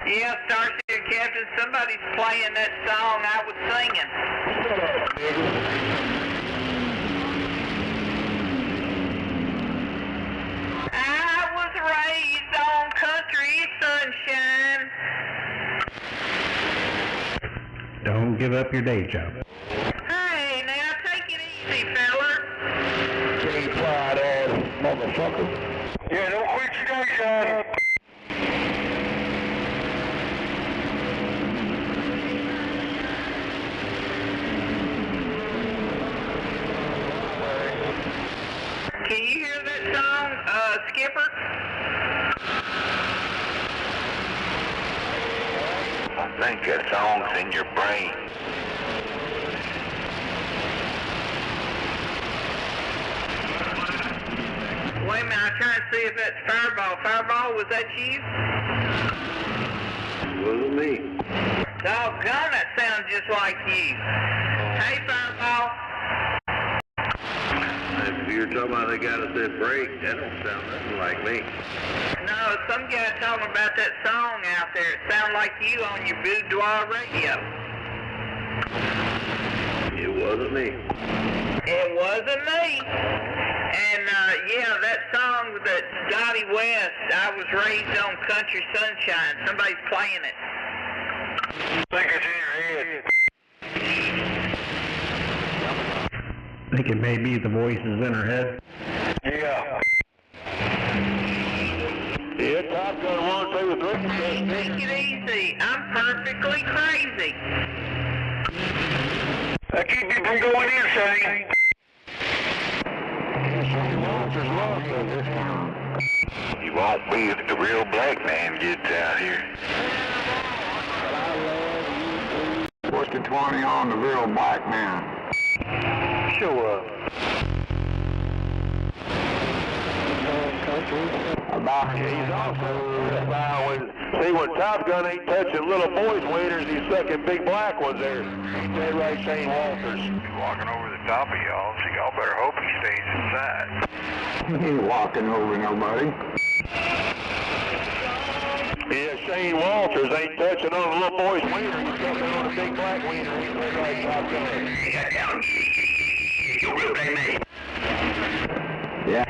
Yeah, Starship Captain, somebody's playing that song I was singing. I was raised on country sunshine. Don't give up your day job. Hey, now take it easy, feller. Pretty quiet ass motherfucker. Yeah, don't quit your day job. Can you hear that song, Skipper? I think that song's in your brain. Wait a minute, I'm trying to see if that's Fireball. Fireball, was that you? It wasn't me. Doggone, that sounds just like you. Hey, Fireball. If you're talking about the guy that said break, that don't sound nothing like me. No, some guy talking about that song out there. It sounds like you on your boudoir radio. It wasn't me. It wasn't me. And, yeah, that song that Dottie West, I was raised on country sunshine. Somebody's playing it. I think it's in your head. I think it may be the voices in her head. Yeah. Yeah, Top Gun 1, 2, 3. Take it easy. I'm perfectly crazy. I keep you from going in, Shane. You won't be if the real black man gets out here. What's the 20 on the real black man? Show up. He's also see, when Top Gun ain't touching little boys' wieners, he's sucking big black ones there. Stay right, Shane Walters. He's walking over the top of y'all, so y'all better hope he stays inside. He ain't walking over nobody. Yeah, Shane Walters ain't touching on a little boy's wiener. He's touching on a big black wiener. He's right, right, Top Gun. Yeah.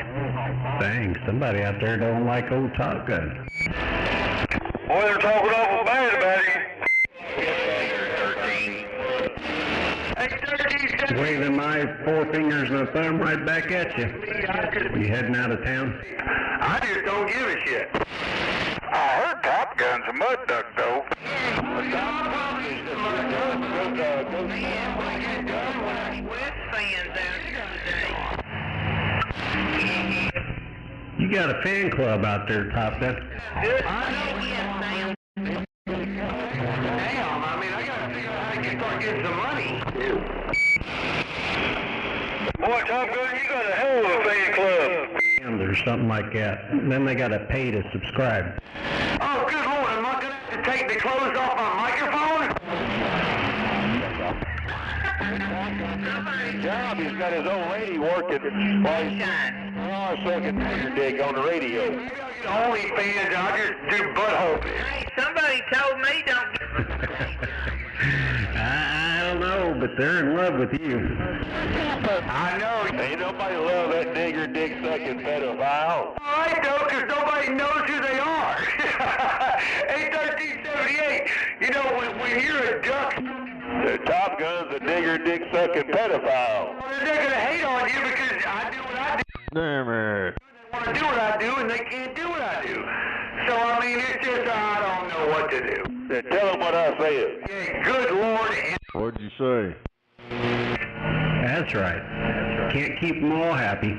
Dang, somebody out there don't like old Top Gun. Boy, they're talking awful bad about him. Waving my four fingers and a thumb right back at you. You heading out of town? I just don't give a shit. I heard Top Gun's a mud duck, though. West fans out here today. You got a fan club out there, Top Gun. Good. I know, yes, Sam. Damn, I mean, I gotta figure out how to start getting some money. Boy, Top Gun, you got a hell of a fan club. Or something like that. Then they gotta pay to subscribe. Oh, good Lord, am I gonna have to take the clothes off my microphone? Job, he's got his old lady working while he's sucking your dick on the radio. Only fans, I just do butthole. Hey, somebody told me don't. I don't know, but they're in love with you. I know. Ain't nobody love that nigger dick sucking pedophile. All right, though, because nobody knows who they are. 81378. You know, when you're a duck, the Top Gun's a nigger dick sucking pedophile. Well, they're going to hate on you because I do what I do. Damn it. They want to do what I do, and they can't do what I do. So, I mean, it's just, I don't know what to do. Then tell them what I said. Yeah, good Lord. What'd you say? That's right. Can't keep them all happy.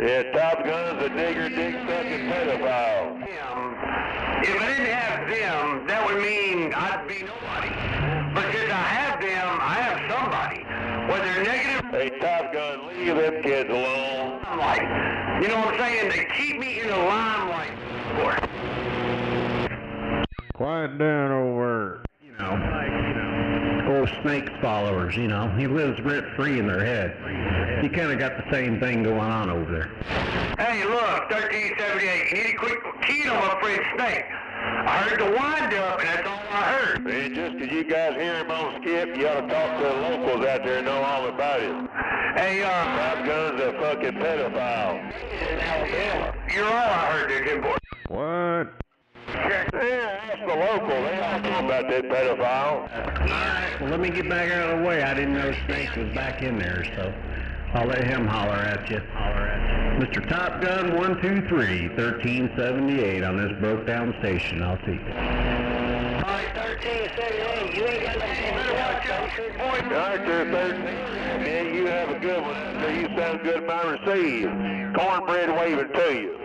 Yeah, Top Gun's a nigger dick sucking pedophile. If I didn't have them, that would mean I'd be nobody. But since I have them, I have somebody. Whether negative... Hey, Top Gun, leave them kids alone. I'm like, you know what I'm saying? They keep me in the limelight. Quiet down over. You know, old Snake's followers, you know. He lives rent-free in their head. You kind of got the same thing going on over there. Hey, look, 1378, you need to quit keying on my friend Snake. I heard the wind up, and that's all I heard. And just because you guys hear him on Skip, you ought to talk to the locals out there and know all about it. Hey, Top Gun's a fucking pedophile. You're all I heard there, Tim Boy. What? Yeah, ask the local. They all know about that pedophile. Well, let me get back out of the way. I didn't know Snake was back in there, so I'll let him holler at you. Mr. Top Gun 123, 1378 on this broke down station. I'll see you. All right, 1378, you ain't got nothing. All right, there, 13. Man, you have a good one. So you sound good by receive. Cornbread waving to you.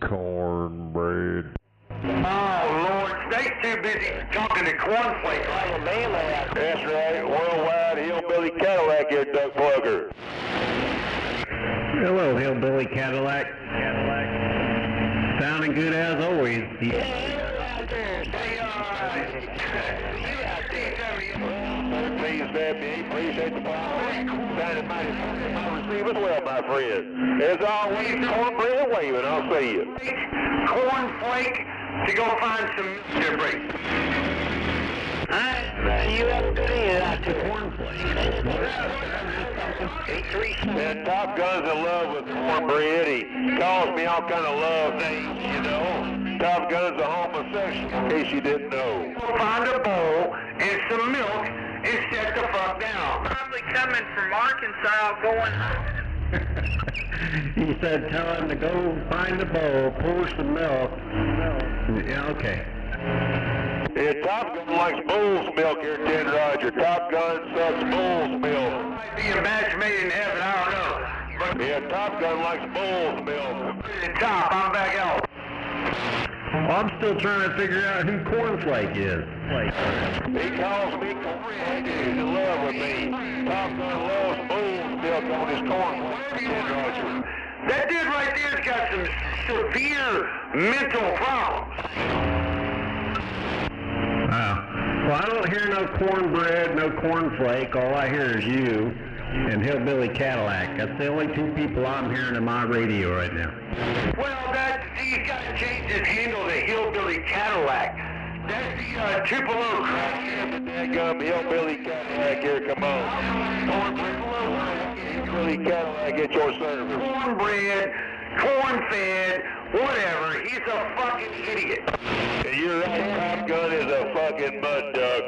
Cornbread. Oh, Lord, Snake's too busy talking to cornflakes. That's right, worldwide hillbilly Cadillac here, Duck Plugger. Hello, hillbilly Cadillac. Sounding good as always. Appreciate the power. Sounded mighty receive as well, my friend. As always, cornbread waving. I'll see you. Cornflake to go find some debris. Alright, you have a good evening out there. And Top Gun's in love with cornbread. He calls me all kind of love names, you know. Top Gun's a homosexual, in case you didn't know. Find a bowl and some milk and shut the fuck down. Probably coming from Arkansas going He said tell him to go find the bowl, pour some milk. Yeah, okay. Yeah, Top Gun likes bull's milk here, Ted Roger. Top Gun sucks bull's milk. Might be a match made in heaven, I don't know. But yeah, Top Gun likes bull's milk. Top, I'm back out. Well, I'm still trying to figure out who Cornflake is. He calls me cornflake. He's in love with me. Top Gun loves bull's milk on his cornflake, Ted Roger. That dude right there's got some severe mental problems. Well, I don't hear no cornbread, no cornflake. All I hear is you and Hillbilly Cadillac. That's the only two people I'm hearing in my radio right now. Well, he's got to change his handle to Hillbilly Cadillac. That's the Tupelo crack. Dadgum Hillbilly Cadillac here, come on. Hillbilly Cadillac at your service. Cornbread, corn-fed, whatever. He's a fucking idiot. And you're right, Top Gun is a fucking mud duck.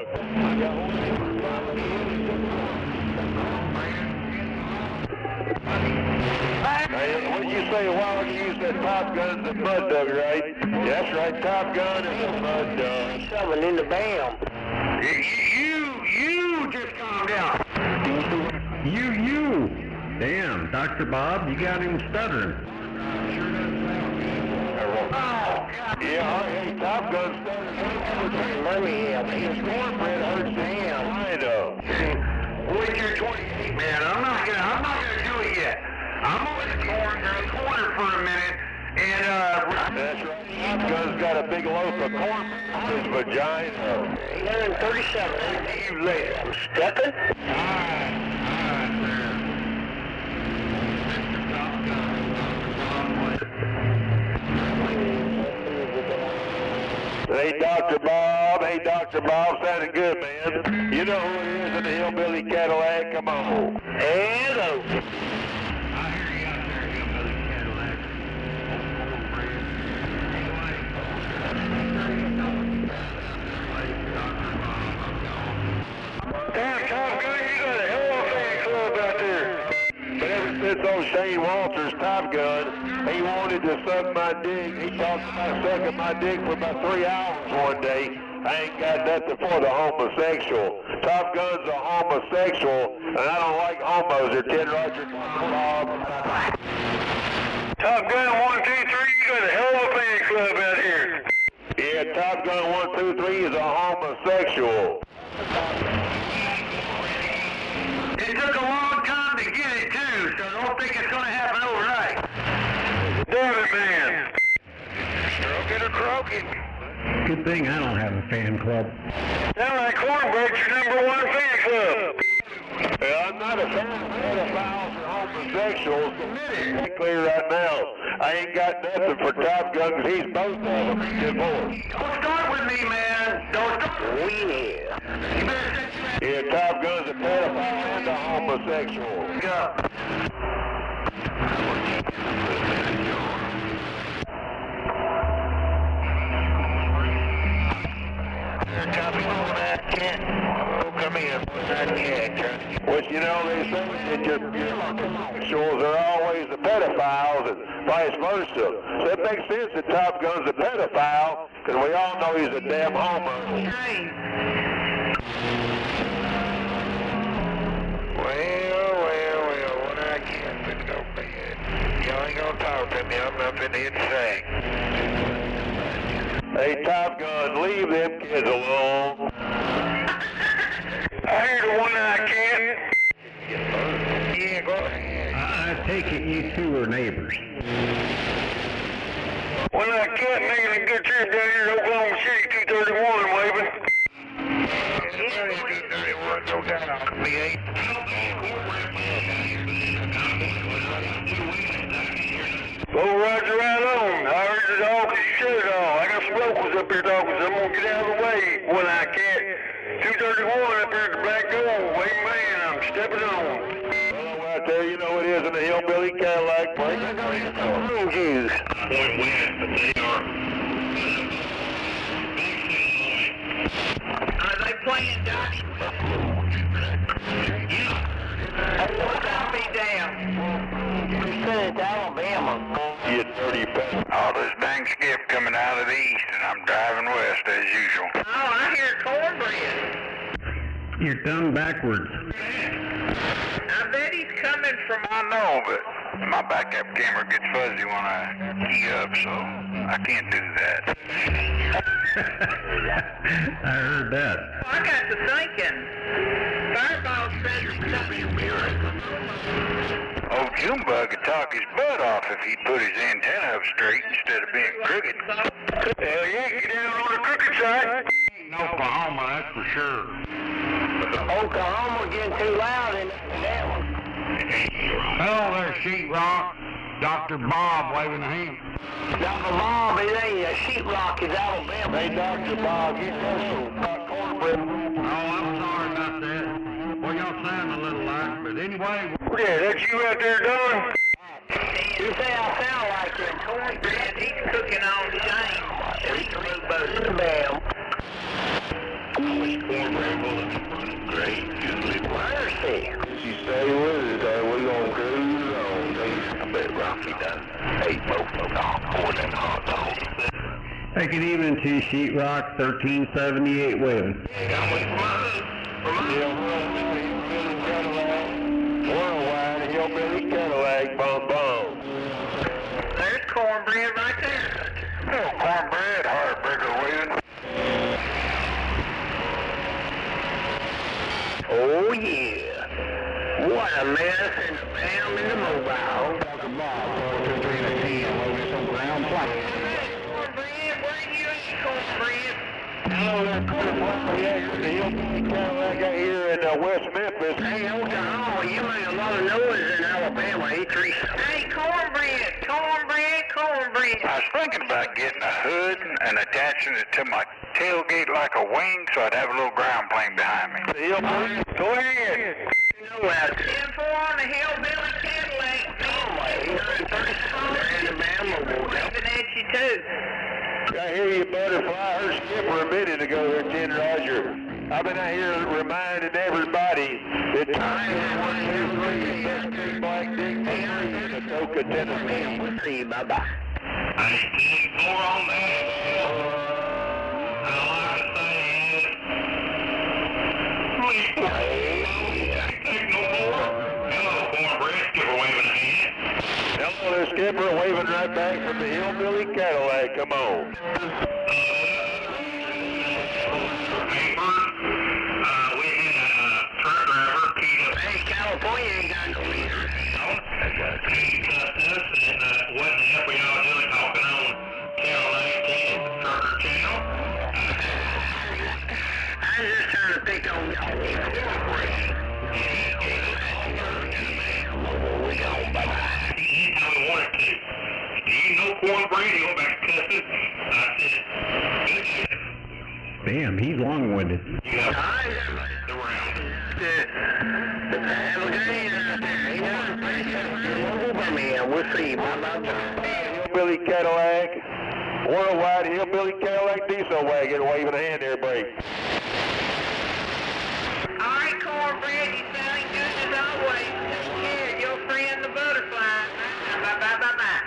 Hey, what did you say a while ago? You said Top Gun's a mud duck, right? That's right, Top Gun is a mud duck. something in the bam. You just calm down. You. Damn, Dr. Bob, you got him stuttering. Yeah, hey, Top Gun stuttering. Let me help you. His cornbread hurts the ham. I know. Wait, you're 28, man. I'm not gonna do it yet. I'm over the corner for a minute, and that's right. Top Gun's got a big loaf of corn in his vagina. 837. See you later. I'm stepping. Hey, Dr. Bob. Hey, Dr. Bob. Sounding good, man. You know who it is in the Hillbilly Cadillac? Come on. Hello. I hear you out there, Hillbilly Cadillac. Damn, Top Gun, you got a hell of a fan club out there. But ever since old Shane Walters, Top Gun, he wanted to suck my dick. He talked about sucking my dick for about 3 hours one day. I ain't got nothing for the homosexual. Top Gun's a homosexual, and I don't like homos. They're Ted Roger, Bob. Top Gun 1, 2, 3, you got a hell of a fan club out here. Yeah, Top Gun 1, 2, 3 is a homosexual. It took a long time to get it too, so don't think it's gonna happen overnight. Damn it, man. Stroking or croaking? Good thing I don't have a fan club. Sound like Cornbread's your #1 fan club. Well, I'm not a fan of pedophiles or homosexuals. It's clear right now. I ain't got nothing for Top Gun because he's both of them divorced. Don't start with me, man. Don't start. Oh, yeah. Yeah, Top Gun's a pedophile and a homosexual. Yeah. Come in. Well, you know, they say that your homosexuals are always the pedophiles and vice versa. So it makes sense that Top Gun's a pedophile, because we all know he's a damn homo. Well, when I can't fit go bed. Y'all ain't gonna talk to me, I'm up in here to sing. Hey, Top Gun, leave them kids alone. I hear the one that I can't. Yeah, go ahead. I take it you two are neighbors. When I can't make a good trip down here to Oklahoma City, 231 waving. Yeah, 231, no doubt. Me ain't. Go Roger right on. I heard it all because you said it all. I got some locals up here talking, so I'm going to get out of the way when I can't. 231 up here at the Black Gold. Wait, man, I'm stepping on. Well, I tell you, know it is in the hillbilly Cadillac. Orange juice. Point west, but they are. Are they playing Dottie? Yeah. I'll be damned. You said it's Alabama. You dirty bastard. All this dang skip coming out of the east, and I'm driving west as usual. Oh, I hear cornbread. You're done backwards. I bet he's coming from... I know, but my backup camera gets fuzzy when I key up, so I can't do that. I heard that. I got to thinking. Fireball said Old Junebug could talk his butt off if he'd put his antenna up straight instead of being crooked. Hell yeah, get down on the crooked side. Oklahoma, that's for sure. Oklahoma getting too loud in that one. Hello there, sheetrock. Dr. Bob waving a hand. Dr. Bob, it ain't a sheetrock, it's Alabama. Hey, Dr. Bob, you also got cornbread. Oh, I'm sorry about that. Well, y'all sound a little like, but anyway. Yeah, that's you out there doing? You say I sound like him. Cornbread, he's cooking on Shane. He's bam. I wish cornbread was running great. Where's he? You stay with us, we're gonna cruise on. I bet Rocky done ate both of them corn and hot dogs. Take it even to Sheetrock 1378 waving. Worldwide hillbilly Cadillac bum bum. There's cornbread right there. Oh, cornbread, heartbreaker waving. Oh yeah. What a mess and bam in the mobile. Cornbread, where are you at, cornbread? Hello there, cornbread. The hillbilly Cadillac out here in West Memphis. Hey, Oklahoma, you made a lot of noise in Alabama, E3. Hey, cornbread. I was thinking about getting a hood and attaching it to my tailgate like a wing so I'd have a little ground plane behind me. Go ahead. You know that. 10-4 on the hillbilly Cadillac. And the Bama will waving at you too. I hear you, butterfly. I heard Skipper a minute ago there, 10 Roger. I've been out here reminding everybody that time is 1, 2, 3, Black Dick, Atoka, Tennessee. We'll see you. Bye-bye. I need more on that. All I can say is, take no more. Hello, cornbread, Skipper waving a hand. Hello there, Skipper, waving right back from the hillbilly Cadillac. Come on. California ain't got no leader. He cussed us, and what the heck were y'all doing talking on Channel 19, the trucker channel? cornbread, he went back to cussing. I said, Damn, he's long-winded. you got around. Have a good day. We'll see. Hillbilly Cadillac, worldwide hillbilly Cadillac diesel wagon, waving a hand there, break. All right, cornbread, you sounding good as always. Take care. Your friend the butterfly. Bye.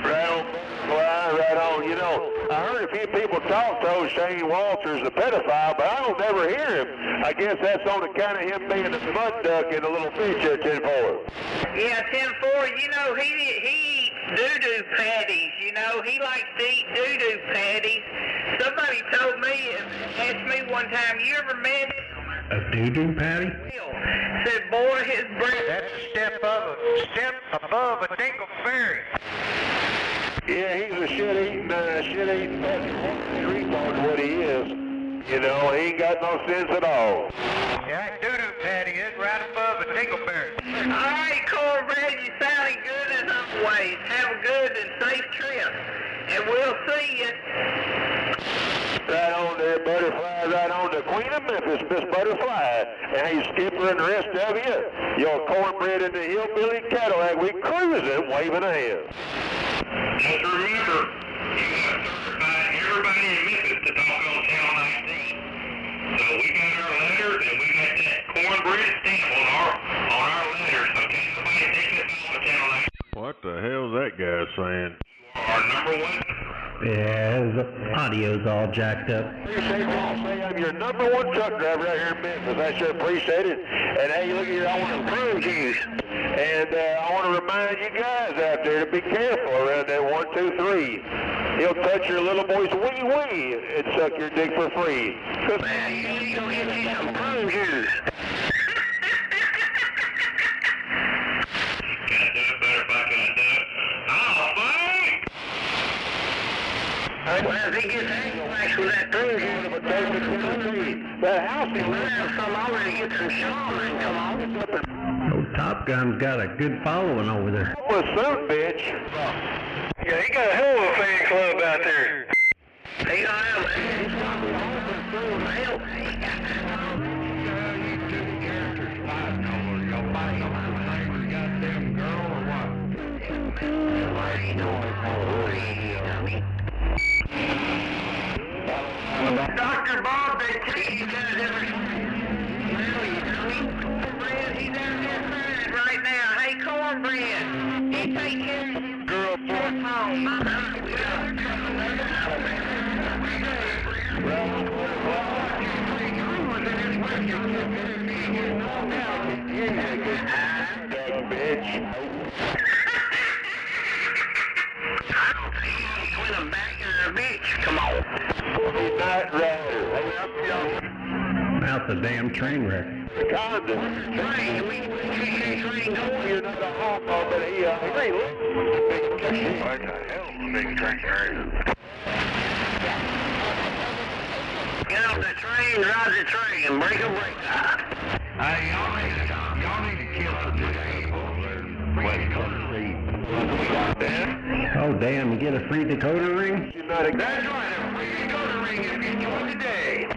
Right on, right on. You know, I heard a few people talk to Shane Walters, the pedophile, but I don't never hear him. I guess that's on account of him being a mud duck and a little fish at 10-4. Yeah, 10-4, you know, he eats doo-doo patties, you know. He likes to eat doo-doo patties. Somebody told me, asked me one time, you ever met A doo-doo patty? said, boy, his breath. That's a step above a dingleberry. Yeah, he's a shit-eating retard, what he is. You know, he ain't got no sense at all. Yeah, doo-doo patty is right above a dingleberry. All right, cornbread, you sounding good as always. Have a good and safe trip, and we'll see you. Right on there, Butterfly, right on the Queen of Memphis, Miss Butterfly. And hey, Skipper and the rest of you, your cornbread in the hillbilly Cadillac, we cruising, waving a hand. Just remember, you got everybody in Memphis to talk on Channel 19. So we got our letters and we got that cornbread stamp on our letters. So can't nobody take us off of Channel 19. What the hell's that guy saying? Our number one. Yeah, his audio's all jacked up. Appreciate you say I'm your number one truck driver out here in Memphis. I sure appreciate it. And hey, look here, I want to prove you. And I want to remind you guys out there to be careful around that 123. He'll touch your little boy's wee-wee and suck your dick for free. Man, you need to go get you some prune juice. Can I do it, Butterfly? Can I do it? Oh, fuck! Well, if he gets wax with that prune juice, that house is we'll have some over to get some shaman, come on. Old Top Gun's got a good following over there. What's up, bitch? Yeah, he got a hell of a fan club out there. He don't have Dr. Bob, they tell you guys ever... He's out there fine right now. Hey, cornbread, he take care of his Girl, boy. Bitch. I don't see him when I'm back in the beach. Come on. Night rider. That's a damn train wreck. Condom. Train, we train going. You're not a homo, but he, hey, look. What the hell is a big train area? Get off the train, ride the train, break a brake. Hey, y'all need to kill some good people. Wait, Oh, damn, you get a free decoder ring? That's right, a free decoder ring if you join today.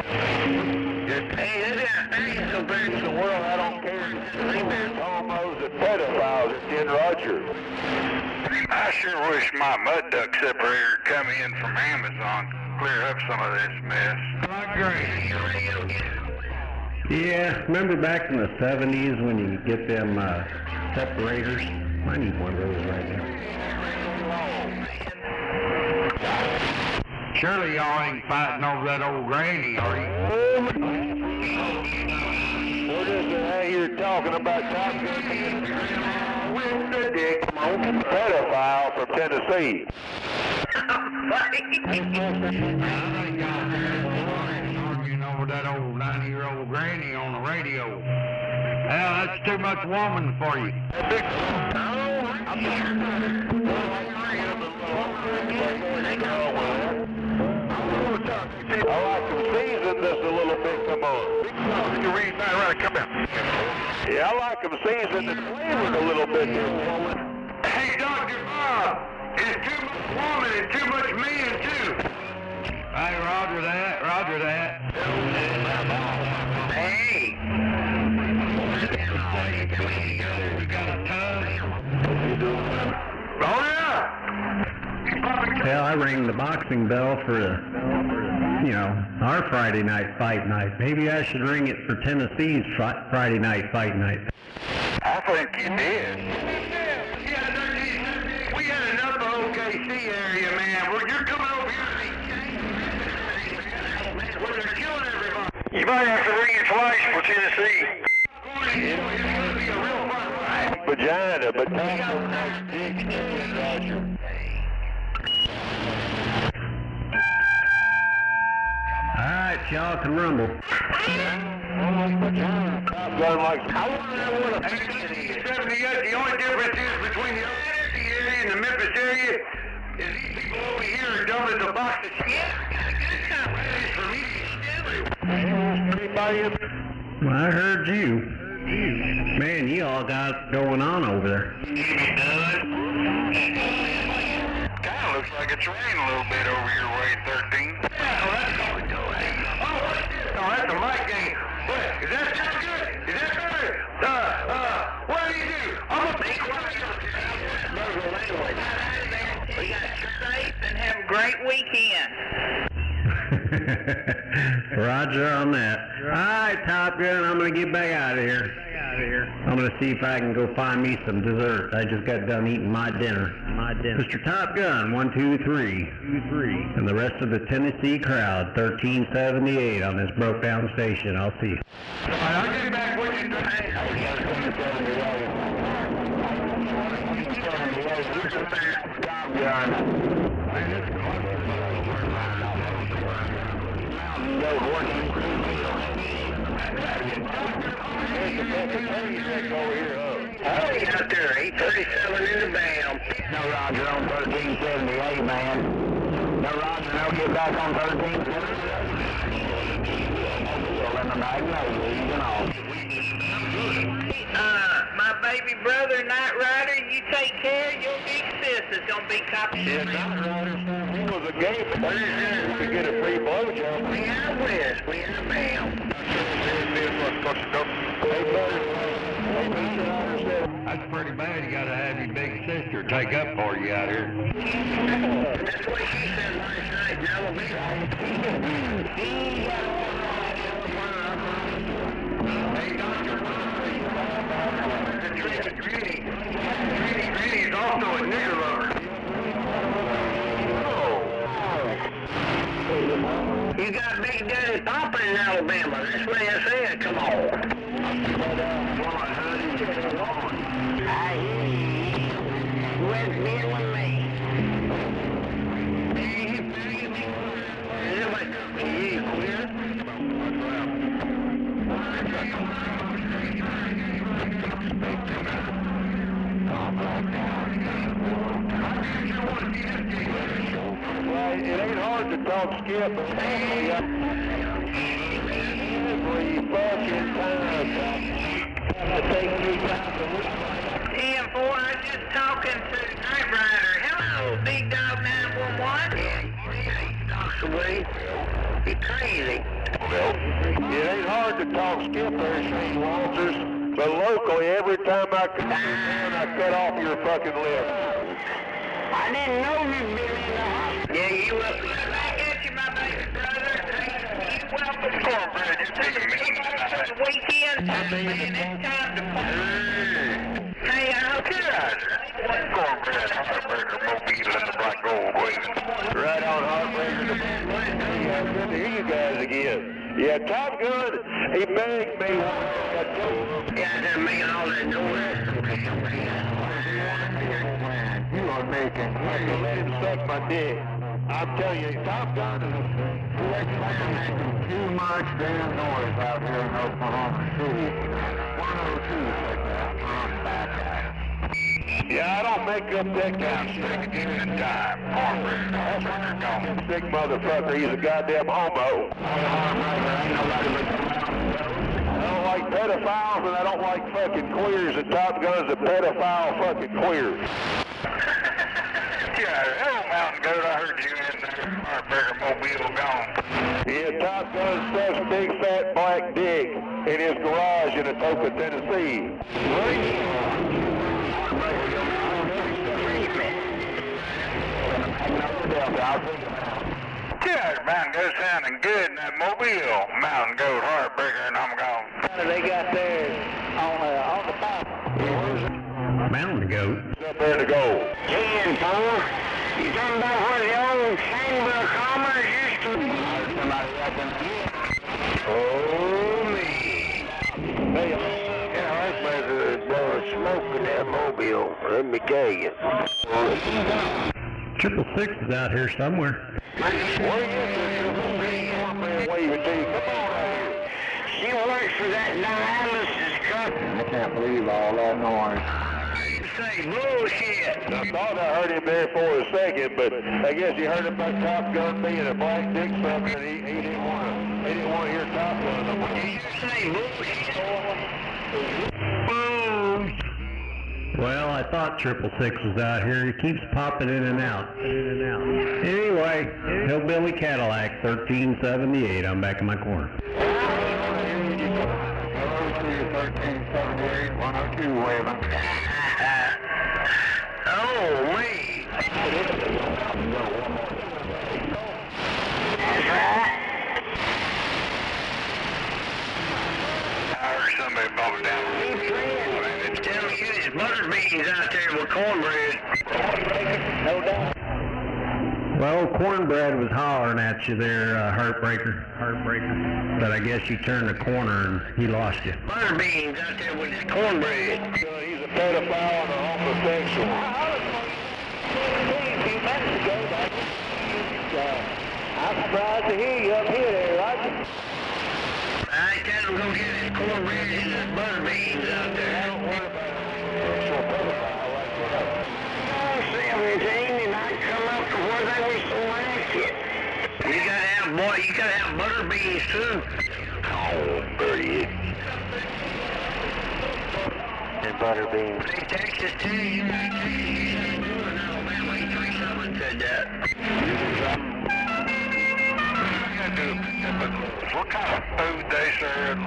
Hey, this guy thinks so bad. in the world, I don't care. Homos and pedophiles at Jen Rogers. I sure wish my mud duck separator would come in from Amazon to clear up some of this mess. Yeah, remember back in the 70s when you could get them separators? I need one of those right now. Surely y'all ain't fighting over that old granny, are you? What is it out here talking about Top Gun being with the dick pedophile from Tennessee? Arguing over that old 90-year-old granny on the radio. Hell, that's too much woman for you. I like to season this a little bit, come on. You read that right, come here. Yeah, I like them seasoned and flavored a little bit. Hey, Dr. Bob, is too much rang the boxing bell for our Friday night fight night. Maybe I should ring it for Tennessee's Friday night fight night. I think you did. We had enough of OKC area, man. You're coming over here. We're killing everybody. You might have to ring it twice for Tennessee. Vagina, but Alright, y'all can rumble. Gun like I want to know what a 78. The only difference is between the Tennessee area and the Memphis area is these people over here are dumb as a box of shit. Well, I heard you. Man, you all got it going on over there. kind of looks like it's raining a little bit over your way, 13. That's a mic game. What? Is that sound good? Is that better? What do you do? I'm a big one. We got to safe and have a great weekend. Roger on that. Alright, Top Gun, I'm going to get back out of here. I'm going to see if I can go find me some dessert. I just got done eating my dinner. Mr. Top Gun, 123. And the rest of the Tennessee crowd, 1378 on this broke down station. I'll see you. I'll get you back with you. Top Gun. Howdy out there, 837 in the bam. No Roger on 1378, man. No Roger, no get back on 1378. My baby brother, Night Rider, you take care. Your big sister's gonna be copying. Yeah, Night Rider, he was a game player. We get a free blowjob. We out west, we in the bam. That's pretty bad. You gotta have your big sister take up for you out here. That's what she said last night in Alabama. Hey, Dr. Granny is also a nigger lover. You got Big Daddy Papa in Alabama. That's what I said. Come on. Well, it ain't hard to talk skip. Every fucking time. To take 3 times a week. 10-4, I was just talking to Night Rider. Hello, Big Dog 911. You crazy. Well, it ain't hard to talk skip there, St. Walters. But locally, every time I come down, I cut off your fucking lip. I didn't know you'd been in the hospital. Yeah, you up. Back at you, my baby brother. Hey, you welcome. Cornbread, you're taking me For the weekend. Man, it's time to Hey, I hope you're Cornbread, Heartbreaker, Mobile, and the Black Gold Waving. Right on, Heartbreaker. Yeah, good to hear you guys again. Yeah, Top Gun, he begged me. Yeah, they're making all that noise. You are making. You let him suck my dick. I'm telling you, Top Gun is too much damn noise out here in Oklahoma City. 102 like that. Yeah, I don't make up that kind of shit. Given time. Cornbread. That's when they're gone. Sick motherfucker. He's a goddamn homo. I don't like pedophiles and I don't like fucking queers, and Top Gun's a pedophile fucking queer. Yeah, hello Mountain Goat, I heard you in there. Heartbreaker Mobile gone. Yeah, Top Gun stuffs big fat black dick in his garage in Atoka, Tennessee. I I'll take him out. Yeah, mountain goat sounding good in that Mobile. Mountain goat heartbreaker, and I'm gone. They got there on the top. Mountain goat. Up there to go. 10, 4. You talking about where the old Chamber of Commerce used to be? Somebody rapping. Oh, me. Hey, yeah, that's better blowing smoke in that Mobile. Let me tell you. 666 is out here somewhere. Where you at? Waving to you. Come on out here. She works for that dialysis company. I can't believe all that noise. Say bullshit. I thought I heard him there for a second, but I guess he heard about Top Gun being a black dick sucker, and he didn't want to hear Top Gun no more. Did you say bullshit? Well, I thought 666 was out here. He keeps popping in and out. Anyway, Hillbilly Cadillac, 1378. I'm back in my corner. 1378, 102 waving. Oh, me. That's right. I heard somebody bubble down. It's telling you there's butter beans out there with cornbread. No doubt. Well, Cornbread was hollering at you there, Heartbreaker. But I guess you turned the corner and he lost you. Butter beans out there with his cornbread. He's a pedophile and a homosexual. A few minutes ago, I'm surprised to hear you up here there, Roger. I tell him go get his cornbread and his butter beans out there. Don't worry about it. Sexual pedophile like that. 17 and I come up to where they were so active. You gotta have butter beans too. Oh, Birdie. And butter beans. Hey, Texas too, you know, Alabama, 837 said that. What kind of food they serve?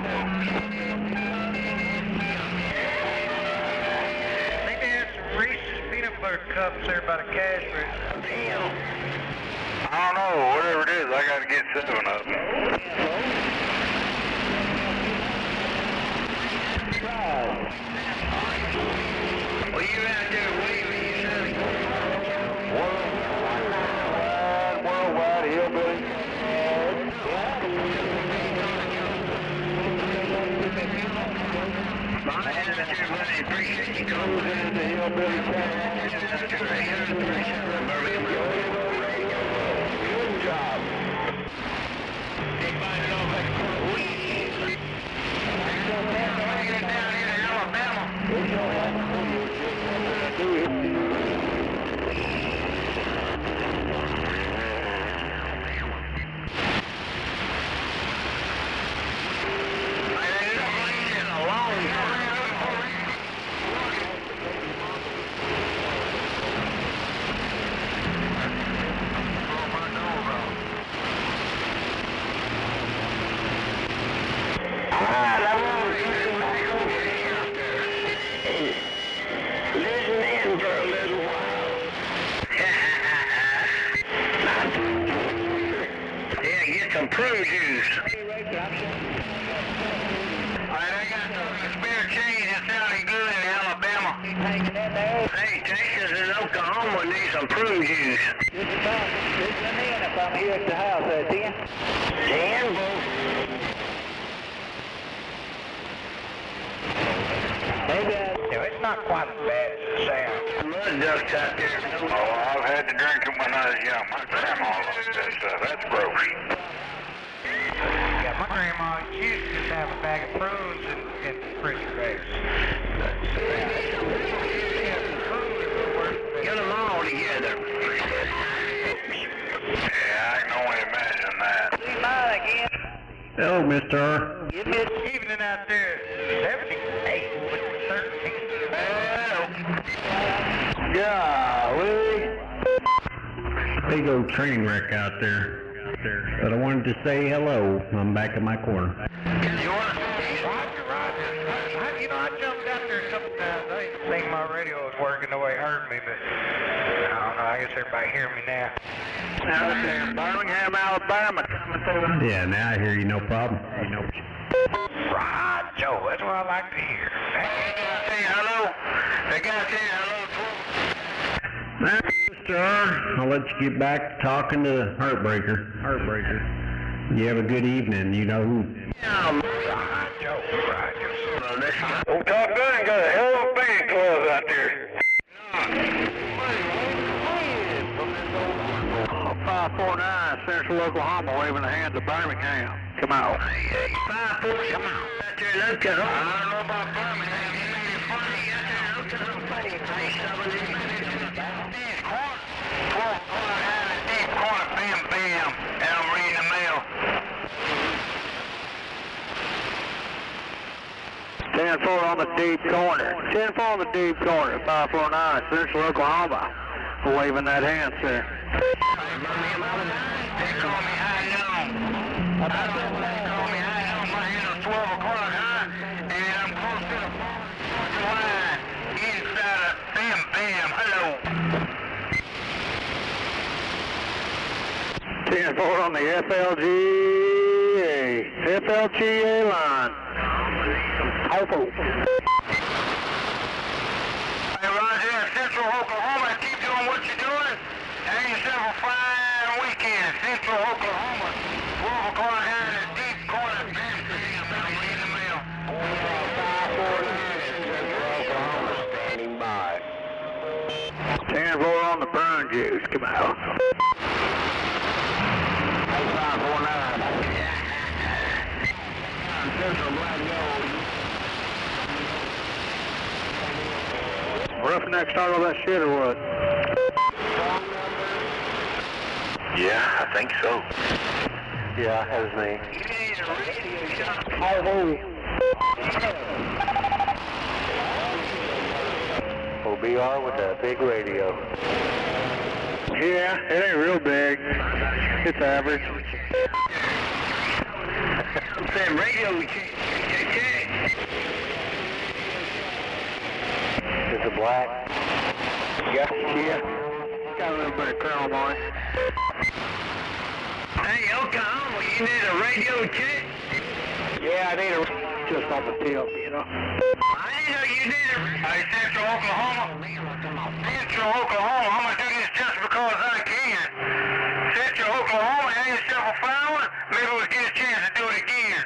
They had some Reese's peanut butter cups there by the cash register. I don't know, whatever it is, I gotta get 7 of them. Well, you out there waving, you son. Worldwide hillbilly. My attitude, buddy, appreciate you Goes coming. into the hillbilly town. Good job. Some prune juice. Alright, I got a spare change that sounded good in Alabama. Hey, Texas and Oklahoma need some prune juice. Just about listening in if I'm here at the house at 10. 10, It's not quite as bad as it sounds. mud ducks out there. Oh, I've had to drink them when I was young. My grandma loved that stuff. That's gross. Yeah, my grandma used to just have a bag of prunes and refrigerators. Get them all together. Yeah, I can only imagine that. See mine again. Hello, Mr. Give me a Evening out there, 78 with 13. Golly. Big old train wreck out there. But I wanted to say hello. I'm back in my corner. Roger. You know, I jumped out there a couple times. I didn't think my radio was working the way it heard me, but I don't know. I guess everybody hearing me now. Out there in Birmingham, Alabama, coming through. Yeah, now I hear you, no problem. Right, Joe, that's what I like to hear. Say hello. They got to say hello. Mr. R, I'll let you get back to talking to Heartbreaker. You have a good evening, you know who. Right, Joe. Old Top Gun got a hell of a fan club out there. 549 Central Oklahoma, waving the hand to Birmingham. Come on. 549. Come on. Let's get home. I don't know about Birmingham. He made it funny. Let's get home. 12 o'clock, deep corner, bam, bam. And I'm reading the mail. 10-4 on the deep corner. 10-4 on the deep corner. 549 Central Oklahoma. Waving that hand, sir. They call me high noon. They call me high noon. My hand is 12 o'clock, and I'm close to the line. Inside of bam, bam. Hello. 10-4 on the FLGA line. Hopeful. Hey, Roger, Central Oklahoma, keep doing what you're doing. Have yourself a fine weekend. Central Oklahoma, 12 o'clock in the deep corner. Bam, bam, I'm reading the mail. 549, Central Oklahoma, standing by. 10-4 on the burn juice, come out. 549. Central Black Gold. Roughneck start all that shit or what? Yeah, I think so. Yeah, that was me. OBR with a big radio. Yeah, it ain't real big. It's average. I'm saying radio check. Is it black? Yeah. Got a little bit of chrome on it. Hey, Oklahoma, you need a radio check? Yeah, I need a just on the tip, you know. I didn't know you needed a... Hey, Central Oklahoma. Central Oklahoma, I'm going to do this just because I can. Central Oklahoma, have yourself a fine one. Maybe we'll get a chance to do it again.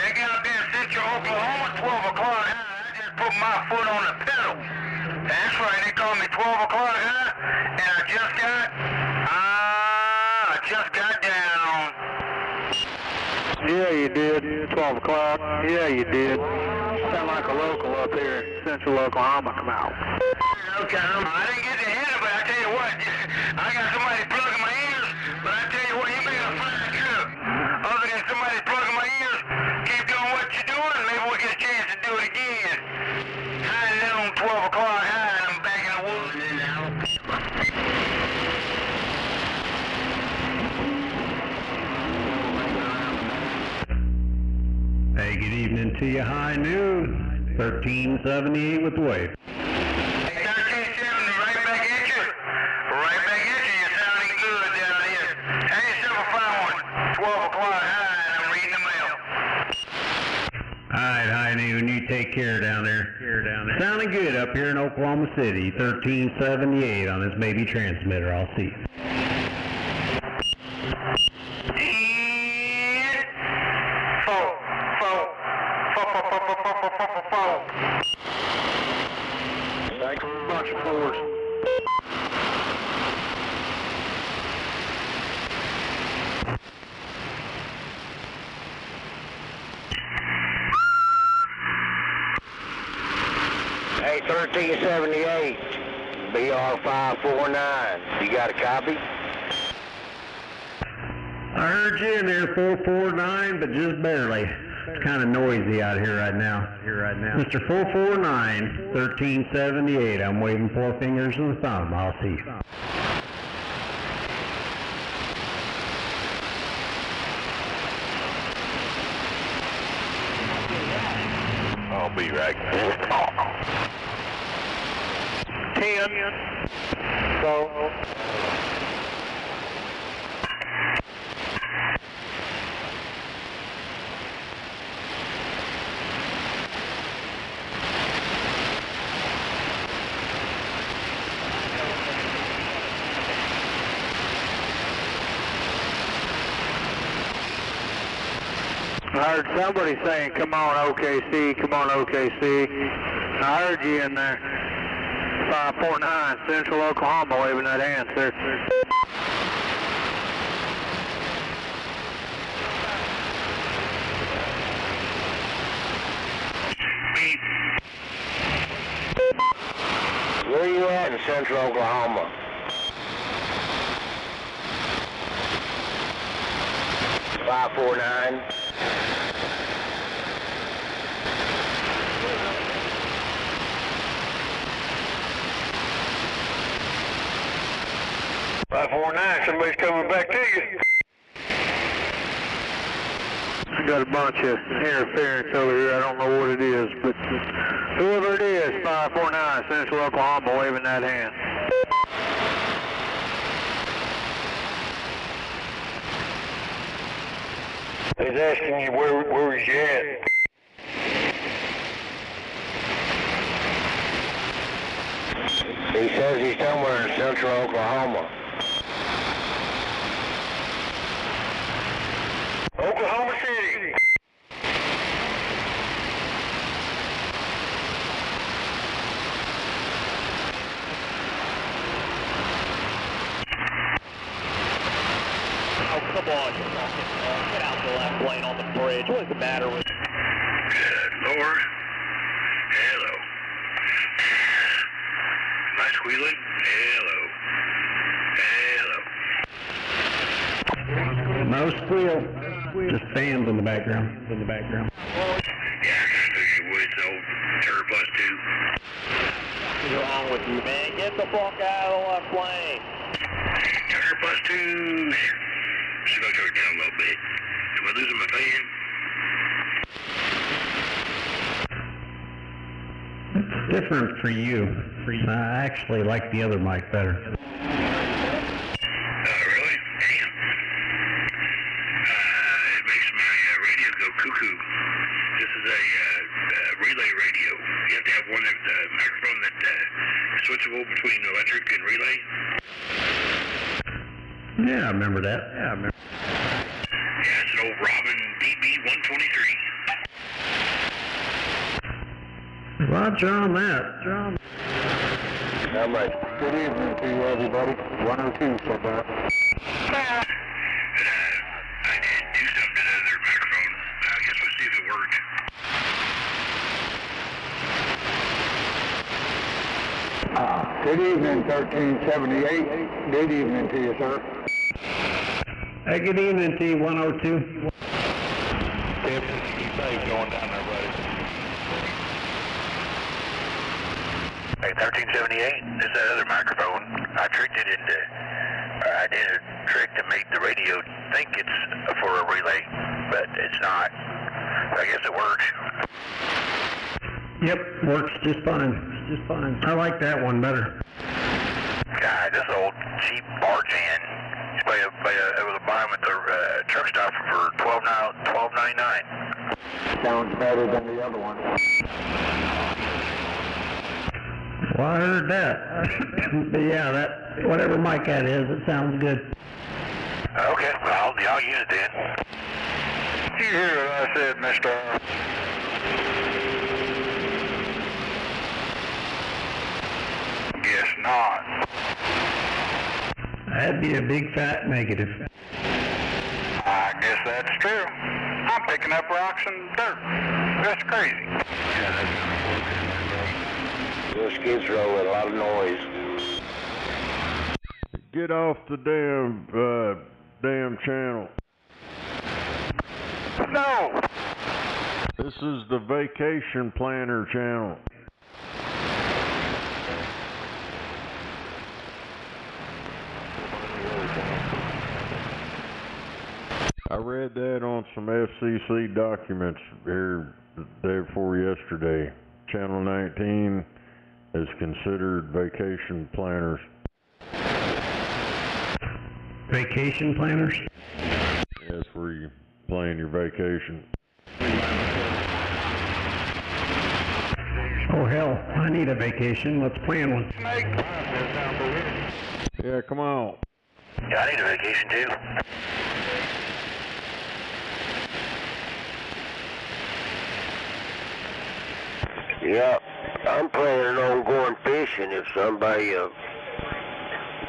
They got up there in Central Oklahoma, 12 o'clock. I just put my foot on the pedal. That's right, they call me 12 o'clock, and I just got down. Yeah, you did. 12 o'clock. Yeah, you did. Sound like a local up here in Central Oklahoma. Come out. Oklahoma. I didn't get to hear it, but I tell you what, I got somebody plugging my ears, but I tell you what, you made a fine trip. Other than somebody plugging my ears, keep doing what you're doing, maybe we'll get a chance to do it again. High noon, 12 o'clock high, and I'm back in the woods now. Hey, good evening to you, high noon. 1378 with the wave. Hey, 1370, right back at you. Right back at you. You're sounding good down here. Hey, yourself a fine one. 12 o'clock high, and I'm reading the mail. Alright, high noon, you take care down there. Sounding good up here in Oklahoma City. 1378 on this baby transmitter. I'll see you. Bunch of fours. Hey, 1378, BR549. You got a copy? I heard you in there, 449, but just barely. It's kind of noisy out here right now. Mr. 449, 1378. I'm waving 4 fingers and a thumb. I'll see you. I'll be right back. 10. So. I heard somebody saying, come on OKC, come on OKC. I heard you in there. 549 Central Oklahoma waving that hand, sir. Where you at in Central Oklahoma? .549. Somebody's coming back to you. I got a bunch of interference over here. I don't know what it is, but whoever it is, 549 Central Oklahoma waving that hand. He's asking you where he's at. He says he's somewhere in Central Oklahoma. Oklahoma City. Oh, come on, you're fucking get out the left lane on the bridge. What is the matter with you? Lord. Hello. Am I squealing? Hello. Hello. No squeal. Just fans in the background. Yeah, I figured would, so turn +2. What's wrong with you, man? Get the fuck out of the left lane. Turn +2. Should I turn it down a little bit? Am I losing my fan? It's different for you. I actually like the other mic better. Really? Damn. It makes my radio go cuckoo. This is a relay radio. You have to have one that's a microphone that is switchable between electric and relay. Yeah, I remember that. Yeah, it's an old Robin DB-123. Roger on that. John. How much? Good evening to you, everybody. 102 said that. I did do something to the other microphone. I guess we'll see if it works. Good evening, 1378. Good evening to you, sir. Hey, good evening to you, 102. Keep safe going down there, buddy. Hey, 1378, this is that other microphone. I tricked it into, I did a trick to make the radio think it's for a relay, but it's not. I guess it works. Yep, works just fine. Just fine. I like that one better. God, this old cheap bar can. You able to buy them at the truck stop for $12.99. Sounds better than the other one. Well, I heard that. But yeah, that whatever mic that is, it sounds good. Okay, well, I'll use it then. You hear what I said, Mr. Guess not. That'd be a big fat negative. I guess that's true. I'm picking up rocks and dirt. That's crazy. Those kids roll with a lot of noise. Get off the damn channel. No! This is the Vacation Planner channel. I read that on some FCC documents here the day before yesterday. Channel 19 is considered vacation planners. vacation planners? That's where you plan your vacation. Oh hell, I need a vacation. Let's plan one. Yeah, come on. Yeah, I need a vacation too. Yeah, I'm planning on going fishing if somebody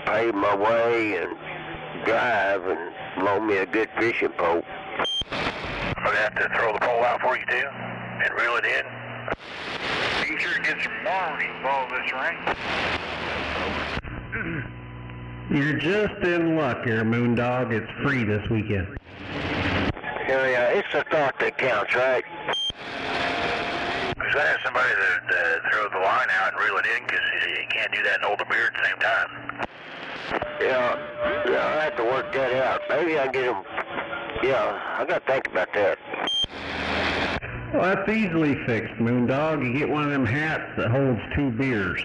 pay my way and drive and loan me a good fishing pole. I'm gonna have to throw the pole out for you too and reel it in. Be sure to get some marlin involved this rain. You're just in luck here, Moondog. It's free this weekend. Hell yeah, it's the thought that counts, right? Because I have somebody that throw the line out and reel it in because you can't do that and hold the beer at the same time. Yeah, I have to work that out. Maybe I get them. Yeah, I got to think about that. Well, that's easily fixed, Moondog. You get one of them hats that holds 2 beers.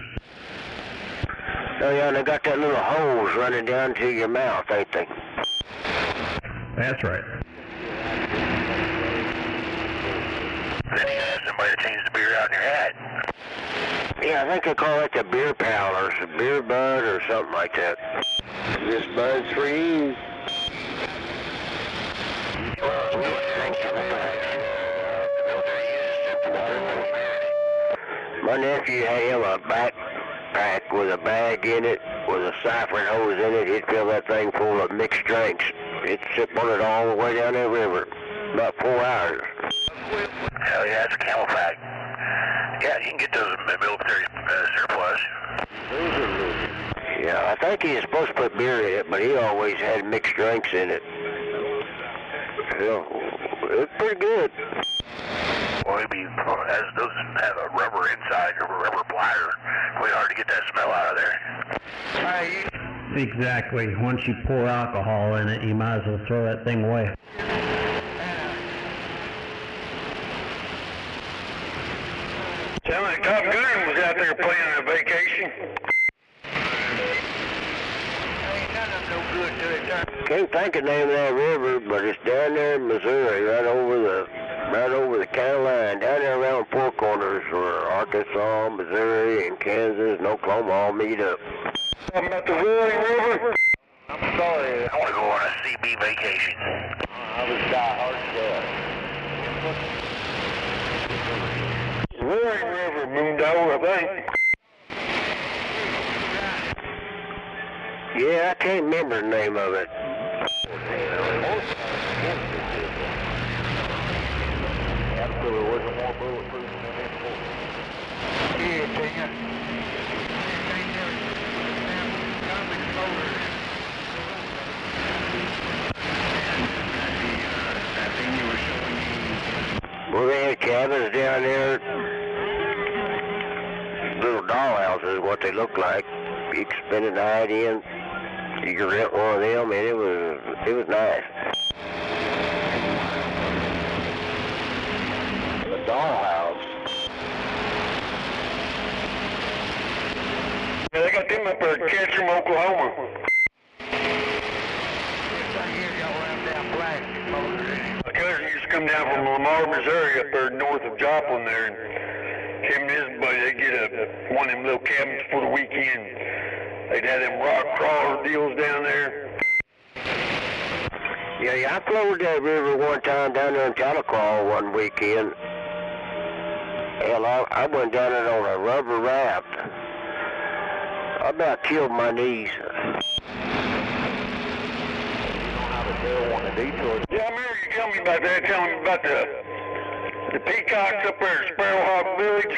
Oh yeah, and they got that little hose running down to your mouth, ain't they? That's right. Then you have somebody to change the beer out in your hat. Yeah, I think they call it the beer pal or some beer bud or something like that. This bud's for you. My nephew had him a backpack with a bag in it, with a siphon hose in it. He'd fill that thing full of mixed drinks. He'd sip on it all the way down the river. About 4 hours. Hell yeah, it's a camel pack. Yeah, you can get those military surplus. Yeah, I think he was supposed to put beer in it, but he always had mixed drinks in it. Yeah, it's pretty good. Well, as those have a rubber inside or a rubber bladder, really hard to get that smell out of there. Exactly. Once you pour alcohol in it, you might as well throw that thing away. Sound like Top Gun was out there planning a vacation. Ain't none of them no good to it. Can't think of the name of that river, but it's down there in Missouri, right over the county line, down there around Four Corners, where Arkansas, Missouri, and Kansas and Oklahoma all meet up. Talking about the Roaring River? I'm sorry. I want to go on a CB vacation. I was diehard stuff. Roaring River, Moondog, I think. Yeah, I can't remember the name of it. Absolutely wasn't more bulletproof than that. Yeah, take it. Well, they had cabins down there. Little dollhouses is what they look like. You could spend a night in. You could rent one of them, and it was nice. A dollhouse. Yeah, they got them up there at Ketchum, Oklahoma. My cousin used to come down from Lamar, Missouri, up there north of Joplin there, and him and his buddy, they get one of them little cabins for the weekend. They'd have them rock crawler deals down there. Yeah, I floated that river one time down there in Tahlequah one weekend. Hell, I went down it on a rubber raft. I about killed my knees. Yeah, I remember you telling me about that, telling me about the peacocks up there at Sparrowhawk Village.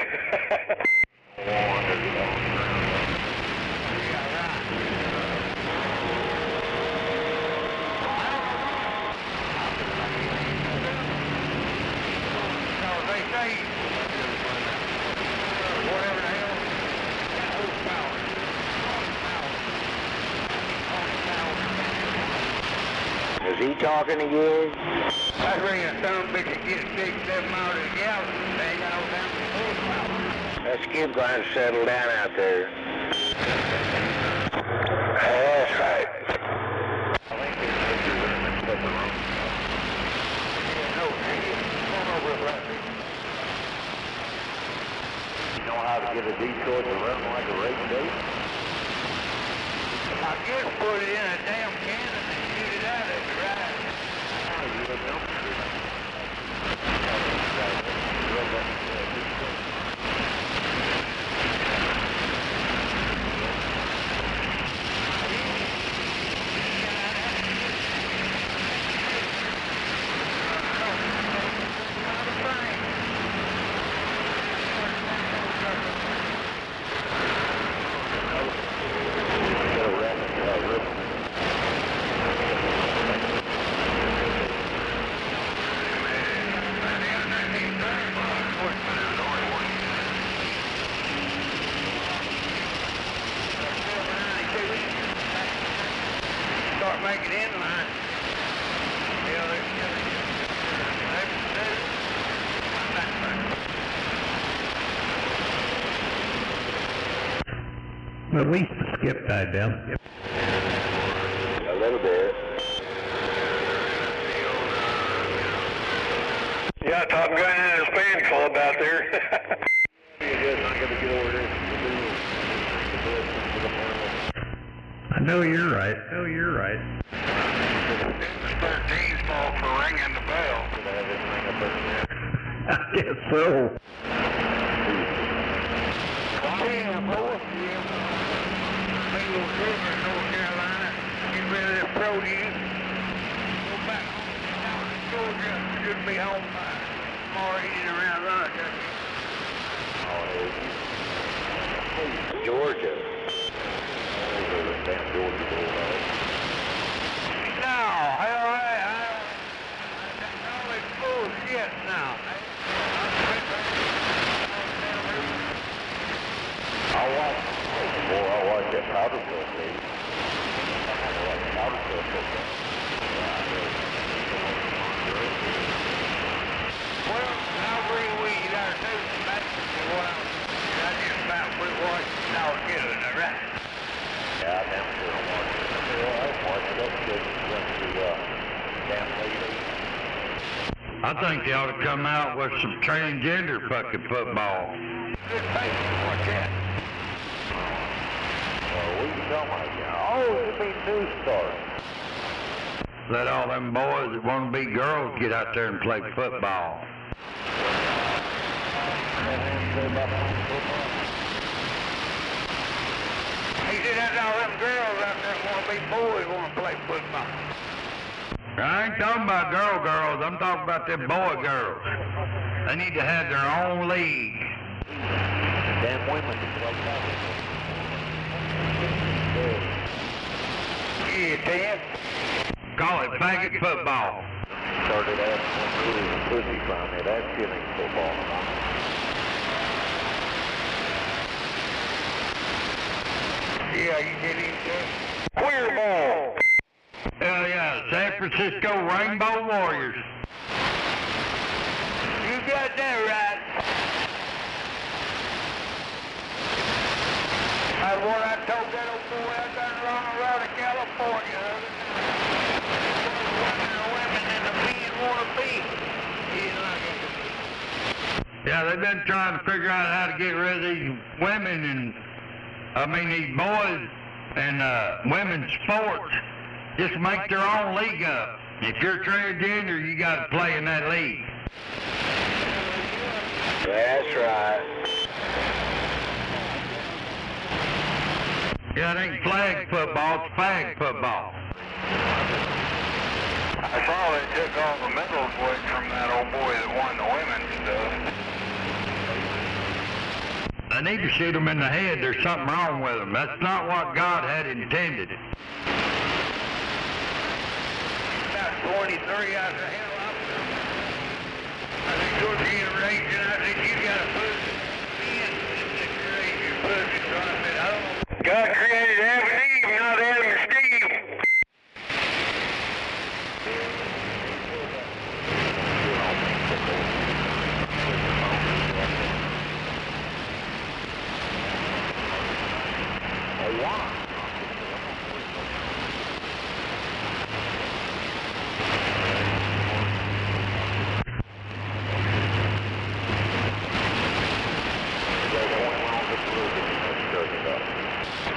Is he talking again? That's where your son bitch gets 6-7 miles a gallon. They ain't got no damn horsepower. That skid going to settle down out there. That's right. I just put it in a damn cannon and shoot it out of it, right? Start making inline. At least the skip died down. A little bit. Yeah, Top Gun and his fan club out there. I know you're right. Oh, you're right. 13's fault for ringing the bell. I guess so. Damn, boy. Big old trooper in North Carolina. Get rid of this produce. Go back home down to Georgia. Should be home by tomorrow eating around lunch. Georgia. No, hell right. That's always bullshit now. I watch that powder mill thing. Well, I agree with you there too. That's what I just about quit watching all together, right? Yeah, damn sure I watch it. I watch it. That's good. Damn lady. I think they ought to come out with some transgender fucking football. Good face to watch that. What are you talking about? Oh, you mean news stars. Let all them boys that want to be girls get out there and play football. He said that's all them girls out there that want to be boys want to play football. I ain't talking about girls. I'm talking about them boy girls. They need to have their own league. Damn women can play basketball. Yeah, Ted. Call it faggot football. Started asking pussy from it. That shit ain't football. Yeah, you did it. Queer ball. Hell yeah, San Francisco Rainbow Warriors. You got that right. That's what I told that old boy out there along the road to California. Women in the men want to be. He's like it. Yeah, they've been trying to figure out how to get rid of these women and, these boys and women's sports. Just make their own league up. If you're transgender, you got to play in that league. That's right. Yeah, it ain't flag football, it's fag football. I saw they took all the medals away from that old boy that won the women's stuff. They need to shoot them in the head. There's something wrong with them. That's not what God had intended. About 23 out of the hell up. I think your generation, I think you got to put in to create your pussy. So I said, I don't know. God created Adam and Eve, not Adam and Steve.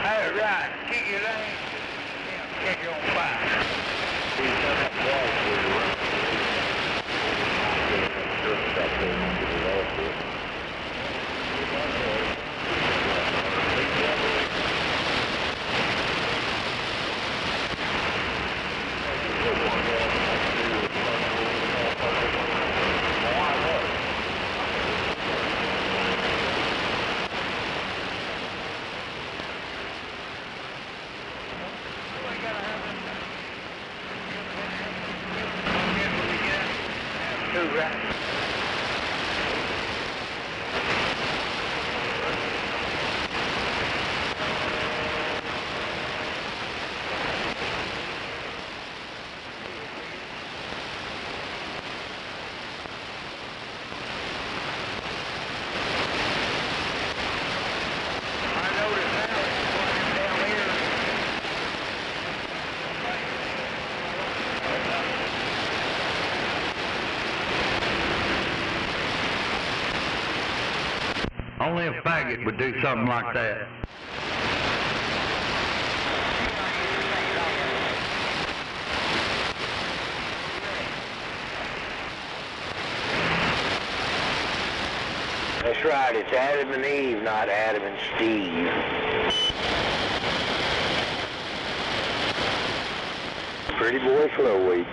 Hey, move, right? Only a faggot would do something like that. That's right, it's Adam and Eve, not Adam and Steve. Pretty boy Flowweed.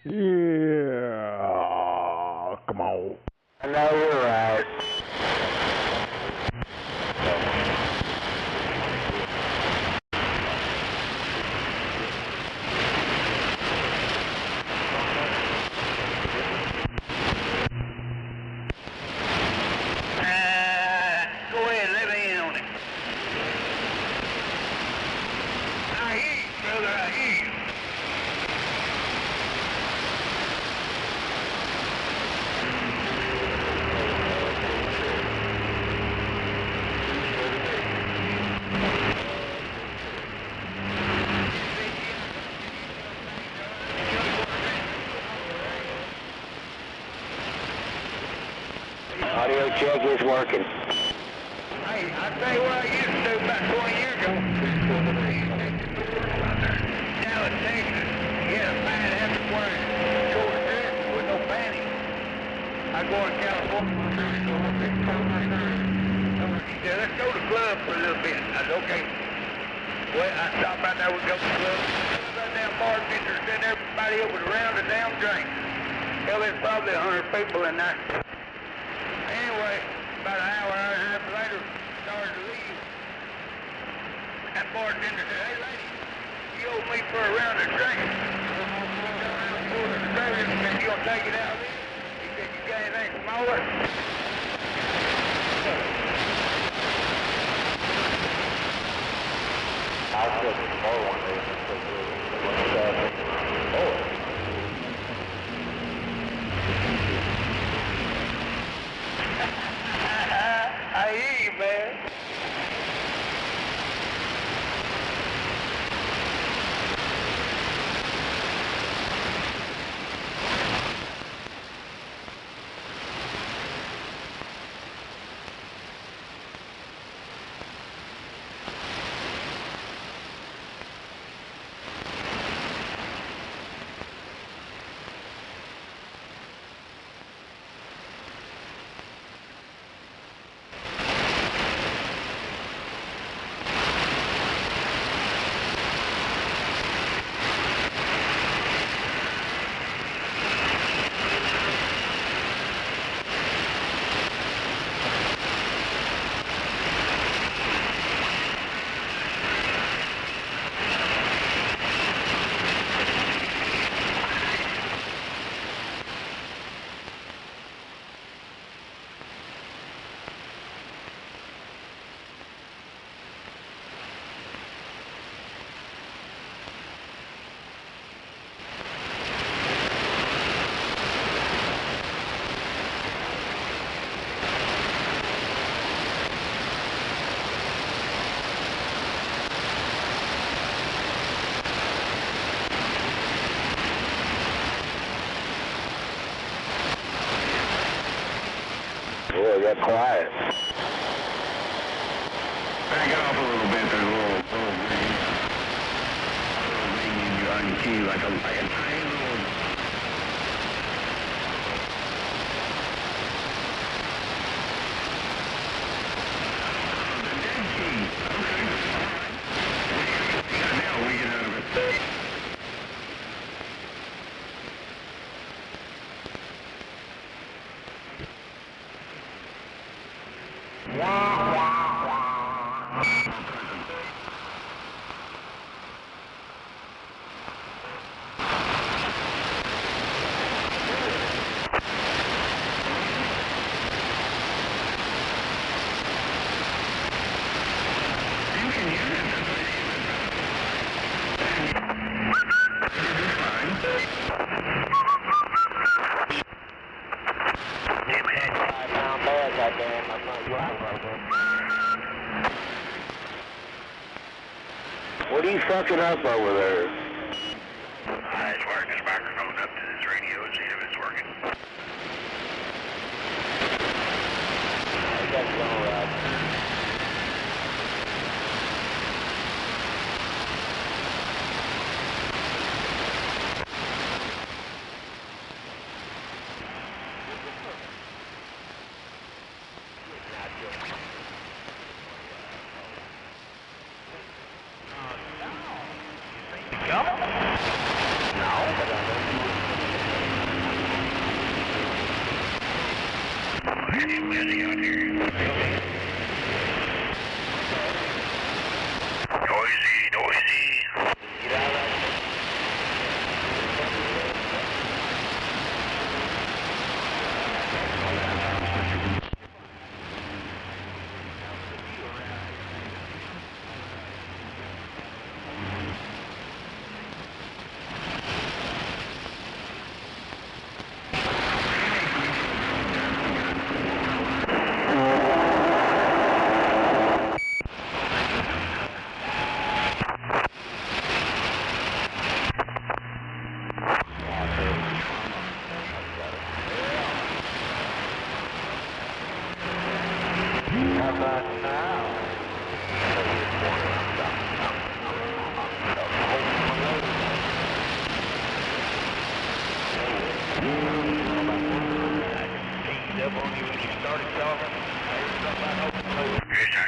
Yeah, come on. I know you're right. Go ahead, let me in on it. I hear you, brother, I hear you. Audio check is working. Hey, I'll tell you what I used to do about 20 years ago. Now in Texas, yeah, a man had to wear short dress with no panties. I go to California. He said, let's go to the club for a little bit. I said, okay. Well, I stopped right there, we go to the club. That damn bartender sent everybody over to round the damn drink. Hell, there's probably 100 people in there. Anyway, about an hour and a half later, started to leave. That bartender said, hey lady, you owe me for a round of drinks. He said, you gonna take it out of me? He said, you got anything smaller? I'll take the small one there. I hear you, man. Boy, it got quiet. Back it off a little bit. There's a little ring in your key, like a tiny little. What are you fucking up over there? I just wired this microphone up to this radio and see if it's working. That's all right. Busy out here. Noisy.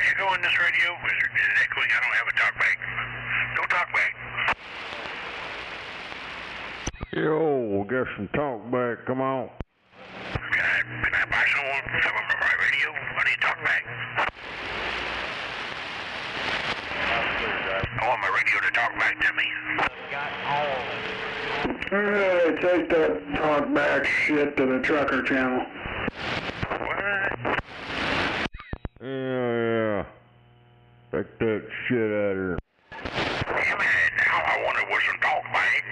Echo in this radio? Is it echoing? I don't have a talkback. Don't talk back. Yo, get some talk back, come on. Can I buy some of my radio? I need talk back. I want my radio to talk back to me. Hey, take that talk back shit to the trucker channel. What? Yeah. Take that shit out of here. Damn it, now I wanted was some talk back.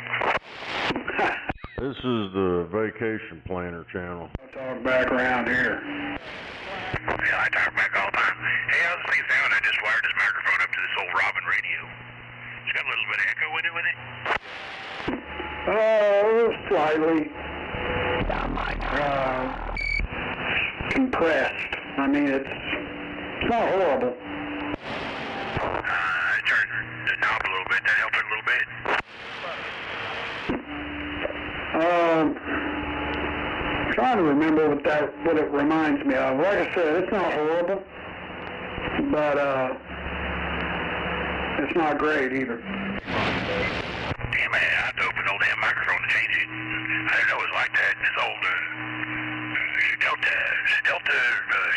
This is the Vacation Planner channel. Talk back around here. Yeah, I talk back all the time. Hey, how's this thing sound? I just wired this microphone up to this old Robin radio. It's got a little bit of echo in it with it. Slightly. Compressed. I mean, it's not horrible. I turned the knob a little bit. That helped it a little bit. Trying to remember what it reminds me of. Like I said, it's not horrible, but it's not great either. Damn it, I have to open the old damn microphone to change it. I didn't know it was like that. This old Delta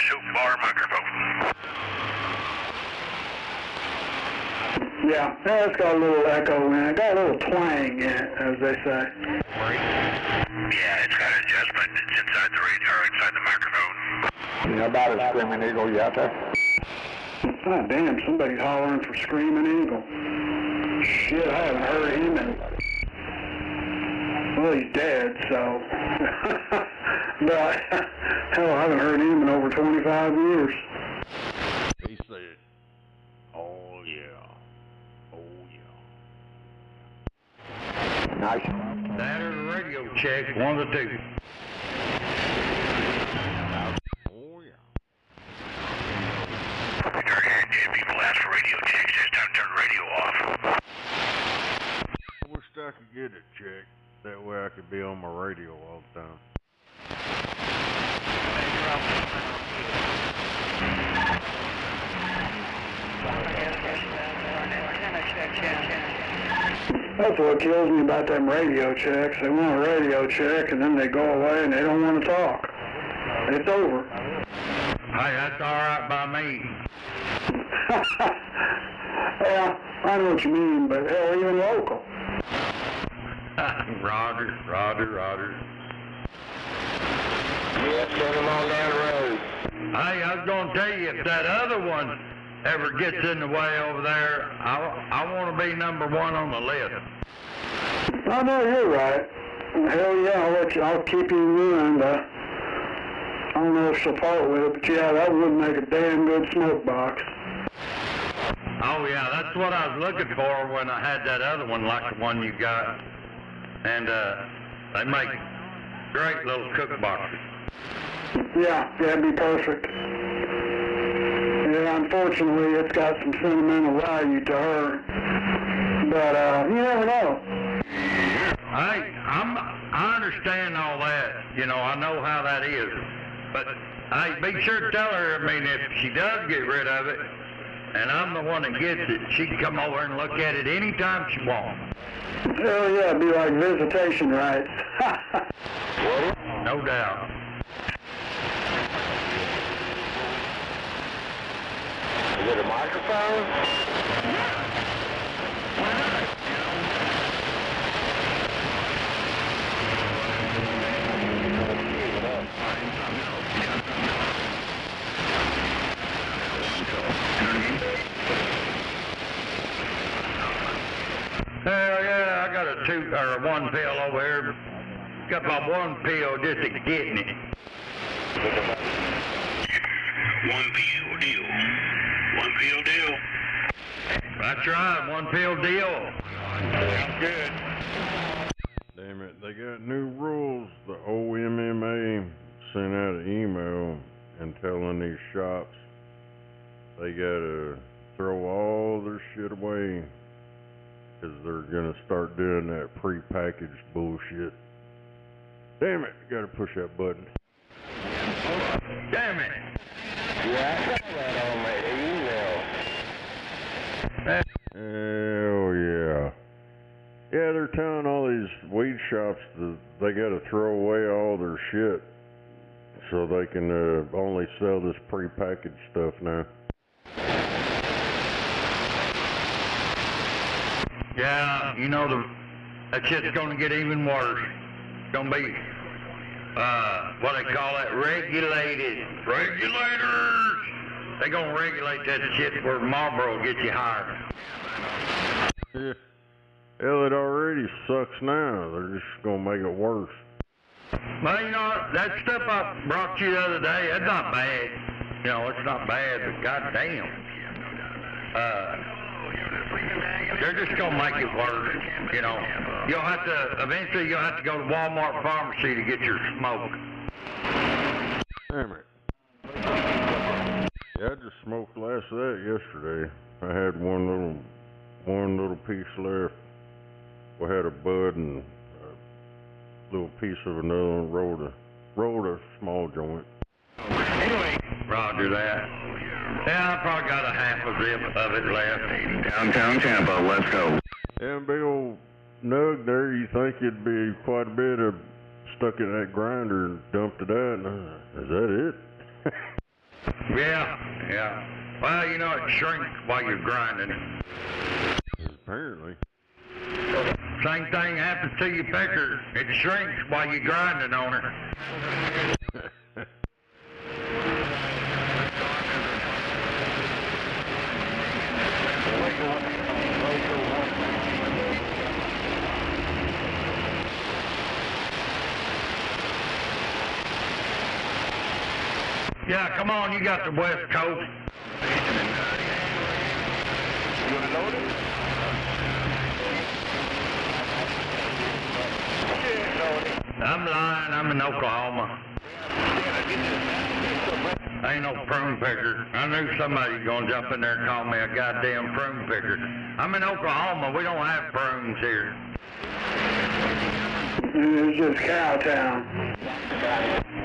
soap bar microphone. Yeah, it's got a little echo in it. Got a little twang in it, as they say. Yeah, it's got an adjustment. It's inside the radio, or inside the microphone. Yeah, about a Screaming Eagle, you out there? Ah, damn, somebody's hollering for Screaming Eagle. Shit, I haven't heard him in... Well, he's dead, so... but, hell, I haven't heard him in over 25 years. He said, oh yeah, oh yeah. Nice. That or the radio check, one of the two. Oh yeah. Start hearing dead people ask for radio checks. It's time to turn the radio off. I wish I could get it checked. That way I could be on my radio all the time. That's what kills me about them radio checks. They want a radio check, and then they go away and they don't want to talk. It's over. Hey, that's all right by me. Yeah, I know what you mean, but hell, even local. Roger. Yeah, send them on down the road. Hey, I was going to tell you, if that other one ever gets in the way over there, I want to be number one on the list. I know you're right. Hell yeah, I'll keep you in mind. I don't know if she'll part with it, but yeah, that would make a damn good smoke box. Oh yeah, that's what I was looking for when I had that other one like the one you got. And they make great little cook boxes. Yeah, it'd be perfect. Yeah, unfortunately, it's got some sentimental value to her. But you never know. Hey, I understand all that. You know, I know how that is. But hey, be sure to tell her, I mean, if she does get rid of it, and I'm the one that gets it, she can come over and look at it anytime she wants. Hell yeah, it'd be like visitation rights. No doubt. Is it a microphone? Hell yeah, I got a one pill over here. Got my one pill just to getting it. One pill deal. One pill deal. That's right, one pill deal. Good. Damn it, they got new rules. The OMMA sent out an email and telling these shops they gotta throw all their shit away because they're gonna start doing that prepackaged bullshit. Damn it, gotta push that button. Damn it. Yeah, I saw that on my email. Hell yeah. Yeah, they're telling all these weed shops that they gotta throw away all their shit so they can only sell this prepackaged stuff now. Yeah, you know, that shit's gonna get even worse. It's gonna be, what they call it, regulated. Regulators! They gonna regulate that shit where Marlboro gets you hired. Yeah. Hell, it already sucks now. They're just gonna make it worse. Well, you know, that stuff I brought you the other day, that's not bad. You know, it's not bad, but goddamn. They're just gonna make it worse, you know. Eventually you'll have to go to Walmart pharmacy to get your smoke. Damn it. Yeah, I just smoked less of that yesterday. I had one little piece left. We had a bud and a little piece of another one, rolled a small joint. Anyway, roger that. Yeah, I probably got a half a zip of it left. Downtown Tampa, let's go. And big old nug there, you think it'd be quite a bit of stuck in that grinder and dumped it out. Is that it? Yeah. Well, you know, it shrinks while you're grinding it. Apparently. Same thing happens to your pecker. It shrinks while you're grinding on it. Yeah, come on, you got the West Coast. You want to load it? I'm lying, I'm in Oklahoma. I ain't no prune picker. I knew somebody was gonna jump in there and call me a goddamn prune picker. I'm in Oklahoma, we don't have prunes here. It's just Cowtown.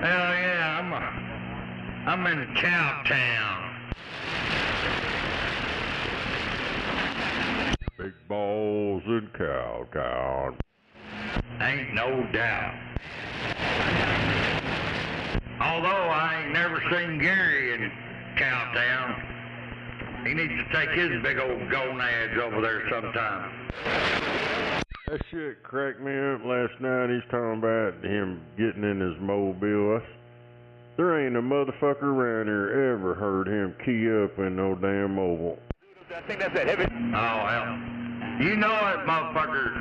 Hell yeah, I'm in Cowtown. Big balls in Cowtown. Ain't no doubt. Although I ain't never seen Gary in Cowtown. He needs to take his big old gonads over there sometime. That shit cracked me up last night. He's talking about him getting in his mobile. There ain't a motherfucker around here ever heard him key up in no damn mobile. I think that's that heavy. Oh, hell. You know that motherfucker,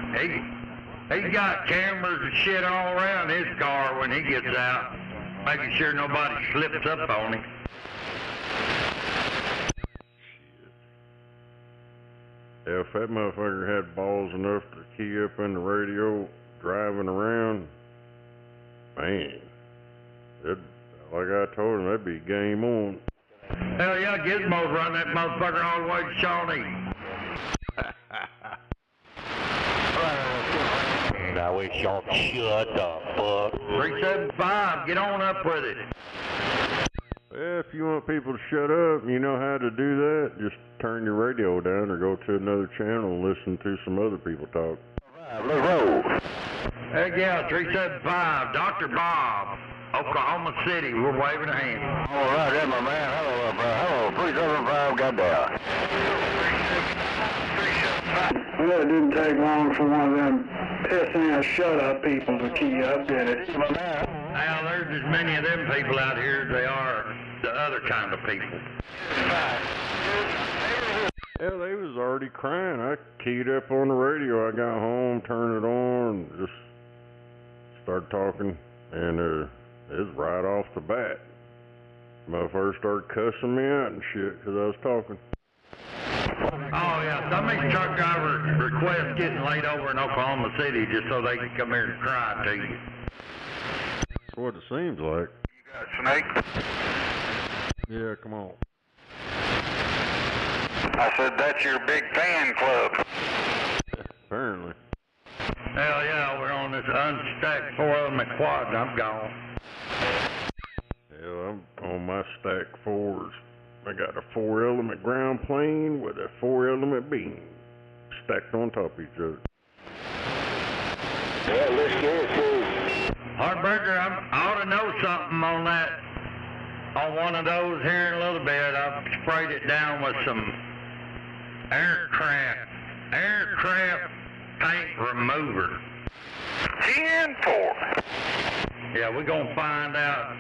he got cameras and shit all around his car when he gets out, making sure nobody slips up on him. Yeah, if that motherfucker had balls enough to key up in the radio driving around, man, like I told him, that'd be game on. Hell yeah, Gizmo's run that motherfucker all the way to Shawnee. I wish y'all shut the fuck. 375, get on up with it. Well, if you want people to shut up and you know how to do that, just turn your radio down or go to another channel and listen to some other people talk. Let's roll. Heck yeah, 375, Dr. Bob, Oklahoma City, we're waving a hand. All right, that's my man. Hello, bro. Hello, 375, goddamn. Well, it didn't take long for one of them pissing ass shut up people to key up, did it? Well, there's as many of them people out here as they are the other kind of people. Yeah, they was already crying. I keyed up on the radio. I got home, turned it on, just started talking, and it was right off the bat. Motherfuckers started cussing me out and shit because I was talking. Oh yeah, some of these truck drivers request getting laid over in Oklahoma City just so they can come here and cry to you. That's what it seems like. You got Snake? Yeah, come on. I said, that's your big fan club. Apparently. Hell yeah, we're on this unstacked 4-element quad and I'm gone. Hell, I'm on my stack 4s. I got a 4-element ground plane with a 4-element beam stacked on top of each other. Yeah, let's get it, too. Hardburger, I ought to know something on that. On one of those here in a little bit, I've sprayed it down with some aircraft paint remover. 10-4. Yeah, we're gonna find out.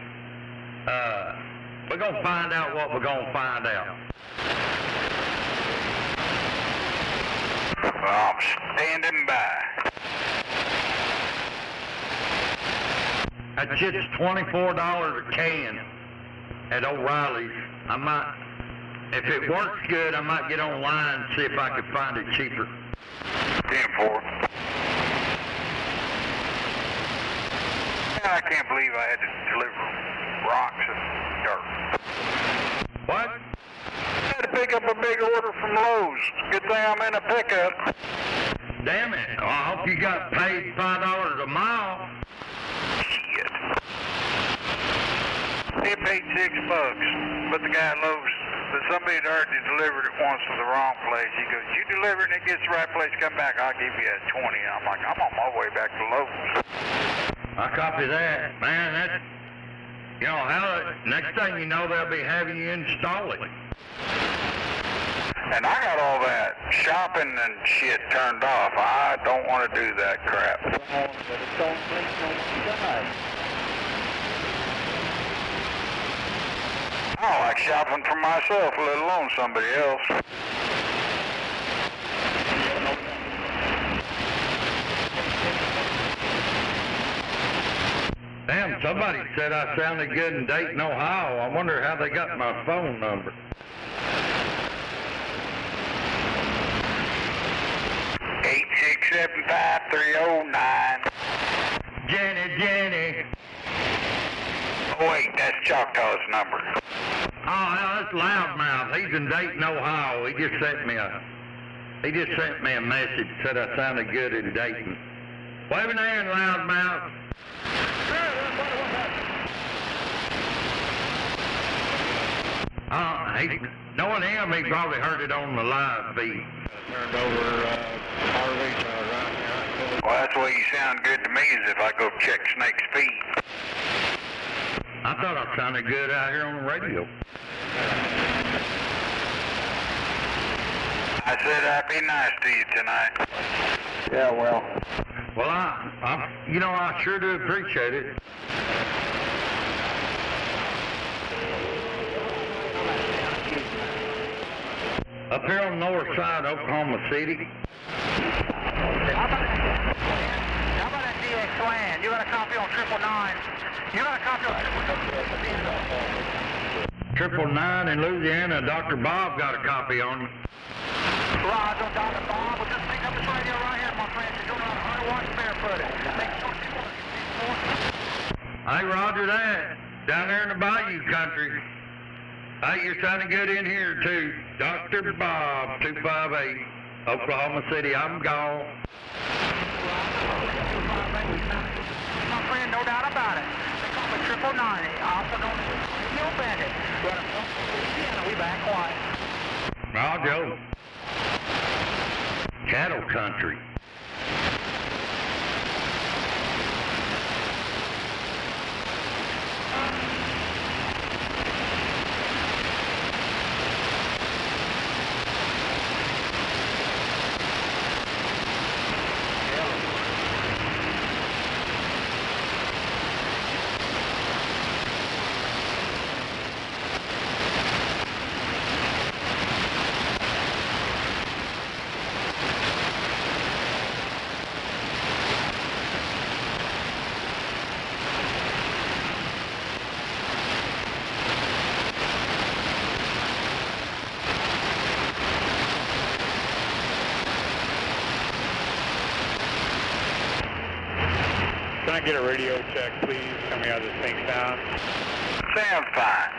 We're gonna find out what we're gonna find out. I'm standing by. That shit's $24 a can at O'Reilly's. I might, if it works good, I might get online and see if I can find it cheaper. 10-4. I can't believe I had to deliver rocks and dirt. What? I had to pick up a big order from Lowe's. Good thing I'm in a pickup. Damn it. Well, I hope you got paid $5 a mile. Shit. He paid $6, but the guy at Lowe's, but somebody had already delivered it once to the wrong place. He goes, you deliver it and it gets to the right place, come back, I'll give you a 20. I'm like, I'm on my way back to Lowe's. I copy that. Man, that's, you know, next thing you know, they'll be having you install it. And I got all that shopping and shit turned off. I don't want to do that crap. I don't like shopping for myself, let alone somebody else. Damn, somebody said I sounded good in Dayton, Ohio. I wonder how they got my phone number. Eight 8675309. Jenny. Oh wait, that's Choctaw's number. Oh, that's Loudmouth. He's in Dayton, Ohio. He just sent me a message, said I sounded good in Dayton. Wave an hand, Loudmouth. Knowing him, he probably heard it on the live feed. Turned over RV right here. Well, that's the way you sound good to me is if I go check Snake's feed. I thought I sounded good out here on the radio. I said I'd be nice to you tonight. Yeah, well. Well, I sure do appreciate it. Up here on the north side of Oklahoma City. How about that DX Land? You got a copy on 999. You got a copy on 999 in Louisiana. Dr. Bob got a copy on you. Roger, Dr. Bob. We'll just pick up this radio right here, my friend. You're doing on 100 watts barefooted. Make sure people Hey, roger that. Down there in the Bayou country. Hey, you're sounding good in here, too. Dr. Bob, 258, Oklahoma City. I'm gone. My friend, no doubt about it. They call me 999. Also known as Radio Bandit. We back quiet. I'll go. Cattle country. Can I get a radio check, please? Tell me how this thing sounds. Sounds fine.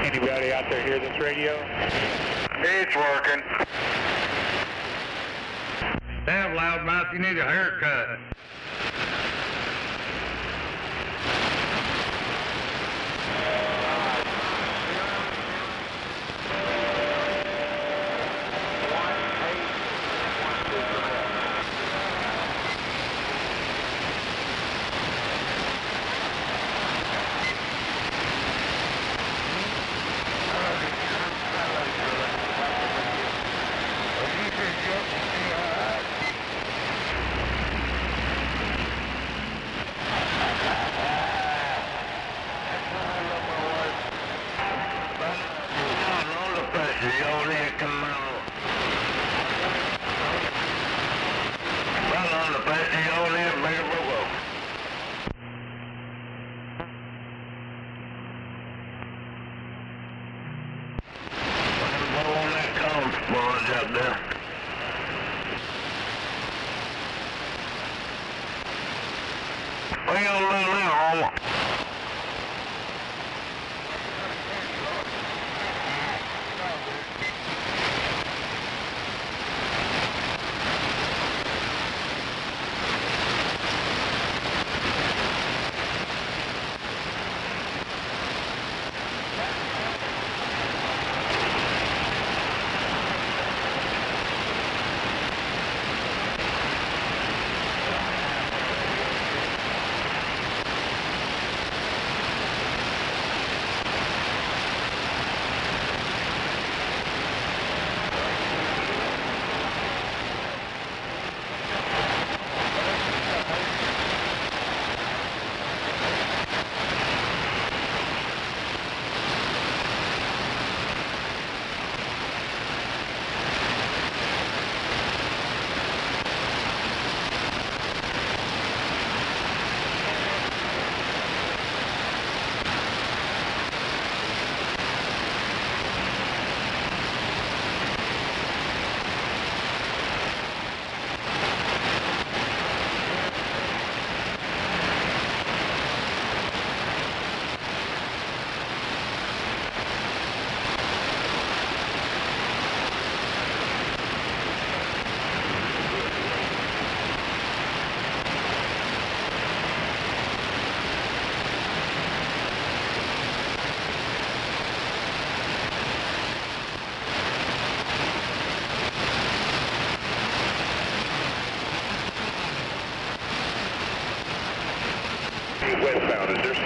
Anybody out there hear this radio? It's working. Damn, loudmouth, you need a haircut. Out there. What are you gonna do now, Homer?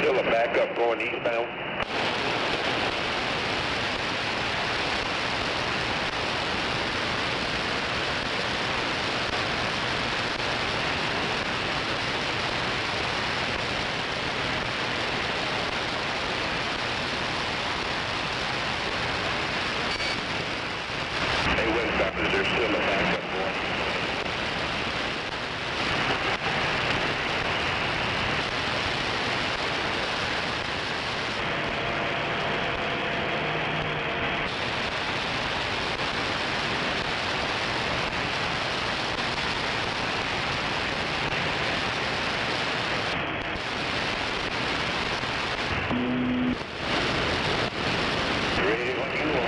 still a backup going eastbound? Hey, Windstop, is there still a backup going? Ready when you are.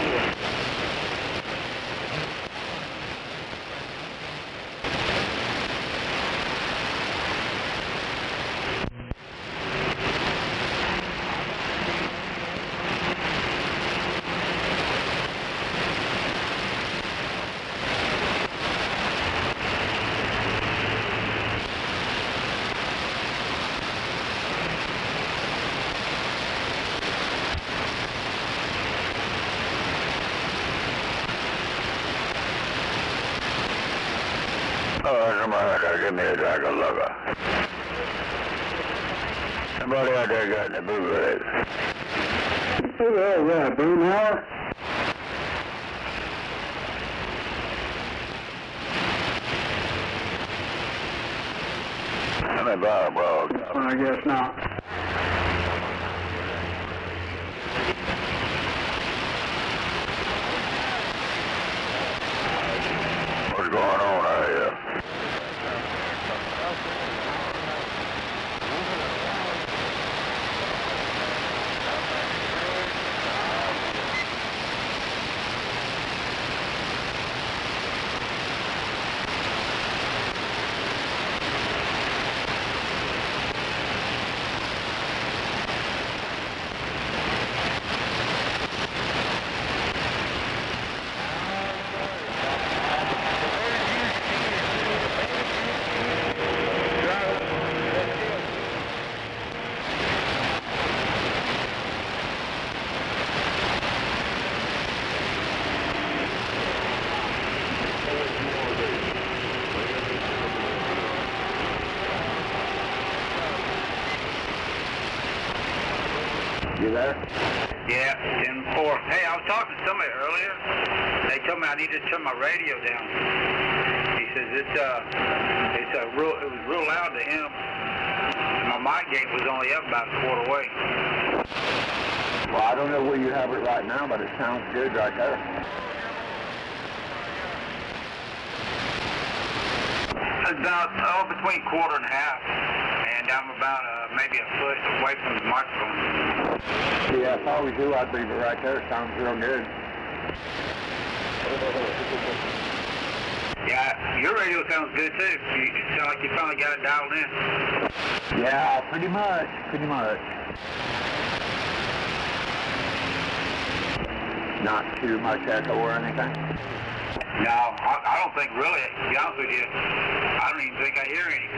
Oh, somebody out there, give me a drag of lugger. Somebody out there got in the boot race. Who the hell is that, Boomhauer? How many bar broads? I guess not. What's going on out here? You there? Yeah, 10-4. Hey, I was talking to somebody earlier. They told me I needed to turn my radio down. He says it was real loud to him. My mic gate was only up about a quarter way. Well, I don't know where you have it right now, but it sounds good right there. It's about between quarter and half, and I'm about maybe a foot away from the microphone. Yeah, if I was you, I'd leave it right there. Sounds real good. Yeah, your radio sounds good too. You sound like you finally got it dialed in. Yeah, pretty much. Not too much echo or anything? No, I don't think really, to be honest with you. I don't even think I hear any.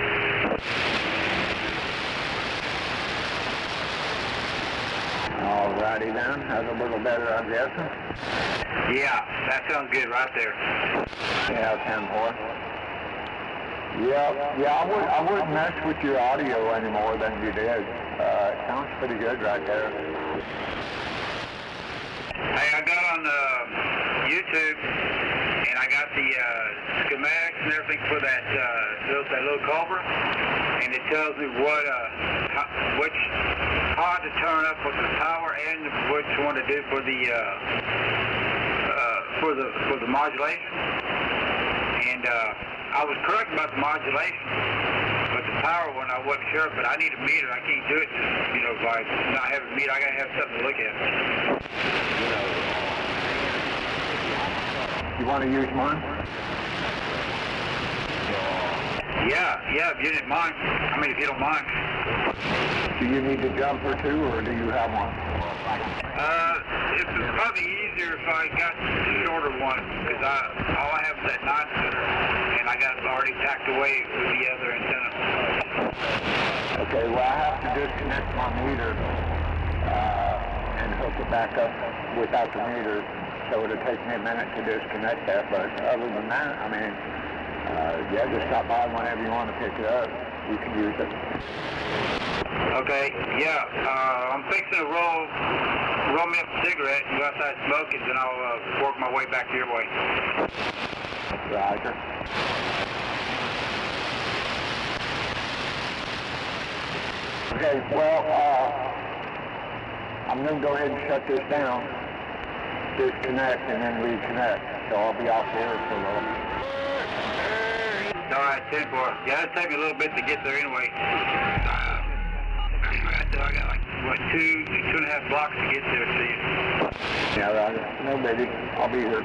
Alrighty then, that's a little better, I'm guessing. Yeah, that sounds good right there. Yeah, 10-4. Yeah, I wouldn't mess with your audio any more than you did. It sounds pretty good right there. Hey, I got on YouTube, and I got the schematics and everything for that little Cobra, and it tells me how to turn up with the power and which one to do for the modulation. And I was correct about the modulation, but the power one I wasn't sure. But I need a meter. I can't do it just by not having a meter. I gotta have something to look at. You want to use mine? Yeah, if you didn't mind. I mean, if you don't mind. Do you need a jumper too, or do you have one? It's probably easier if I got the shorter one, because all I have is that 9-footer, and I got it already tacked away with the other antenna. Okay, well, I have to disconnect my meter and hook it back up without the meter, so it'll take me a minute to disconnect that, but other than that, I mean, yeah, just stop by whenever you want to pick it up. You can use it. Okay, yeah, I'm fixing to roll me up a cigarette and go outside and smoke it, then I'll work my way back your way. Roger. Okay, well, I'm going to go ahead and shut this down, disconnect, and then reconnect. So I'll be off here for a little. All right, 10-4. Yeah, it'll take me a little bit to get there anyway. Right there, I got like, what, 2.5 blocks to get there to you. Yeah, Roger. No baby. I'll be here.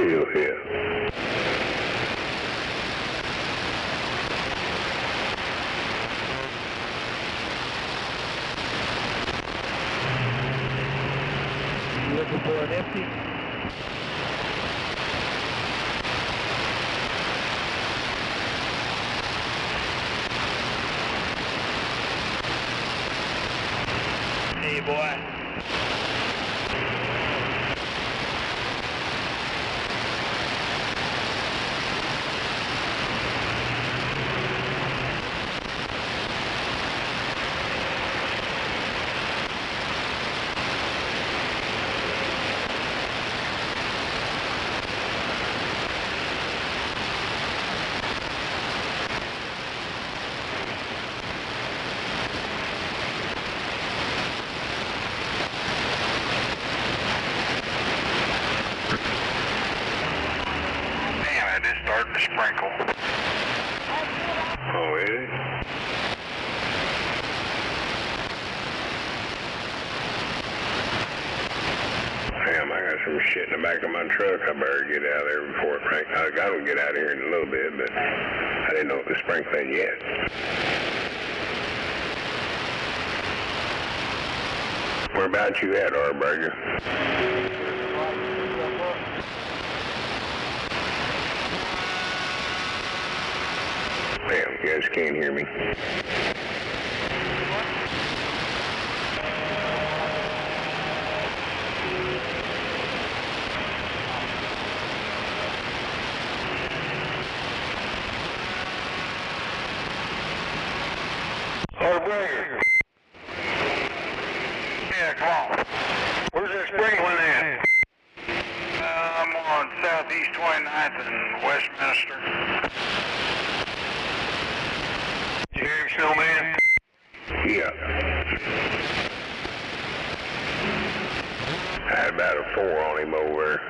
radio here. Looking for an empty. Hey, boy. Starting to sprinkle. Oh, really? Damn, I got some shit in the back of my truck. I better get out of there before it rains. I gotta get out of here in a little bit, but I didn't know it was sprinkling yet. Where about you at, Arburger? Damn, you guys can't hear me. Arburger. Yeah, come on. Where's that sprinkling at? I'm on Southeast 29th and Westminster. You hear him, Snowman? Yeah. I had about a 4 on him over.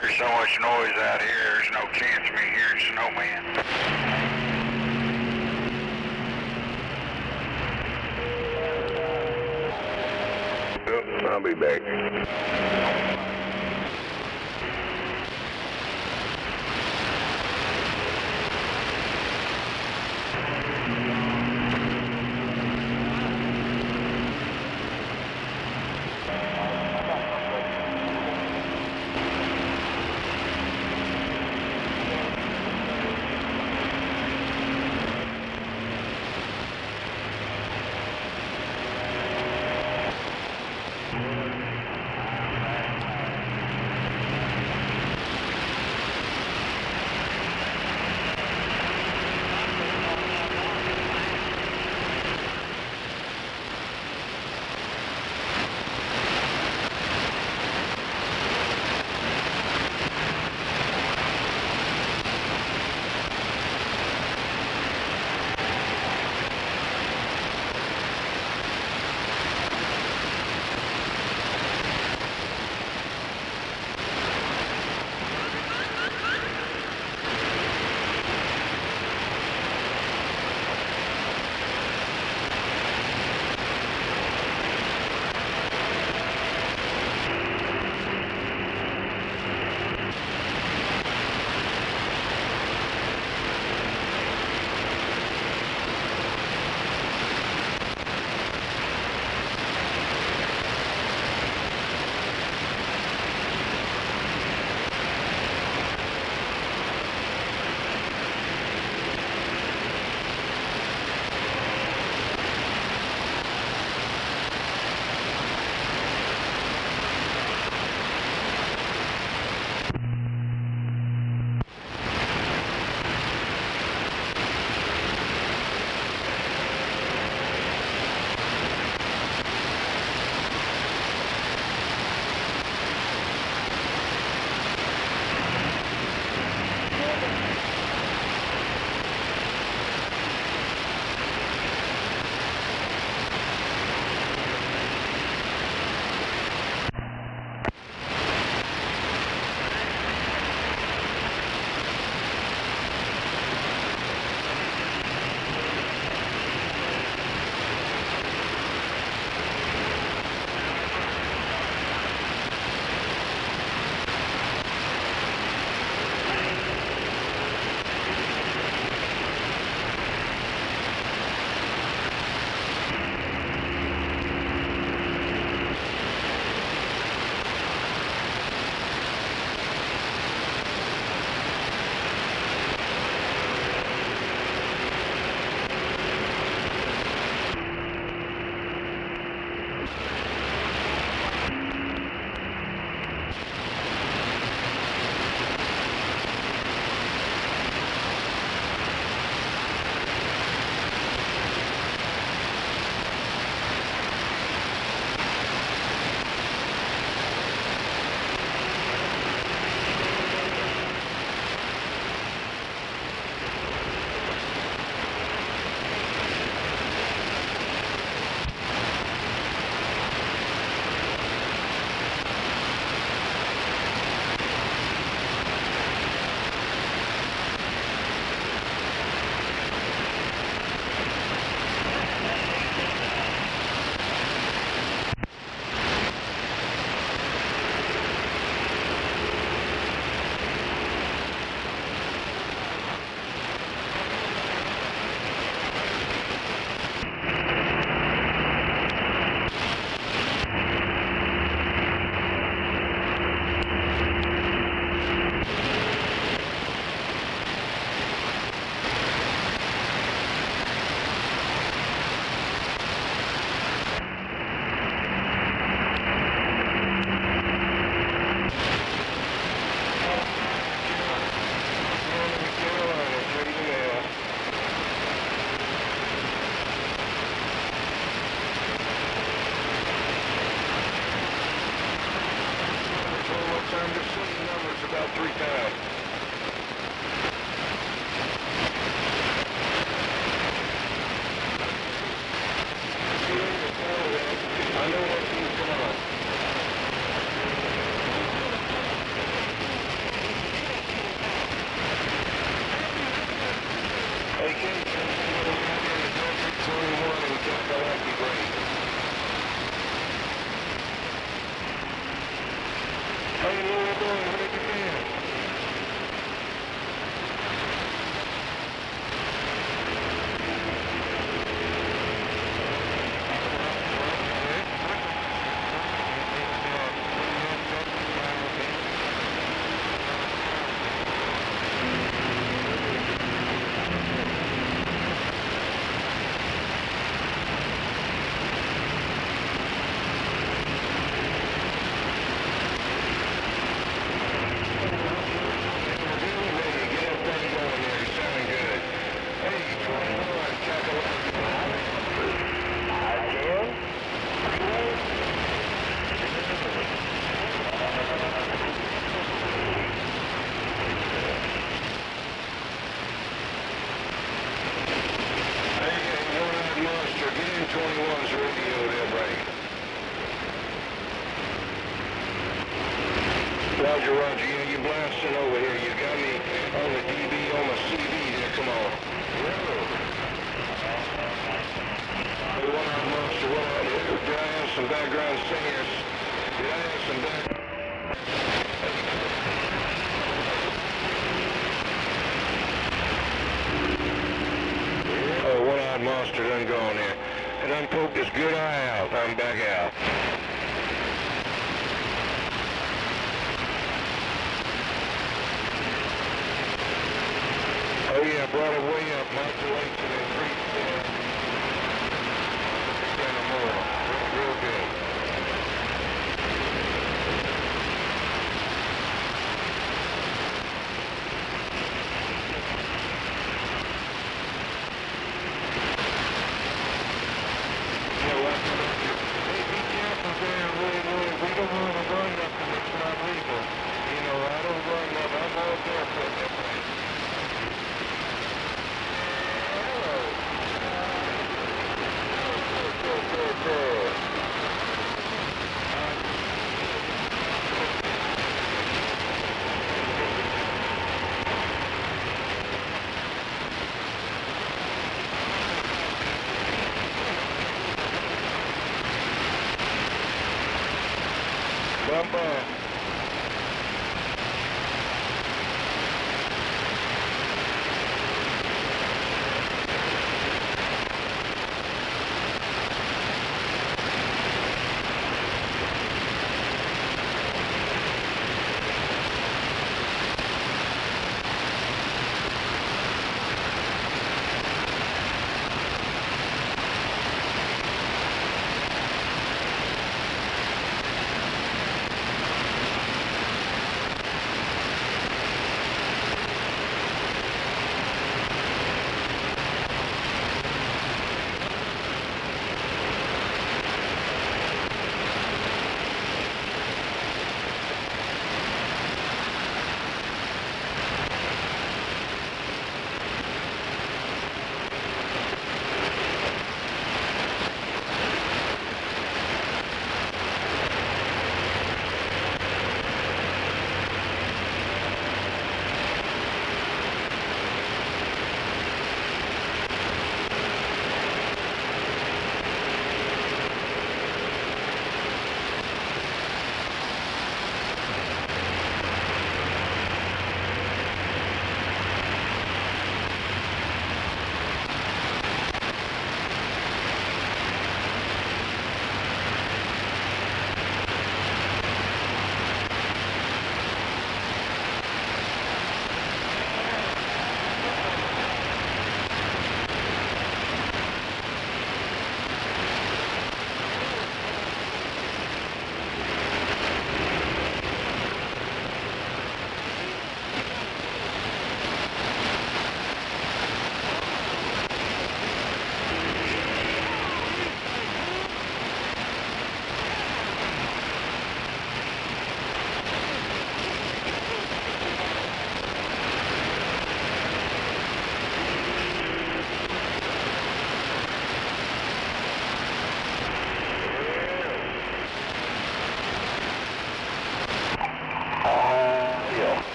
There's so much noise out here, there's no chance of me hearing Snowman. I'll be back. Roger, Roger. Yeah, you're blasting over here. You got me on the DB on my CV there. Come on. Hey, what up, Monster? What up? Did I have some background singers? Did I have some background? Oh, one-eyed monster done gone there. And done poked this good eye out. I'm back out. Oh yeah, brought it way up, modulation increased and more. Real good. Yeah, well, hey, be careful there, we don't want to run nothing that's not legal. You know, I don't run nothing, I'm all barefoot that way. Bumper.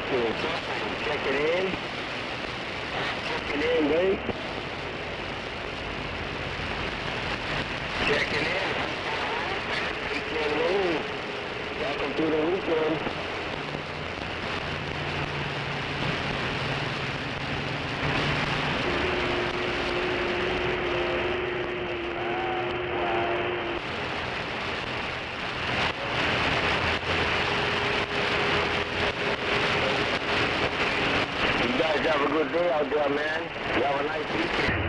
Testing. Check it in. Checking in, babe. Checking in. Checking in. Welcome to the weekend. Have a good day out there, man. You have a nice weekend.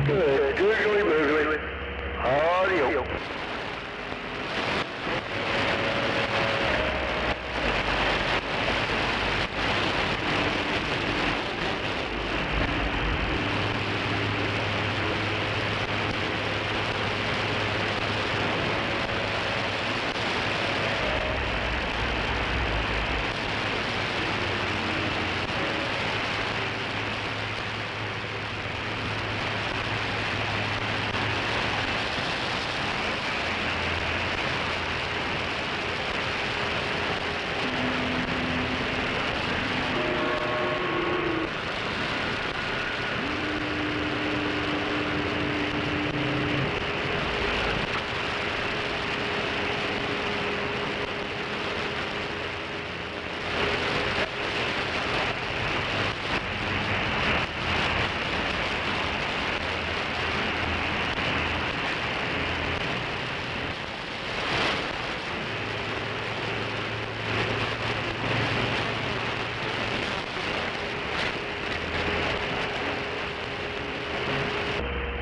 Good. Good. Audio.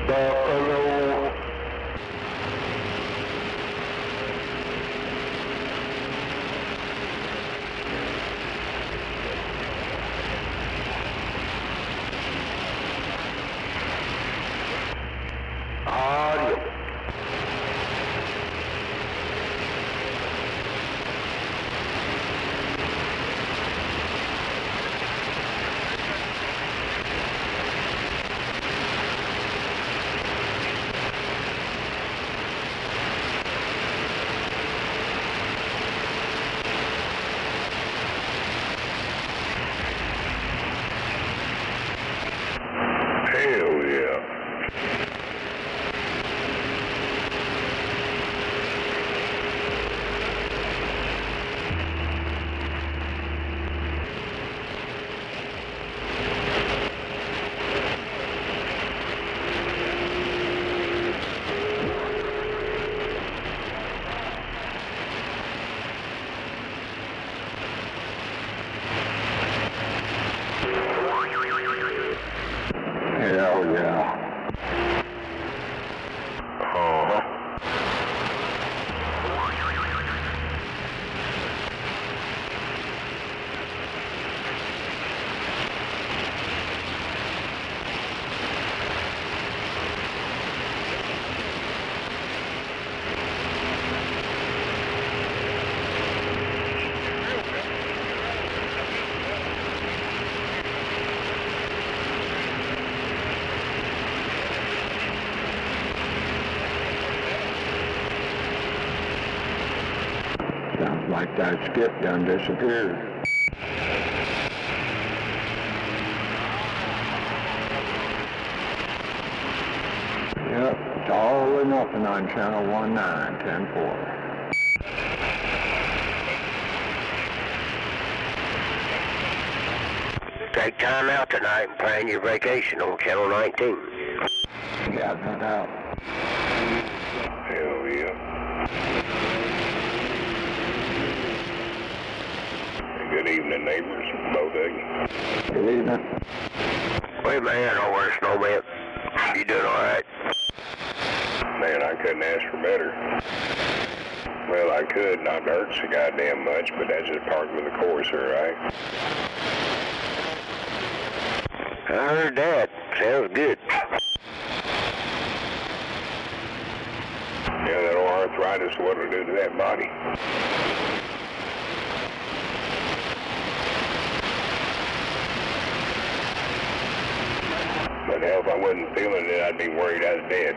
Buffalo. Audio. Hell yeah. Hell yeah. Sounds like that skip done disappeared. Yep, it's all or nothing on channel 1910-4. Take time out tonight and plan your vacation on channel 19. Yeah, no doubt. Hell yeah. Good evening, neighbors, both of you. Good evening. Wait, man, over there, Snowman. You doing all right? Man, I couldn't ask for better. Well, I could, not to hurt so goddamn much, but that's just part of the course, all right? I heard that. Sounds good. Yeah, that old arthritis, what'll do to that body? But hell, if I wasn't feeling it, I'd be worried I was dead.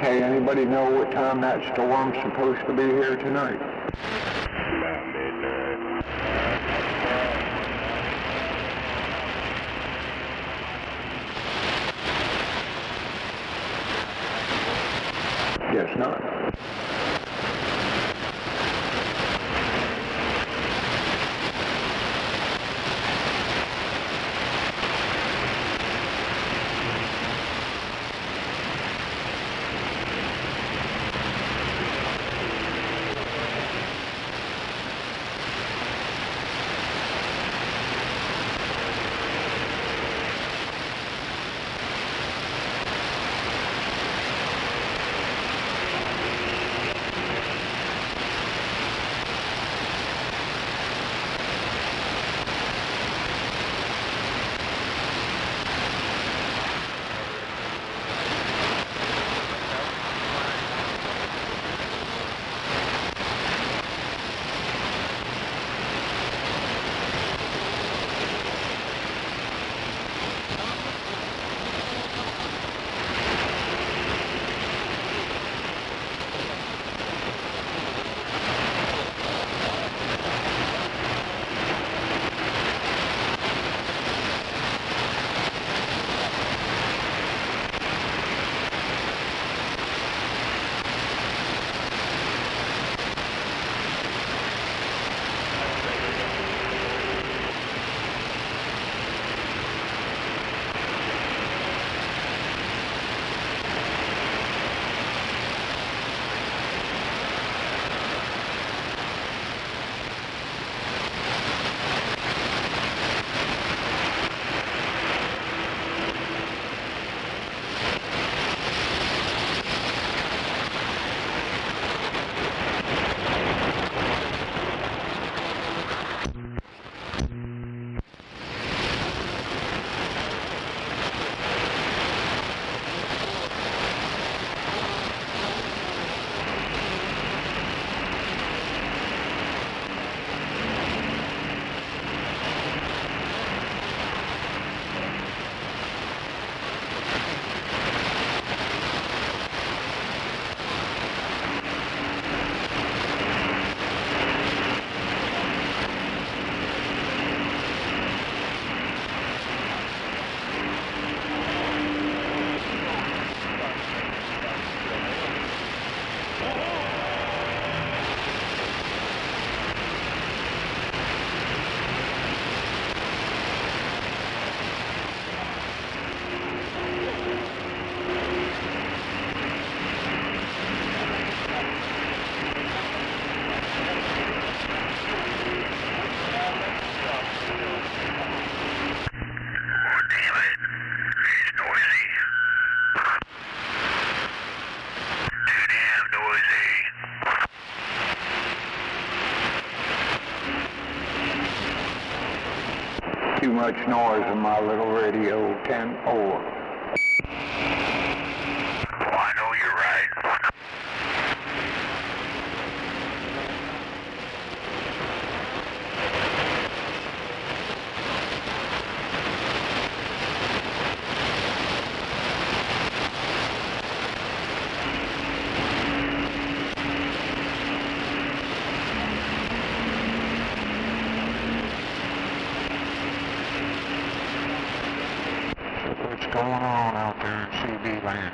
Hey, anybody know what time that storm's supposed to be here tonight? About midnight. Guess not. Too much noise in my little radio 10-4. Oh, I know you're right. What's going on out there in CB land?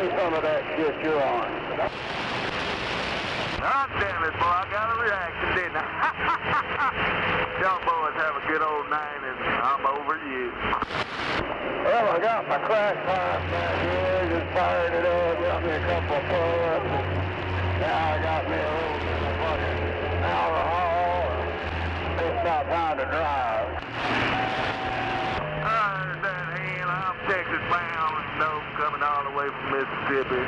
me some of that shit you're on. God damn it, boy, I got a reaction, didn't I? Y'all boys have a good old night, and I'm over you. Well, I got my crack pipe back here, just fired it up, got me a couple of puffs, and now I got me a little bit of fucking alcohol, and it's about time to drive. I'm Texas bound, coming all the way from Mississippi.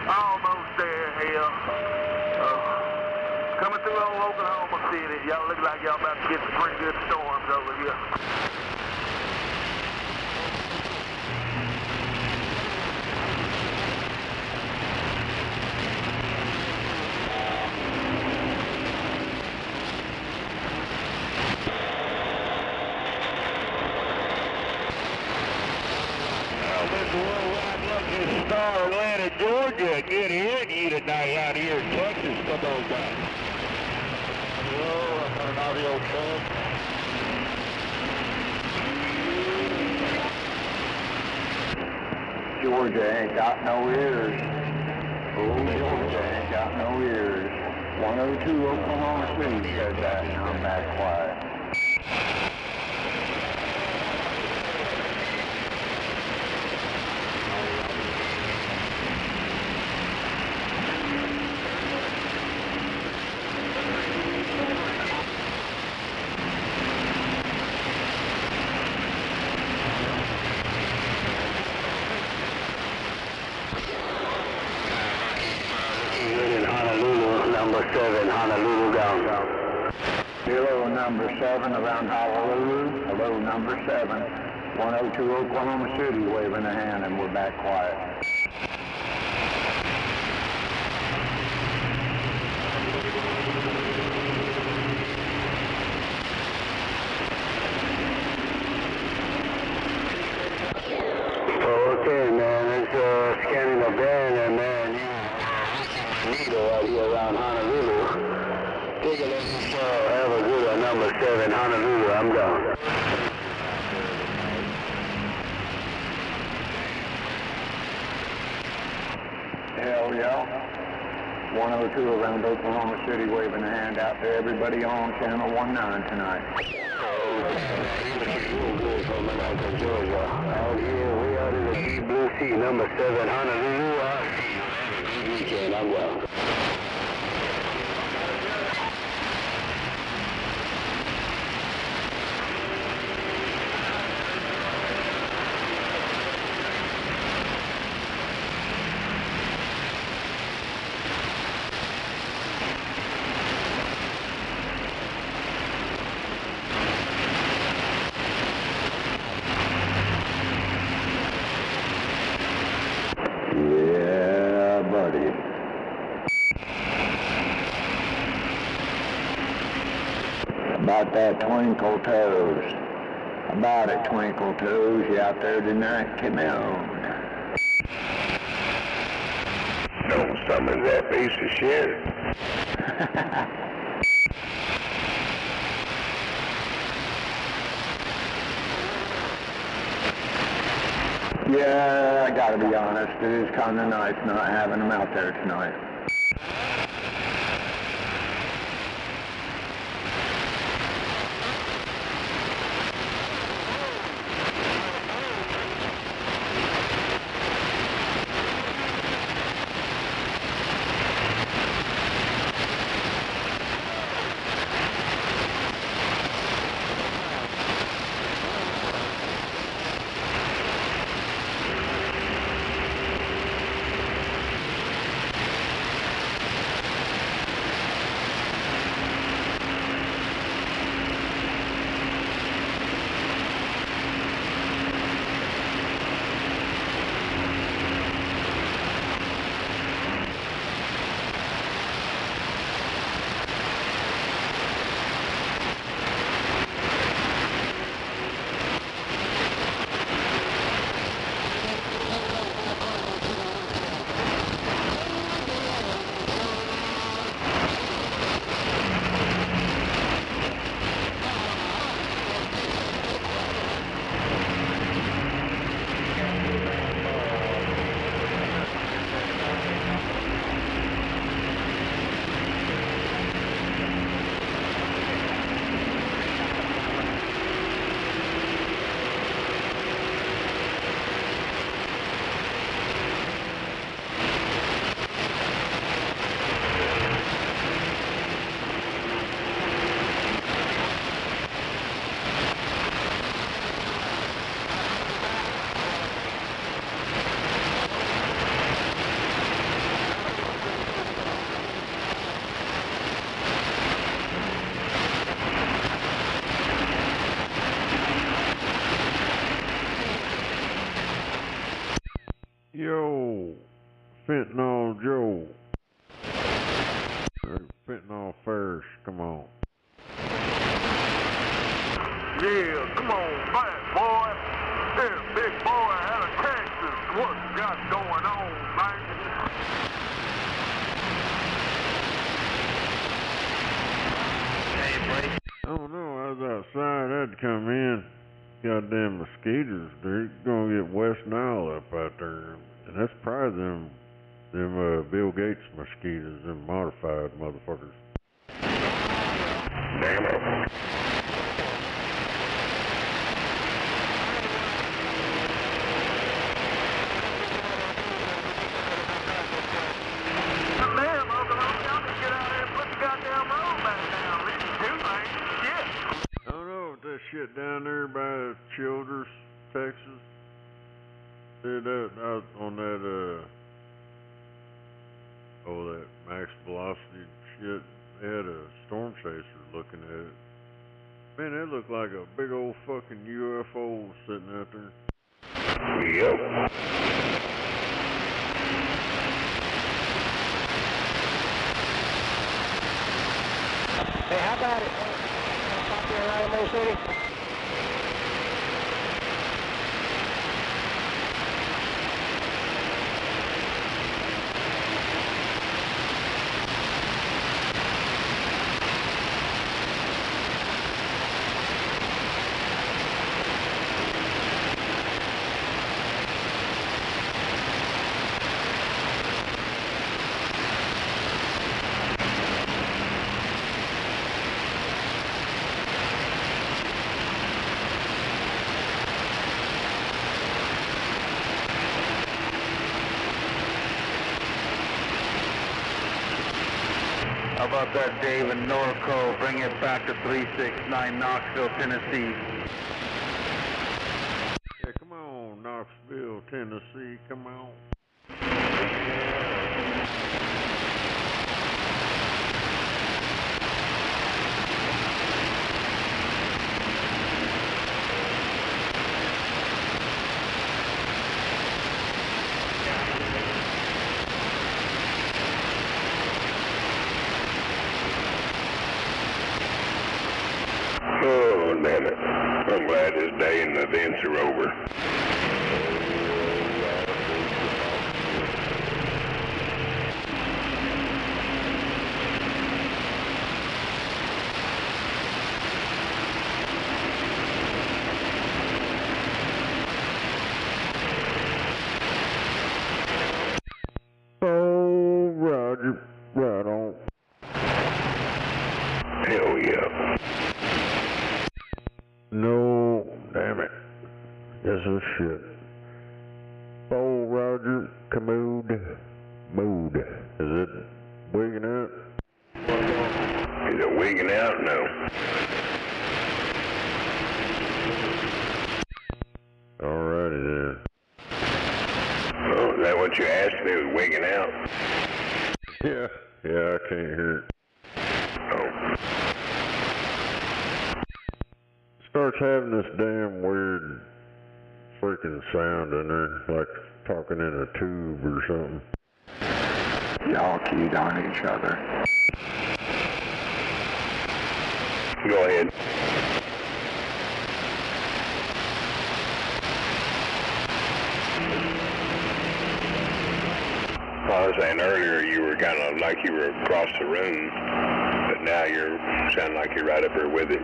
Almost there, hell. Coming through old Oklahoma City. Y'all look like y'all about to get some pretty good storms over here. Star Atlanta, Georgia, good hearing you tonight out here in Texas. Come on back. Hello, I'm on an audio phone. Georgia ain't got no ears. Oh, Georgia ain't got no ears. 102 Oklahoma City said that, and I'm back quiet. Number 7, Honolulu down. Hello, number 7 around Honolulu. Hello, number 7. 102 Oklahoma City, waving a hand, and we're back quiet. Okay, man, it's scanning the band, and man, needle out here around Honolulu. Take a look, have a good number 7, Honolulu, I'm down. Hell yeah. 102 around Oklahoma City, waving a hand out to everybody on channel 19 tonight. Out here, we out in the deep blue sea, number 7, Honolulu. I'll see you. Have a good weekend. I'm well. Yeah, buddy. About that twinkle toes. About it, twinkle toes. You out there tonight? Come on. Don't summon that piece of shit. Yeah, I gotta be honest, it is kind of nice not having them out there tonight. Fentanyl Joe. Fentanyl Ferris, come on. Yeah, come on back, boy. Yeah, big boy out of Texas. What you got going on, man? I don't know, I was outside, I'd come in. Goddamn mosquitoes, dude. You're gonna get West Nile up out there. And that's probably them Bill Gates mosquitoes, them modified motherfuckers. Damn it. Shit down there by Childers, Texas. Did that out on that that max velocity shit. They had a storm chaser looking at it. Man, that looked like a big old fucking UFO sitting out there. Yep. Hey, how about it? Stop there in Alamo City? How about that, Dave in Norco? Bring it back to 369 Knoxville, Tennessee. Yeah, come on, Knoxville, Tennessee, come on. Oh, damn it. I'm glad this day and the events are over. Oh, Roger, right on. Hell yeah. No, damn it. This is shit. Oh, Roger, commode, mood. Is it wigging out? Is it wigging out? No. Alrighty then. Oh, is that what you asked me? Was wigging out? Yeah, I can't hear it. Oh. Starts having this damn weird freaking sound in there, like talking in a tube or something. Y'all keyed on each other. Go ahead. I was saying earlier you were kind of like you were across the room, but now you sound like you're right up here with it.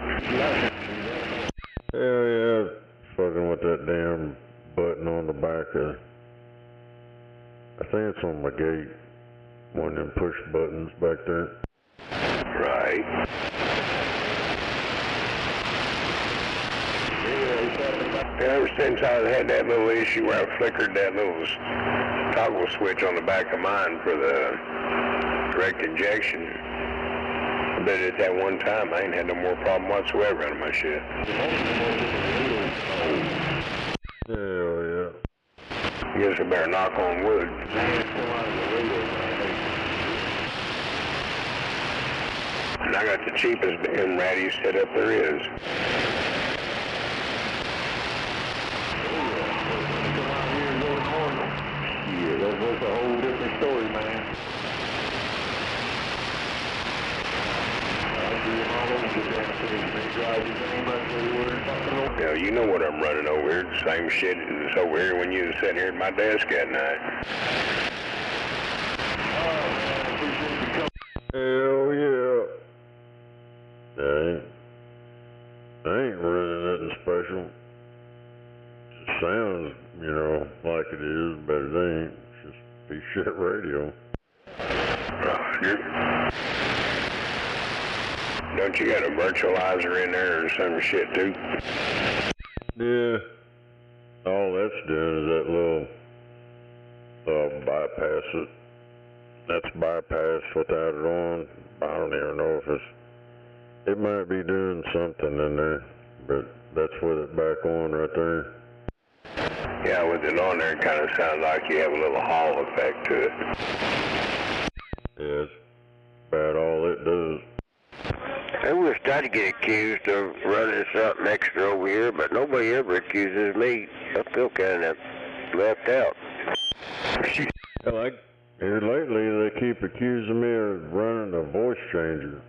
Hell yeah, fucking with that damn button on the back of, I think it's on my gate, one of them push buttons back there. Right. Ever since I had that little issue where I flickered that little toggle switch on the back of mine for the direct injection, but at that one time I ain't had no more problem whatsoever out of my shit. Hell yeah. Guess I better knock on wood. And I got the cheapest damn ratty setup there is. Yeah, that's was a whole different story, man. Yeah, you know what I'm running over here. The same shit that's over here when you was sitting here at my desk at night. Hell yeah. I ain't running nothing special. It sounds, like it is, but it ain't. It's just piece of shit radio. Don't you got a virtualizer in there or some shit too? Yeah. All that's doing is that little bypass it. That's bypassed without it on. I don't even know if it might be doing something in there, but that's with it back on right there. Yeah, with it on there, it kind of sounds like you have a little hall effect to it. Yeah, it's about all it does. I wish I'd get accused of running something extra over here, but nobody ever accuses me. I feel kind of left out. Here lately, they keep accusing me of running a voice changer.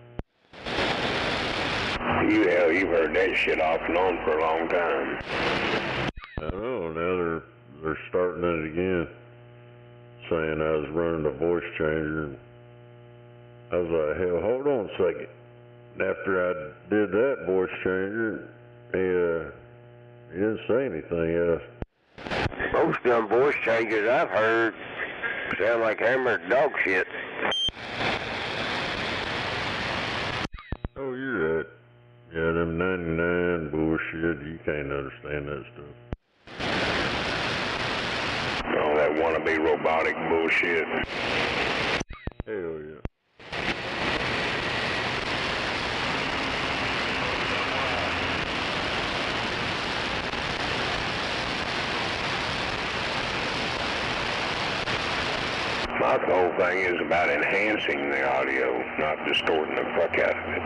You've heard that shit off and on for a long time. I know, now they're starting it again, saying I was running a voice changer. I was like, hell, hold on a second. After I did that voice changer, he didn't say anything else. Most of them voice changers I've heard sound like hammered dog shit. Oh, you're right. Yeah, them 99 bullshit, you can't understand that stuff. All that wannabe robotic bullshit. Hell yeah. My whole thing is about enhancing the audio, not distorting the fuck out of it.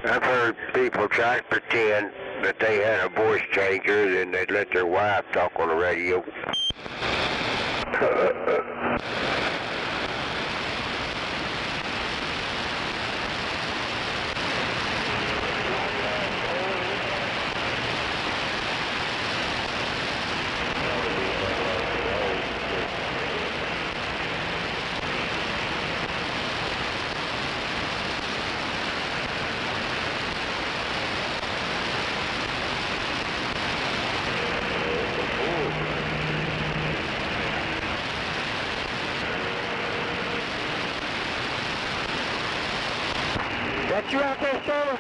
I've heard people try to pretend that they had a voice changer, then they'd let their wife talk on the radio. That you out there, Summer?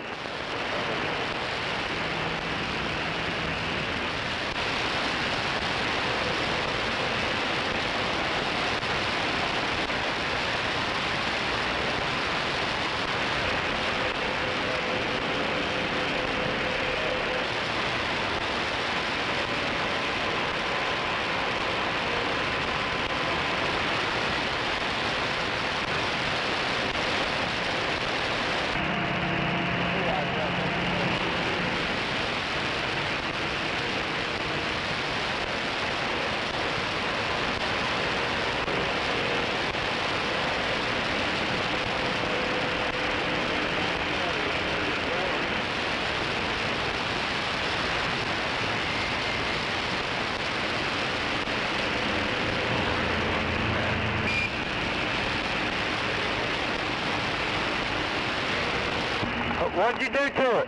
What'd you do to it?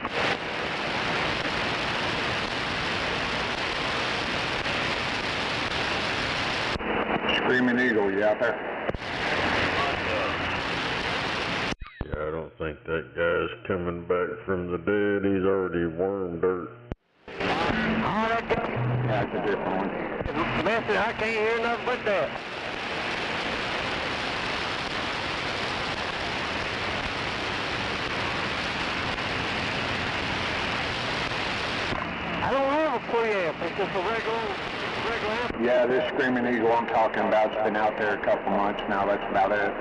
Screaming Eagle, you out there? Yeah, I don't think that guy's coming back from the dead. He's already worm dirt. Yeah, it's a different one. Message, I can't hear nothing but that. I don't have a preamp, it's just a regular amp. Yeah, this Screaming Eagle I'm talking about's been out there a couple months now, that's about it.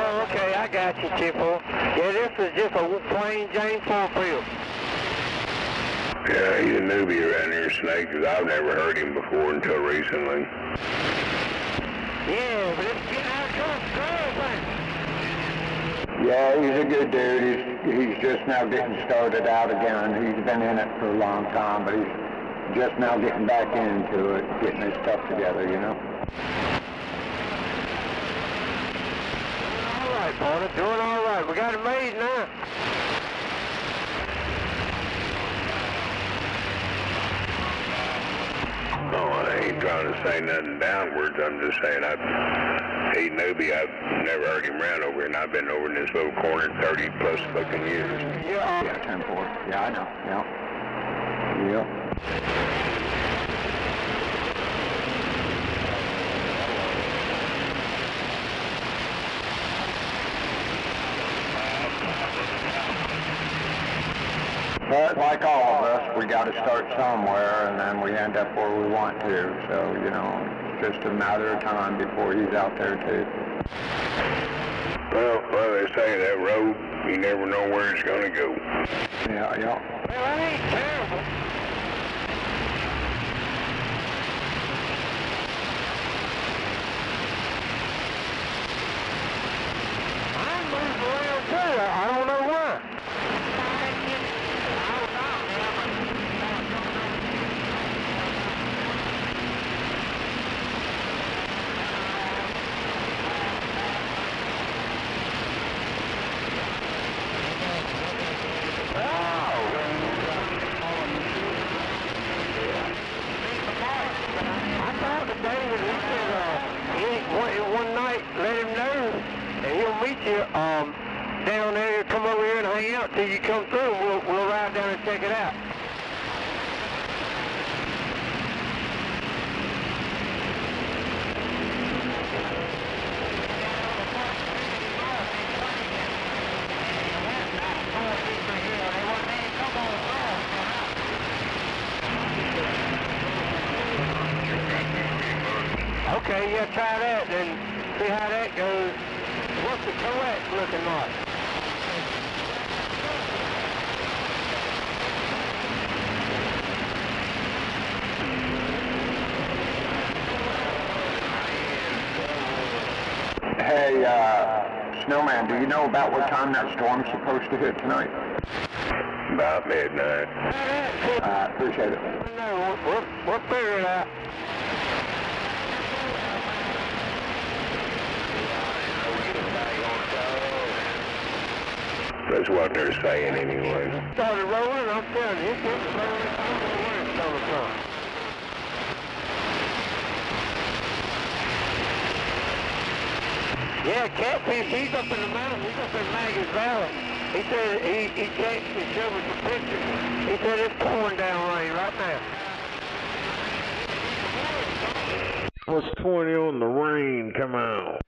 Oh, okay, I got you, Chippo. Yeah, this is just a plain Jane Fulfield. Yeah, he's a newbie around here, Snake, because I've never heard him before until recently. Yeah, but it's getting out of control, man. Yeah, he's a good dude. He's just now getting started out again. He's been in it for a long time, but he's just now getting back into it, getting his stuff together, you know. All right, partner, doing all right. We got it made now. No, I ain't trying to say nothing downwards. I'm just saying he's newbie. I've never heard him around over here, and I've been over in this little corner 30 plus fucking years. Yeah, 10-4. Yeah, I know. Yeah. Yep. But like all of us, we got to start somewhere, and then we end up where we want to. So, you know, it's just a matter of time before he's out there too. Well, they say that road, you never know where it's going to go. Yeah. Well, that ain't terrible. I'm moving around too. I don't know why. One night, let him know, and he'll meet you down there. Come over here and hang out till you come through. We'll ride down and check it out. Okay, yeah, try that and see how that goes. What's the coax looking like? Hey, Snowman, do you know about what time that storm's supposed to hit tonight? About midnight. Appreciate it. No, we'll figure it out. That's what they're saying anyway. Started rolling, I'm telling you, it's rolling. I don't know where it's coming from. Yeah, Catfish, he's up in the mountains. He's up in Maggie's Valley. He said he checked and showed us some pictures. He said it's pouring down rain right now. What's 20 on the rain? Come out.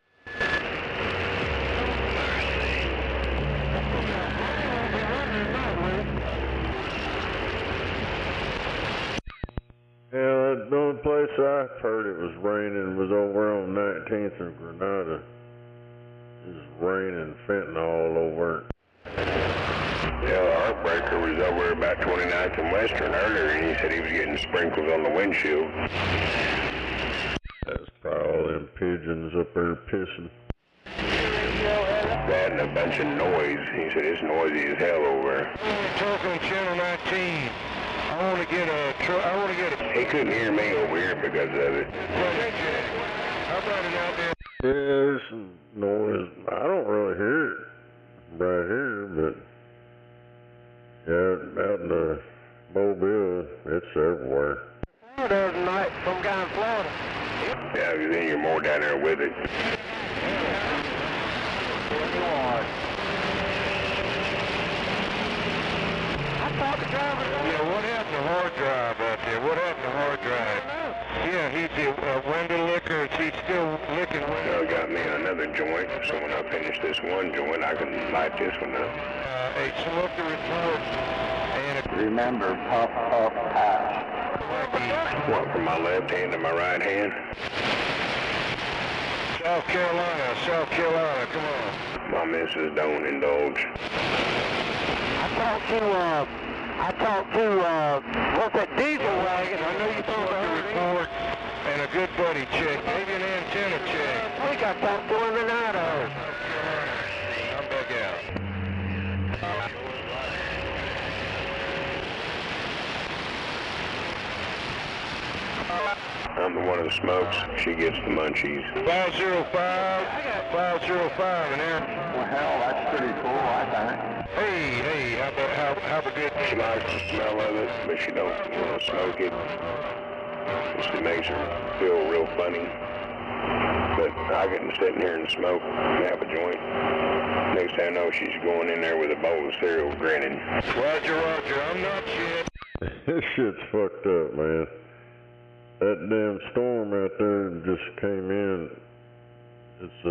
Yeah, the only place I heard it was raining was over on 19th and Grenada. It was raining fentanyl over it. Yeah, the Heartbreaker was over about 29th and Western earlier, and he said he was getting sprinkles on the windshield. That's probably all them pigeons up there pissing. That and a bunch of noise. He said it's noisy as hell over there. Talking Channel 19. I want to get a. He couldn't hear me over here because of it. How about it out there? Yeah, there's some noise. I don't really hear it right here, but yeah, out in the Mobile, it's everywhere. The other night, some guy in Florida. Yeah, then you're more down there with it. Yeah, what happened to hard drive out there? What happened to hard drive? Yeah, he's window licker. He's still licking window. Got me another joint, so when I finish this one joint, I can light this one up. A smoker report and a... Remember, puff, puff, pass. What, from my left hand to my right hand? South Carolina, come on. My missus don't indulge. I talked to, what's that, Diesel Wagon? I know you talked to her. Report and a good buddy chick, maybe an antenna chick. I think I talked to him in Idaho. I'm back out. I'm the one that smokes. She gets the munchies. 505 in there. Well, hell, that's pretty cool, I think. Hey, how about good? She likes the smell of it, but she don't want to smoke it. It makes her feel real funny. But I can sit in here and smoke and have a joint. Next thing I know, she's going in there with a bowl of cereal grinning. Roger, I'm not shit. This shit's fucked up, man. That damn storm out there just came in. It's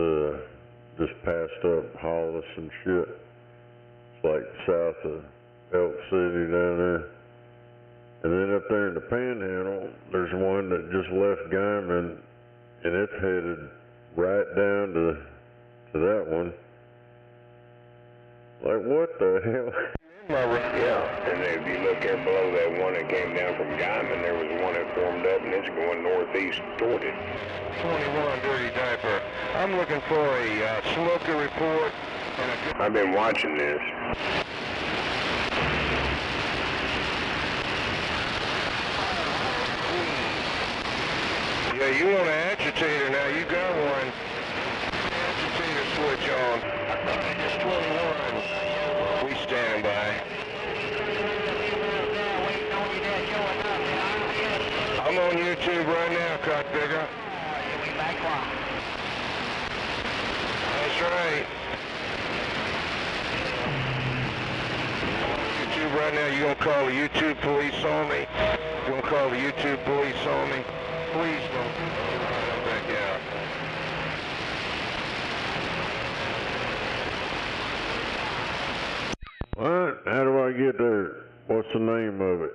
just passed up Hollis and shit. It's like south of Elk City down there. And then up there in the Panhandle, there's one that just left Guyman, and it's headed right down to that one. Like, what the hell? Yeah, and if you look there below that one that came down from Guyman, there was one that formed up, and it's going northeast toward it. 21 dirty diaper. I'm looking for a smoker report and a good... I've been watching this. Yeah, you want an agitator now. You got one. Agitator switch on. Just 21. We stand by. I'm on YouTube right now, Cockpigger. That's right. YouTube right now. You gonna call the YouTube police on me? You gonna call the YouTube police on me? Please don't. I'm back out. What? How do I get there? What's the name of it?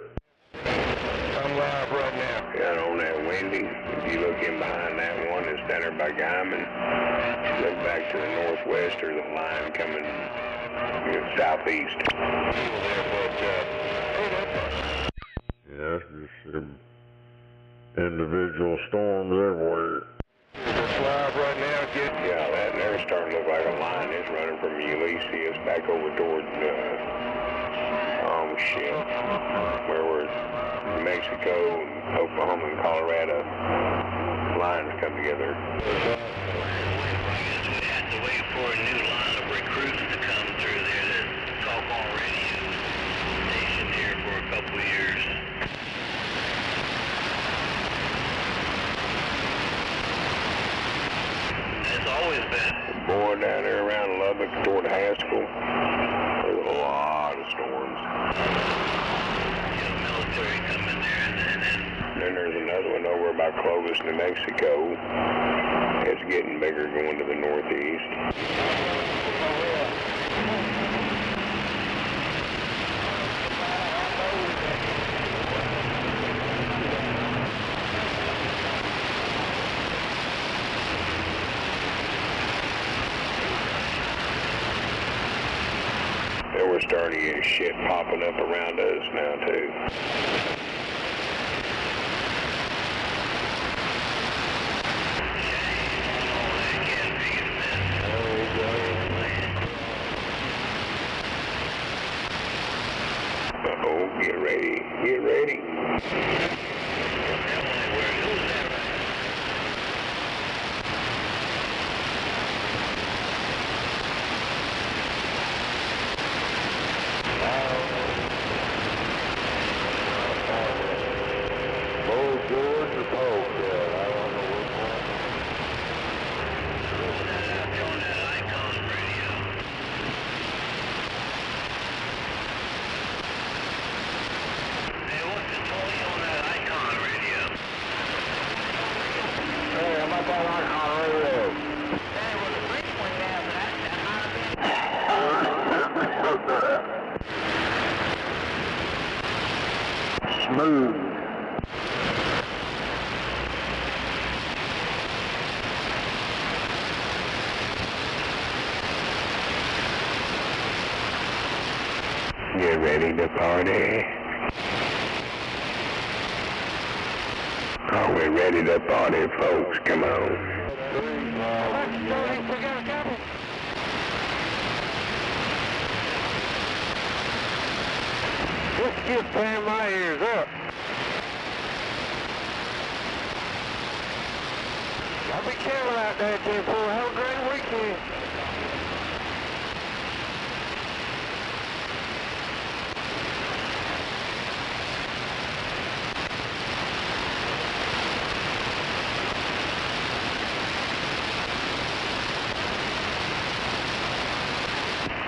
I'm live right now. Got on that Wendy. If you look in behind that one that's down there by Guyman, look back to the northwest, there's a line coming southeast. Yeah, it's just individual storms everywhere. Just live right now. Yeah, that there's starting to look like a line. It's running from Ulysses back over towards, where we're Mexico, Oklahoma, and Colorado. Lines come together. We have to wait for a new line of recruits to come through there that talk on radio station here for a couple of years. It's always been. Boy, down there around Lubbock toward Haskell, there's a lot of storms. Military coming there, and then there's another one over by Clovis, New Mexico. It's getting bigger going to the northeast. And we're starting to get shit popping up around us now, too. Uh-oh, get ready, get ready. Smooth. Get ready to party. Are we ready to party, folks? Come on. This shit's tearing my ears up. Y'all be careful out there, 10-4. Have a great weekend.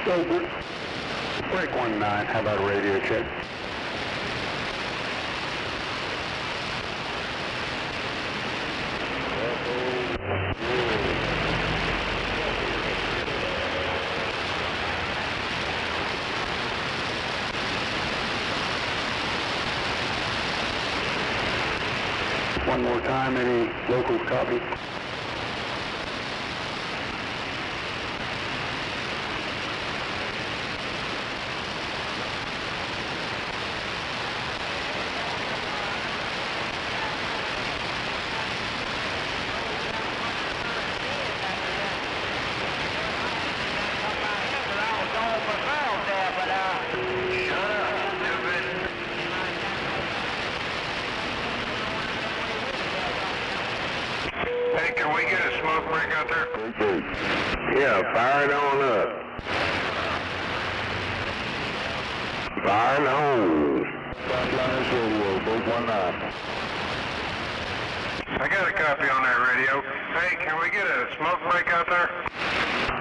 Over. Break 19. How about a radio check? One more time, any locals copy? Hey, can we get a smoke break out there? Yeah, fire it on up. Fire and hose. I got a copy on that radio. Hey, can we get a smoke break out there?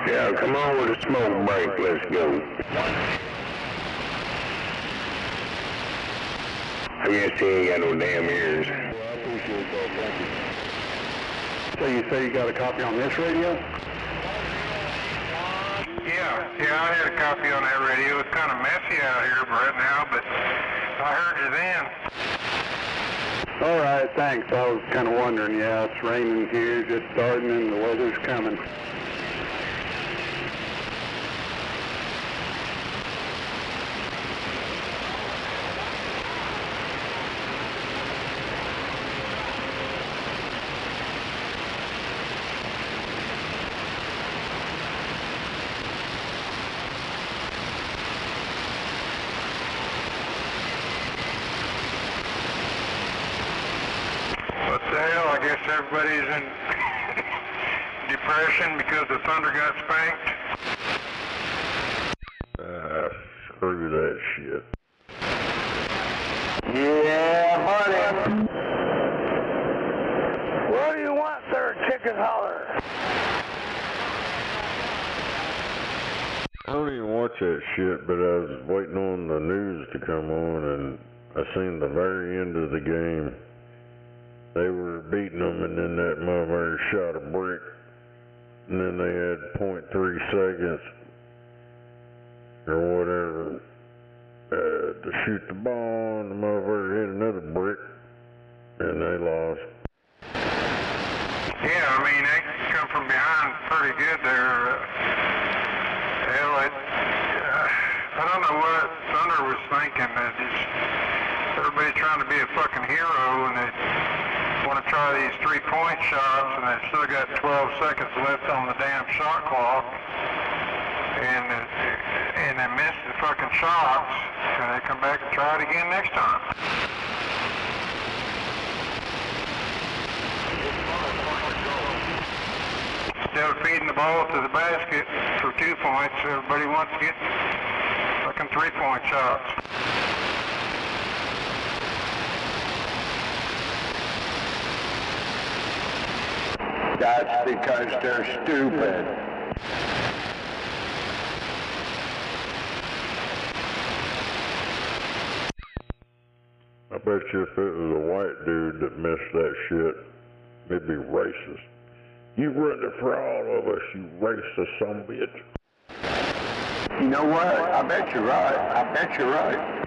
Yeah, come on with a smoke break. Let's go. I guess he ain't got no damn ears. Well, I appreciate that. Thank you. So you say you got a copy on this radio? Yeah, I had a copy on that radio. It's kind of messy out here right now, but I heard you then. All right, thanks. I was kind of wondering. Yeah, it's raining here, just starting, and the weather's coming. What the hell? I guess everybody's in depression because the Thunder got spanked. Screw that shit. Yeah, buddy. What do you want there, chicken holler? I don't even watch that shit, but I was waiting on the news to come on, and I seen the very end of the game. They were beating them, and then that motherfucker shot a brick, and then they had .3 seconds or whatever to shoot the ball, and the motherfucker hit another brick, and they lost. Yeah, I mean, they come from behind pretty good there. Hell, I don't know what Thunder was thinking. Everybody's trying to be a fucking hero, and they want to try these 3-point shots, and they've still got 12 seconds left on the damn shot clock, and they miss the fucking shots, and they come back and try it again next time. Instead of feeding the ball to the basket for 2 points, everybody wants to get fucking 3-point shots. That's because they're stupid. I bet you if it was a white dude that missed that shit, it'd be racist. You ruined it for all of us, you racist sumbitch. You know what? I bet you're right. I bet you're right.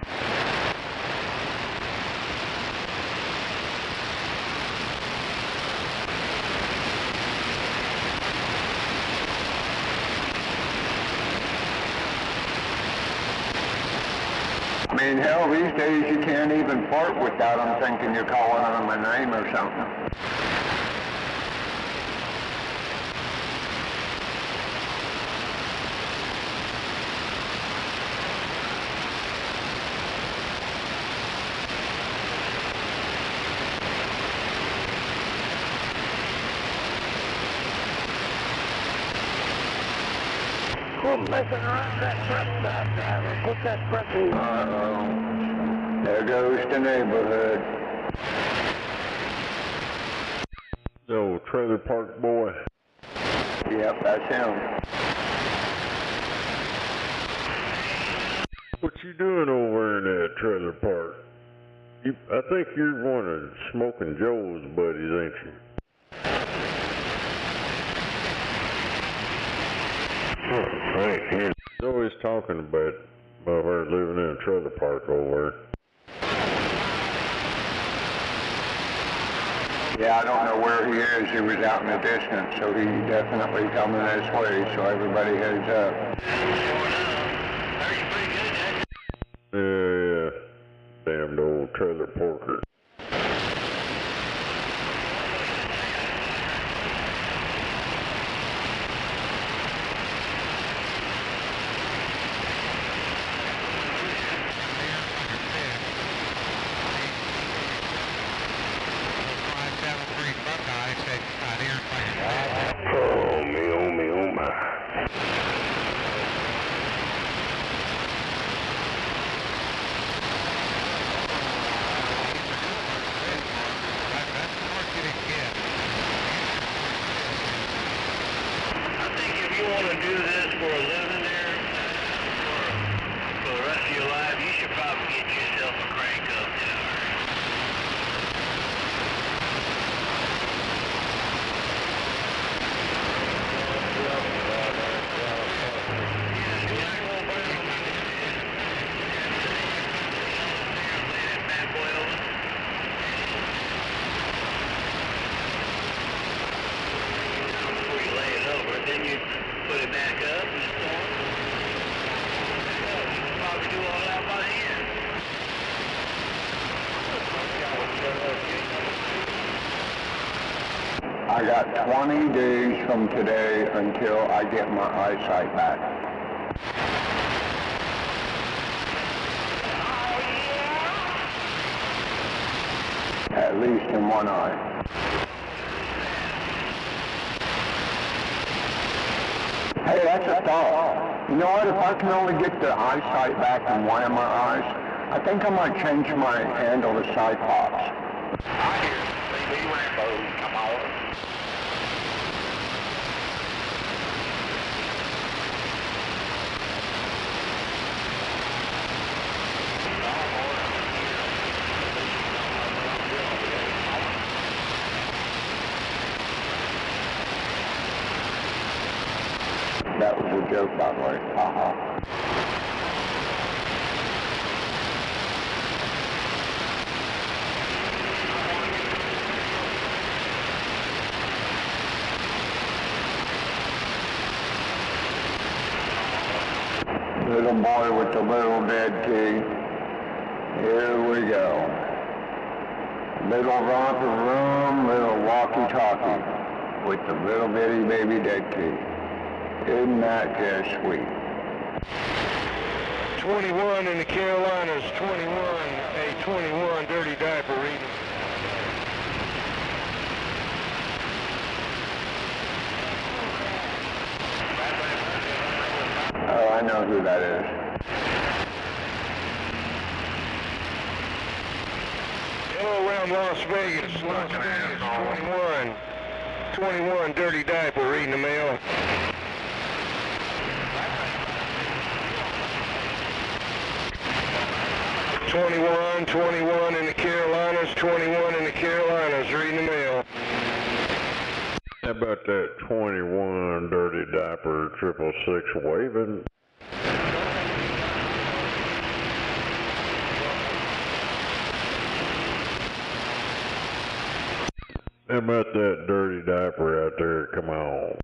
mean, hell, these days you can't even fart without them thinking you're calling them a name or something. Quit messing around that press stop, driver. Put that press in. Uh-oh. There goes the neighborhood. The old trailer park boy. Yep, that's him. What you doing over in that trailer park? I think you're one of Smoking Joe's buddies, ain't you? Right here. He's always talking about her living in a trailer park over there. Yeah, I don't know where he is. He was out in the distance, so he's definitely coming this way, so everybody heads up. Yeah. Damned old trailer parker. Oh, me, oh my. I think if you want to do this for a living there, for the rest of your life, you should probably get yourself a crank-up tower. Before you lay it over, then you put it back up and so on. You can probably do all that by hand. I got 20 days from today until I get my eyesight back. At least in one eye. Hey, that's a thought. You know what? If I can only get the eyesight back in one of my eyes, I think I might change my handle to Cyclops. I hear baby Rambo, come on. That was a joke, by the way. Ha-ha. Little boy with the little dead key. Here we go. Little romper room, little walkie-talkie with the little bitty baby dead key. Isn't that just sweet? 21 in the Carolinas, 21, a 21 dirty diaper reading. Oh, I know who that is. Hello, around Las Vegas, 21 dirty diaper reading the mail. 21 in the Carolinas, 21 in the Carolinas, reading the mail. How about that 21 dirty diaper 666 waving? How about that dirty diaper out there? Come on.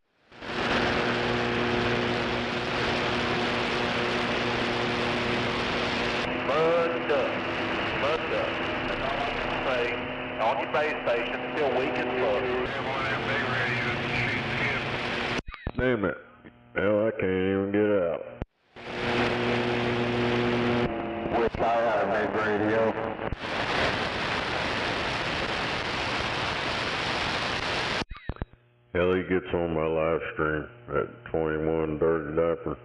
Bud base station, still weak as fuck. Damn it. Hell, I can't even get out. Which I have big radio. Hell, he gets on my live stream at 21 Dirty Diaper.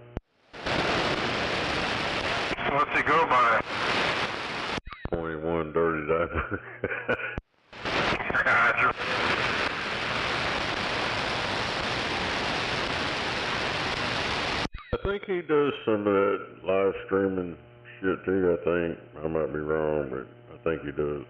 What's he go by? 21 Dirty Diaper. Gotcha. I think he does some of that live streaming shit too, I think. I might be wrong, but I think he does.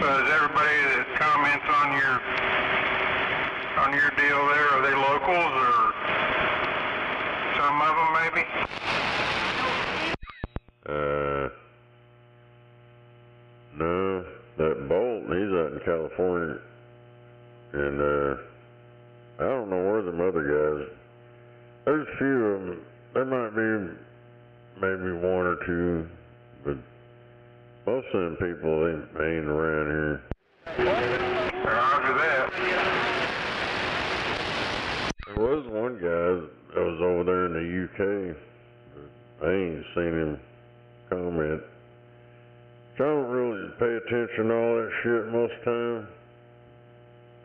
Is everybody that comments on your deal there, are they locals or some of them maybe? No, that Bolt, he's out in California, and I don't know where them other guys. There's a few of them. There might be maybe one or two, but most of them people ain't around here. Roger that. There was one guy that was over there in the UK. But I ain't seen him comment. I don't really pay attention to all that shit most of the time.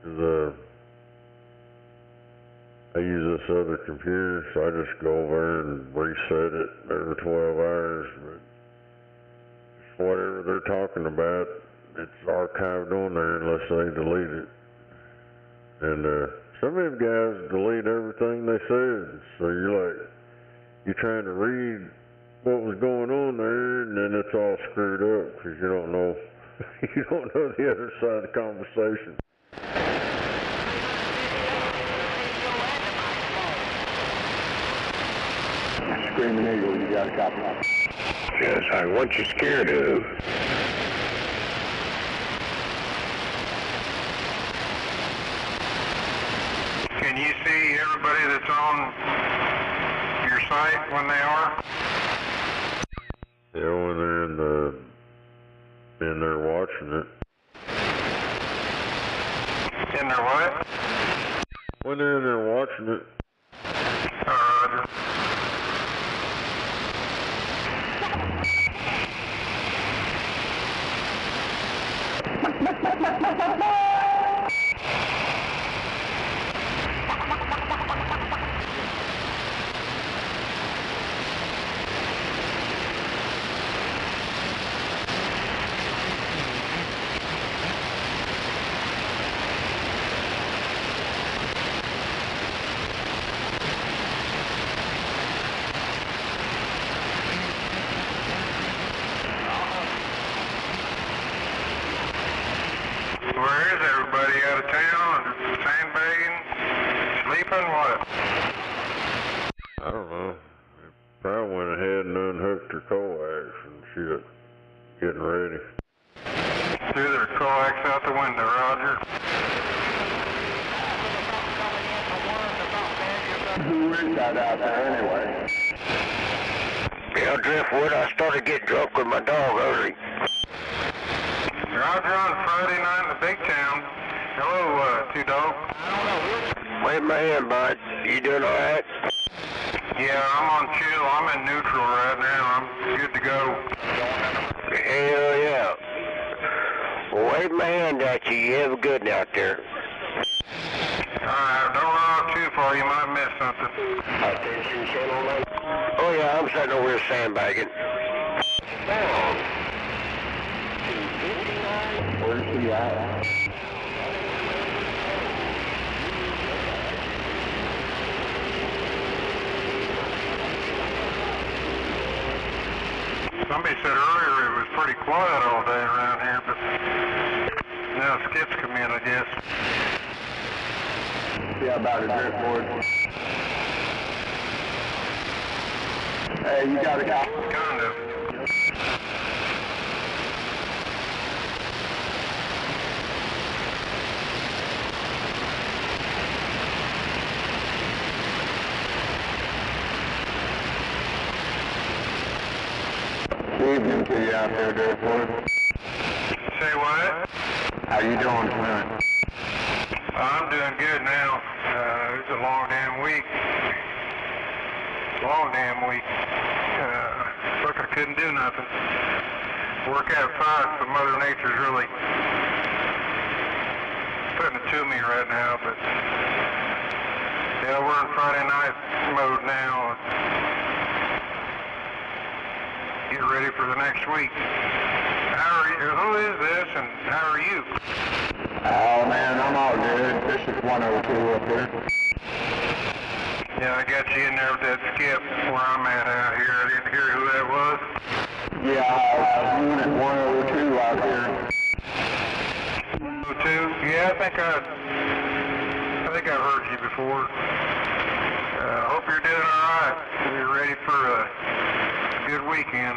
'Cause I use this other computer, so I just go over and reset it every 12 hours. But whatever they're talking about, it's archived on there unless they delete it. And some of them guys delete everything they said, so you're trying to read what was going on there, and then it's all screwed up because you don't know the other side of the conversation. Screaming Eagle, you got a copy. Yes, what you scared of? Can you see everybody that's on your site when they are? Yeah, when they're in there watching it. In their what? When they're in there watching it. Roger. Where is everybody? Out of town? Sandbagging? Sleeping? What? I don't know. They probably went ahead and unhooked their coax and shit. Getting ready. Threw their coax out the window, Roger. Who is that out there anyway? Yeah, Driftwood, I started getting drunk with my dog early. Roger on Friday night in the big town. Hello, Two Dog. Wave my hand, bud. You doing alright? Yeah, I'm on chill. I'm in neutral right now. I'm good to go. Hell yeah. Well, wave my hand at you. You have a good one out there. Alright, don't run off too far. You might miss something. Attention, gentlemen. Oh yeah, I'm sitting over here sandbagging. Where's he at? Somebody said earlier it was pretty quiet all day around here, but now skips come in, I guess. Yeah, about a driftboard. Hey, you got a copy? Kind of. evening to you out there, Driftwood. Say what? How you doing tonight? I'm doing good now. It's a long damn week. Long damn week. Look, I couldn't do nothing. Work outside, so Mother Nature's really putting it to me right now, but yeah, we're in Friday night mode now. Get ready for the next week. How are you? Who is this and how are you? Oh man, I'm all good. This is 102 up here. Yeah, I got you in there with that skip where I'm at out here. I didn't hear who that was. Yeah, unit 102 out here. 102? Yeah, I think I've heard you before. Hope you're doing alright. You're ready for a good weekend.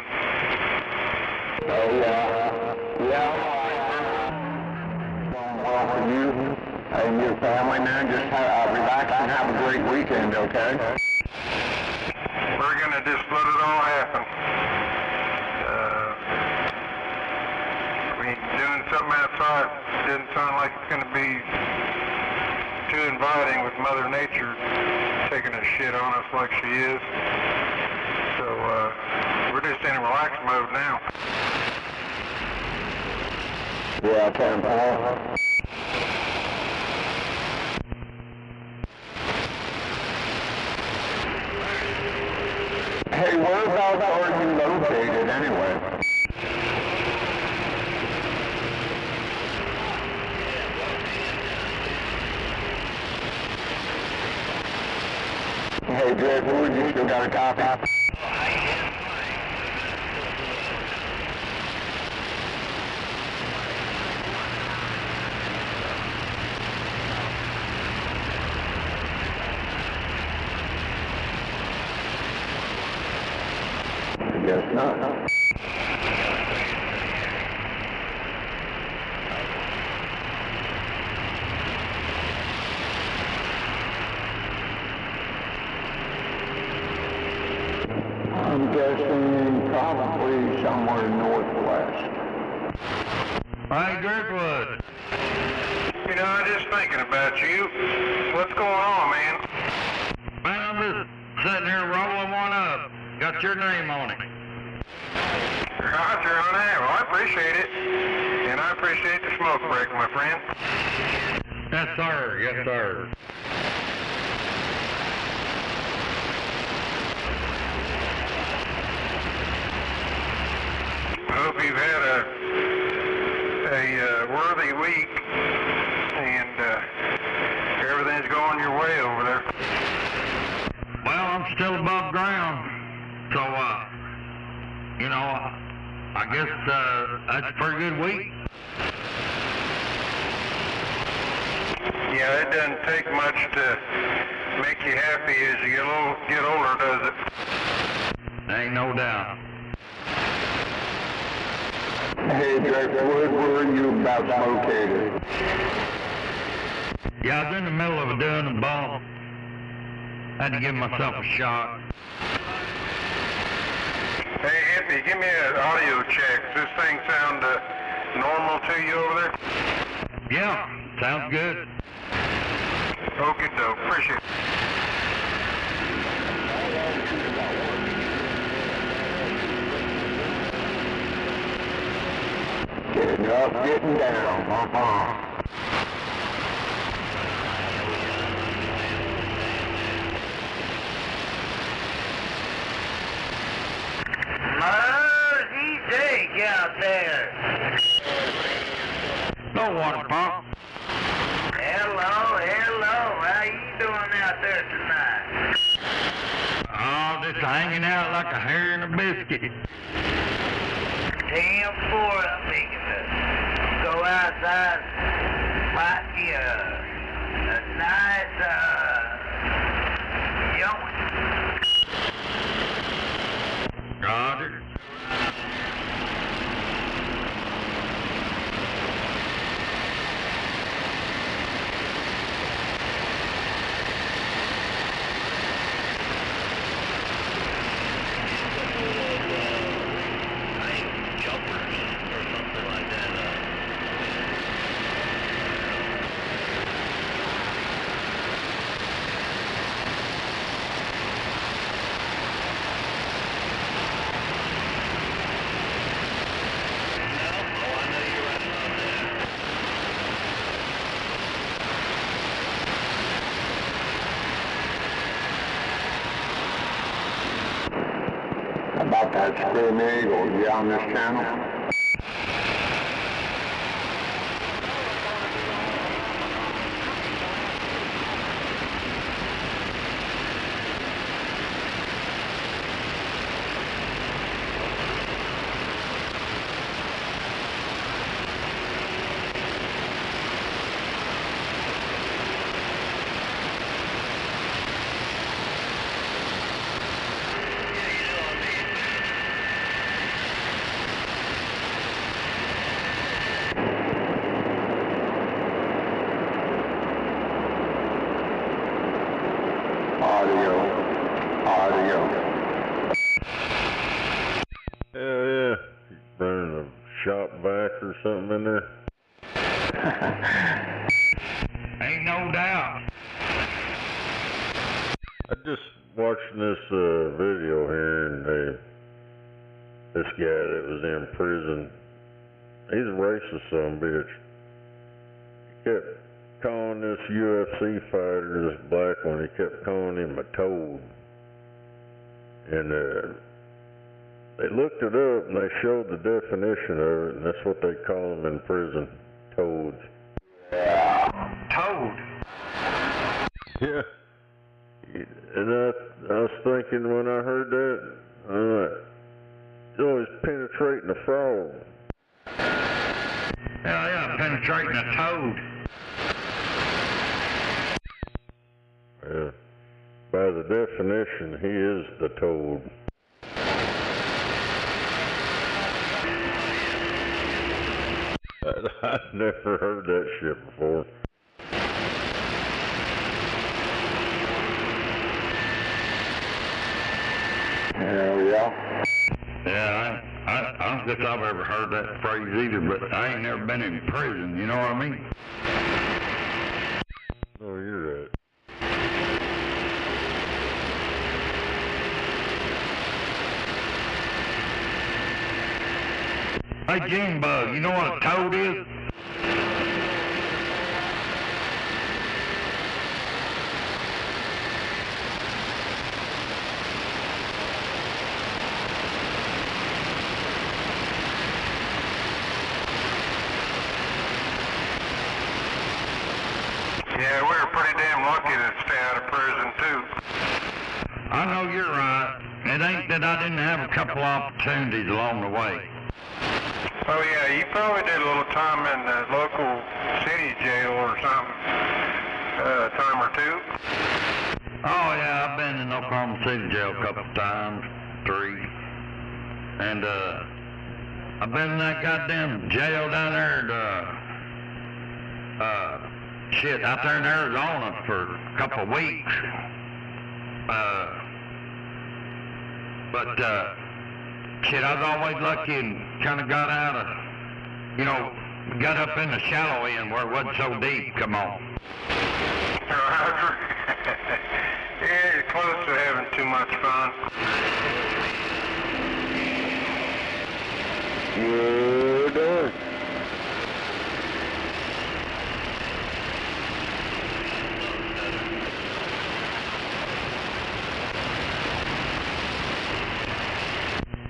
Oh yeah. Yeah, I'm all right. Going well for you and your family, man. Just relax and have a great weekend, okay? We're gonna just let it all happen. Doing something outside didn't sound like it's gonna be too inviting with Mother Nature taking a shit on us like she is. So, we're just in relax mode now. Yeah, 10-4. Hey, whereabouts are you located anyway? Hey, Driftwood, you still got a copy? Guess not. I'm guessing probably somewhere northwest. Hey, Driftwood. You know, I'm just thinking about you. What's going on, man? Man, I'm just sitting here rolling one up. Got your name on it. Roger on that. Well, I appreciate it. And I appreciate the smoke break, my friend. Yes, sir. Yes, sir. I hope you've had a worthy week and everything's going your way over there. Well, I'm still above ground. So, you know, I guess that's a pretty good week. Yeah, it doesn't take much to make you happy as you get older, does it? Ain't no doubt. Hey, Driftwood, where are you about located? Yeah, I was in the middle of doing a bump. Had to give myself a shot. Hey, Hippie, give me an audio check. Does this thing sound normal to you over there? Yeah, sounds good. Okay, dope. Appreciate it. Getting up, getting down. Muzzy Jake out there. No water pump. Hello. How you doing out there tonight? Oh, just hanging out like a hair in a biscuit. 10-4, I'm thinking to go outside, might be a nice, Roger. Scream Eagle, you on this channel? Audio. Yeah. Running a shop vac or something in there. Ain't no doubt. I just watching this video here, and this guy that was in prison, he's a racist son of a bitch. He kept calling this UFC fighter, this black one, he kept calling him a toad. And they looked it up and they showed the definition of it, and that's what they call them in prison, toads. Toad? Yeah. And I was thinking when I heard that, it's always penetrating a frog. Yeah, penetrating a toad. Yeah. By the definition, he is the toad. I've never heard that shit before. Hell yeah. Yeah, I don't guess I've ever heard that phrase either, but I ain't never been in prison, you know what I mean? No, you're right. Hey, June Bug, you know what a toad is? Yeah, we were pretty damn lucky to stay out of prison, too. I know you're right. It ain't that I didn't have a couple opportunities along the way. Oh, yeah, you probably did a little time in the local city jail or something, a time or two. Oh, yeah, I've been in Oklahoma City jail a couple times, 3. And, I've been in that goddamn jail down there out there in Arizona for a couple of weeks. Shit, I was always lucky and kind of got out of, got up in the shallow end where it wasn't so deep. Come on. Yeah, you're close to having too much fun. You're done.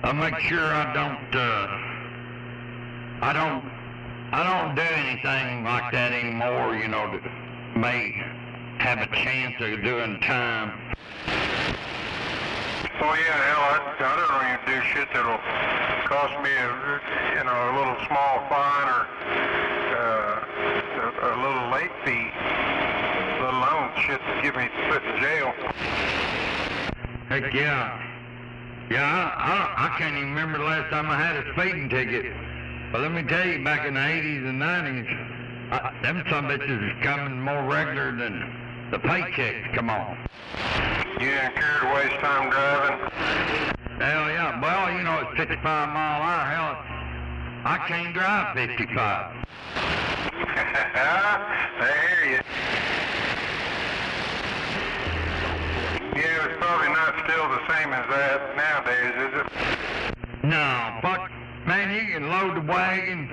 I make sure I don't do anything like that anymore, that may have a chance of doing time. Oh yeah, hell, I don't even do shit that'll cost me a little small fine or a little late fee, let alone shit to get me put in jail. Heck yeah. Yeah, I can't even remember the last time I had a speeding ticket. But let me tell you, back in the 80s and 90s, them some bitches is coming more regular than the paychecks come on. You didn't care to waste time driving? Hell yeah. Well, it's 55 mile an hour. Hell, I can't drive 55. I hear you. Yeah, it's probably not still the same as that nowadays, is it? No, fuck. Man, you can load the wagon,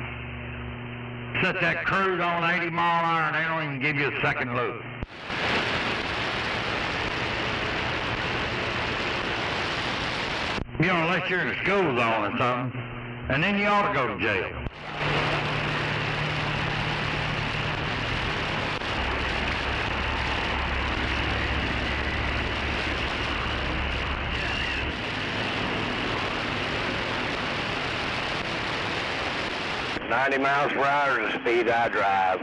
set that cruise on 80 mile an hour, and they don't even give you a second look. You know, unless you're in a school zone or something, and then you ought to go to jail. $90 miles per hour is the speed I drive.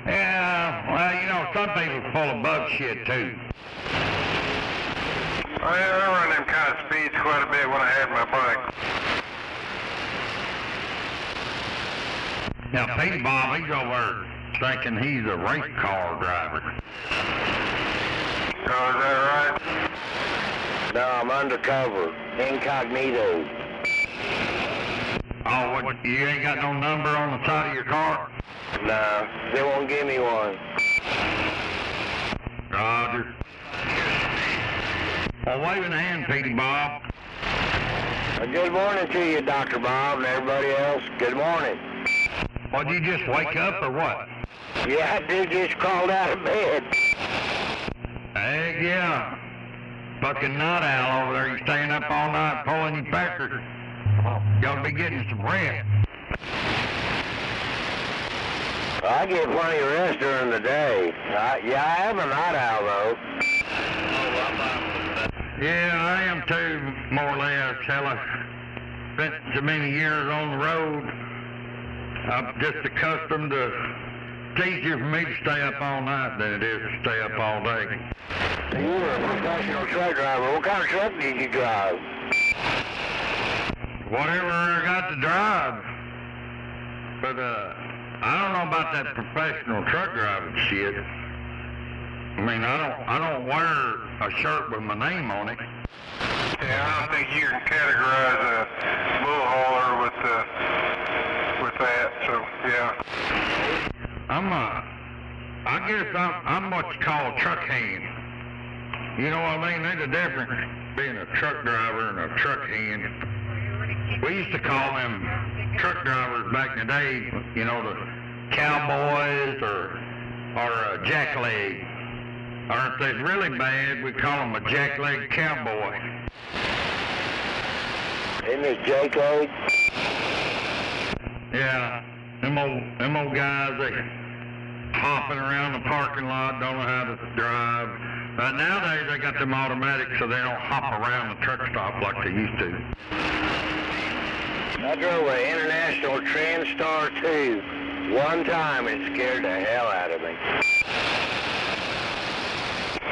Yeah, well, you know, some people are full of bug shit, too. Oh, yeah, I run them kind of speeds quite a bit when I had my bike. Now, Petey Bob, he's over thinking he's a race car driver. Oh, is that right? No, I'm undercover, incognito. Oh, what, you ain't got no number on the side of your car? No, they won't give me one. Roger. Well, waving a hand, Petey Bob. Good morning to you, Dr. Bob, and everybody else. Good morning. Well, did you just wake up or what? Yeah, I did just crawled out of bed. Heck yeah. Fucking night owl over there. You staying up all night pulling your pecker. Y'all be getting some rest. I get plenty of rest during the day. Yeah, I am a night owl, though. Yeah, I am too, more or less. Hell, I spent so many years on the road. I'm just accustomed to... It's easier for me to stay up all night than it is to stay up all day. You were a professional truck driver. What kind of truck did you drive? Whatever I got to drive. But, I don't know about that professional truck driving shit. I mean, I don't wear a shirt with my name on it. Yeah, I don't think you can categorize a bull hauler with that, so, yeah. I guess I'm what you call a truck hand. You know what I mean? There's a difference being a truck driver and a truck hand. We used to call them truck drivers back in the day, you know, the cowboys or jackleg. Or if they're really bad, we call them a jackleg cowboy. Isn't it jackleg? Yeah, them old guys, they hopping around the parking lot, don't know how to drive. But nowadays they got them automatics so they don't hop around the truck stop like they used to. I drove an International TransStar 2 one time and it scared the hell out of me.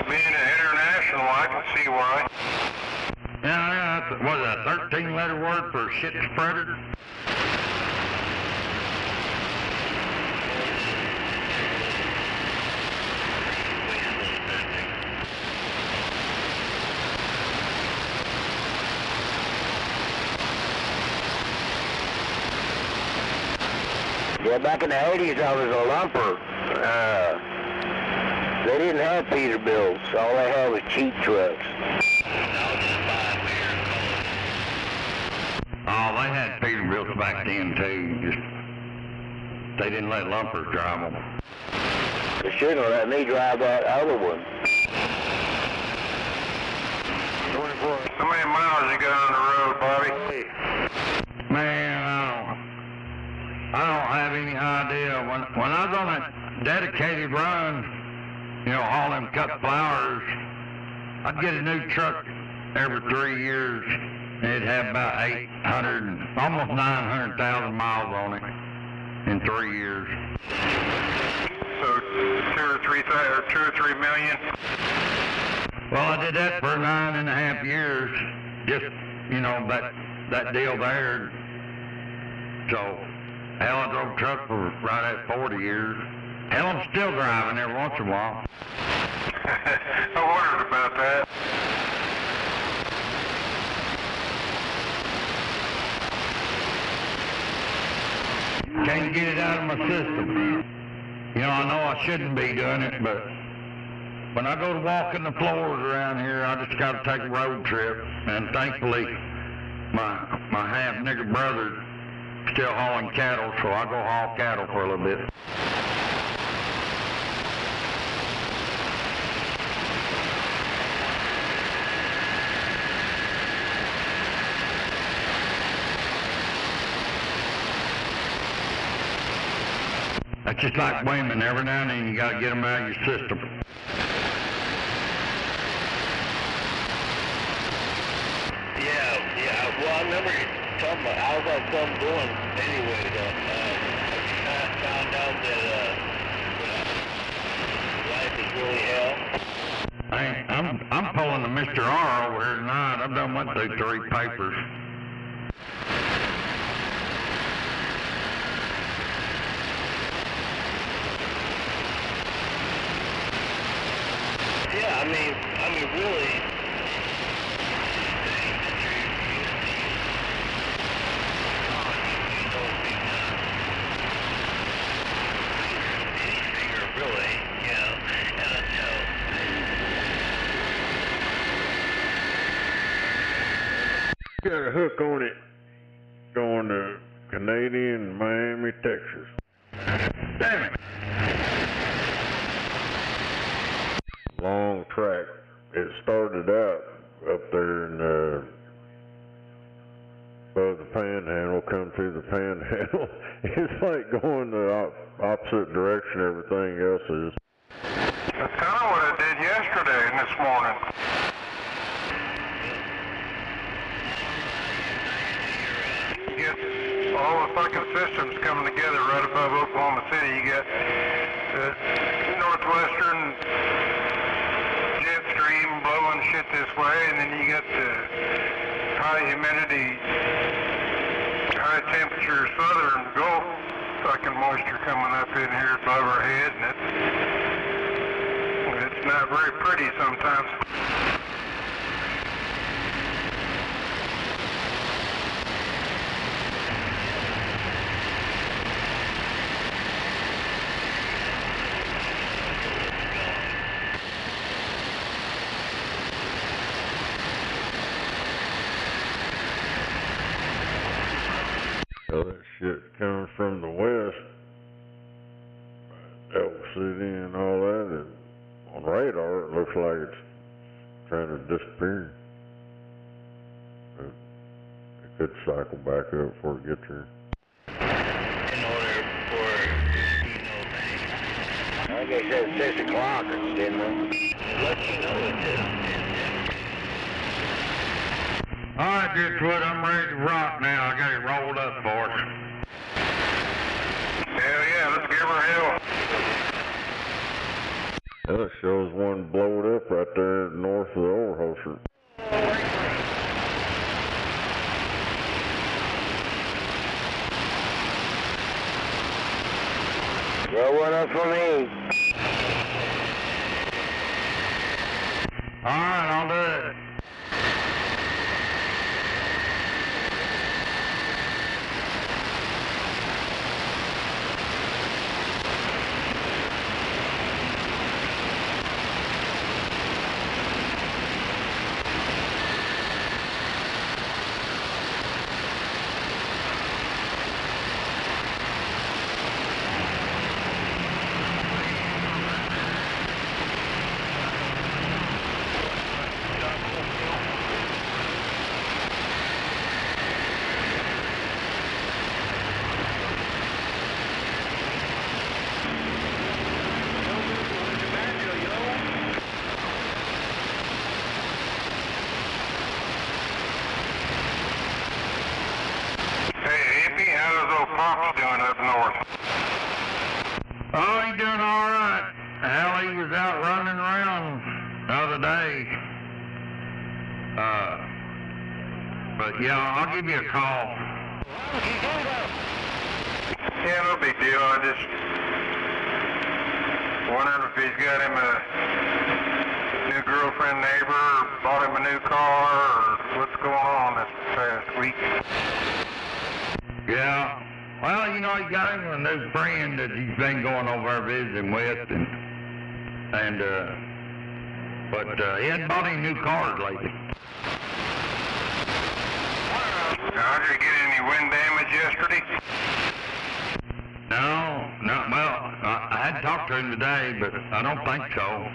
Being an international, I can see why. Yeah, what is that, 13-letter word for shit spreader? Yeah, back in the 80s I was a lumper. They didn't have Peterbilts. All they had was cheap trucks. Oh, they had Peterbilts back then too. Just they didn't let lumpers drive them. They shouldn't have let me drive that other one. How many miles you got on the road, Bobby? Man, I don't have any idea. When I was on that dedicated run, you know, all them cut flowers, I'd get a new truck every 3 years, and it'd have about 800, almost 900,000 miles on it in 3 years. So 2 or 3 million? Well, I did that for 9.5 years, just, you know, that deal there. So, hell, I drove a truck for right at 40 years. Hell, I'm still driving every once in a while. I wondered about that. Can't get it out of my system. You know, I know I shouldn't be doing it, but when I go to walking the floors around here, I just got to take a road trip. And thankfully, my half-nigger brother's still hauling cattle, so I go haul cattle for a little bit. That's just like women. Every now and then you got to get them out of your system. Yeah. Well, I remember you talking about, how's that thumb going anyway, though? I found out that life is really hell. I'm pulling a Mr. R over here tonight. I've done went through 3 papers. Yeah, I mean, really. Got a hook on it going to Canadian, Miami, Texas. Damn it. Long track. It started out up there in above the panhandle, come through the panhandle. It's like going the opposite direction everything else is. That's kind of what I did yesterday and this morning. You get all the fucking systems coming together right above Oklahoma City. You got the northwestern jet stream blowing shit this way, and then you got the high humidity, high temperature southern Gulf fucking moisture coming up in here above our head, and it's not very pretty sometimes. So that shit comes from the west, Elk City and all that, and on radar it looks like it's trying to disappear. But it could cycle back up before it gets here. In order for, I guess it's 6 o'clock, didn't it? let you know it is. All right, Driftwood, I'm ready to rock now. I got it rolled up for us. Hell yeah, let's give her hell. That shows one blowed up right there north of the Overholser. Well, one up for me. All right, I'll do it. Pops doing up north? Oh, he's doing all right. Hell, he was out running around the other day. But yeah, I'll give you a call. Yeah, no big deal. I just wondering if he's got him a new girlfriend, neighbor, or bought him a new car, or what's going on this past week. Yeah. Well, you know, he got him a new friend that he's been going over there visiting with, but he hadn't bought any new cars lately. Now, did you get any wind damage yesterday? No, well, I had talked to him today, but I don't think so.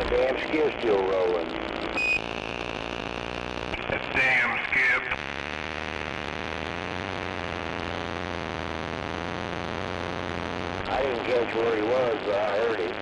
Damn skip's still rolling. That damn skip. I didn't catch where he was, but I heard him.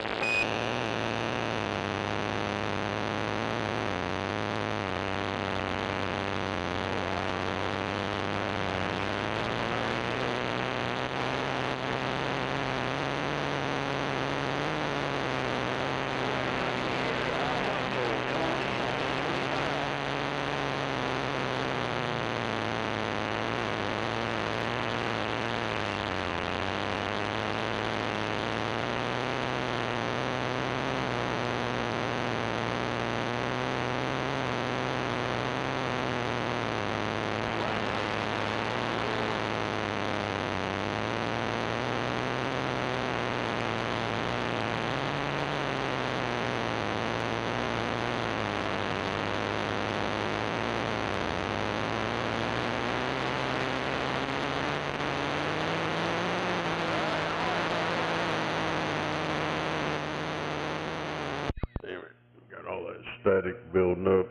Damn it, got all that static building up.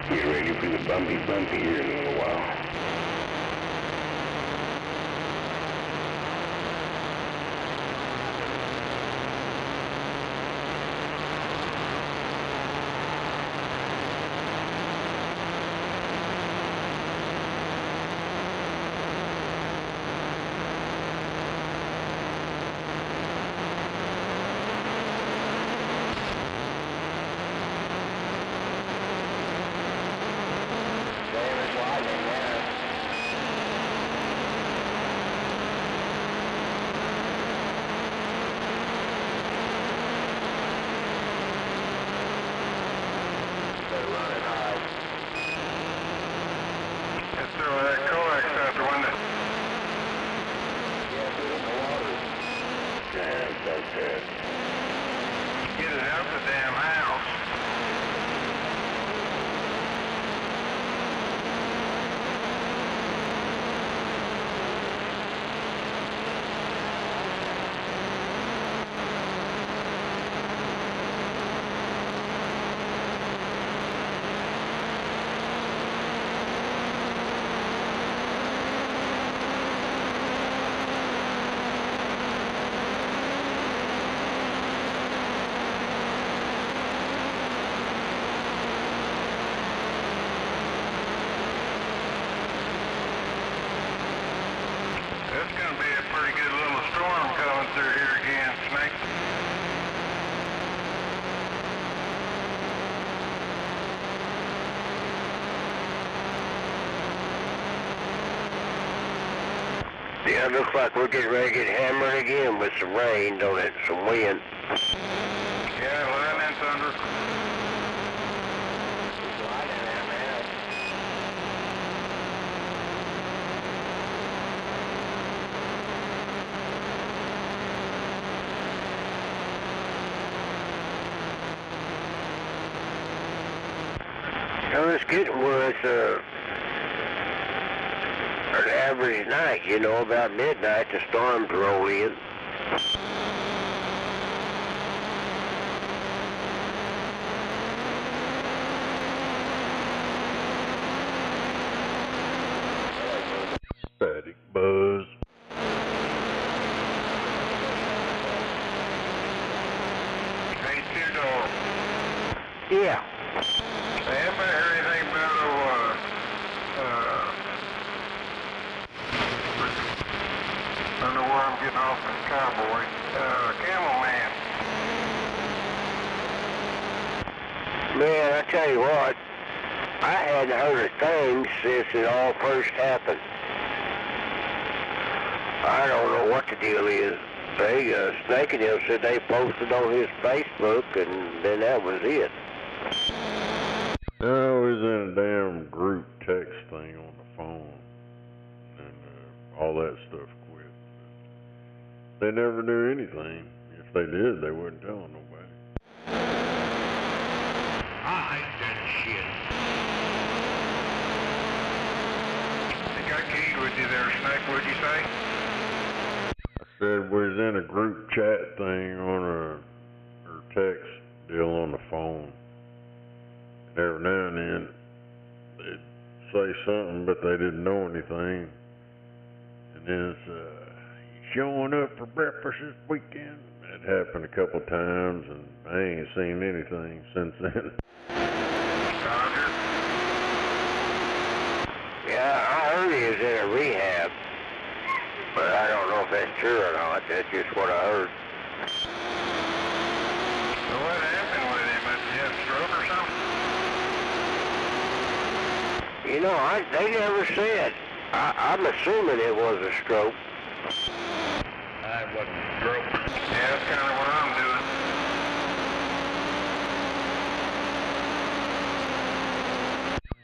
Get ready for the bumpy here in a little while. through here again, Snake. Yeah, it looks like we're getting ready to get hammered again with some rain, don't it? Some wind. Yeah, lightning and thunder. So it's getting where it's an average night, you know, about midnight the storms roll in. Static buzz. Hey, two-door. Yeah. Hey, anybody heard anything about I don't know where I'm getting off in Cowboy. Camel Man. Man, I tell you what, I hadn't heard a thing since it all first happened. I don't know what the deal is. They, Snake and him said they posted on his Facebook, and then that was it. No, it was in a damn group text thing on the phone, and all that stuff quit. They never knew anything. If they did, they wouldn't tell nobody. I hate that shit. I think I keyed with you there, Snake. What'd you say? I said we was in a group chat thing on or text deal on the phone. And every now and then they'd say something, but they didn't know anything. And then it's, you showing up for breakfast this weekend? It happened a couple times, and I ain't seen anything since then. Roger. Yeah, I heard he was in a rehab, but I don't know if that's true or not. That's just what I heard. So what happened with him? Did he have a stroke or something? You know, they never said. I'm assuming it was a stroke. I wasn't broke. Yeah, that's kind of what I'm doing.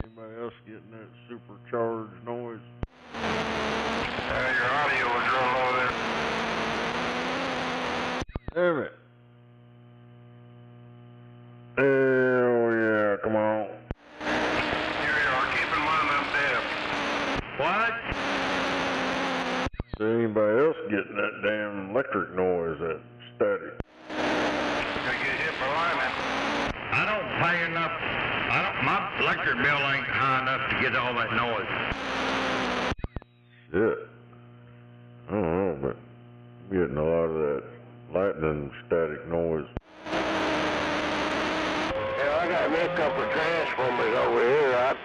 Anybody else getting that supercharged noise? Your audio was real low there. Damn it. Oh yeah, come on. Here you are. Keep in mind I'm deaf. What? See anybody else getting that damn electric noise, that static? Gonna get hit by lightning. I don't pay enough. My electric bill ain't high enough to get all that noise. Shit. I don't know, but I'm getting a lot of that lightning static noise. Yeah, I got me a couple of transformers over here.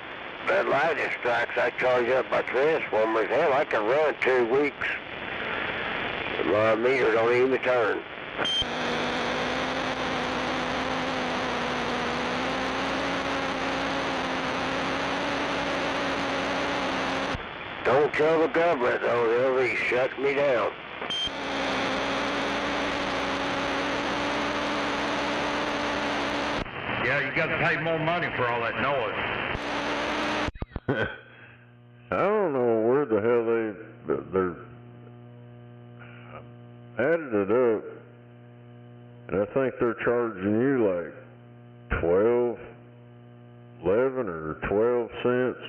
That lightning strikes, I charge up my transformers. Hell, I can run 2 weeks. My meter don't even turn. Don't tell the government, though. They'll be shutting me down. Yeah, you got to pay more money for all that noise. I don't know where the hell they're added it up, and I think they're charging you like 11 or 12 cents,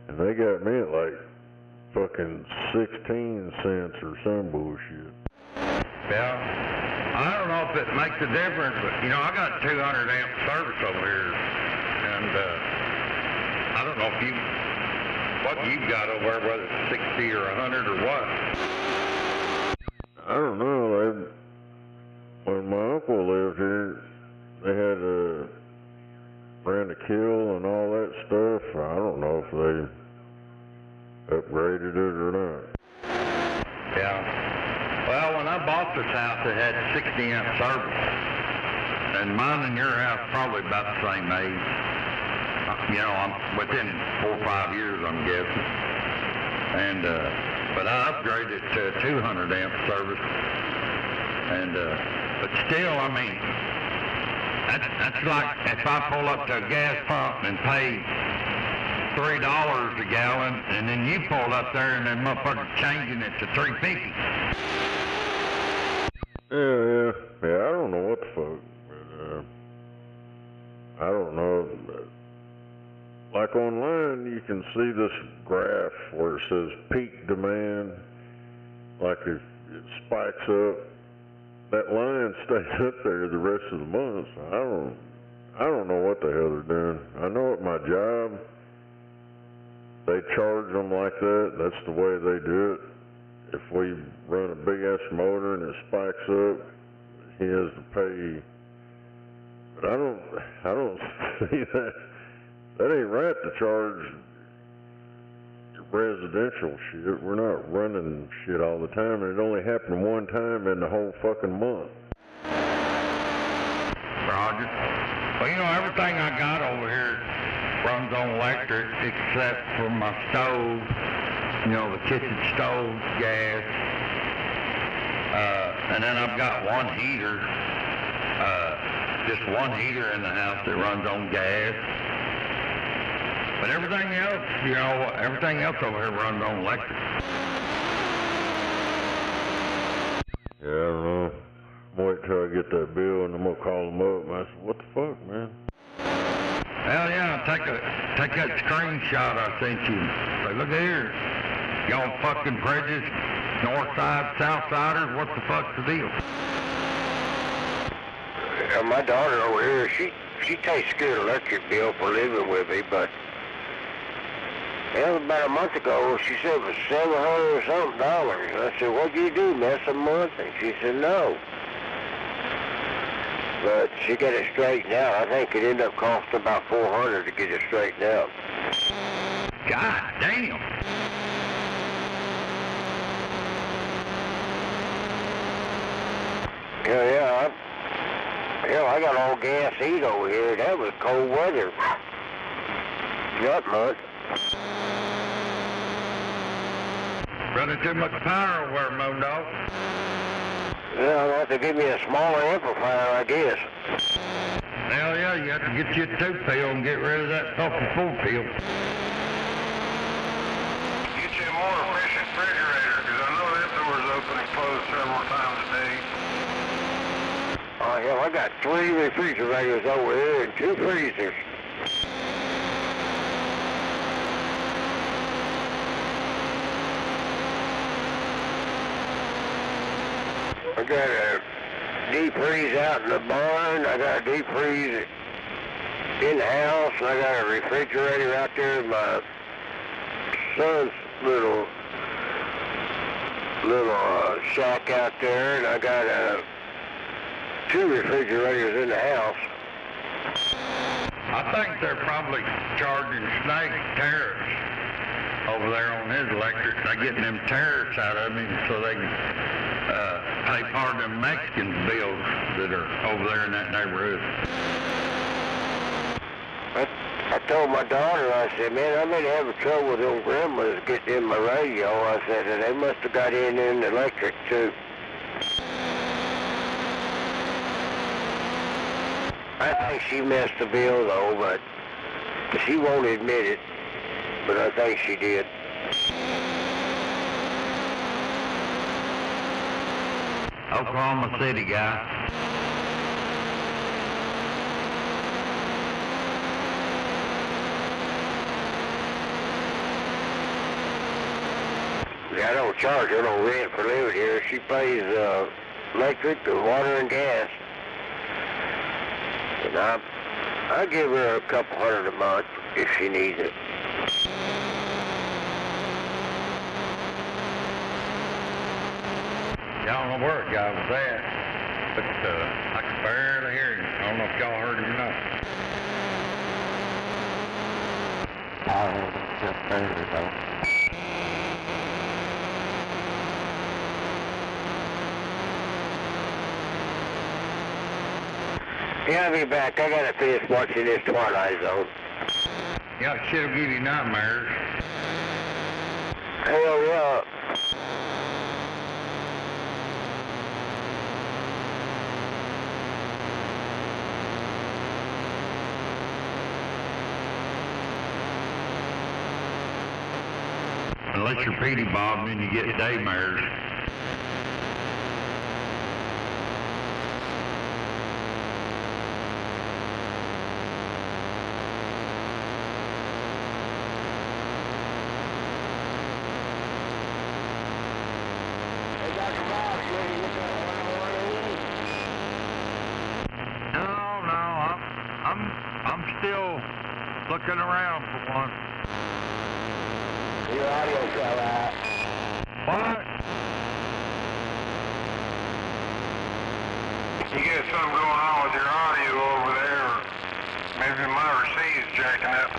and they got me at like fucking 16 cents or some bullshit. Yeah. I don't know if it makes a difference, but, you know, I got 200 amp service over here, and I don't know if what you've got over there, whether it's 60 or 100 or what. I don't know. When my uncle lived here, they had ran a kill and all that stuff. I don't know if they upgraded it or not. Yeah. Well, when I bought this house, it had 60 amp service. And mine and your house probably about the same age. You know, I'm within 4 or 5 years, I'm guessing. And, but I upgraded to a 200 amp service. And, but still, I mean, that's like if I pull up to a gas pump and pay $3 a gallon, and then you pull up there and that motherfucker's changing it to $3.50. Yeah, I don't know what the fuck. I don't know. Like online, you can see this graph where it says peak demand. Like if it spikes up, that line stays up there the rest of the month. So I don't know what the hell they're doing. I know at my job, they charge them like that. That's the way they do it. If we run a big ass motor and it spikes up, he has to pay. But I don't see that. That ain't right to charge residential shit. We're not running shit all the time, and it only happened one time in the whole fucking month. Roger. Well, you know, everything I got over here runs on electric except for my stove, you know, the kitchen stove, gas. And then I've got one heater, just one heater in the house that runs on gas. But everything else, you know, everything else over here runs on electric. Yeah, I don't know. I'm waiting till I get that bill and I'm gonna call them up and I said, what the fuck, man? Hell yeah, take that screenshot I sent you. Say, look here, y'all fucking prejudiced north side, south siders, what the fuck's the deal? My daughter over here, she takes good electric bill for living with me, but about a month ago, she said it was $700 or something. I said, what do you do, miss, a month? And she said, no. But she got it straightened out. I think it ended up costing about $400 to get it straightened out. God damn. Hell, I got all gas heat over here. That was cold weather. That month. Running too much power over there, Moondog. Well, I'll have to give me a smaller amplifier, I guess. Hell yeah, you have to get you a 2-pill and get rid of that fucking 4-pill. Get you a more efficient refrigerator, because I know that door's open and closed several times a day. Oh, hell, I got 3 refrigerators over here and 2 freezers. I got a deep freeze out in the barn. I got a deep freeze in the house. I got a refrigerator out there in my son's little shack out there, and I got 2 refrigerators in the house. I think they're probably charging Snake tariffs over there on his electric. They're getting them tariffs out of him so they can pay part of them Mexican bills that are over there in that neighborhood. I told my daughter, I said, man, I've been having trouble with them grandmas getting in my radio. I said, and they must have got in the electric too. I think she messed the bill though, but she won't admit it, but I think she did. Oklahoma City guy. I don't charge her no rent for living here. She pays electric, water, and gas. And I give her a couple $100 a month if she needs it. Y'all don't know where the guy was at, but I could barely hear him. I don't know if y'all heard him or not. I heard him just barely though. Yeah, I'll be back. I gotta finish watching this Twilight Zone. Yeah, shit'll give you nightmares. Hell yeah. Unless you're Petey Bob, then you get daymares. I'm still looking around for one. Your audio fell out. What? You got something going on with your audio over there. Maybe my receiver's jacking up.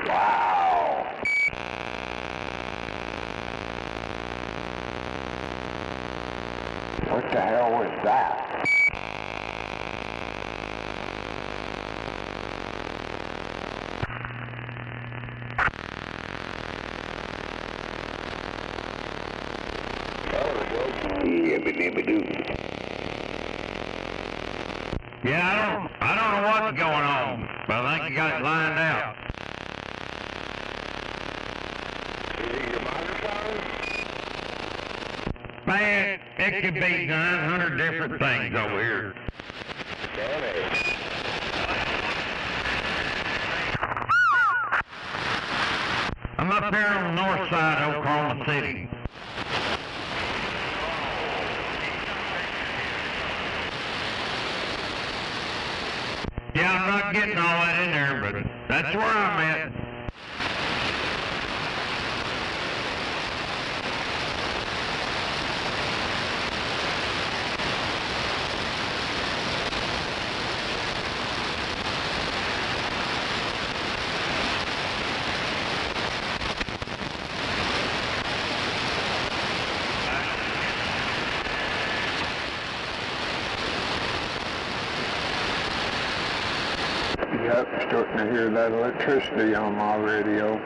Wow. What the hell was that? Yeah, I don't know what's going on, but I think you got it lined out. Is it your microphone? Man, it could be 900 different things over here. Damn it. I'm up here on the north side of Oklahoma City. Yeah, I'm not getting all that in there, but that's where I'm at. Yep, starting to hear that electricity on my radio.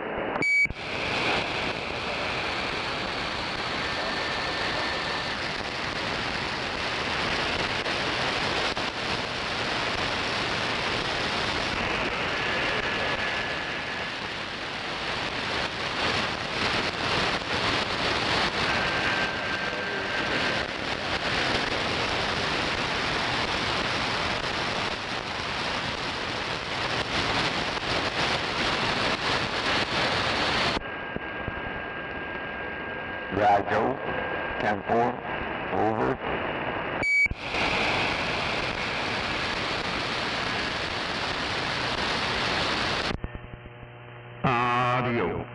Roger, 10-4, over.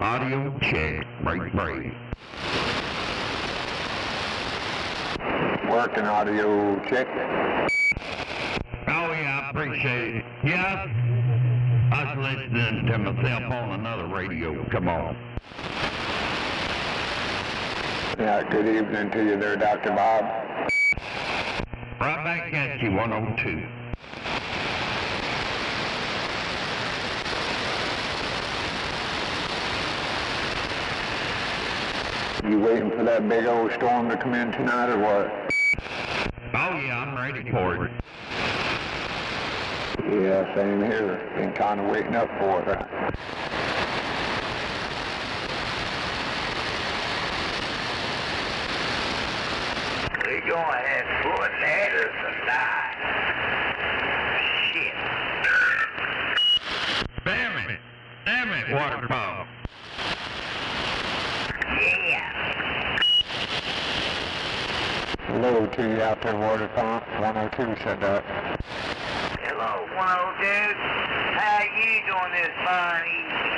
Audio check, break. Working audio check. Oh yeah, I appreciate it. Yeah, I was listening to myself on another radio. Come on. Yeah, good evening to you there, Dr. Bob. Right back at you, 102. You waiting for that big old storm to come in tonight or what? Oh yeah, I'm ready for it. Yeah, same here. Been kind of waiting up for it. We're going to have foot ladders tonight. Shit. Damn it, Waterfall. Yeah. Hello to you out there, Water Pump. 102 said that. Hello, 102. How you doing this fine evening?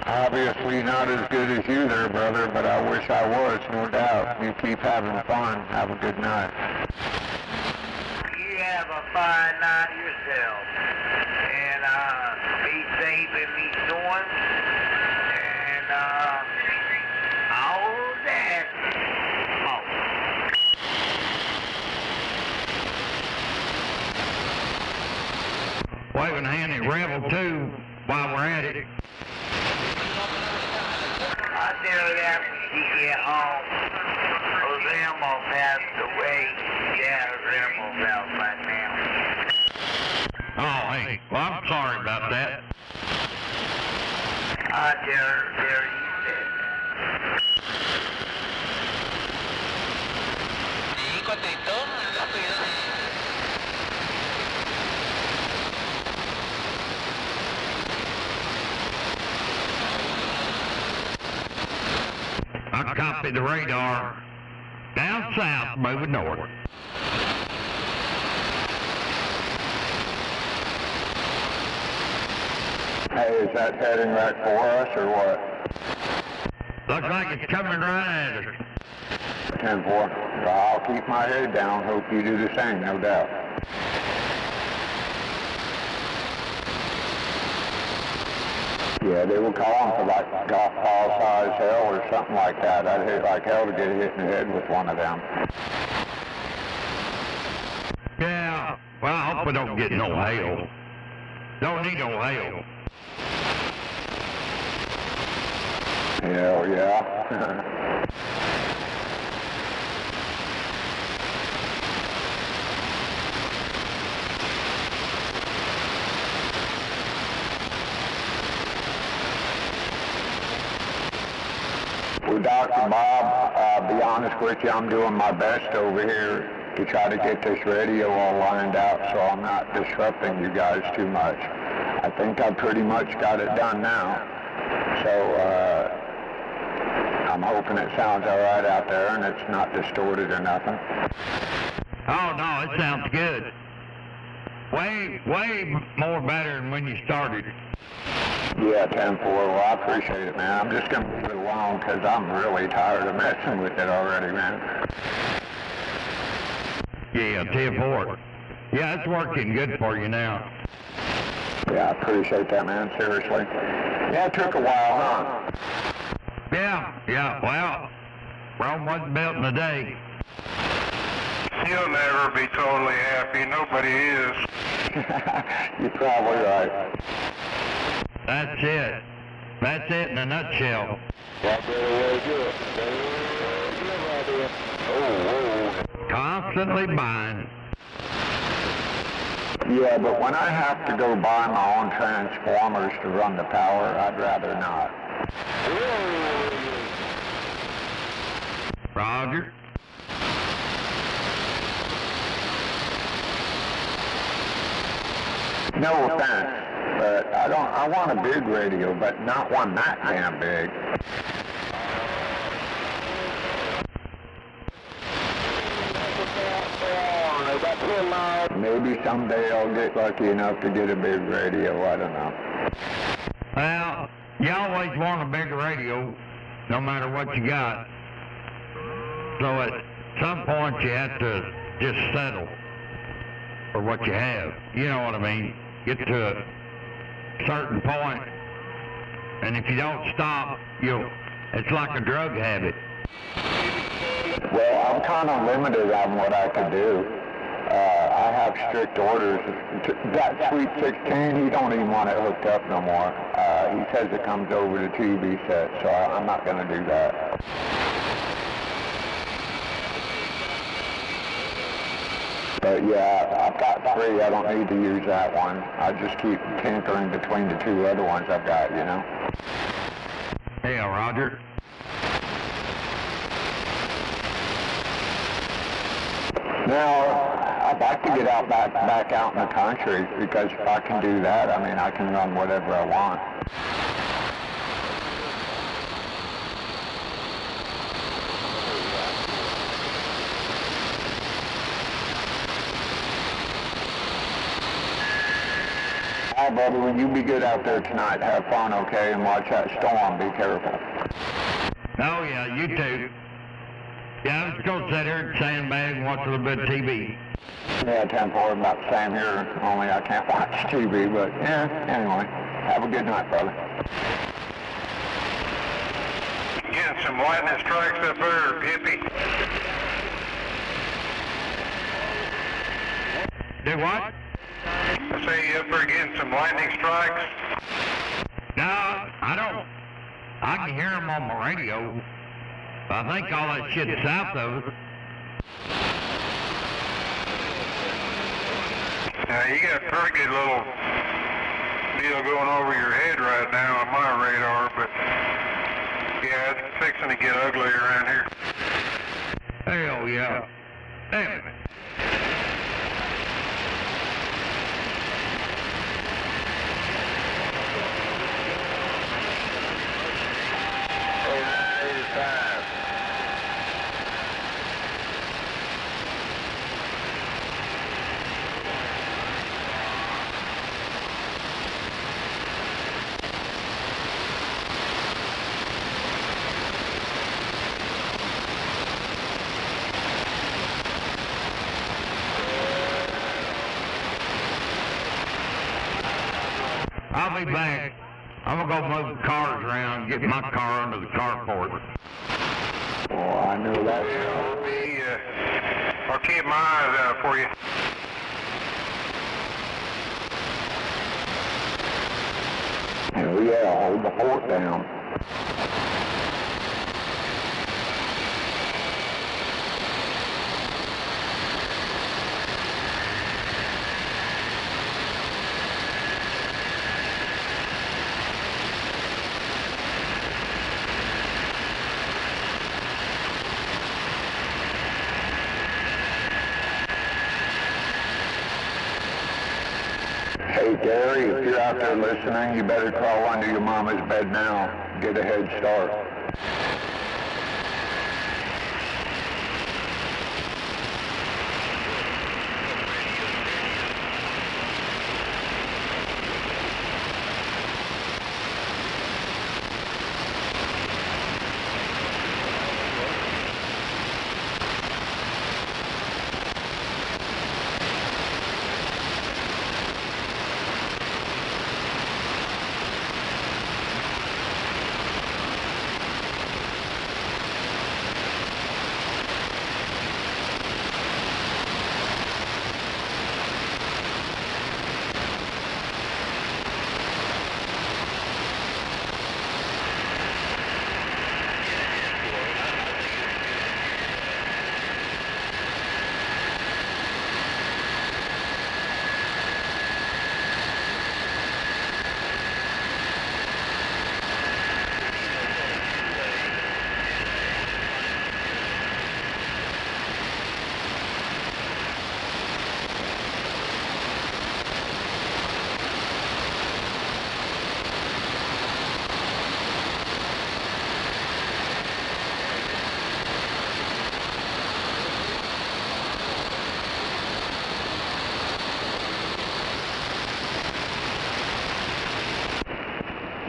Obviously not as good as you there, brother, but I wish I was, no doubt. You keep having fun. Have a good night. You have a fine night yourself. And I keeping me doing. And, all that. Oh. Waving a hand at Rebel 2 while we're at it. I'll tell that when you get home. Remo passed away. Yeah, Remo fell by now. Oh, hey, well, I'm sorry about that. There he said. Sí, contento, rápido. I copied the radar. Down south, moving north. Hey, is that heading right for us or what? Looks like it's coming right at us. 10-4. Well, I'll keep my head down. Hope you do the same, no doubt. Yeah, they were calling for like golf ball size hell or something like that. I'd hate like hell to get hit in the head with one of them. Yeah, well, I hope we don't get no hail. Don't need no hail. Hell yeah. Well, Dr. Bob, be honest with you, I'm doing my best over here to try to get this radio all lined out so I'm not disrupting you guys too much. I think I pretty much got it done now. So, I'm hoping it sounds all right out there and it's not distorted or nothing. Oh, no, it sounds good. Way more better than when you started. Yeah, 10-4. Well, I appreciate it, man. I'm just going to leave it alone because I'm really tired of messing with it already, man. Yeah, 10-4. Yeah, it's working good for you now. Yeah, I appreciate that, man. Seriously. Yeah, it took a while, huh? Yeah, well, Rome wasn't built in a day. He'll never be totally happy. Nobody is. You're probably right. That's it. That's it in a nutshell. Constantly buying. Yeah, but when I have to go buy my own transformers to run the power, I'd rather not. Roger. No offense, but I want a big radio, but not one that damn big. Maybe someday I'll get lucky enough to get a big radio, I don't know. Well, you always want a big radio, no matter what you got. So at some point you have to just settle for what you have. You know what I mean? Get to a certain point, and if you don't stop, it's like a drug habit. Well, I'm kind of limited on what I could do. I have strict orders. That Sweet 16, he don't even want it hooked up no more. He says it comes over the TV set, so I'm not going to do that. But yeah, I've got 3. I don't need to use that one. I just keep tinkering between the 2 other ones I've got, you know? Yeah, Roger. Now, I'd like to get out back out in the country, because if I can do that, I mean, I can run whatever I want. All right, brother, when you be good out there tonight, have fun, okay, and watch that storm. Be careful. Oh, yeah, you too. Yeah, I'm just going to sit here and sandbag and watch a little bit of TV. Yeah, 10-4, about the same here, only I can't watch TV, but yeah, anyway. Have a good night, brother. Getting some lightning strikes up there, hippie. Do what? I say you up there getting some lightning strikes. No, I don't. I can hear them on my radio. I think all that shit south of us. Now you got a pretty good little deal going over your head right now on my radar, but yeah, it's fixing to get ugly around here. Hell yeah. Damn it. I'll be back. I'm going to go move the cars around and get my car under the carport. Oh, I know that. I'll keep my eyes out for you. Oh, yeah, hold the fort down. Hey, Gary, if you're out there listening, you better crawl under your mama's bed now. Get a head start.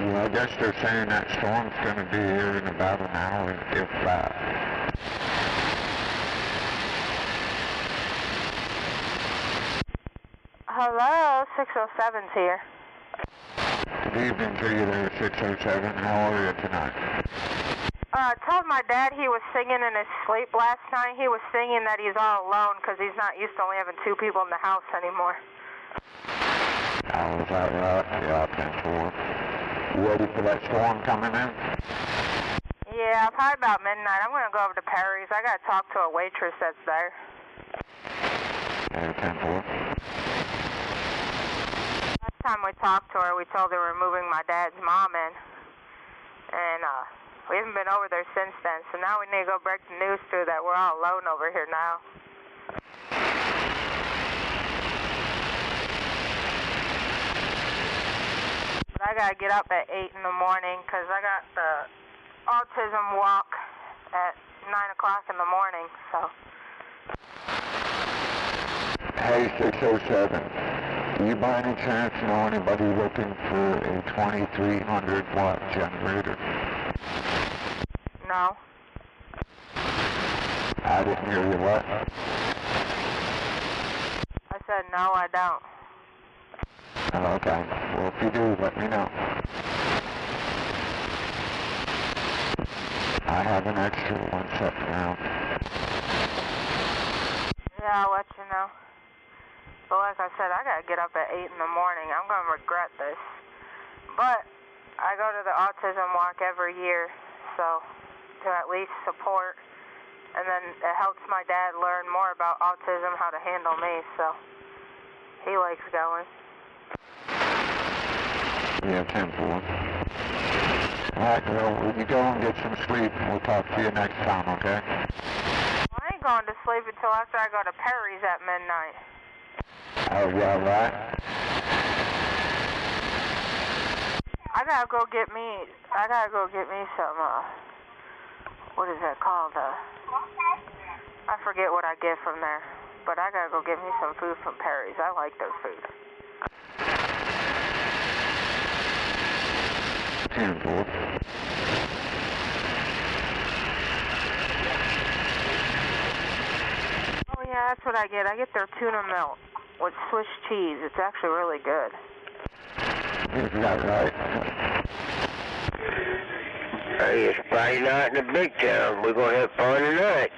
Well, I guess they're saying that storm's going to be here in about an hour, if that. Hello, 607's here. Good evening to you there, 607. How are you tonight? Told my dad he was singing in his sleep last night. He was singing that he's all alone because he's not used to only having two people in the house anymore. Oh, is that right? Yeah, 10-4. You ready for that storm coming in? Yeah, probably about midnight. I'm going to go over to Perry's. I got to talk to a waitress that's there. Yeah, 10-4. Last time we talked to her, we told her we're moving my dad's mom in. And, we haven't been over there since then, so now we need to go break the news to her that we're all alone over here now. But I gotta get up at 8 in the morning, because I got the autism walk at 9 o'clock in the morning, so. Hey, 607. Do you by any chance know anybody looking for a 2300 watt generator? No. I didn't hear you what? I said no, I don't. Oh, okay. Well, if you do, let me know. I have an extra one sitting around. Yeah, I'll let you know. But like I said, I gotta get up at 8 in the morning. I'm gonna regret this. But I go to the autism walk every year, so to at least support. And then it helps my dad learn more about autism, how to handle me, so he likes going. Yeah, 10-4. Alright, well, you go and get some sleep, and we'll talk to you next time, okay? Well, I ain't going to sleep until after I go to Perry's at midnight. Oh, yeah, right? I gotta go get me some, what is that called? I forget what I get from there. But I gotta go get me some food from Perry's. I like their food. 10-4. Oh yeah, that's what I get. I get their tuna melt with Swiss cheese. It's actually really good. Is that right? Hey, it's Friday night in the big town. We're going to have fun tonight.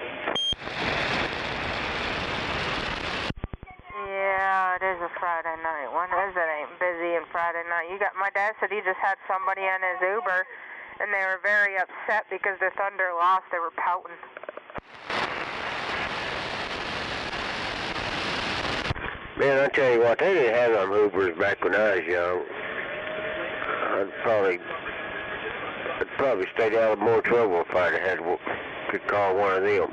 Yeah, it is a Friday night. When is it? Ain't busy and Friday night. My dad said he just had somebody in his Uber, and they were very upset because the Thunder lost. They were pouting. Man, I tell you what, they didn't have them Ubers back when I was young. I'd probably stayed out of more trouble if I'd could call one of them.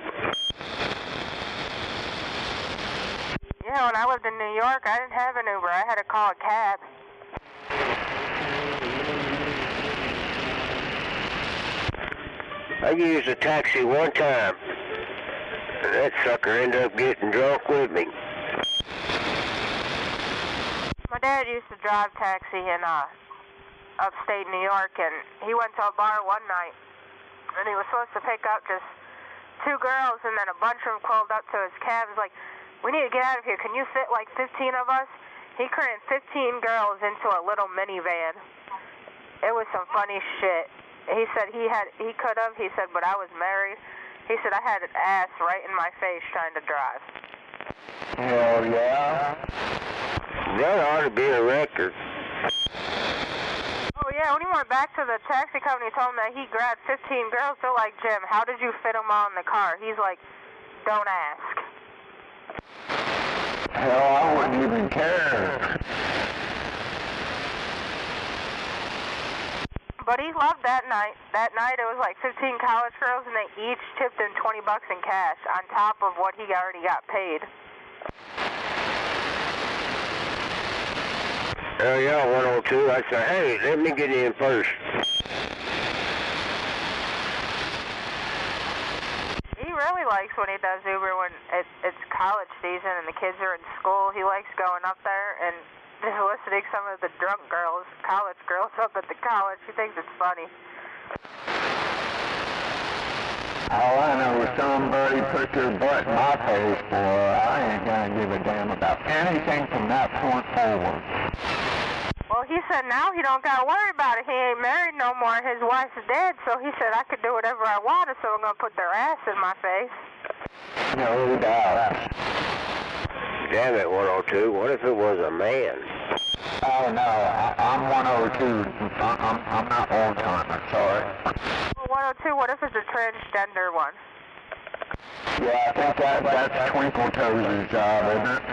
Yeah, when I lived in New York, I didn't have an Uber. I had to call a cab. I used a taxi one time, and that sucker ended up getting drunk with me. My dad used to drive taxi in upstate New York, and he went to a bar one night, and he was supposed to pick up just 2 girls, and then a bunch of them crawled up to his cab. He's like, "We need to get out of here. Can you fit like 15 of us?" He crammed 15 girls into a little minivan. It was some funny shit. He said he could have. He said, but I was married. He said I had an ass right in my face trying to drive. Hell yeah. That ought to be a record. Oh yeah, when he went back to the taxi company, he told him that he grabbed 15 girls. They're like, "Jim, how did you fit them all in the car?" He's like, "Don't ask." Hell, I wouldn't even care. But he loved that night. That night it was like 15 college girls, and they each tipped him $20 in cash on top of what he already got paid. Oh yeah, 102. I said, hey, let me get in first. He really likes when he does Uber when it's college season and the kids are in school. He likes going up there and just listening to some of the drunk girls, college girls up at the college. He thinks it's funny. All I know is somebody put their butt in my face, boy. I ain't gonna give a damn about anything from that point forward. Well, he said now he don't gotta worry about it. He ain't married no more. His wife's dead, so he said I could do whatever I wanted, so I'm gonna put their ass in my face. No doubt. Damn it, 102. What if it was a man? Oh no, I'm 102. I'm not old timer, sorry. Well, 102, what if it's a transgender one? Yeah, I think that's Twinkle Toes' job, isn't it?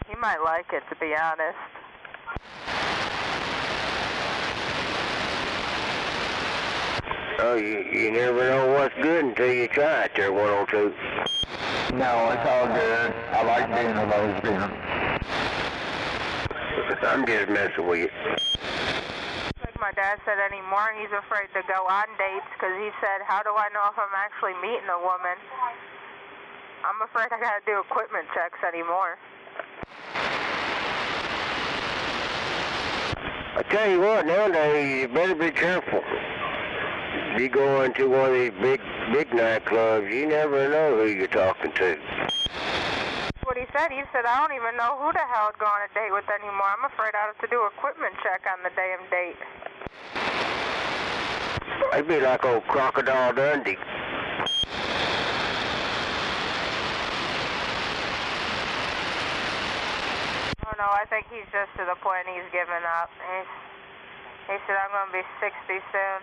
He might like it, to be honest. Oh, you never know what's good until you try it there, 102. No, it's all good. I like being a lesbian. I'm just messing with you. Like my dad said anymore, he's afraid to go on dates because he said, how do I know if I'm actually meeting a woman? I'm afraid I gotta do equipment checks anymore. I tell you what, nowadays you better be careful. You go into one of these big nightclubs, you never know who you're talking to. Well, he said, I don't even know who the hell I'd go on a date with anymore. I'm afraid I'd have to do an equipment check on the damn date. I'd be like old Crocodile Dundee. Oh no, I think he's just to the point he's given up. He said, I'm going to be 60 soon.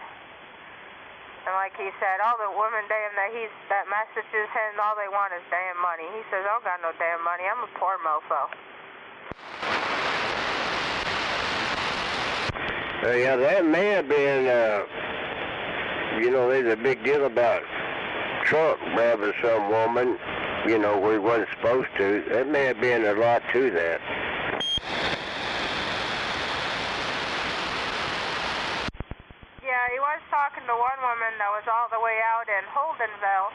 And like he said, all the women that messages him, all they want is damn money. He says, I don't got no damn money. I'm a poor mofo. Yeah, that may have been, there's a big deal about Trump grabbing some woman, where he wasn't supposed to. That may have been a lot to that. Yeah, he was talking to one woman that was all the way out in Holdenville.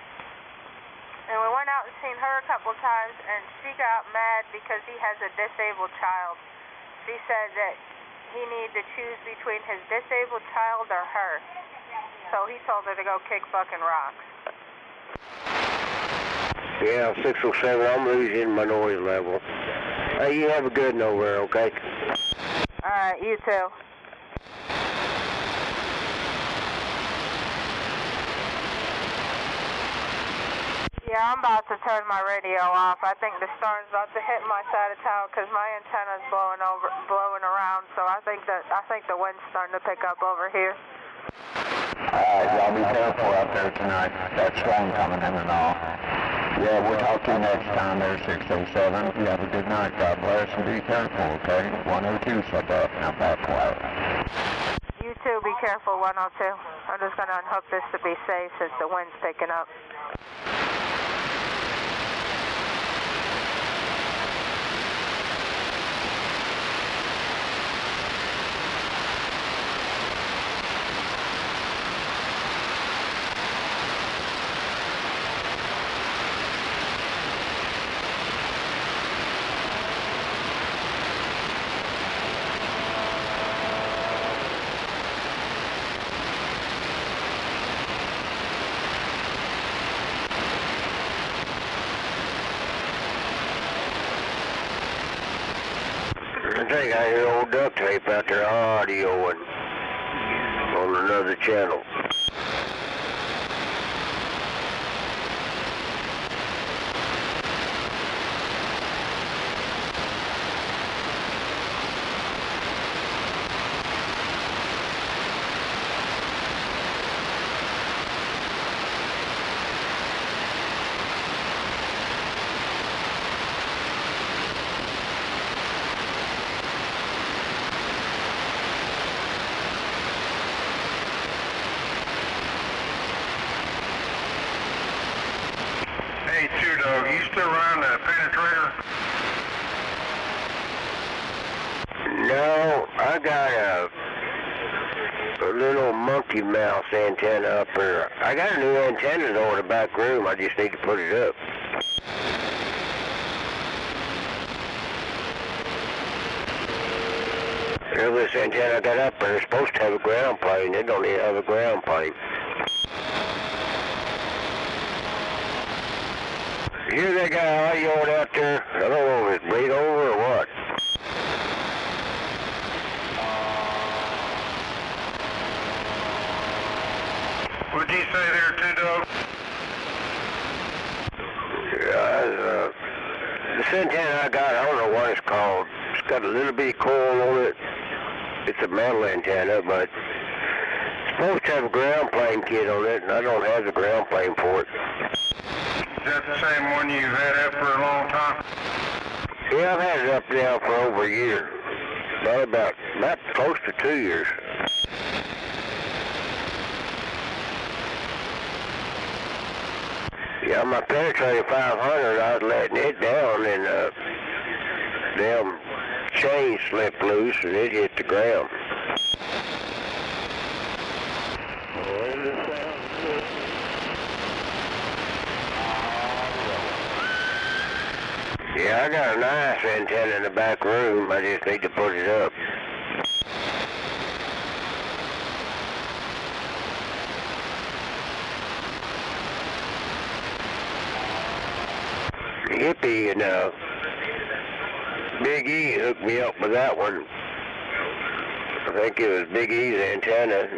And we went out and seen her a couple times, and she got mad because he has a disabled child. She said that he needed to choose between his disabled child or her. So he told her to go kick fucking rocks. Yeah, 607, I'm losing my noise level. Hey, you have a good nowhere, okay? Alright, you too. Yeah, I'm about to turn my radio off. I think the storm's about to hit my side of town because my antenna's blowing around. So I think the wind's starting to pick up over here. Y'all be careful out there tonight. That storm coming in and all. Yeah, we'll talk to you next time there, 607. You have a good night. God bless and be careful, okay? 102 shut up. Now back quiet. You too, be careful, 102. I'm just going to unhook this to be safe since the wind's picking up. I think I hear old duct tape out there audioing on another channel. Hey, Two-Dog, you still running the penetrator? No, I got a little monkey mouse antenna up there. I got a new antenna though in the back room. I just need to put it up. Here's this antenna I got up there. It's supposed to have a ground plane. It don't even have a ground plane. You hear that guy audioing out there? I don't know if it's bleed over or what. What'd you say there, Two-Dog? This antenna I got, I don't know what it's called. It's got a little bitty coil on it. It's a metal antenna, but it's supposed to have a ground plane kit on it, and I don't have the ground plane for it. Is that the same one you've had up for a long time? Yeah, I've had it up now for over a year. About close to 2 years. Yeah, my penetrator 500, I was letting it down and damn chain slipped loose and it hit the ground. Yeah, I got a nice antenna in the back room. I just need to put it up. Hippie, Big E hooked me up with that one. I think it was Big E's antenna.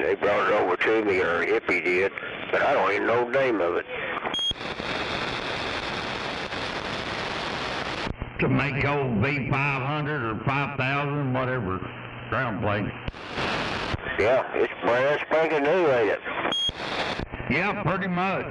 They brought it over to me, or Hippie did, but I don't even know the name of it. To make old V500 or 5000, whatever, ground plate. Yeah, it's brand spanking new, ain't it? Yeah, pretty much.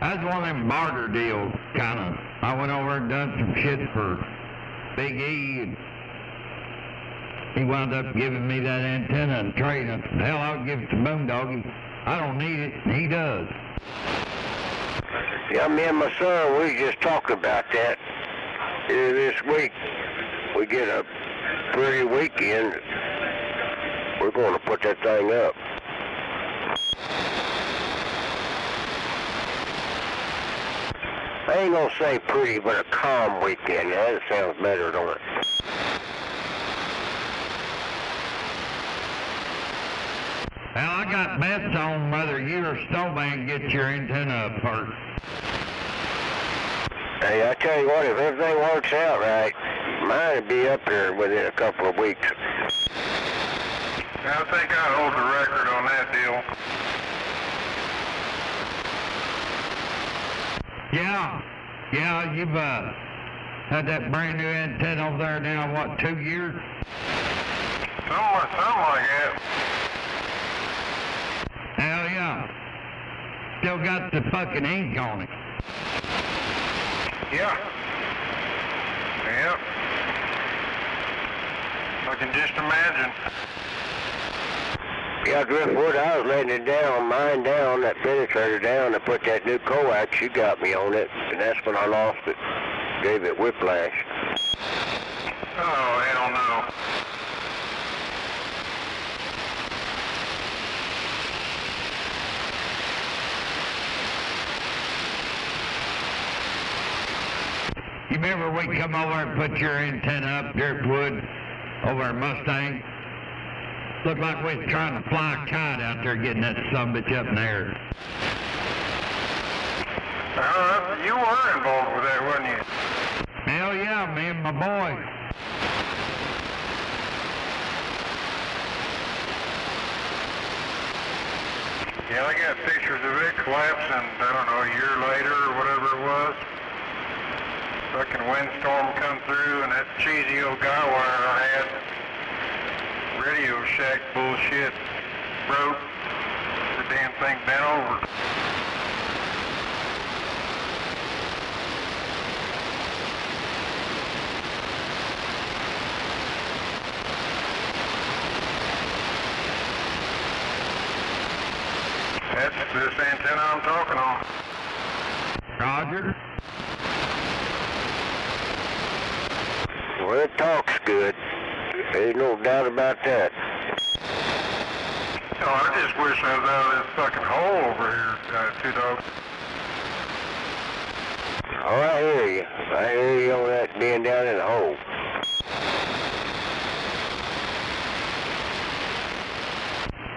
That's one of them barter deals, kind of. I went over and done some shit for Big E, and he wound up giving me that antenna and trading. Hell, I'll give it to Boondoggie. I don't need it, and he does. Yeah, me and my son, we just talked about that this week. We get a pretty weekend. We're going to put that thing up. I ain't gonna say pretty, but a calm weekend. Yeah, that sounds better, don't it? Well, I got bets on whether you or Snowman get your antenna up first. Hey, I tell you what, if everything works out right, mine will be up there within a couple of weeks. I think I hold the record on that deal. Yeah, you've had that brand new antenna over there now, what, 2 years? Something like that. Hell yeah. Still got the fucking ink on it. Yeah. Yep. I can just imagine. Yeah, Driftwood, I was letting it down, mine down, that penetrator down, to put that new coax. You got me on it, and that's when I lost it. Gave it whiplash. Oh, hell no. You remember we come over and put your antenna up, Driftwood, over at Mustang? Looked like we was trying to fly a kite out there getting that sumbitch up in the air. You were involved with that, weren't you? Hell yeah, me and my boy. Yeah, I got pictures of it collapsing, I don't know, a year later or whatever it was. Fucking windstorm come through and that cheesy old guy wire I had, Radio Shack bullshit, broke. The damn thing bent over. That's this antenna I'm talking on. Roger. Well, it talks good. There's no doubt about that. Oh, I just wish I was out of this fucking hole over here, Two Dogs. Oh, I hear you. I hear you on that being down in the hole.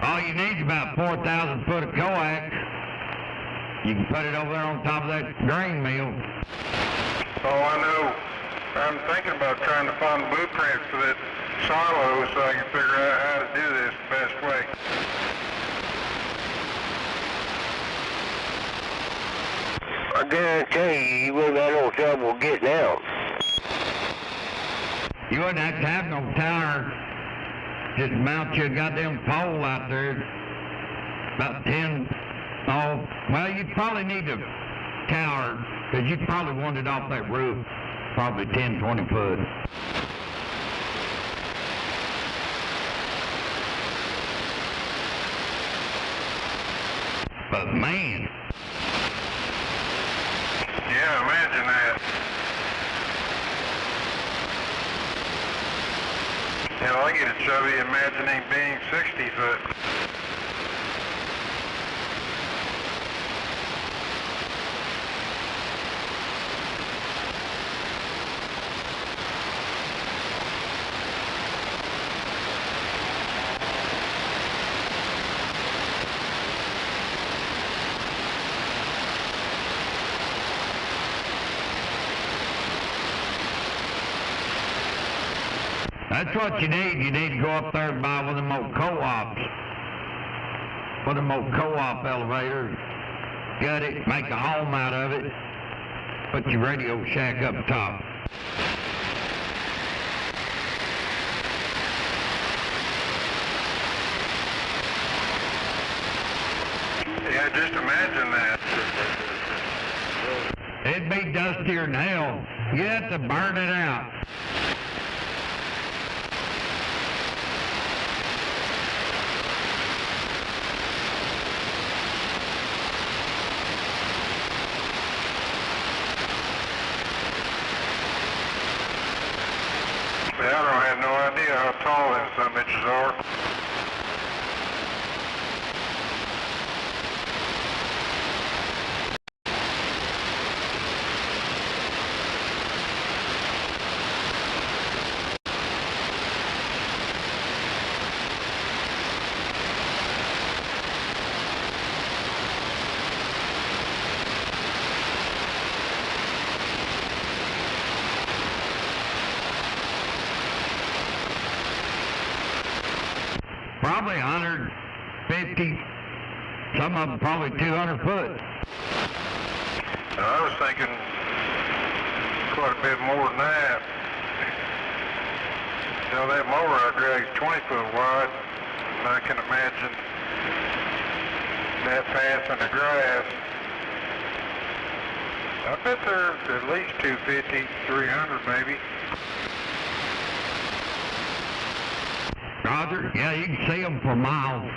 All you need is about 4,000 foot of coax. You can put it over there on top of that grain mill. Oh, I know. I'm thinking about trying to find blueprints for that silo so I can figure out how to do this the best way. I guarantee you wouldn't have no trouble getting out. You wouldn't have to have no tower. Just mount your goddamn pole out there. About 10, well, you'd probably need a tower, because you'd probably want it off that roof. Probably 10, 20 foot. But man. Yeah, imagine that. Hell, I get a chubby imagining being 60 foot. That's what you need. You need to go up there and buy one of them old co-ops. One of them old co-op elevators. Gut it, make a home out of it. Put your Radio Shack up top. Yeah, just imagine that. It'd be dustier than hell. You have to burn it out. I don't have no idea how tall them some bitches are. Probably 150, some of them probably 200 foot. I was thinking quite a bit more than that. You know, that mower I drag's 20 foot wide, and I can imagine that path in the grass. I bet they're at least 250, 300 maybe. Roger, yeah, you can see them for miles.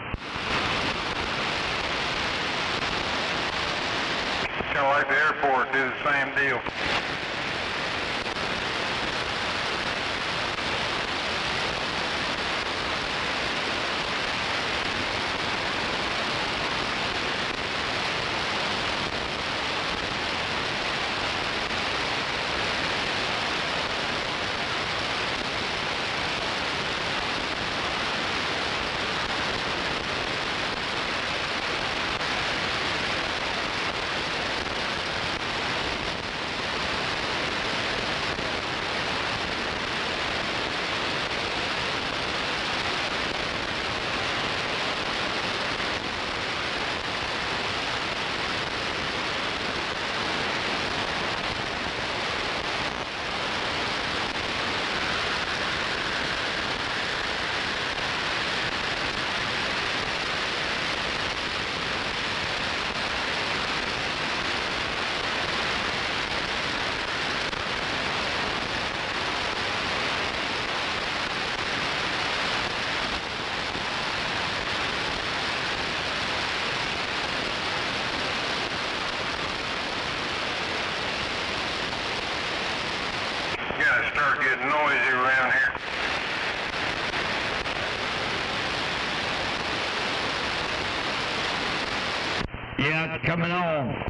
Kind of like the airport, do the same deal. Start getting noisy around here. Yeah, it's coming on.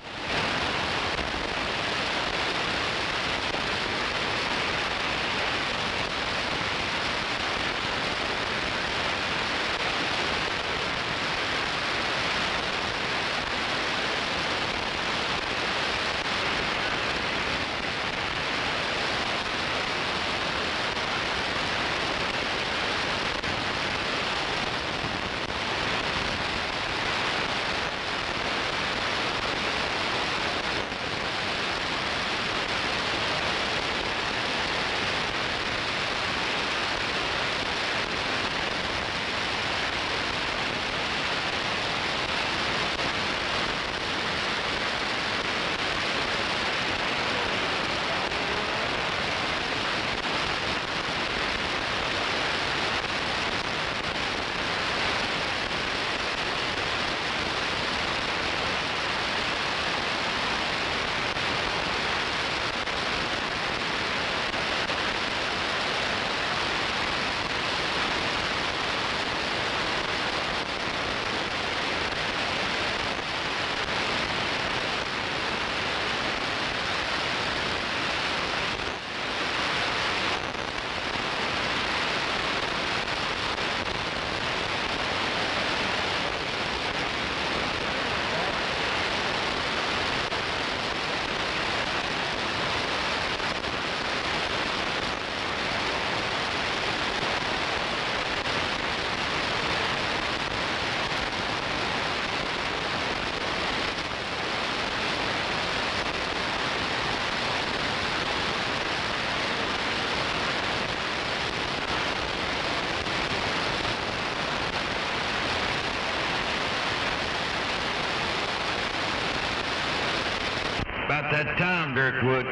about that time, Dirkwood.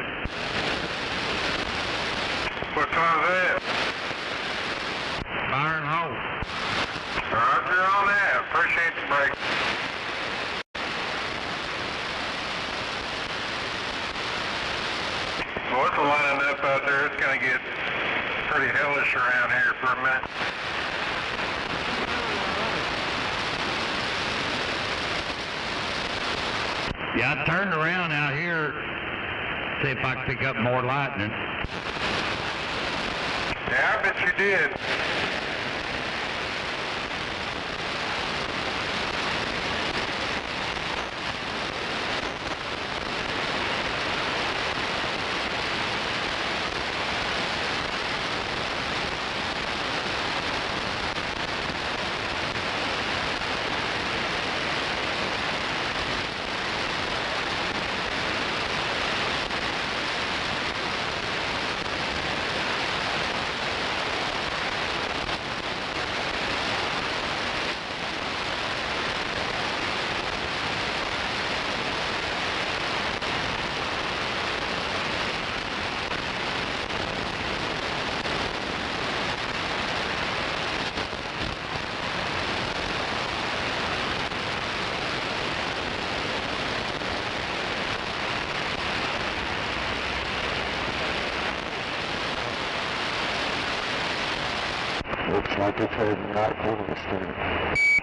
What time's that? Fire and hose. Roger on that. Appreciate the break. Well, it's lining up out there. It's going to get pretty hellish around here for a minute. Yeah, I turned around out here, see if I could pick up more lightning. Yeah, I bet you did. Looks like it's heading right for the street.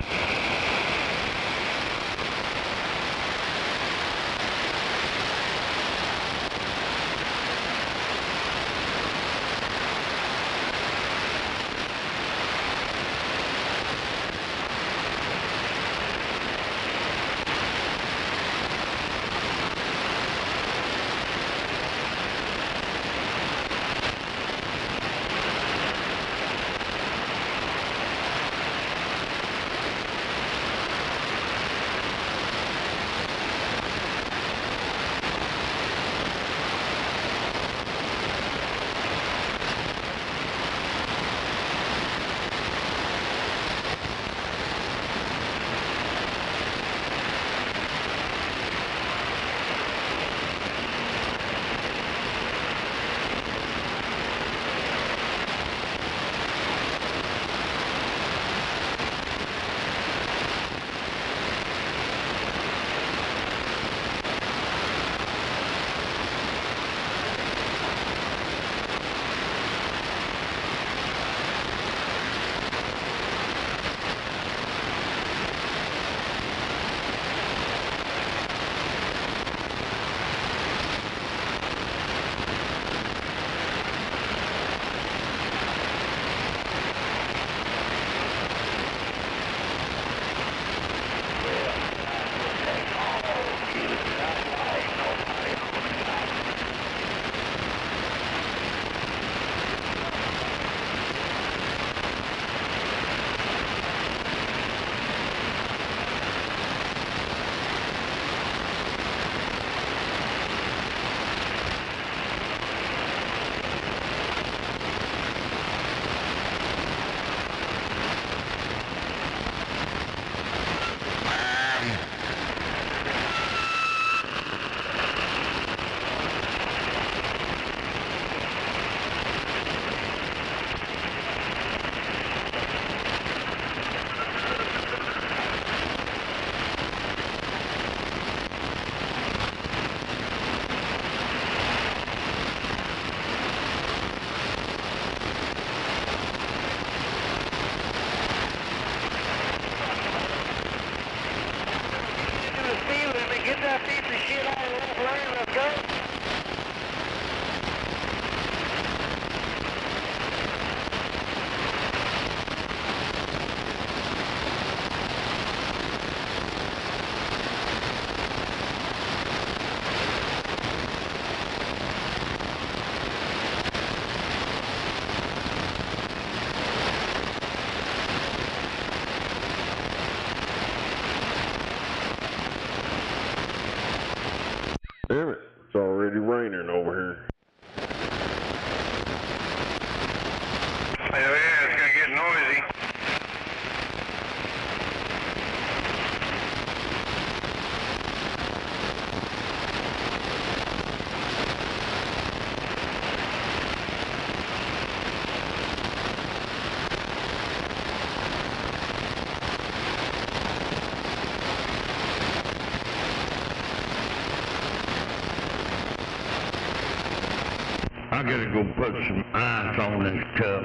I gotta go put some ice on this cup.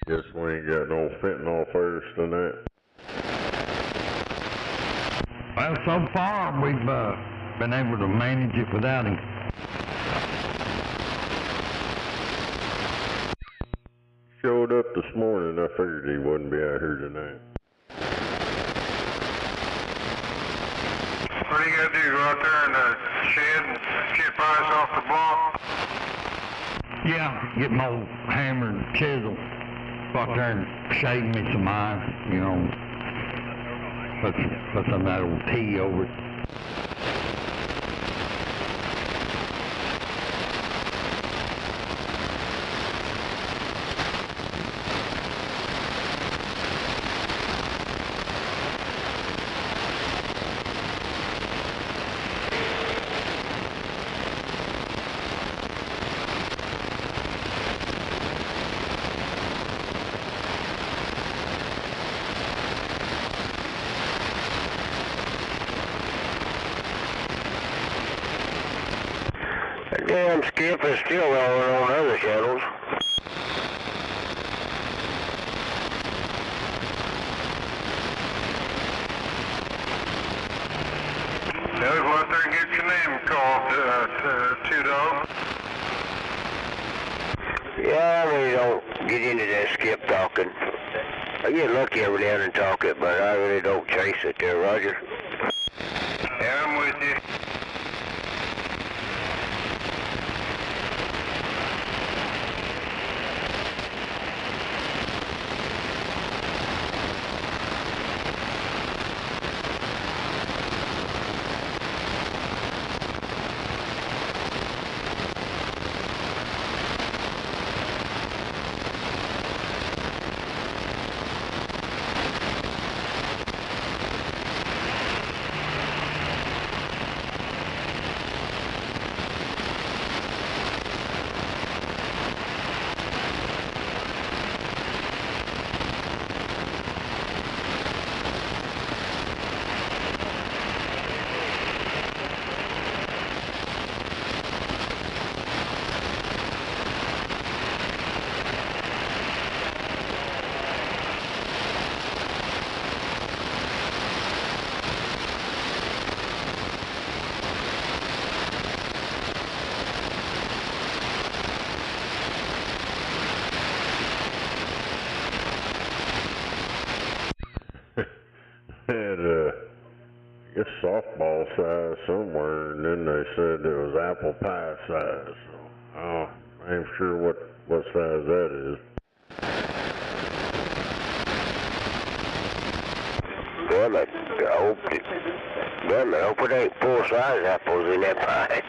Guess we ain't got no fentanyl first in that. Well, so far we've been able to manage it without him. Showed up this morning, I figured he wouldn't be out here tonight. What do you gotta do? Go out there in the shed and chip ice off the block? Yeah, get my old hammer and chisel. Go out there and shave me some ice, you know. Put some of that old tea over it. That damn skip is still rolling on other channels. Yeah, go out there and get your name called, Two-Dog. Yeah, I really don't get into that skip talking. I get lucky every now and then talk it, but I really don't chase it there, Roger. Yeah, I'm with you. Had, I guess softball size somewhere, and then they said it was apple pie size. So, I ain't sure what size that is. Damn it, I hope it ain't full-size apples in that pie.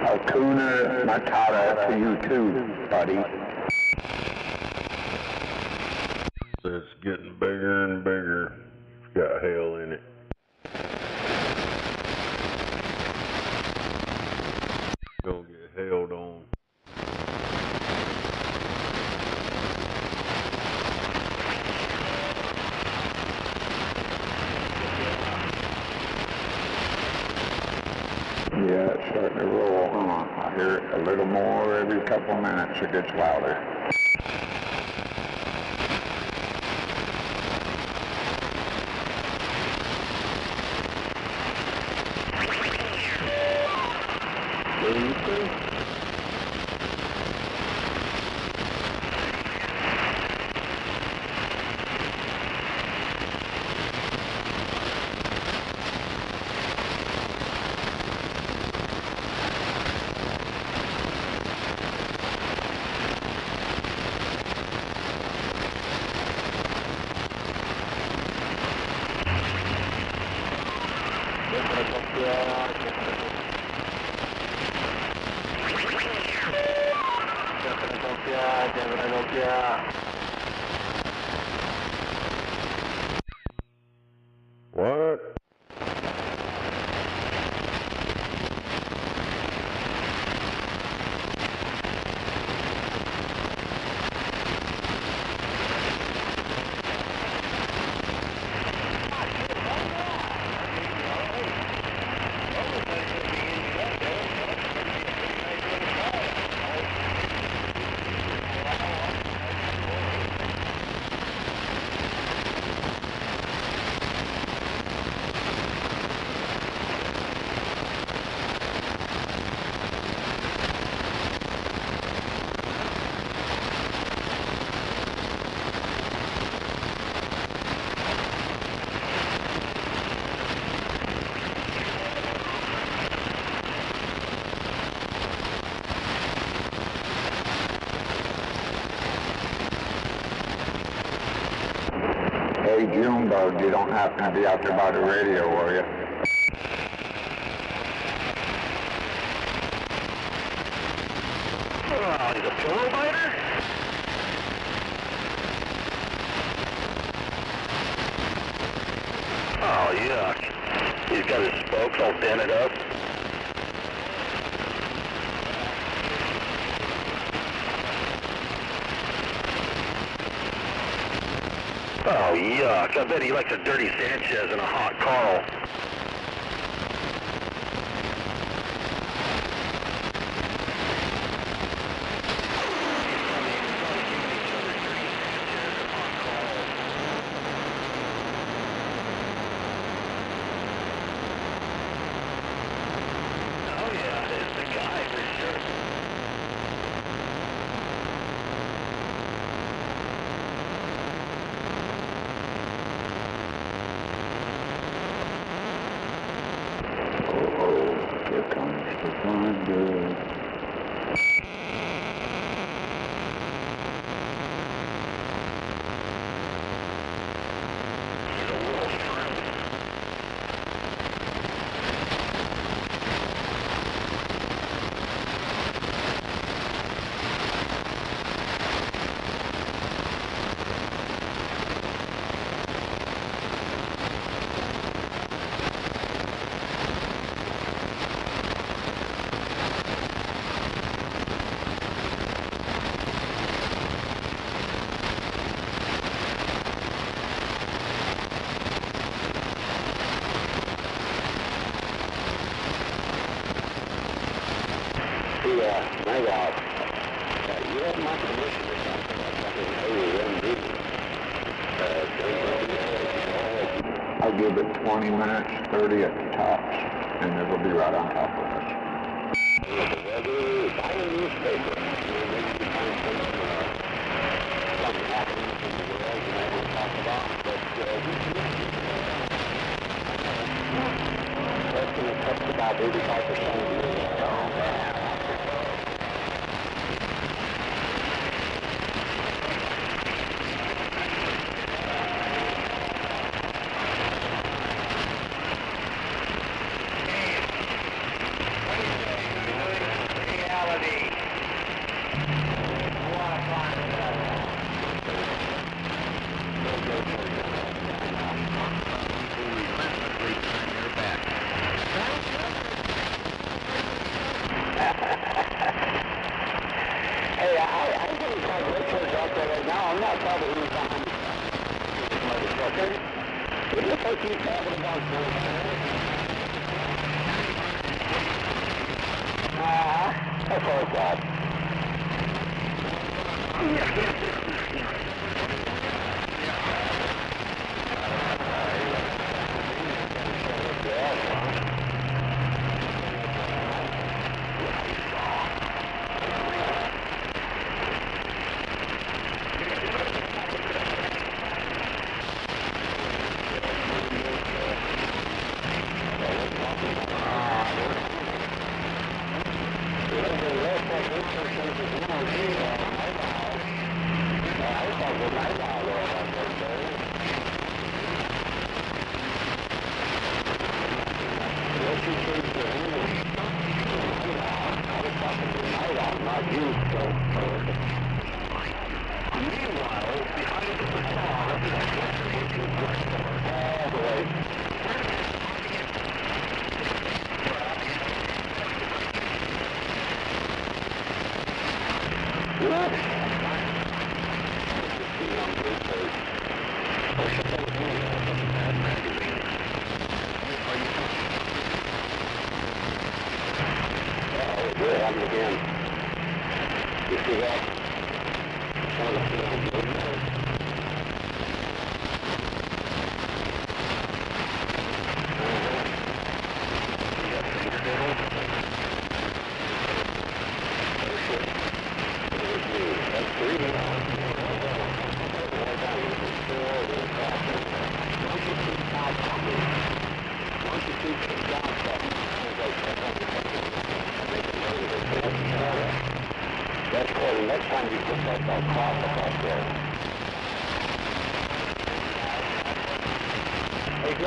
Hakuna Matata to you too, buddy. It's getting bigger and bigger. It's got hail in it. Gonna get hailed on. Yeah, it's starting to roll, huh? I hear it a little more every couple minutes. It gets louder. Jangan Hey, Junebug, you don't happen to be out there by the radio, are you? Oh, he's a pillow biter? Oh, yuck. He's got his spokes all dented up. Oh, yuck. I bet he likes a dirty Sanchez and a hot Carl. I'll give it 20 minutes, 30 at the tops, and it'll be right on top of us. That's going to touch about 85% of the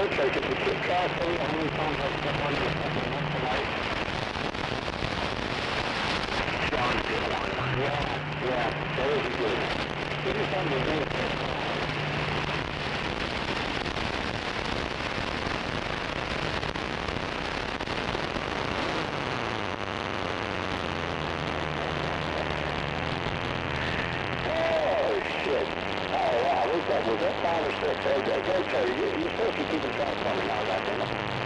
I'd say if you keep track of how many times I step on your fucking neck tonight. Sean did one. Yeah, that was good. Give me something to do. Was that 5 or 6? Okay, you're supposed to keep track for me now, right there.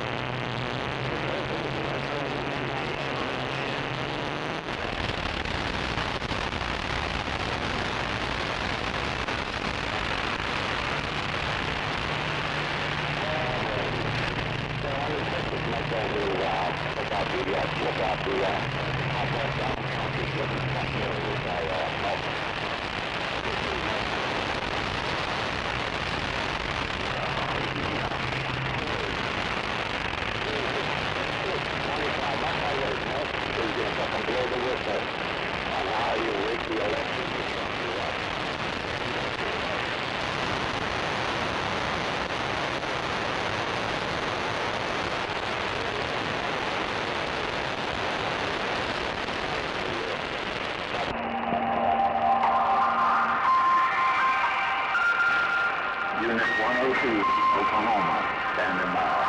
Unit 102, Oklahoma, standing by.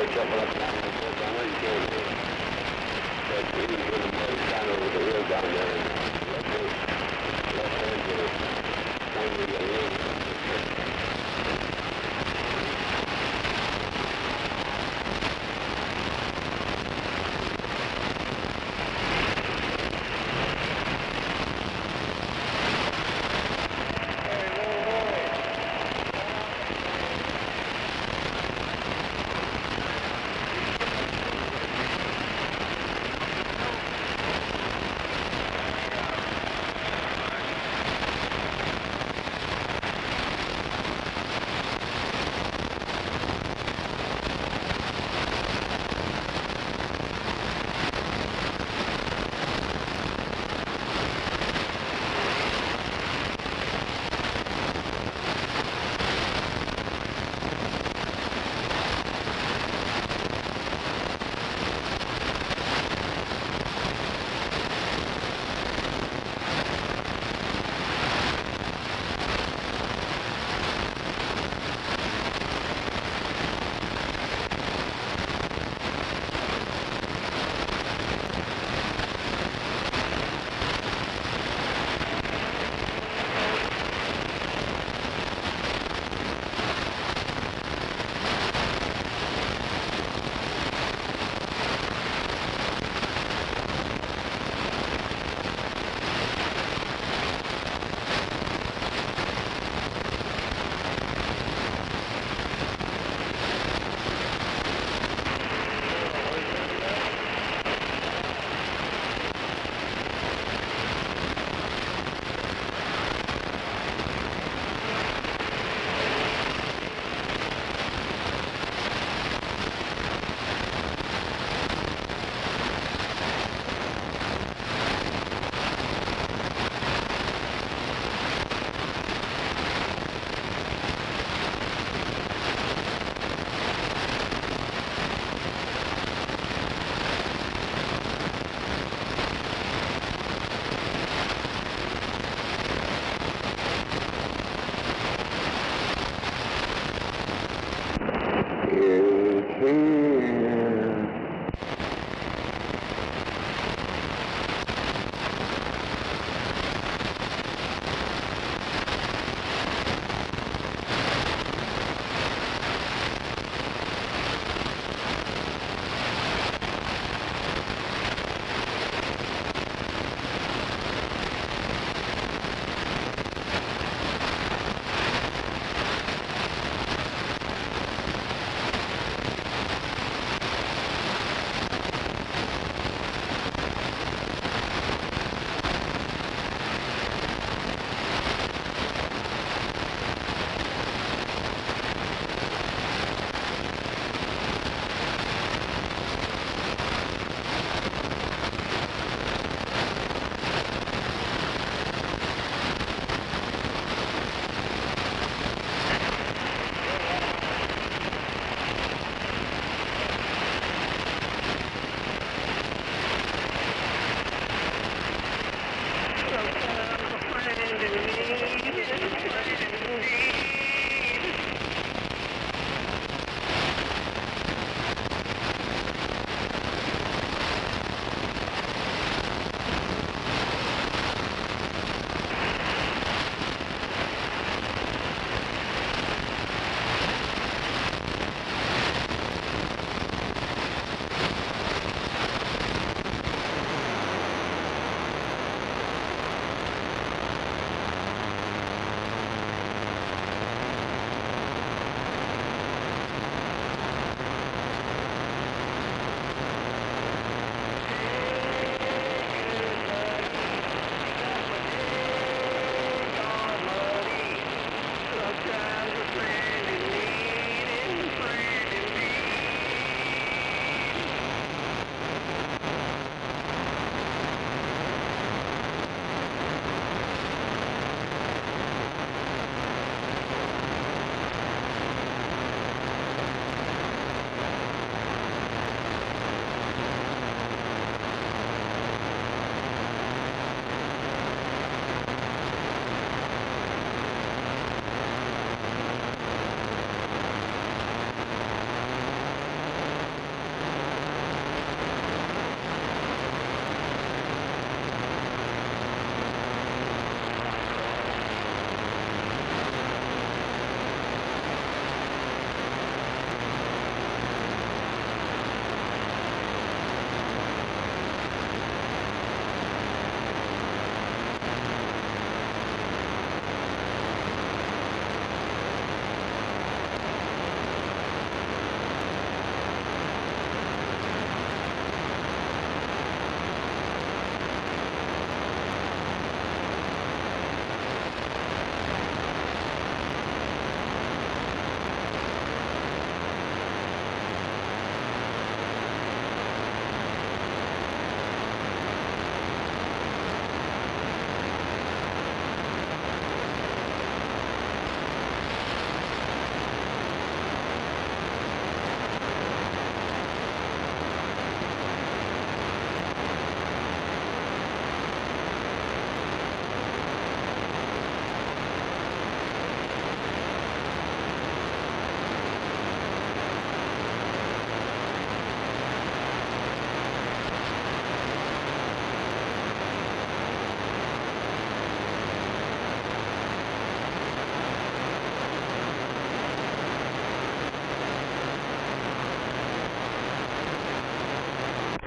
there jumping up and down the hill. I know you can't hear him. But he was in the mud down over the hill down there. And left hand to one of the hills.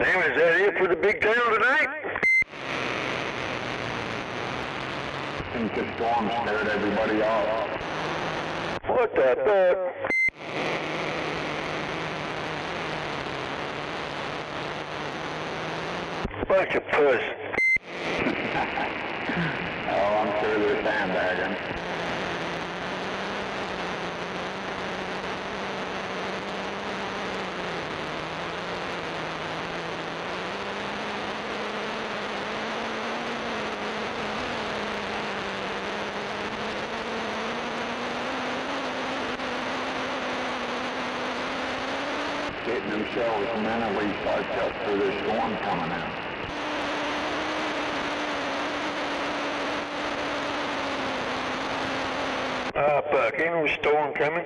Damn, is that it for the big town tonight? I think the storm scared everybody off. What the fuck? Bunch of puss. Oh, I'm sure they're sandbagging. Getting themselves mentally psyched up for this storm coming in. Fuck, ain't no storm coming.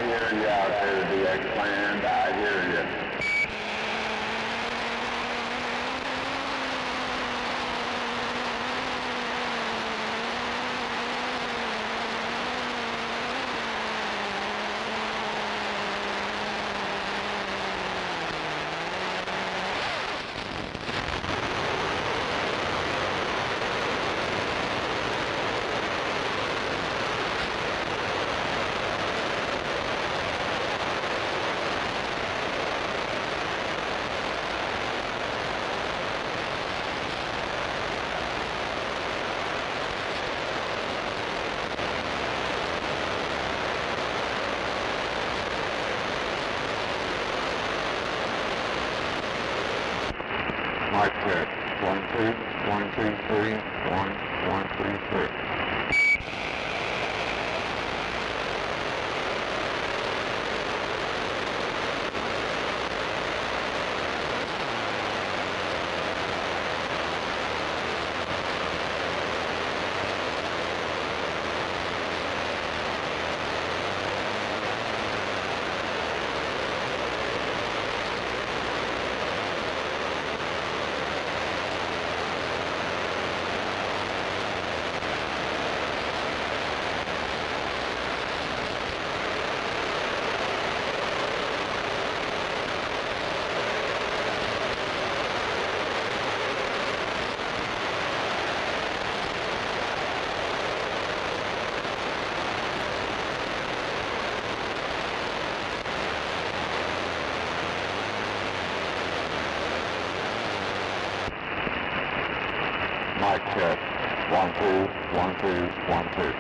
hear you out there, DX Land. I hear you. Mic check. 1, 2, 1, 2, 3, 1, 1, 2, 3. Mic check. 1, 2, 1, 2, 1, 2.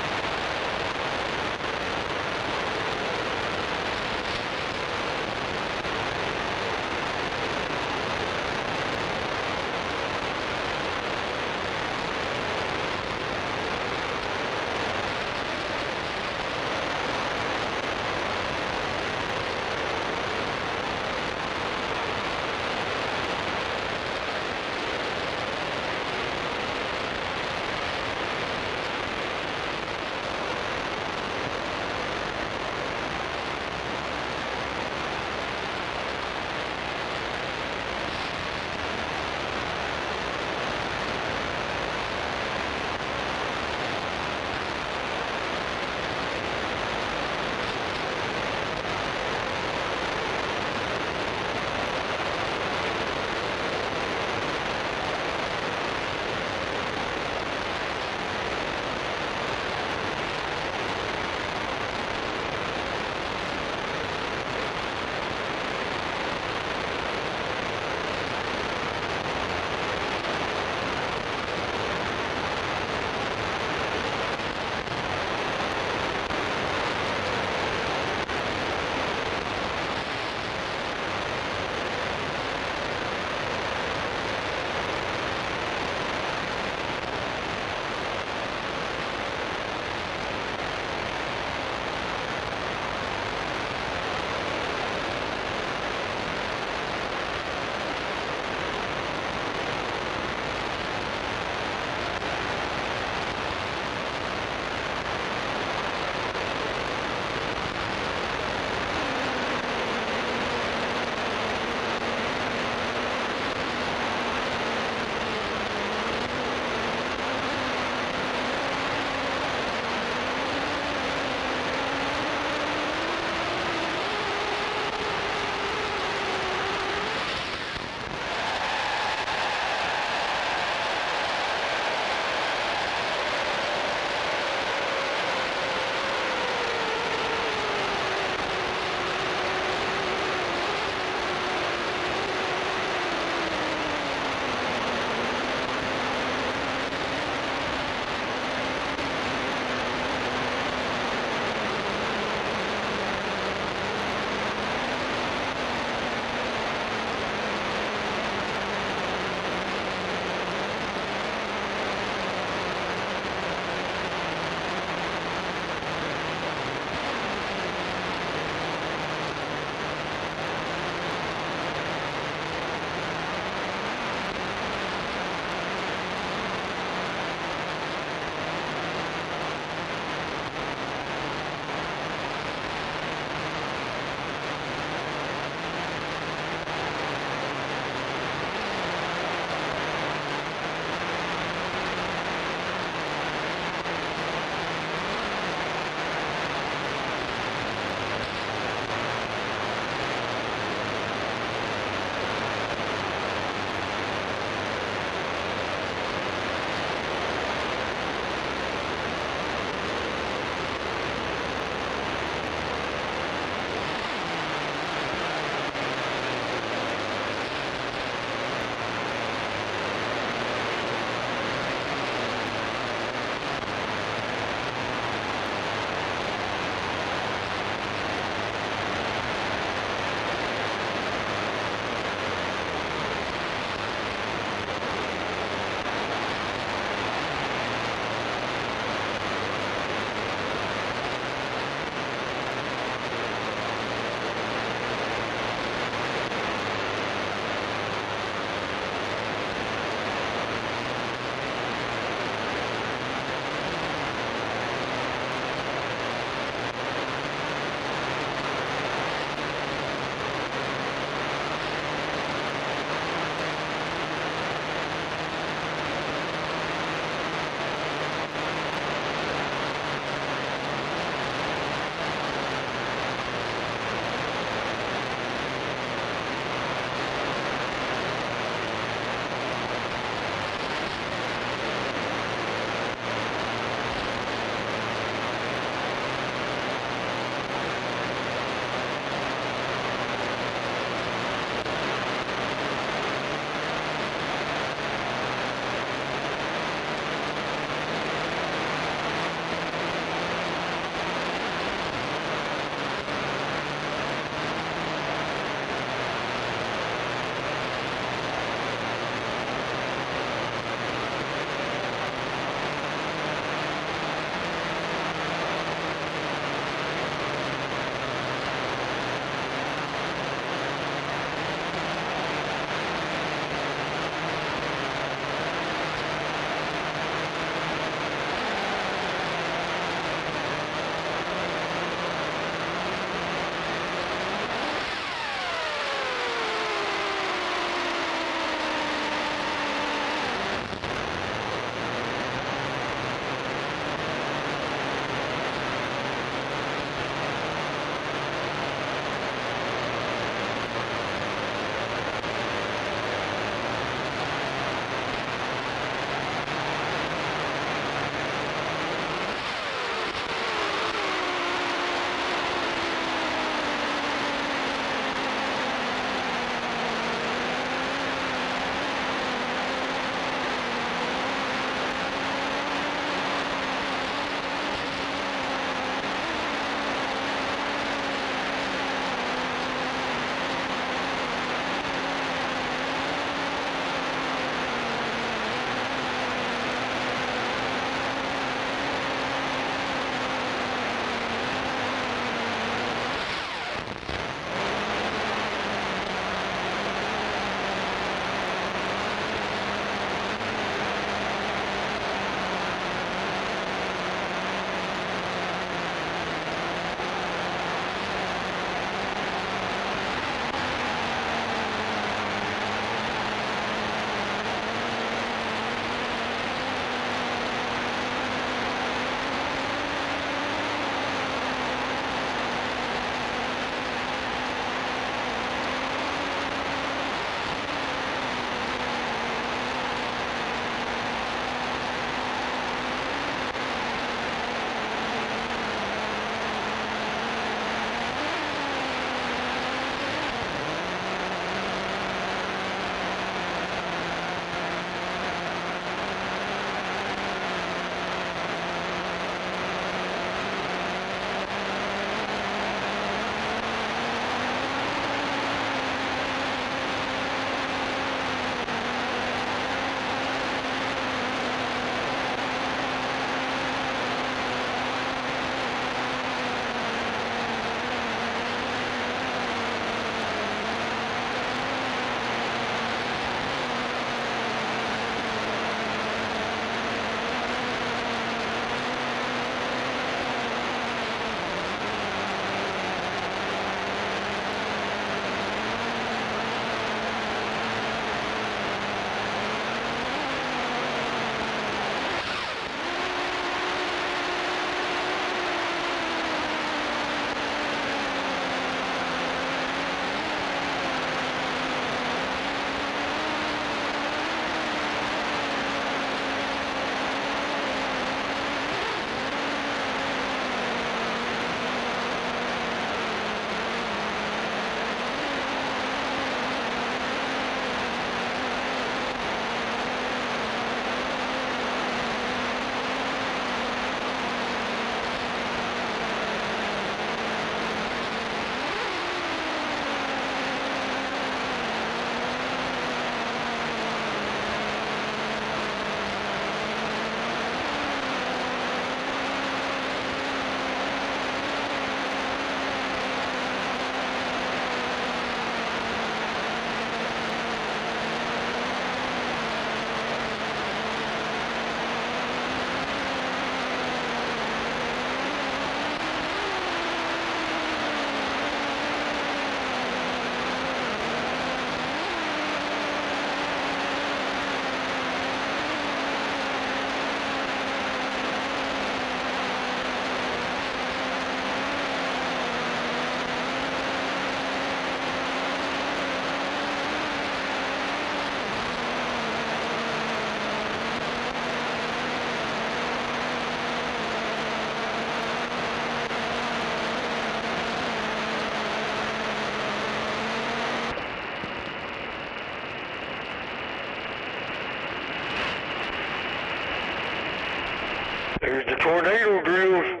There's the tornado drills.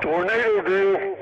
Tornado drill.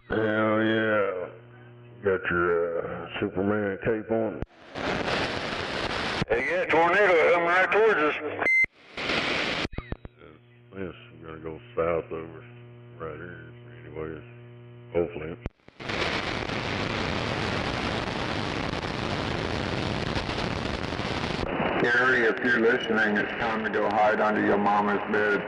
Hell yeah. Got your Superman cape on. Hey, yeah, tornado coming right towards us. This is gonna go south over right here. Anyways, hopefully. Gary, if you're listening, it's time to go hide under your mama's bed.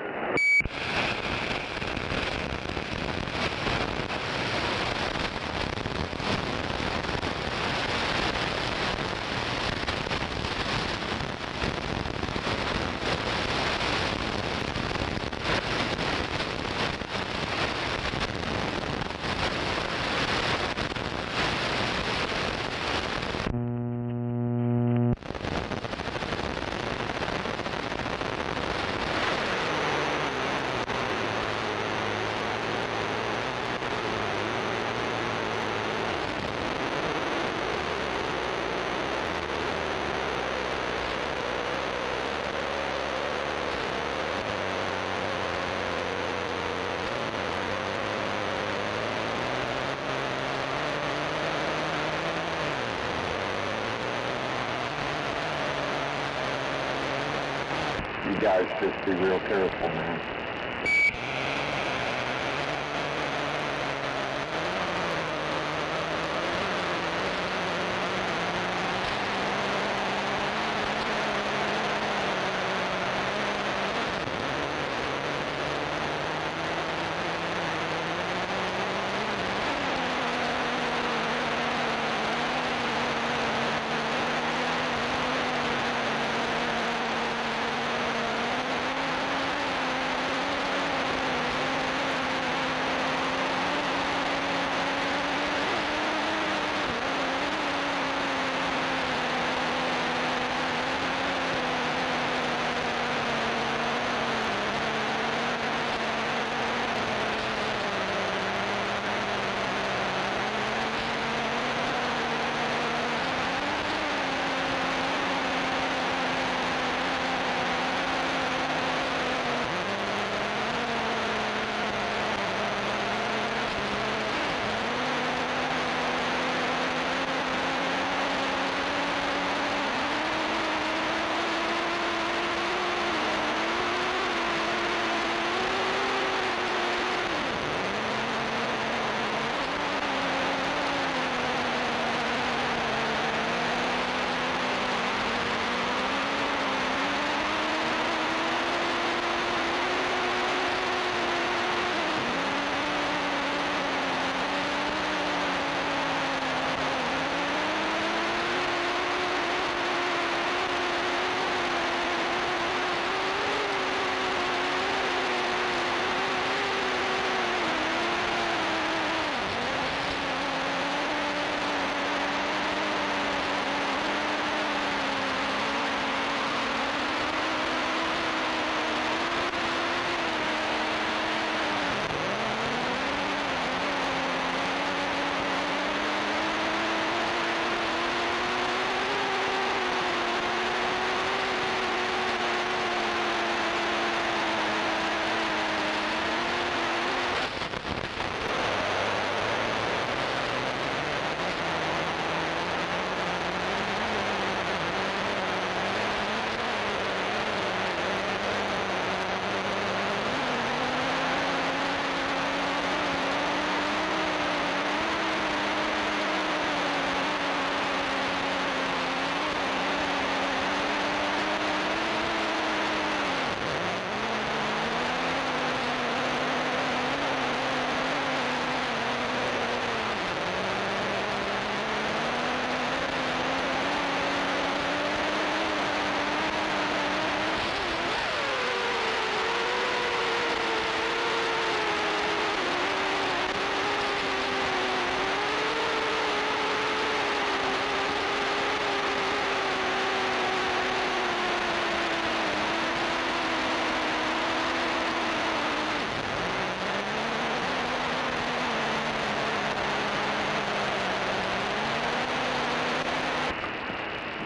You guys just be real careful, man.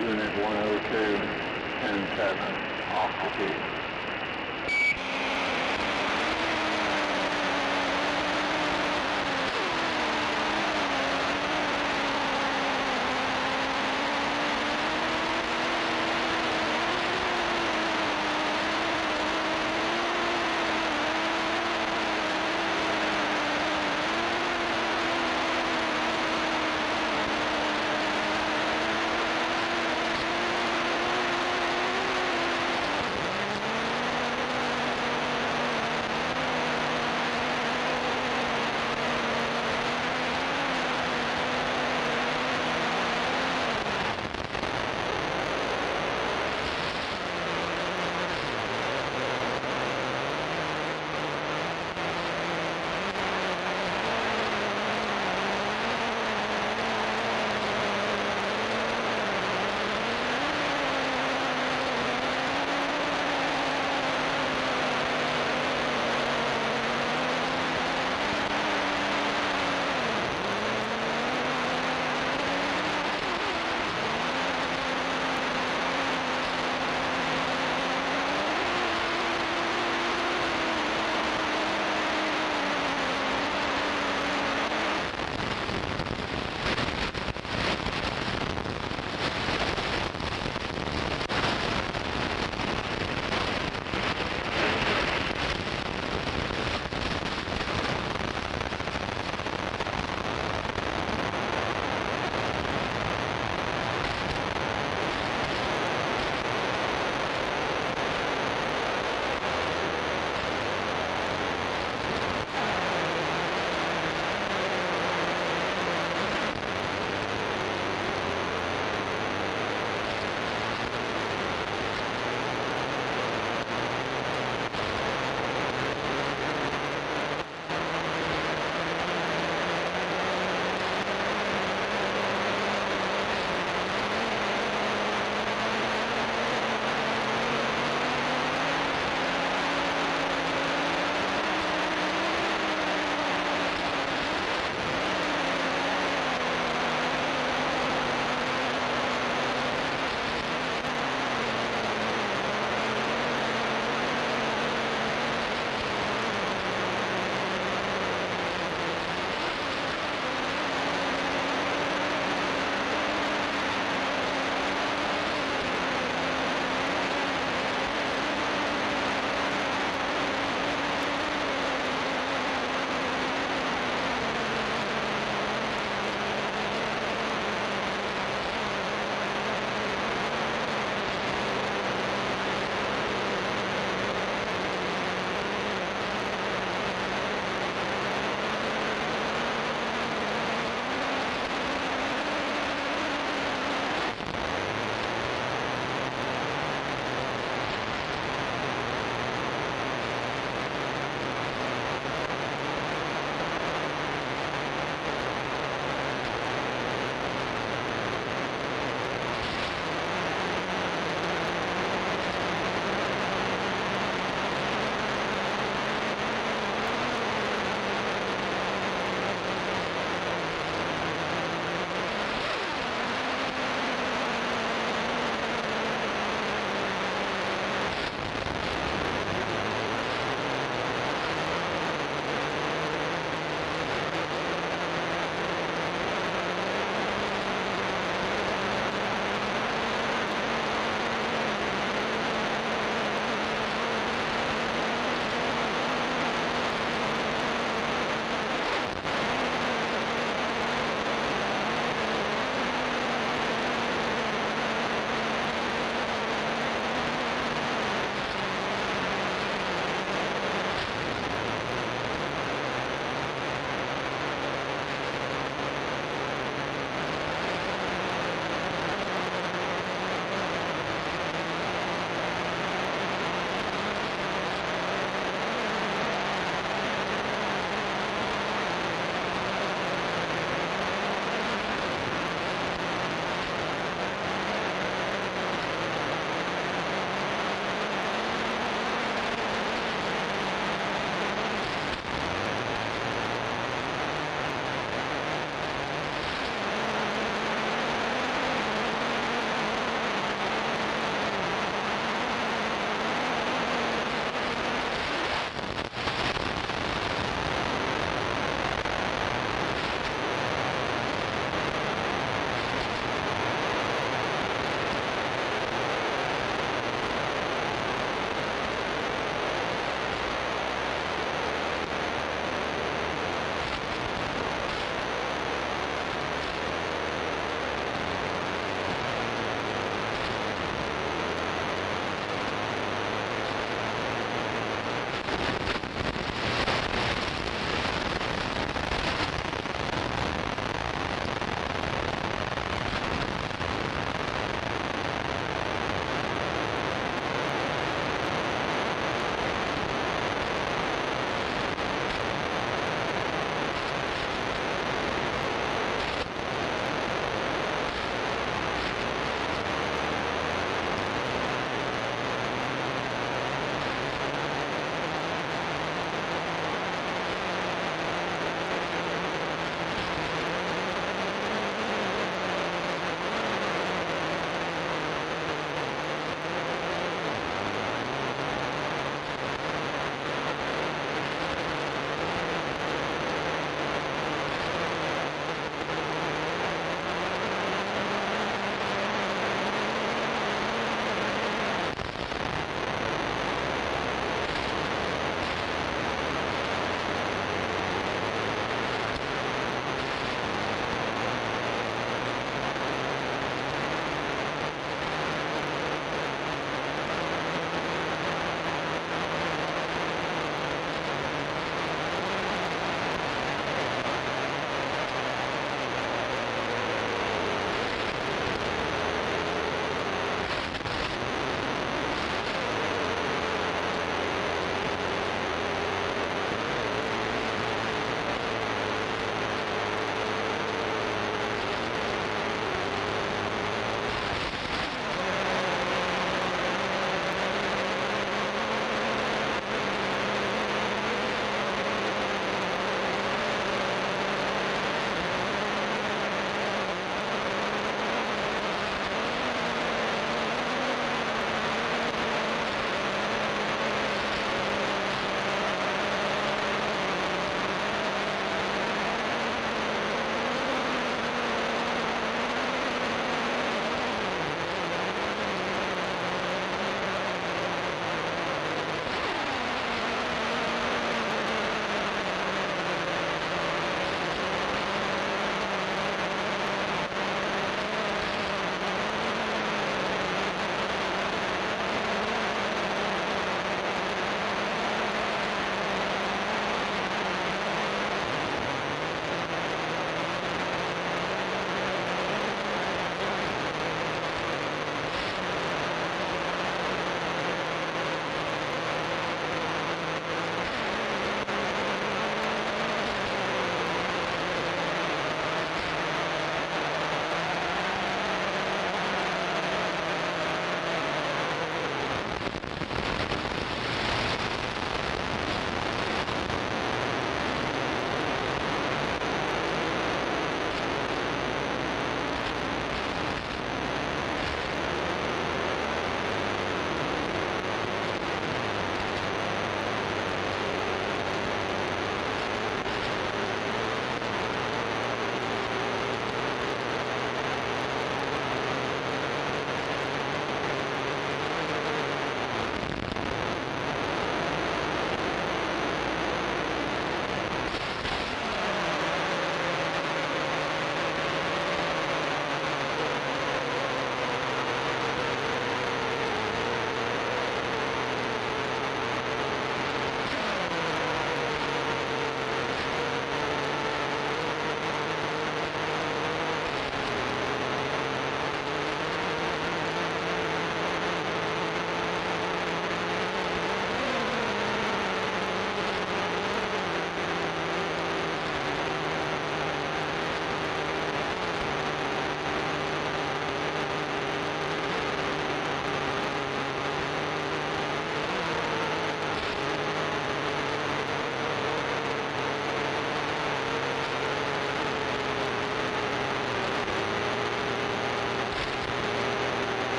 Unit 102, 10-7, off the key.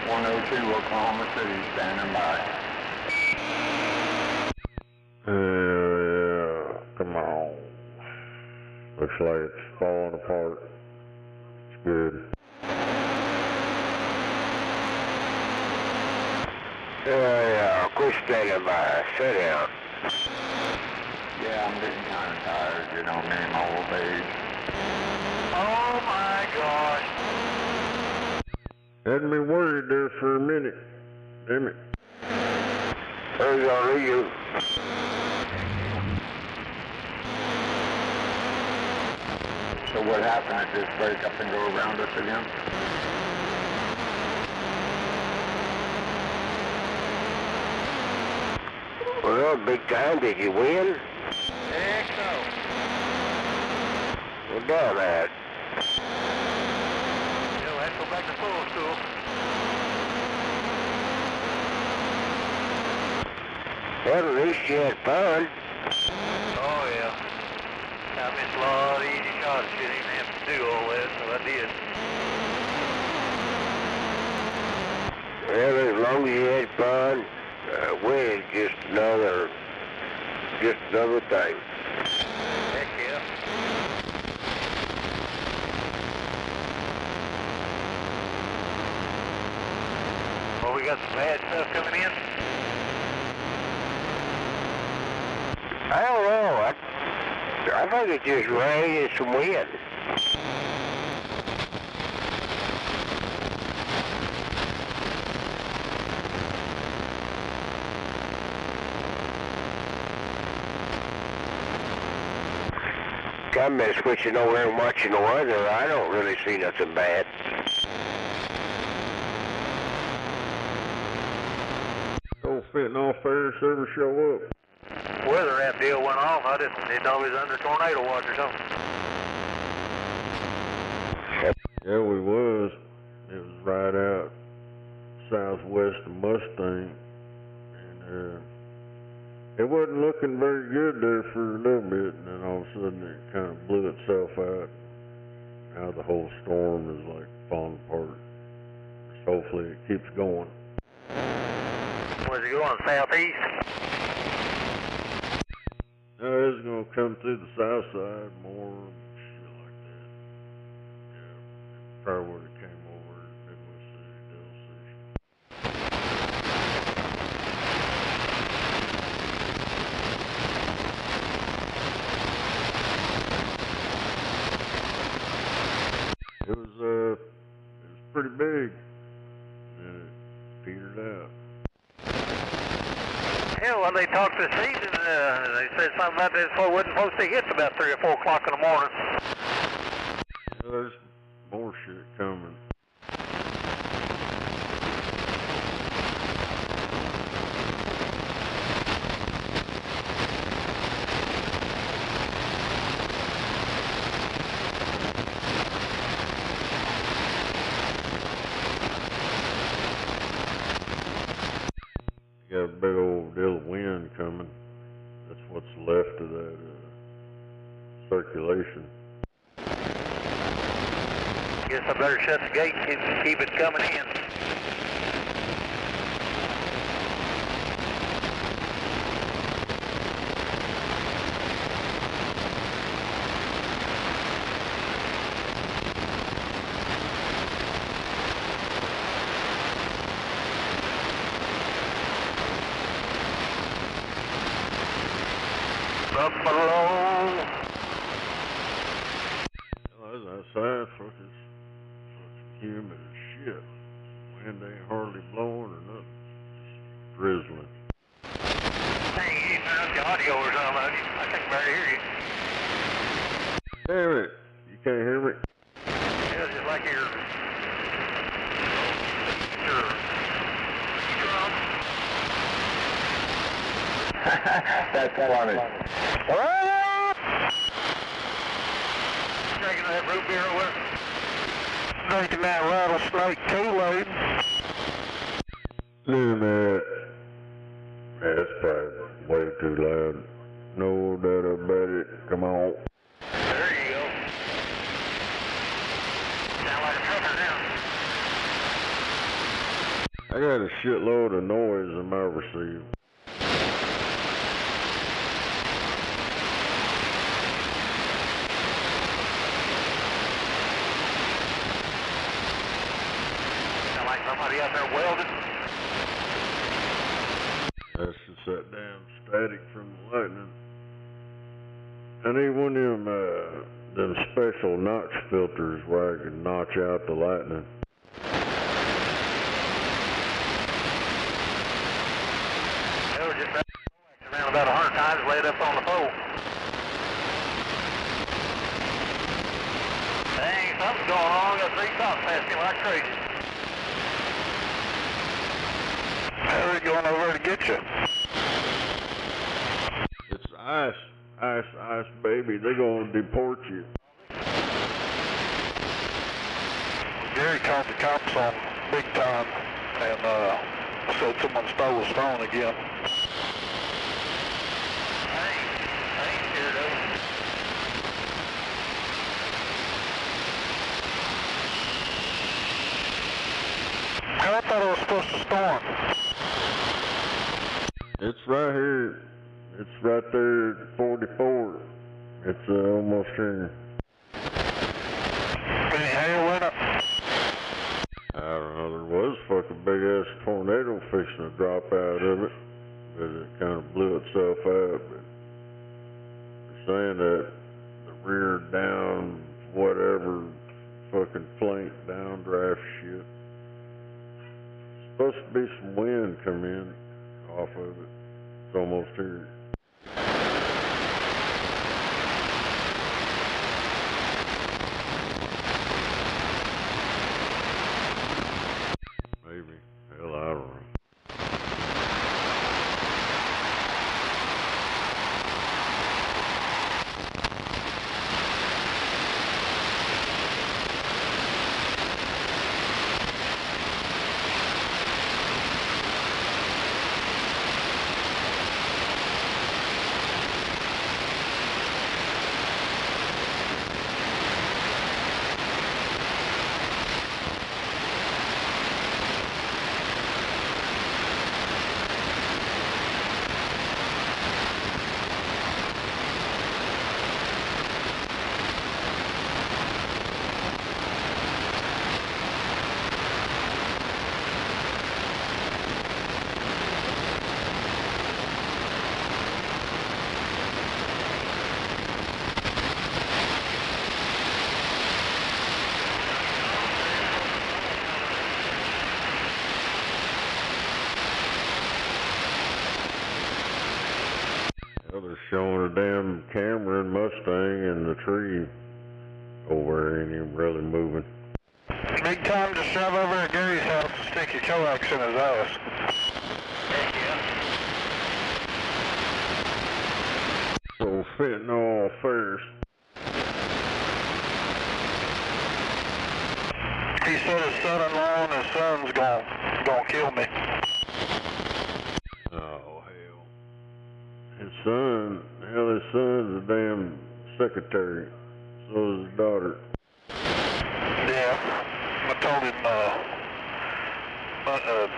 102 Oklahoma City standing by. Yeah, come on. Looks like it's falling apart. It's good. Yeah, quit standing by. Sit down. Yeah, I'm getting kind of tired, you know me, my old age. Oh my gosh. Had me worried there for a minute. Damn it. Who's on you? So what happened? It just break up and go around us again? Well, big time. Did you win? Heck no. Well, damn it. You'll have to go back to full school. Well, at least you had fun. Oh yeah. I missed a lot of easy shots. Didn't even have to do all that, so I did. Well, as long as you had fun, winning just another thing. Heck yeah. Well, we got some bad stuff coming in. I don't know. I think it's just rain and some wind. I've been switching over and watching the weather. I don't really see nothing bad. Don't fit no fares ever show up. Weather app deal went off. I just didn't know it was under tornado watch or something. Yeah, we was. It was right out southwest of Mustang. And it wasn't looking very good there for a little bit, and then all of a sudden it kind of blew itself out. Now the whole storm is like falling apart. So hopefully it keeps going. Was it going southeast? No, it's gonna come through the south side more, shit like that. Yeah, probably where it came over, Midwest City, Dell City. It was pretty big, and it petered out. Hell, when they talked this evening, they said something about this one wasn't supposed to hit about 3 or 4 o'clock in the morning. Yeah, there's more shit coming. You got a big old deal of wind coming. That's what's left of that circulation. Guess I better shut the gate and keep it coming in. Up below. Well, that's outside, fucking humid as shit. Wind ain't hardly blowing or nothing. Just drizzling. Dang, you turned up the audio or something. I think I better hear you. Damn it! You can't hear me? Yeah, it's just like your That's funny. Drinking that root beer with drinking that rattlesnake Kool-Aid. Look at that. That's probably way too loud. No doubt about it. Come on. There you go. Sound like a trucker now. I got a shitload of noise in my receiver. Sound like somebody out there welding? That's just that damn static from the lightning. I need one of them special notch filters where I can notch out the lightning. They were just around about 100 times laid up on the pole. Dang, something's going on. I got 3 cops passing him like crazy. How's he going over to get you? It's ice, baby. They're gonna deport you. Gary called the cops on big time and said someone stole his phone again. I ain't scared of it. I thought it was supposed to storm. It's right here. It's right there at 44. It's almost here. Any hail in it? I don't know. There was a fucking big ass tornado fixing to drop out of it, but it kind of blew itself out. But they're saying that the rear down, whatever, fucking flank downdraft shit. Supposed to be some wind come in off of it. It's almost here. Maybe. Hell, I don't know. They're showing a damn camera and Mustang and the tree over there ain't even really moving. Big time to shove over at Gary's house and stick your coax in his ass. Heck yeah. So fentanyl first. He said his son-in-law and his son's gonna kill me. Oh, hell. His son's a damn secretary. So is his daughter. Yeah. I told him,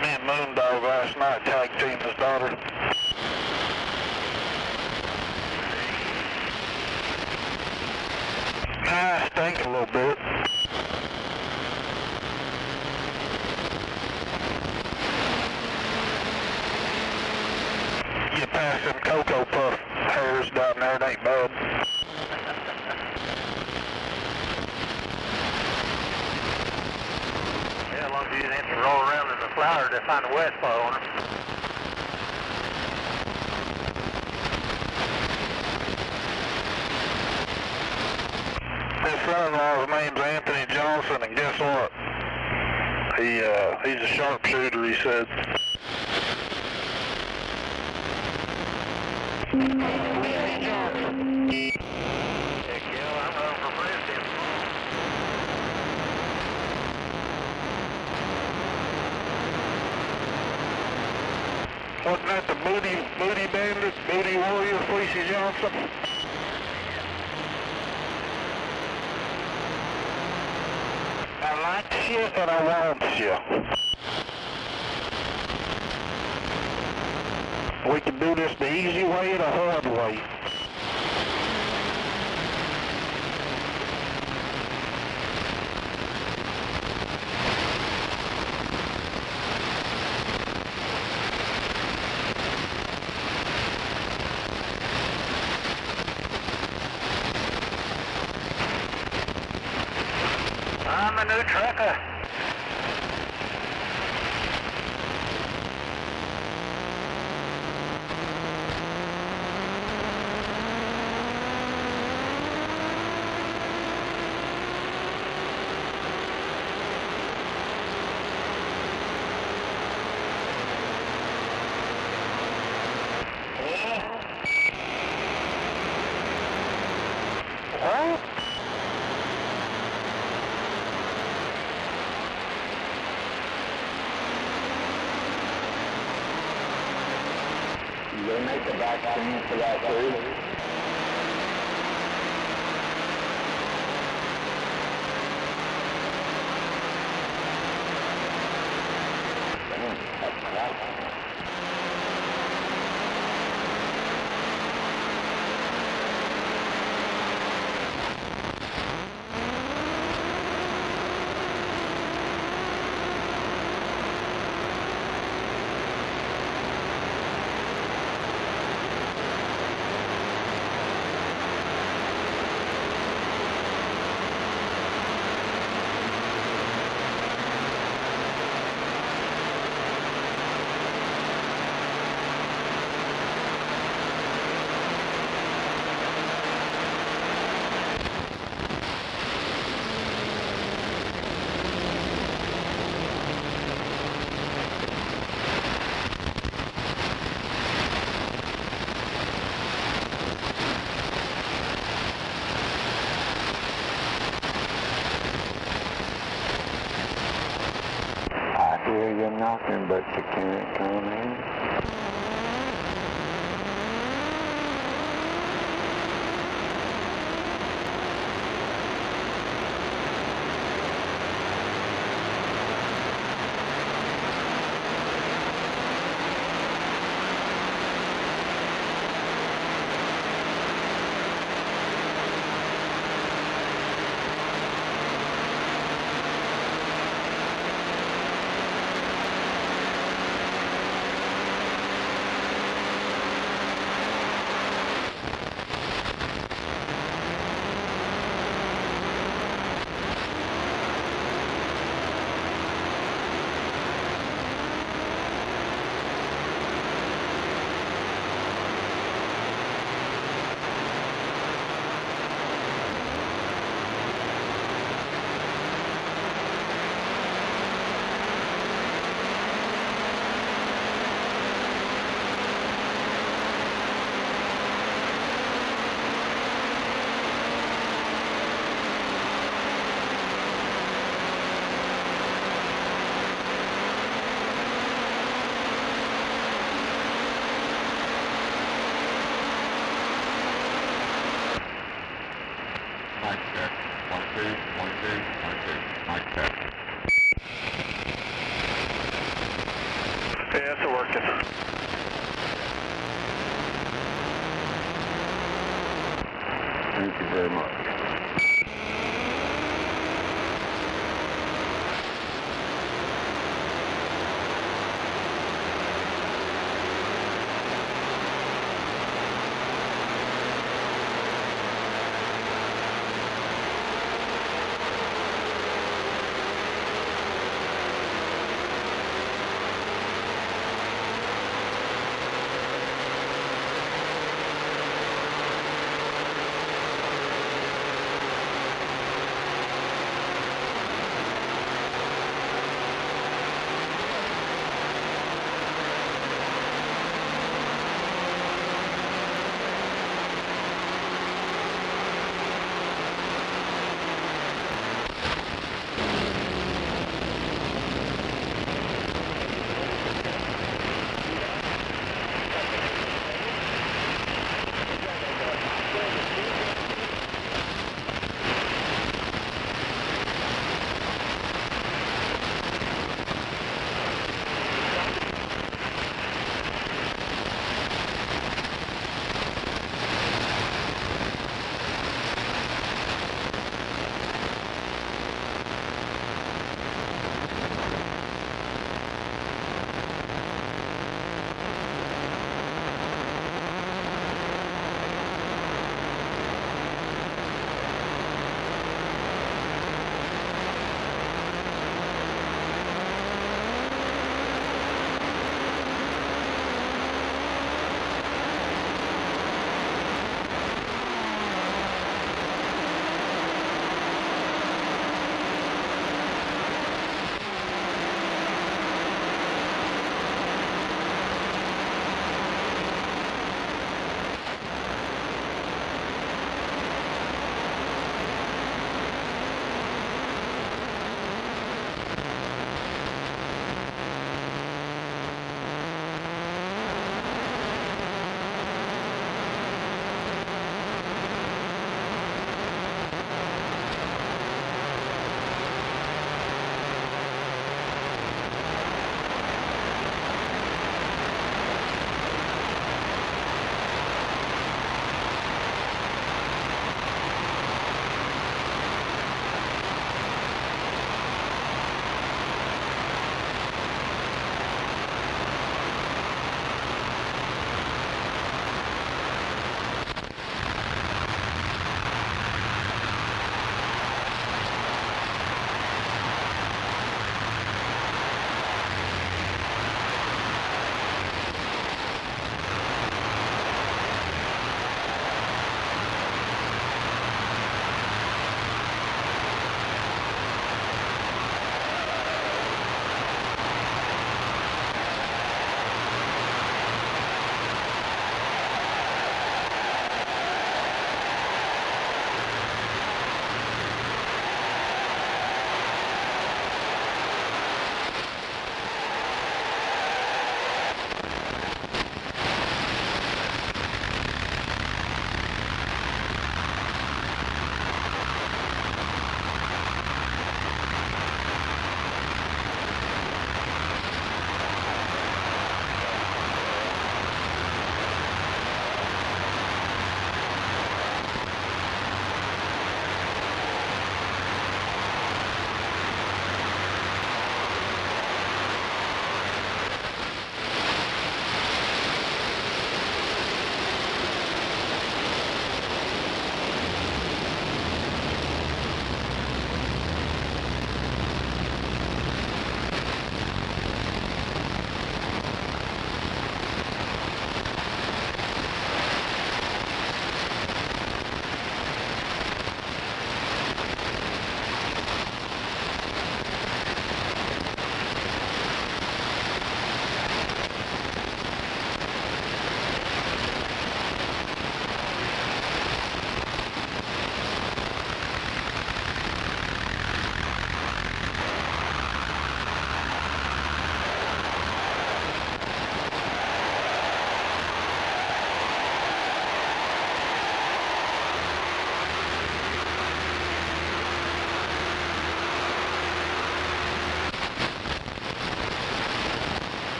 me and Moondog last night tag teamed his daughter. I stink a little bit. Get past them Cocoa Puff hairs down there, it ain't bad. Yeah, as long as you didn't have to roll around in the flour to find a wet spot on her. His son-in-law's name's Anthony Johnson, and guess what? He's a sharpshooter, he said. Heck yeah, I'm running for president. Wasn't that the booty bandit, booty warrior, Fleecy Johnson? I like you and I want you. We can do this the easy way and a hard way. I'm a new trucker. What? They make a vaccine for that too. I hear you knocking, but you can't come in. Mic check. 1, 2, 1, 2, 1, 2. Mic check. Yeah, it's working. Thank you very much.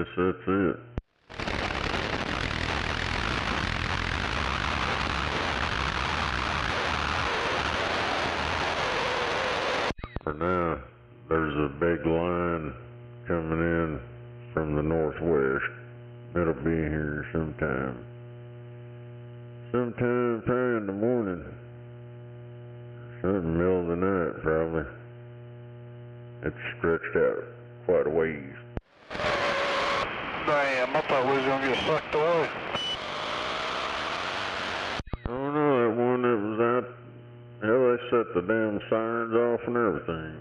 guess that's it. For now, there's a big line coming in from the northwest. It'll be here sometime. Sometime probably in the morning. Something middle of the night, probably. It's stretched out quite a ways. Damn, I thought we was gonna get sucked away. Oh no, that one that was out, yeah, they set the damn sirens off and everything.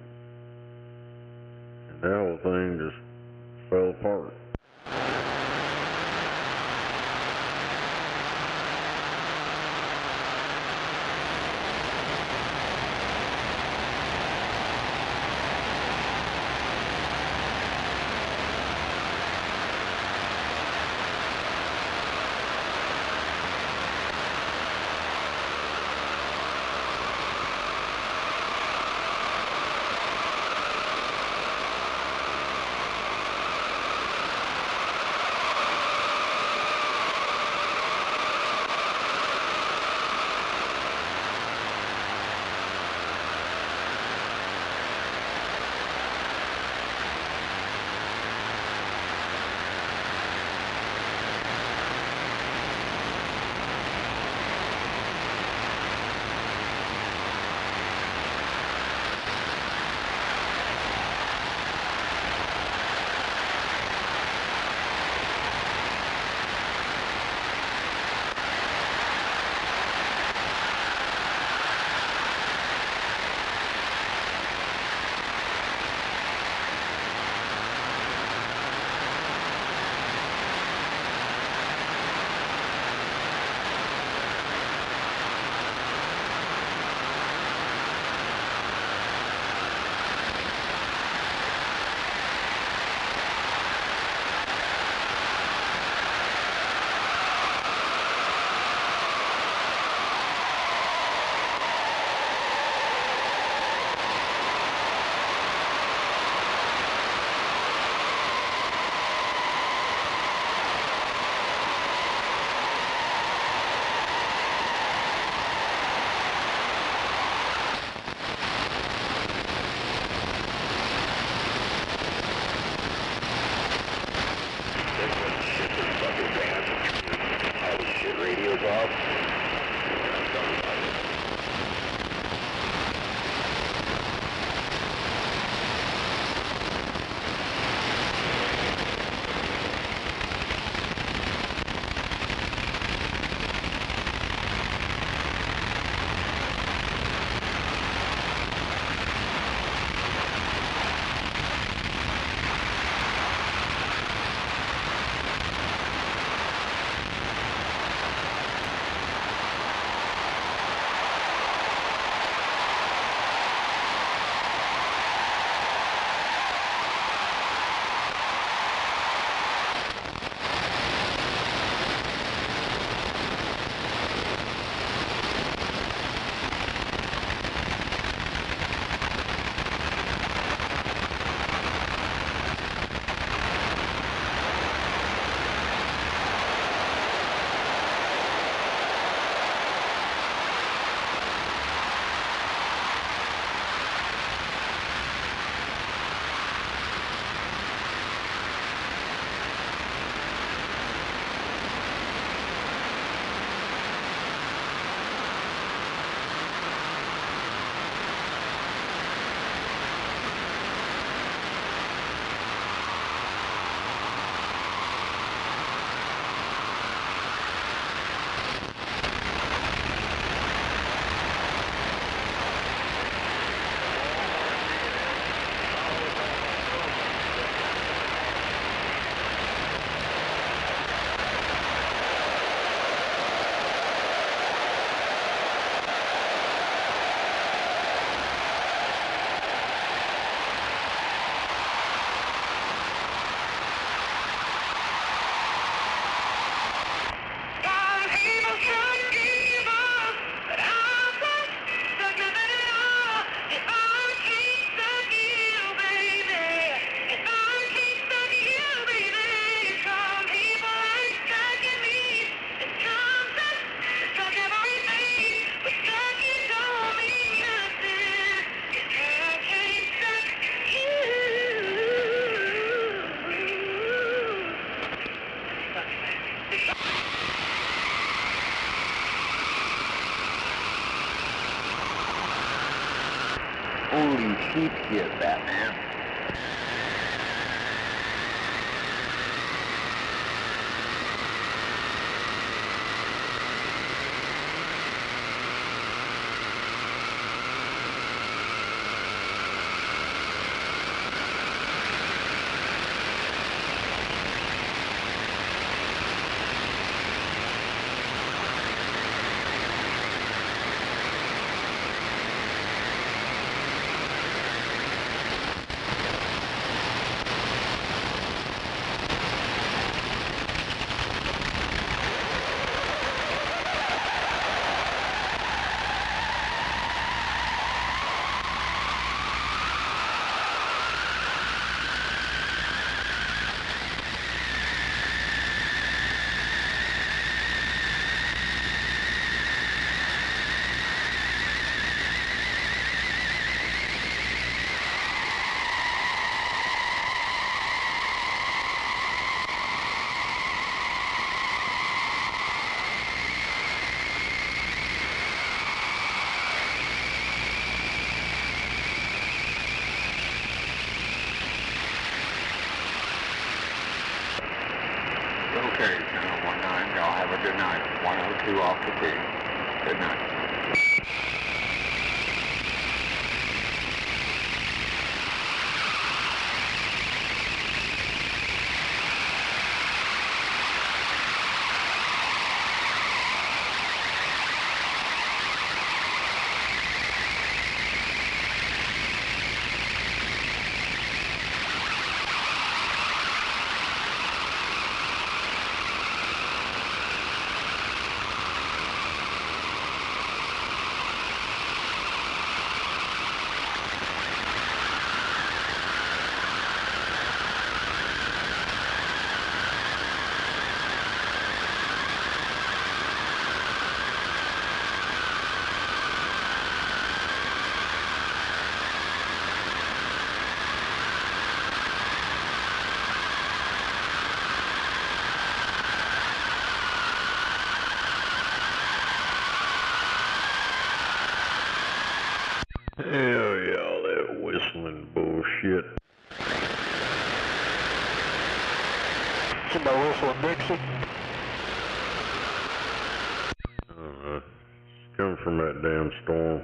And that whole thing just fell apart. cheapskate, Batman. Okay, Channel 19, y'all have a good night. 102 off the tee. Good night. Hell yeah, all that whistling bullshit. Somebody whistling Dixie? I don't know. It's coming from that damn storm.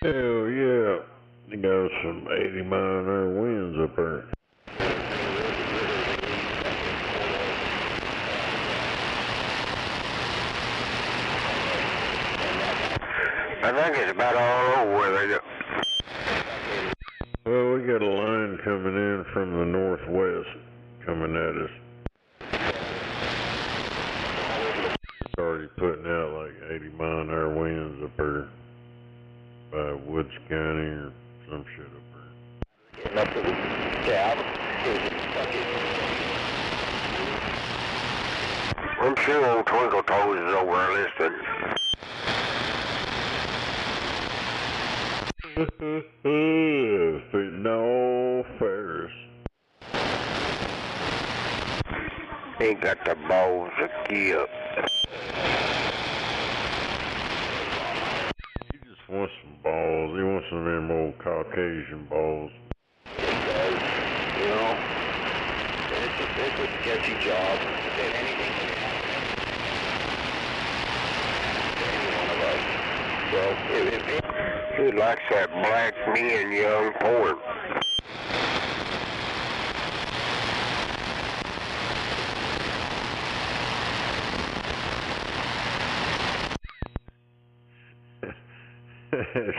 Hell yeah. You got some 80-mile-an-hour winds up there. I think it's about all over with it. Well, we got a line coming in from the northwest coming at us. It's already putting out like 80-mile-an-hour winds up there by Woods County or some shit up there. Enough to the cab. I'm sure old Twinkle Toes is over there listening. No Ferris. Ain't got the balls to give. He just wants some balls. He wants some of them old Caucasian balls. He does, you know. It's a sketchy job. Anything can happen to any one of us. So, he likes that black men young porn.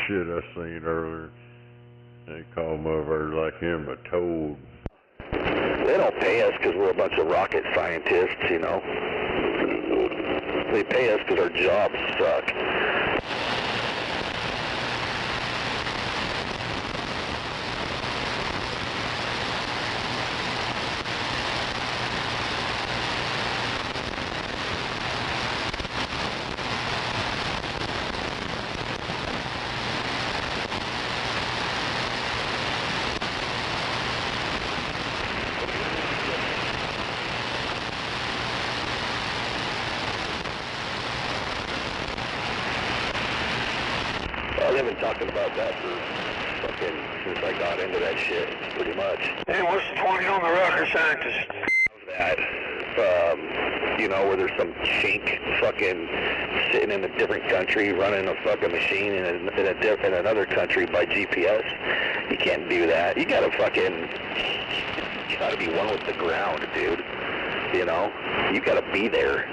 Shit I seen earlier. They call motherfuckers like him a toad. They don't pay us because we're a bunch of rocket scientists, you know. They pay us because our jobs suck. They've been talking about that for fucking since I got into that shit, pretty much. Hey, what's the 20 on the rocket scientist? That, you know, where there's some chink fucking sitting in a different country running a fucking machine in another country by GPS. You can't do that. You gotta be one with the ground, dude. You know, you gotta be there.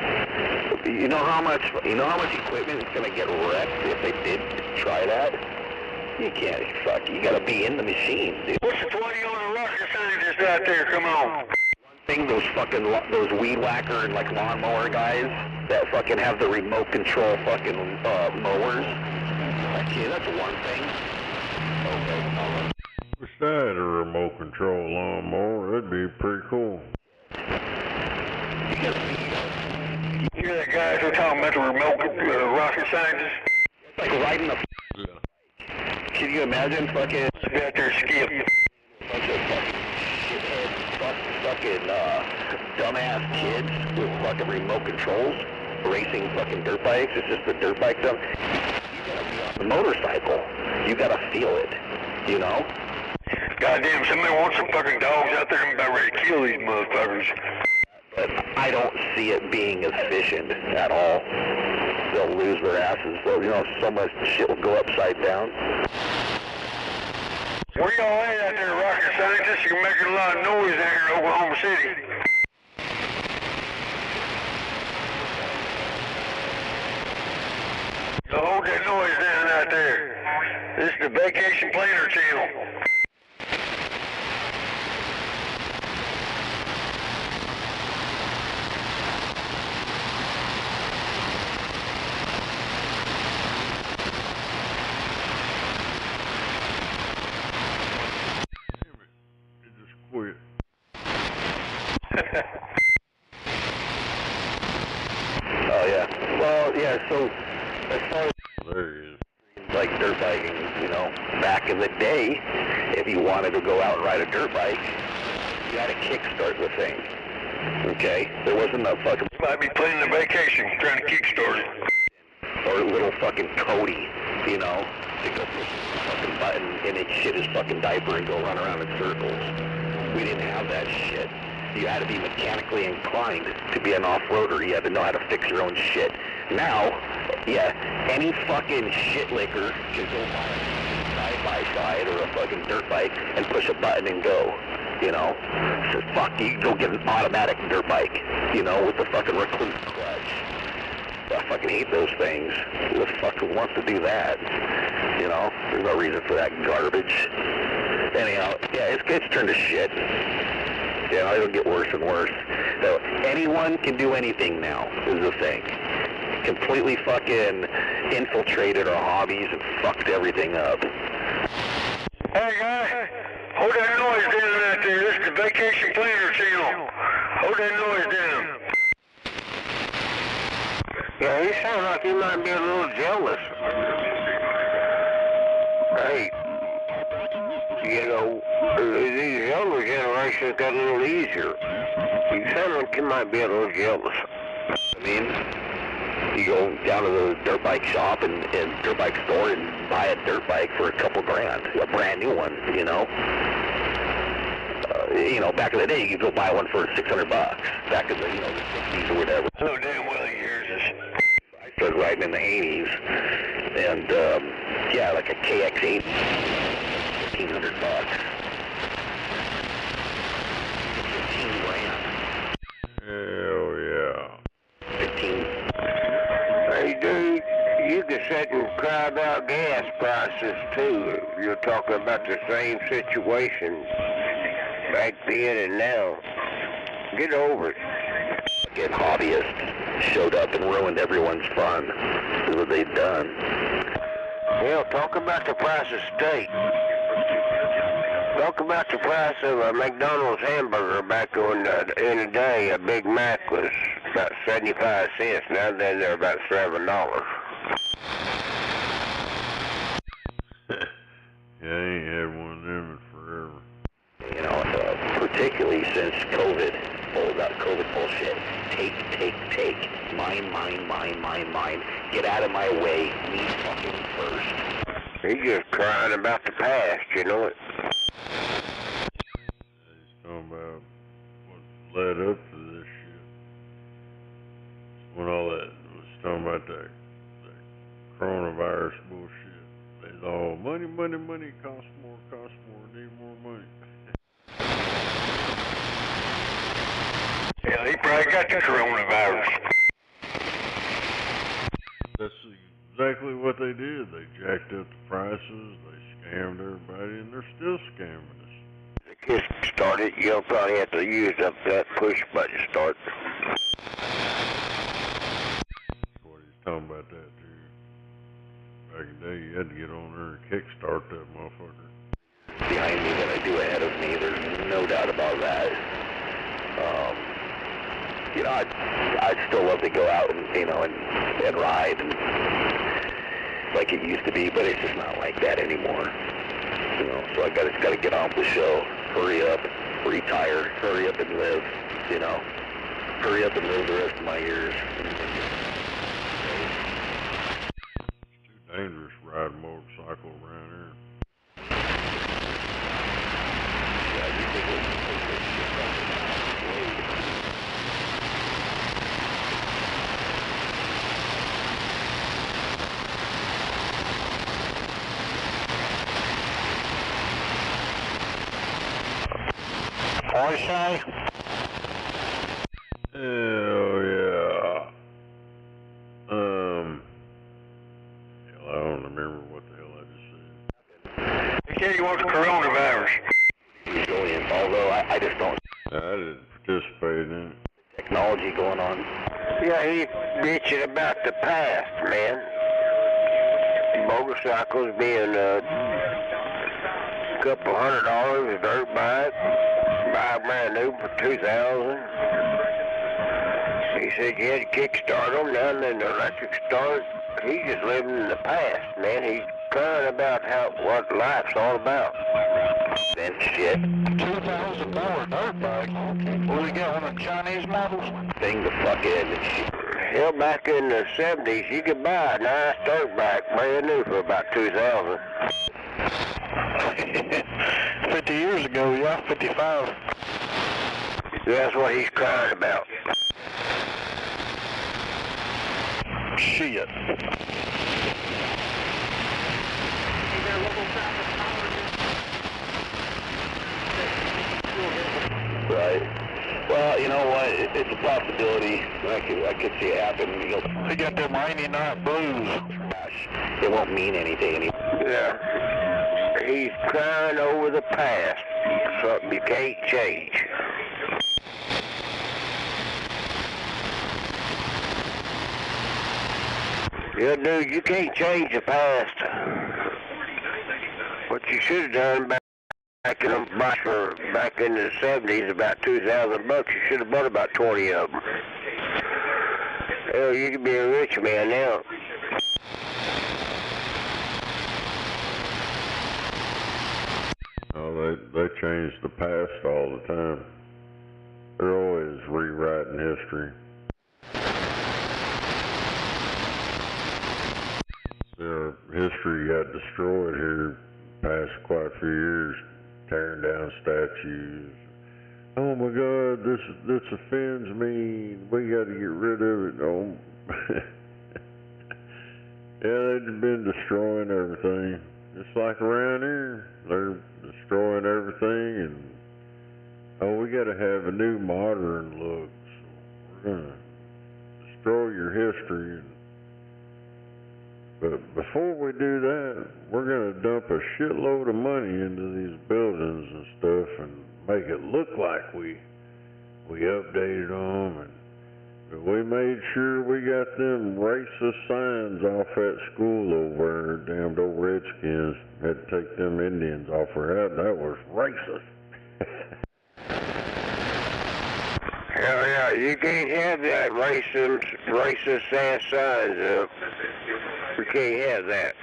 You know how much equipment is gonna get wrecked if they did try that? You can't, you gotta be in the machine, dude. What's the 20 on the rocket scientist out there? Come on. Thing, those weed whacker and like lawnmower guys that fucking have the remote control fucking mowers. Okay, that's one thing. Okay, Wish I had a remote control lawnmower. That'd be pretty cool. You hear that guy who's talking about the remote rocket scientist? It's like riding a... Can you imagine fucking... Out there skip. Bunch of fucking shithead, fucking dumbass kids with fucking remote controls racing fucking dirt bikes. It's just the dirt bike stuff. You gotta be on the motorcycle. You gotta feel it, you know? Goddamn, somebody wants some fucking dogs out there and about ready to kill these motherfuckers. But I don't see it being efficient at all. They'll lose their asses. So, you know, so much shit will go upside down. Where y'all at out there, rocket scientists? You're making a lot of noise out here in Oklahoma City. So hold that noise down out there. This is the Vacation Planner Channel. Quit. Oh yeah. Well, yeah. So as far as There he is. like dirt biking, you know, back in the day, if you wanted to go out and ride a dirt bike, you had to kickstart the thing. Okay? There wasn't a fucking... Might be planning a vacation, trying to kickstart it. Or a little fucking Cody, you know, to go push the fucking button and it shit his fucking diaper and go run around in circles. We didn't have that shit. You had to be mechanically inclined to be an off-roader. You had to know how to fix your own shit. Now, yeah, any fucking shit licker can go buy side or a fucking dirt bike and push a button and go. You know, so fuck, you go get an automatic dirt bike, you know, with the fucking recluse clutch. I fucking hate those things. Who the fuck wants to do that? You know, there's no reason for that garbage. Anyhow, yeah, it's turned to shit. You know, it'll get worse and worse. So anyone can do anything now, is the thing. Completely fucking infiltrated our hobbies and fucked everything up. Hey, guy. Hold that noise down out there. This is the vacation planner channel. Hold that noise down. Yeah, he sounds like he might be a little jealous. Hey, you know, these younger generations got a little easier. You sound like you might be a little jealous. I mean, you go down to the dirt bike shop and dirt bike store and buy a dirt bike for a couple grand, a brand new one, you know. You know, back in the day, you could go buy one for $600. Back in the, you know, the 60s or whatever. So damn well he hears us. I started riding in the 80s, and yeah, like a KX8, $1,500. 15 grand. Hell yeah. 15. Hey, dude, you can sit and cry about gas prices, too. You're talking about the same situation back then and now. Get over it. Fucking hobbyists showed up and ruined everyone's fun. That's what they've done. Hell, talk about the price of steak. Talk about the price of a McDonald's hamburger back in the day. A Big Mac was about 75 cents. Now then they're about $7. Yeah, I ain't had one of them in forever. You know, particularly since COVID, all that COVID bullshit. Take. Mine. Get out of my way. Me fucking first. He's just crying about the past, you know it. He's talking about what led up to this shit. When all that was talking about that coronavirus bullshit. It's all money, costs more, need more money. Yeah, he probably got the coronavirus. That's exactly what they did. They jacked up the prices, they scammed everybody, and they're still scamming us. To get started, you'll probably have to use up that push button start. That's what he's talking about that too. Back in the day, you had to get on there and kickstart that motherfucker. Behind me than I do ahead of me. There's no doubt about that. You know, I'd still love to go out and, you know, and ride and like it used to be, but it's just not like that anymore. You know, so I gotta get on with the show. Hurry up, retire, hurry up and live. You know, hurry up and live the rest of my years. It's too dangerous to ride a motorcycle around here. Yeah, you think it's What do you say? Hell yeah. Hell, I don't remember what the hell I just said. He said he wants the coronavirus. although I just don't. I didn't participate in it. Technology going on. Yeah, he's bitching about the past, man. Motorcycles being a couple $100, a dirt bike, buy a brand new for $2,000. He said you had to kickstart them, now and then the electric start. He's just living in the past, man. He's crying about what life's all about. Then shit. $2,000 dirt bike. Will he get one of the Chinese models? Thing to fuck in and shit. Hell, back in the 70s, you could buy a nice dirt bike, brand new, for about $2,000. 50 years ago, yeah, 55. That's what he's crying about. Shit. Hey there, local traffic. it's a possibility. I could see it happen. He got them rainy night blues. Gosh, it won't mean anything. Yeah. He's crying over the past. Something you can't change. Yeah, dude, you can't change the past. What you should have done back in the 70s, about $2,000, you should have bought about 20 of them. Hell, you could be a rich man now. Oh, they change the past all the time. They're always rewriting history. Their history got destroyed here past quite a few years, tearing down statues. Oh my God, this offends me. We got to get rid of it. Oh, yeah, they've been destroying everything. Just like around here, they're destroying everything, and oh, we got to have a new modern look. So we're gonna destroy your history. But before we do that, we're going to dump a shitload of money into these buildings and stuff and make it look like we updated them. But we made sure we got them racist signs off that school over there. Damned old Redskins had to take them Indians off their head. That was racist. Hell yeah, you can't have that racist ass signs up. We can't have that.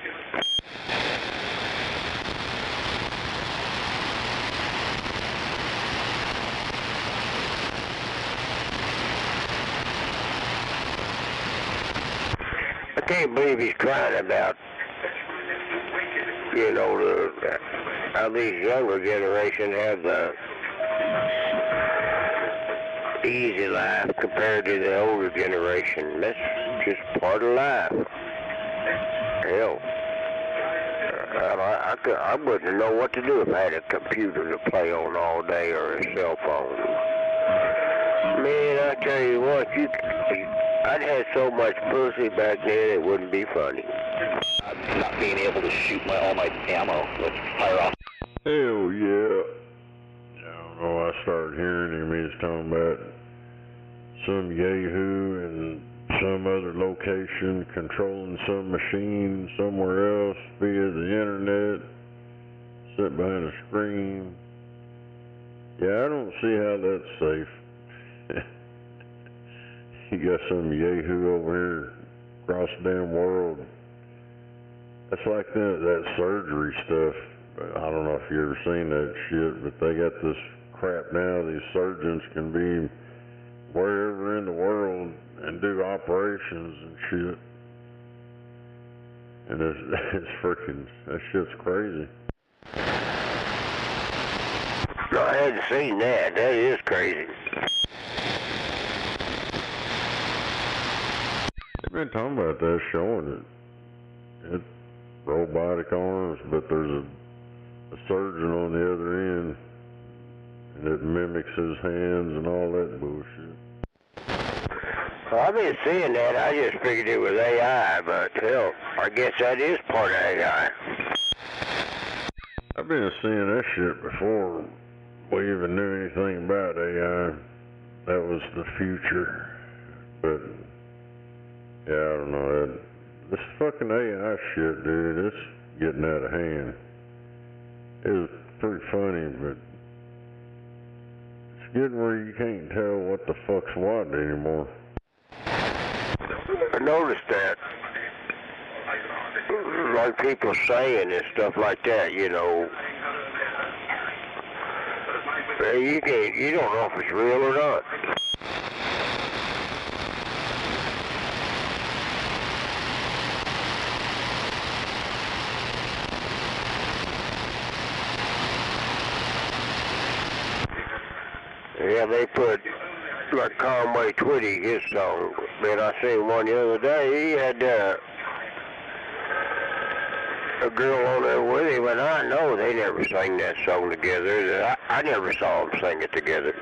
I can't believe he's crying about, you know, how these younger generation have the easy life compared to the older generation. That's just part of life. Hell, I wouldn't know what to do if I had a computer to play on all day or a cell phone. Man, I tell you what, I'd had so much pussy back then it wouldn't be funny. Not being able to shoot all my ammo, let's fire off. Hell yeah. I don't know, I started hearing him, he was talking about some yahoo and some other location controlling some machine somewhere else via the internet, sit behind a screen. Yeah, I don't see how that's safe. You got some yahoo over here across the damn world. That's like that surgery stuff. I don't know if you ever seen that shit, but they got this crap now. These surgeons can be wherever in the world and do operations and shit. And it's freaking, that shit's crazy. No, I hadn't seen that. That is crazy. They've been talking about that, showing it. It's robotic arms, but there's a surgeon on the other end, and it mimics his hands and all that bullshit. Well, I've been seeing that. I just figured it was AI, but hell, I guess that is part of AI. I've been seeing that shit before we even knew anything about AI. That was the future. But, yeah, I don't know. This fucking AI shit, dude, it's getting out of hand. It was pretty funny, but it's getting where you can't tell what the fuck's what anymore. I noticed that. Like people saying and stuff like that, you know. You don't know if it's real or not. Yeah, they put, like Conway Twitty, his song. Man, I seen one the other day. He had a girl on there with him, and I know they never sang that song together. I never saw them sing it together.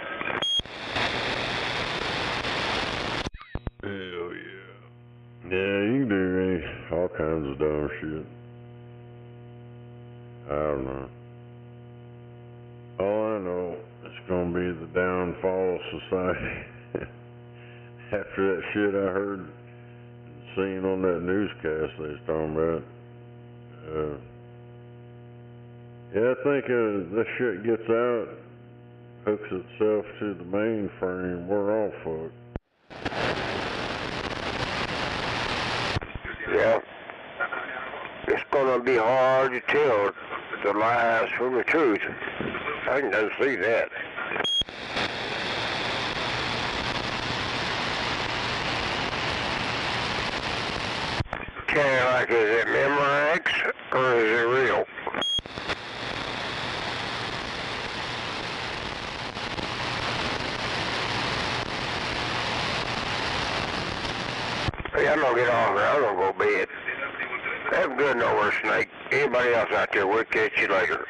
I don't know. All I know, it's gonna be the downfall of society. After that shit I heard and seen on that newscast they was talking about. Yeah, I think this shit gets out, hooks itself to the mainframe, we're all fucked. Yeah. It's gonna be hard to tell the lies from the truth. I can just see that. Kind of like, is it Memorex or is it real? Hey, I'm gonna get off here. I'm gonna go to bed. Have a good nowhere, Snake. Anybody else out there, we'll catch you later.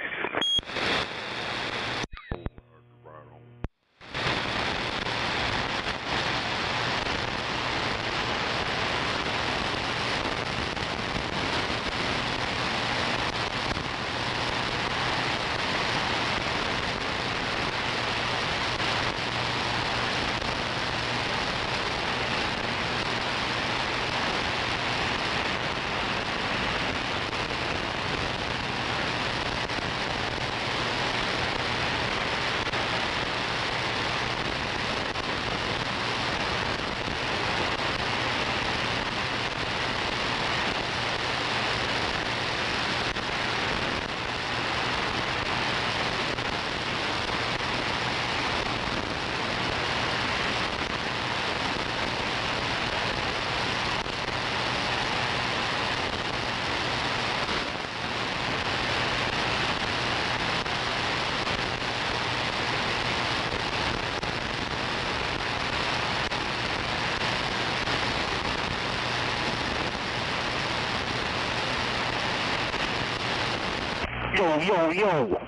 Yo.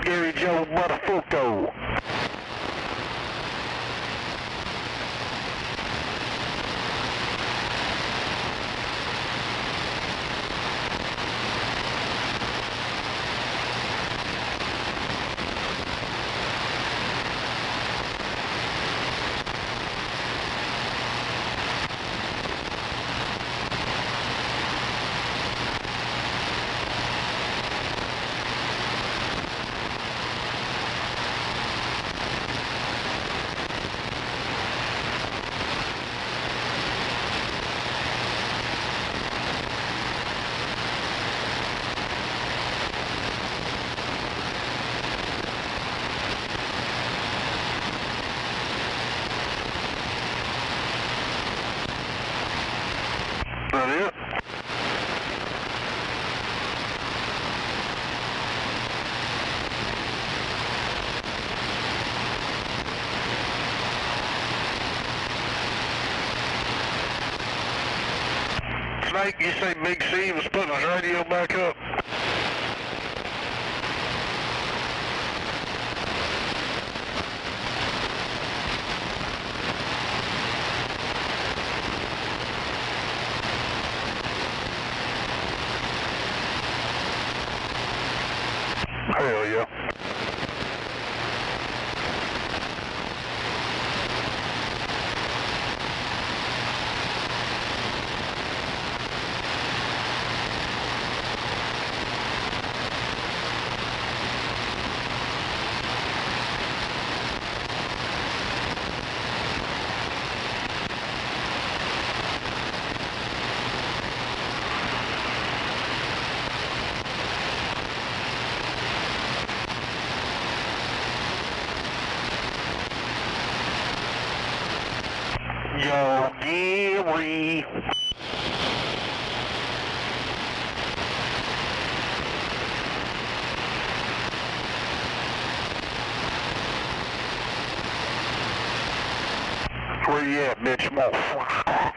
Gary Joe Motherfucker. Snake, you say Big C was putting his radio back up? Hell yeah. Yo, Gary. Where you at, bitch, motherfucker?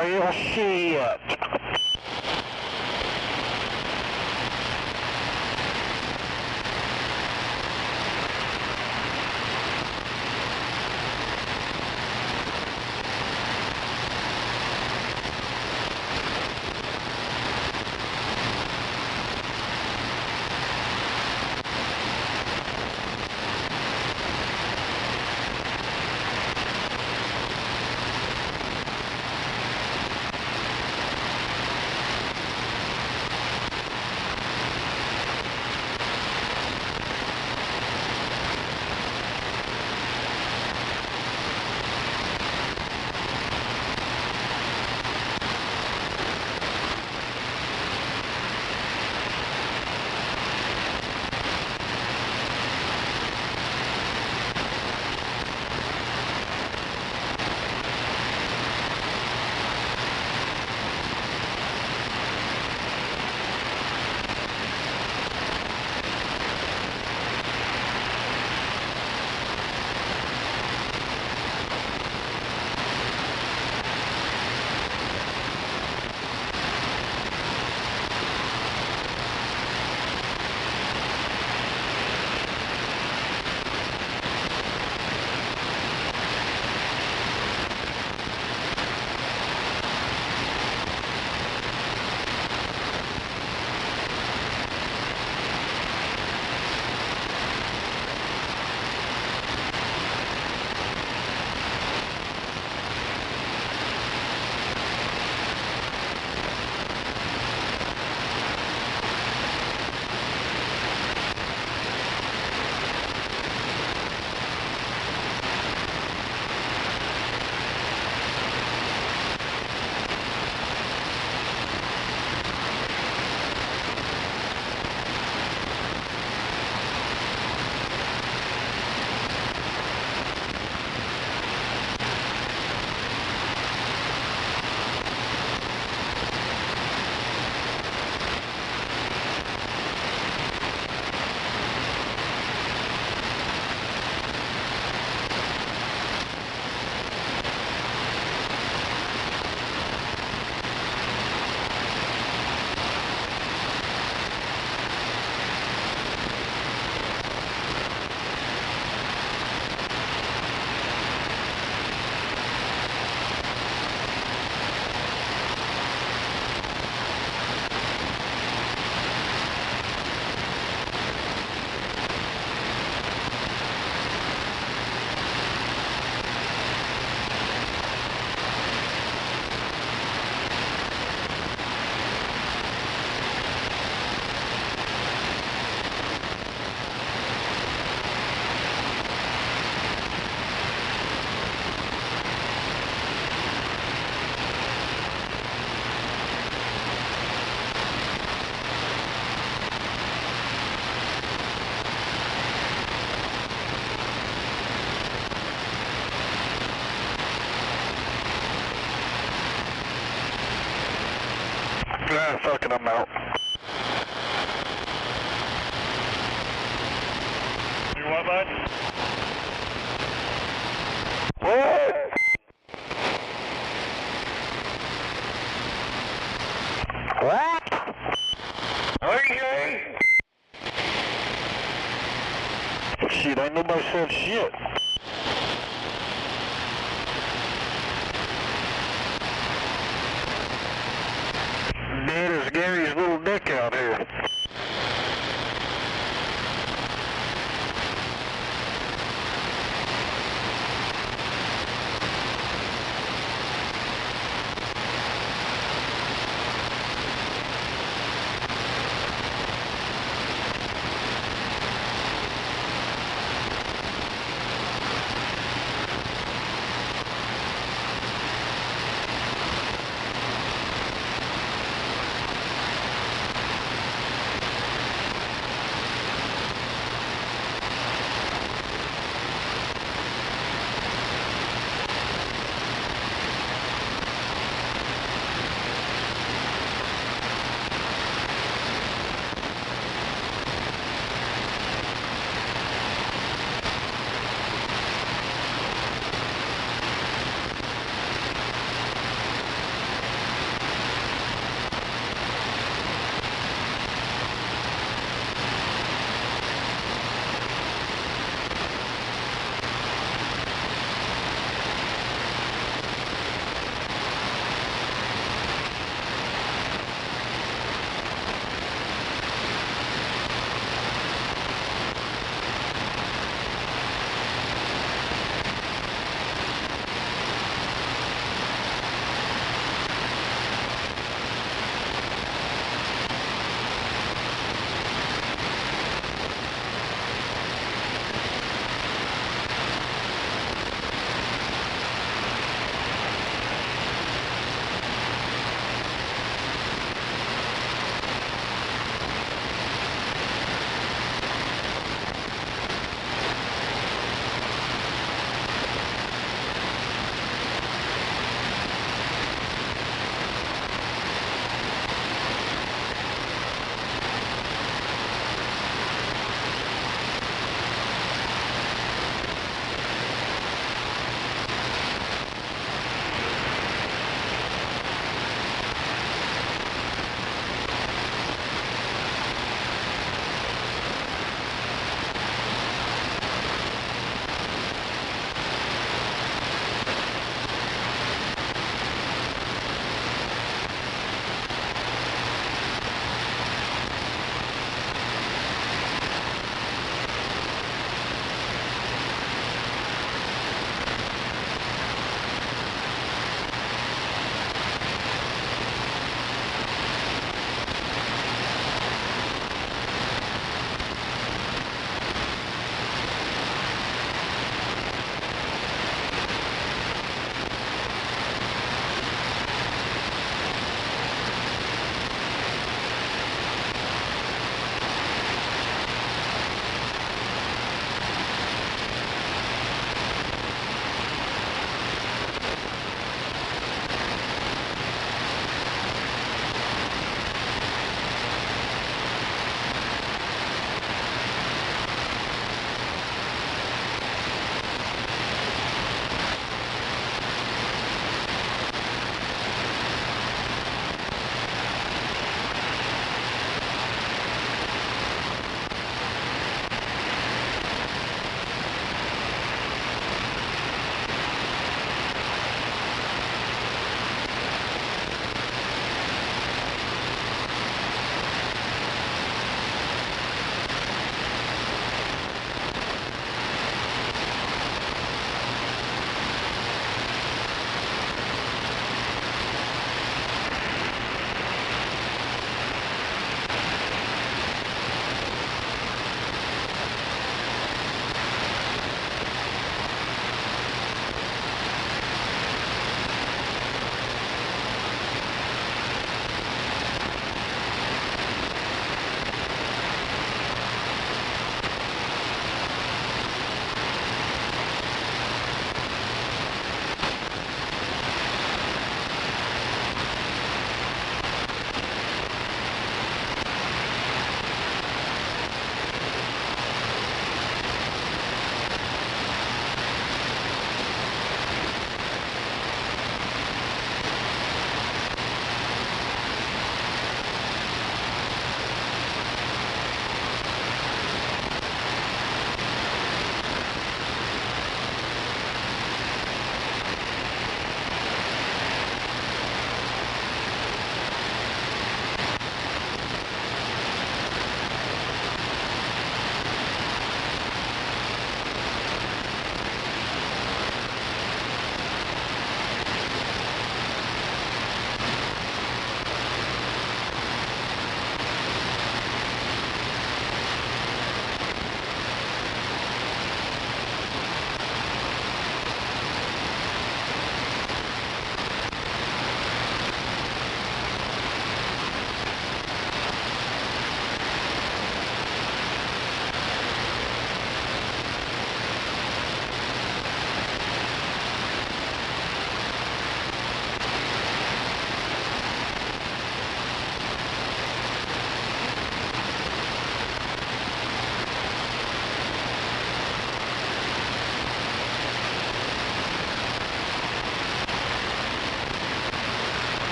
Well, shit. Yeah, fucking I'm out. You what, bud? What? What? Okay. Shit, ain't nobody said shit. Dead as Gary's little dick out here.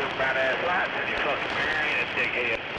those fat ass lights in your fucking mirror, ain't it, dickhead?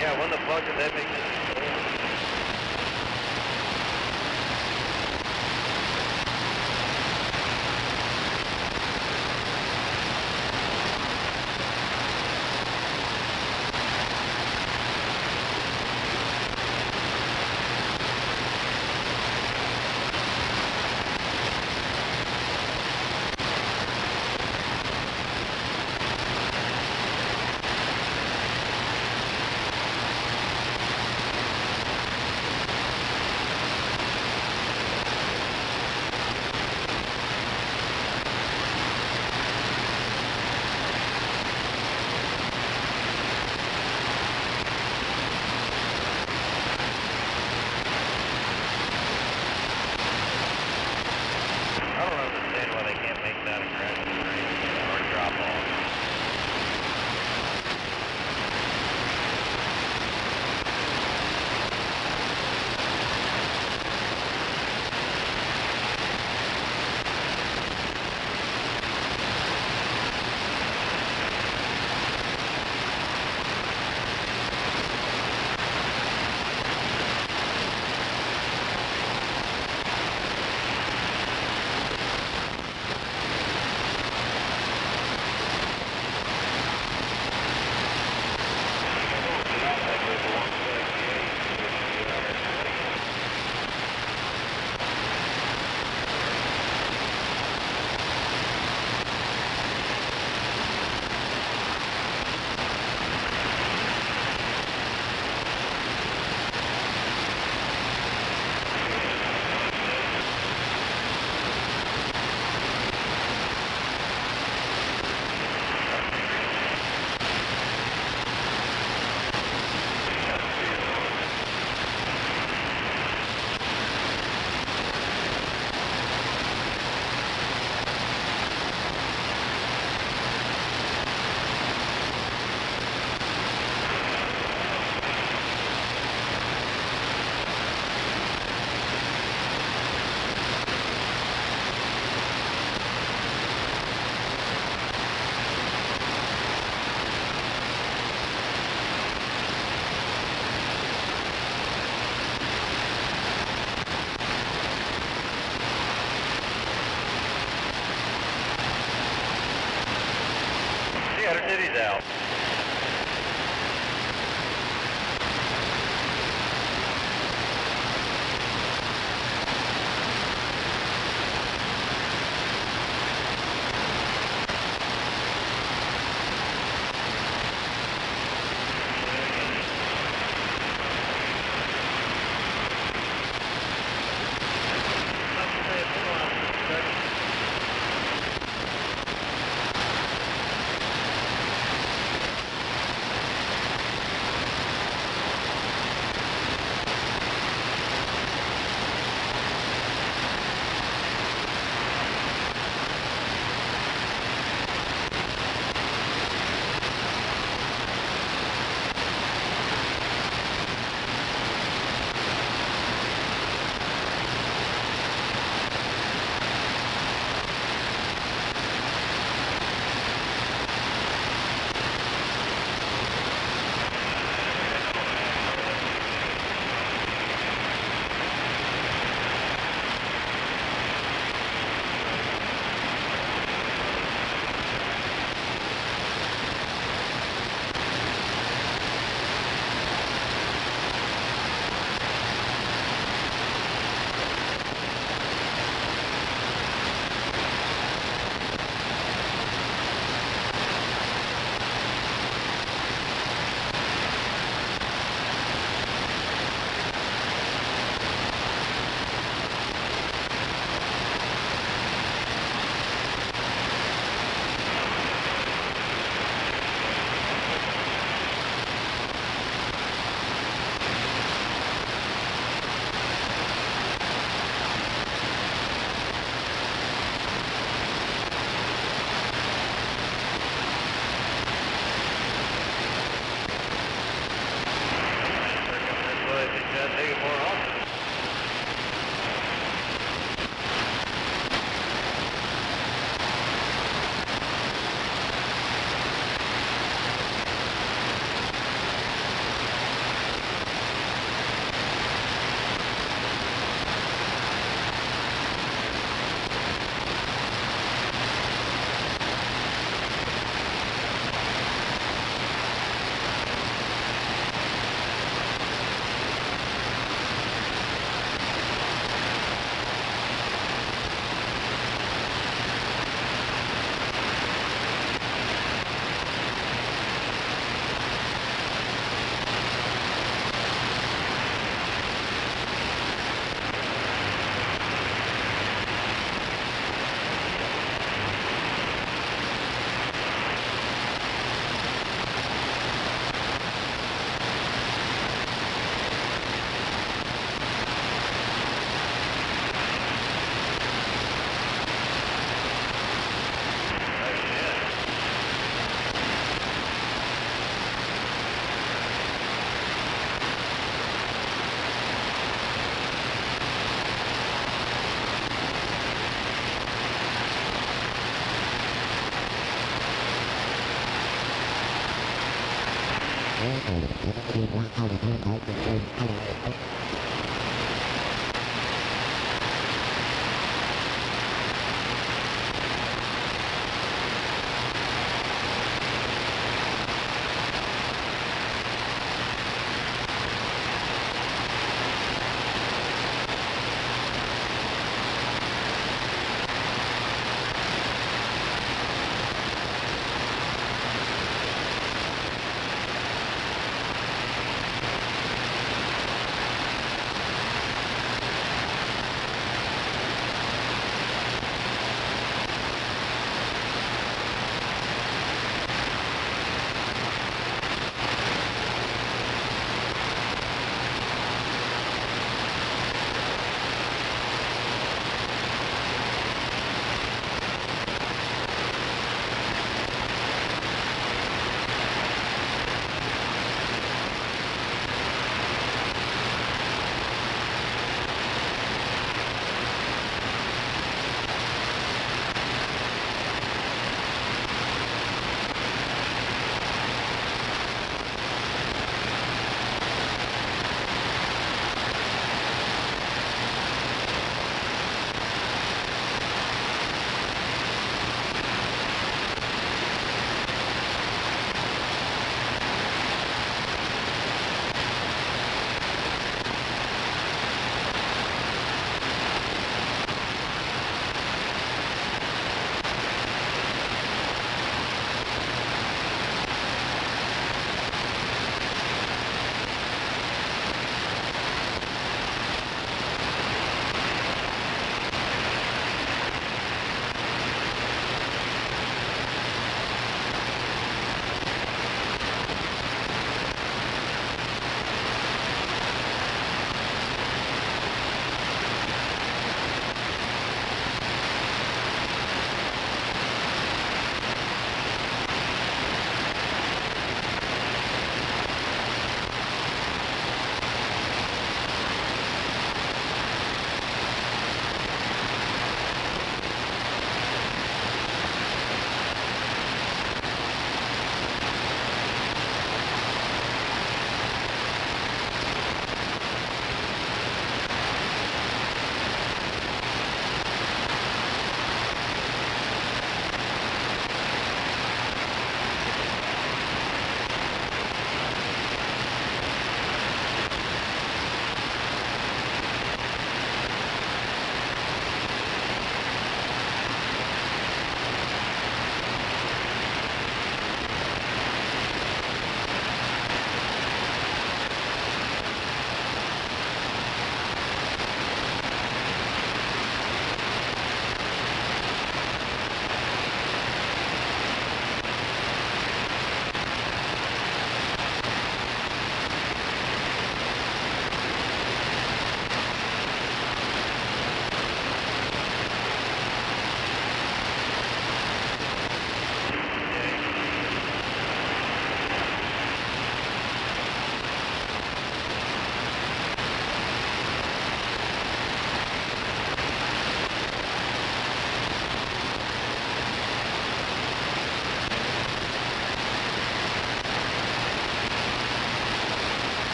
Yeah, when the fuck did they make this?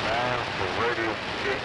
9 for radio check.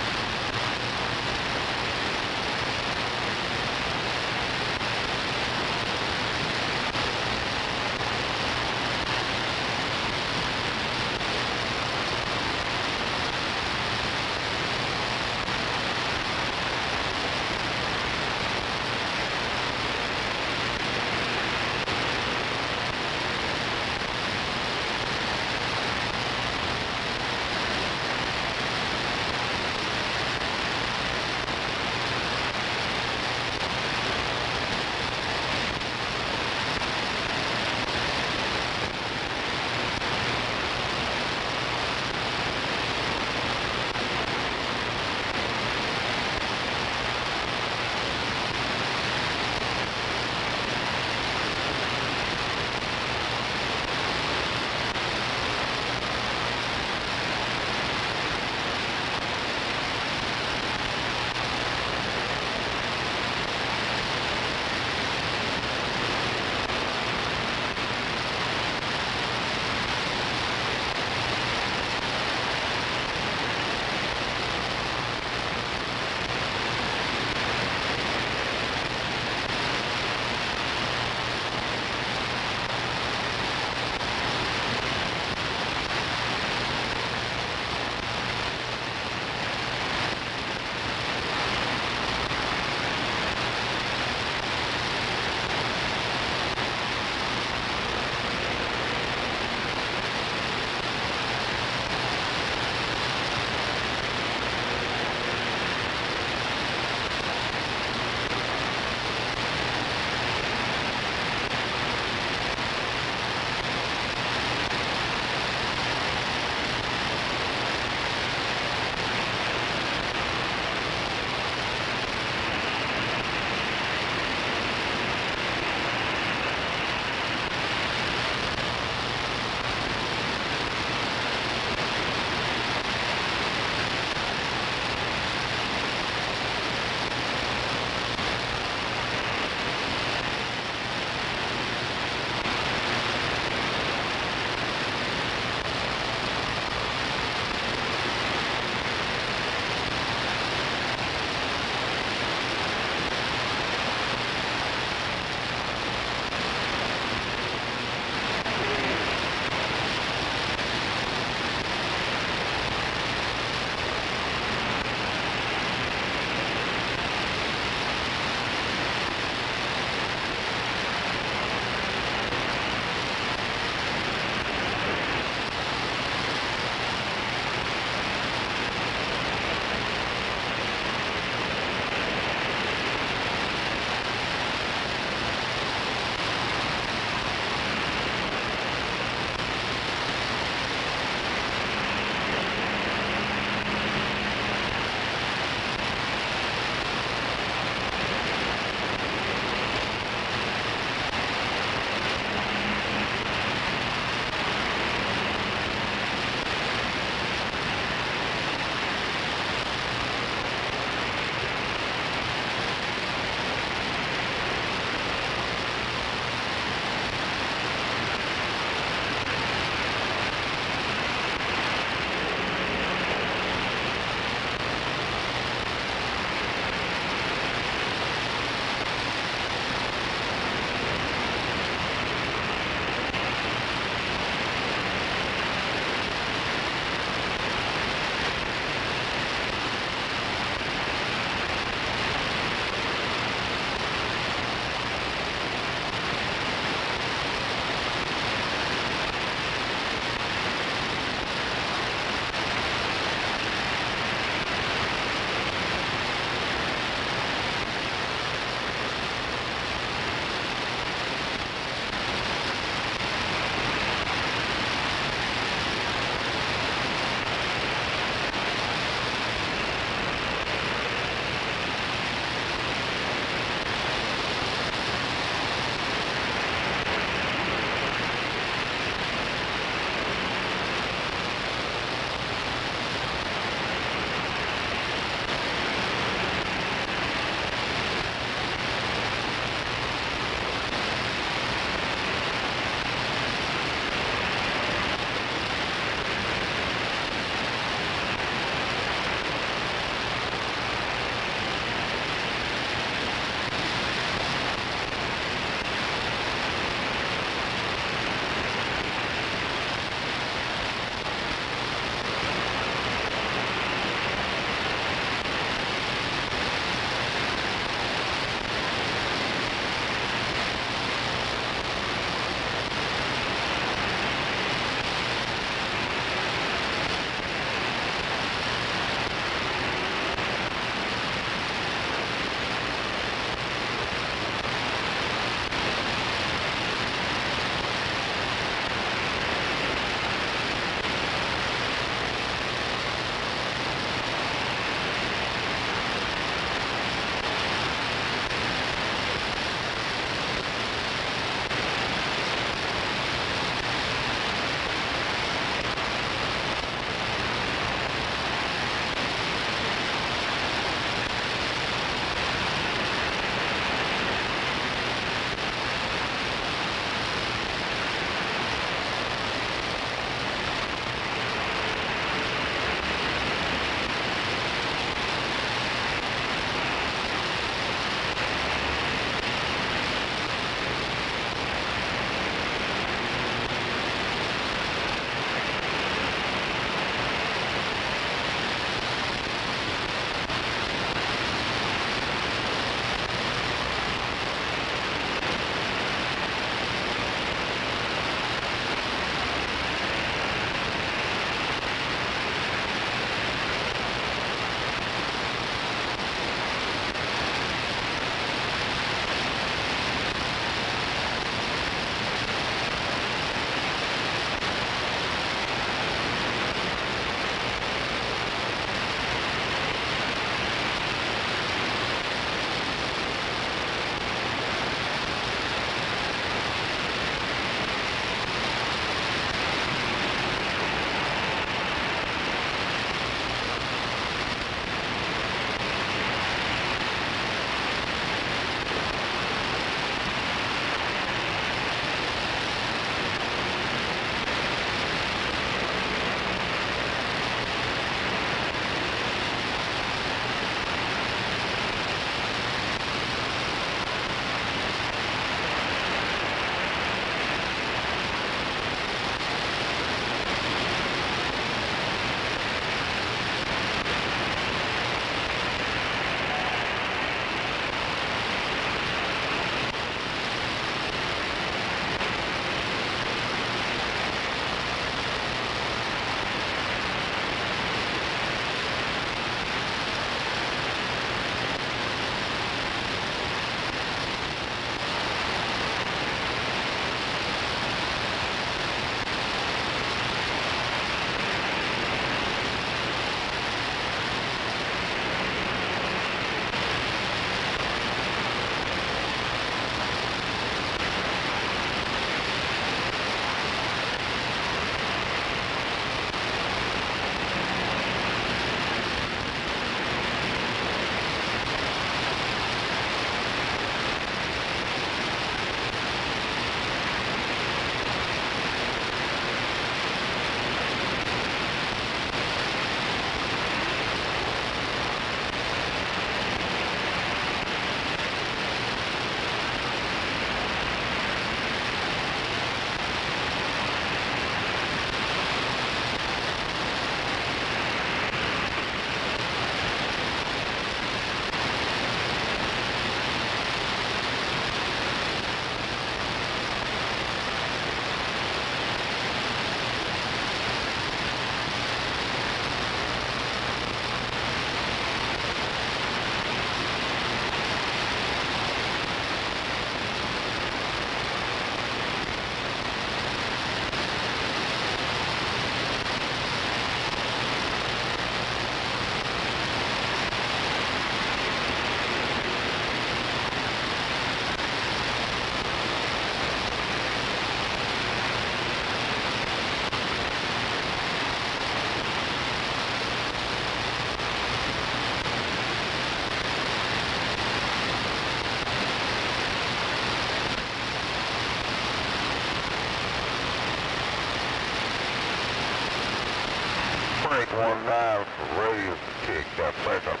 break 19 for radio kick. Break up.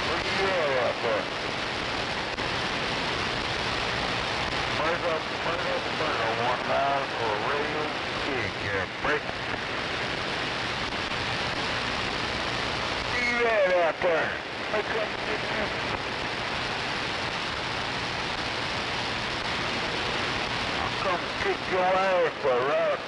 Where you at out there? Break up 19 for radio kick. Break. Where you at out there? Break up. Come kick your ass for us.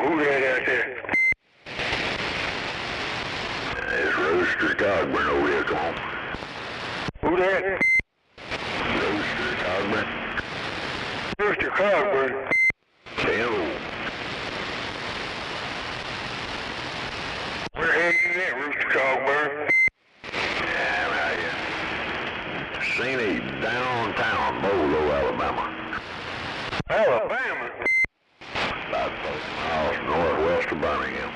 Who that out there? It's Rooster Cogburn over here, come on. Who that? Rooster Cogburn. Rooster Cogburn. Hello. Where the hell you at, Rooster Cogburn? Yeah, I'm out here. Scenic downtown Bolo, Alabama. Alabama? About 30 miles northwest of Birmingham.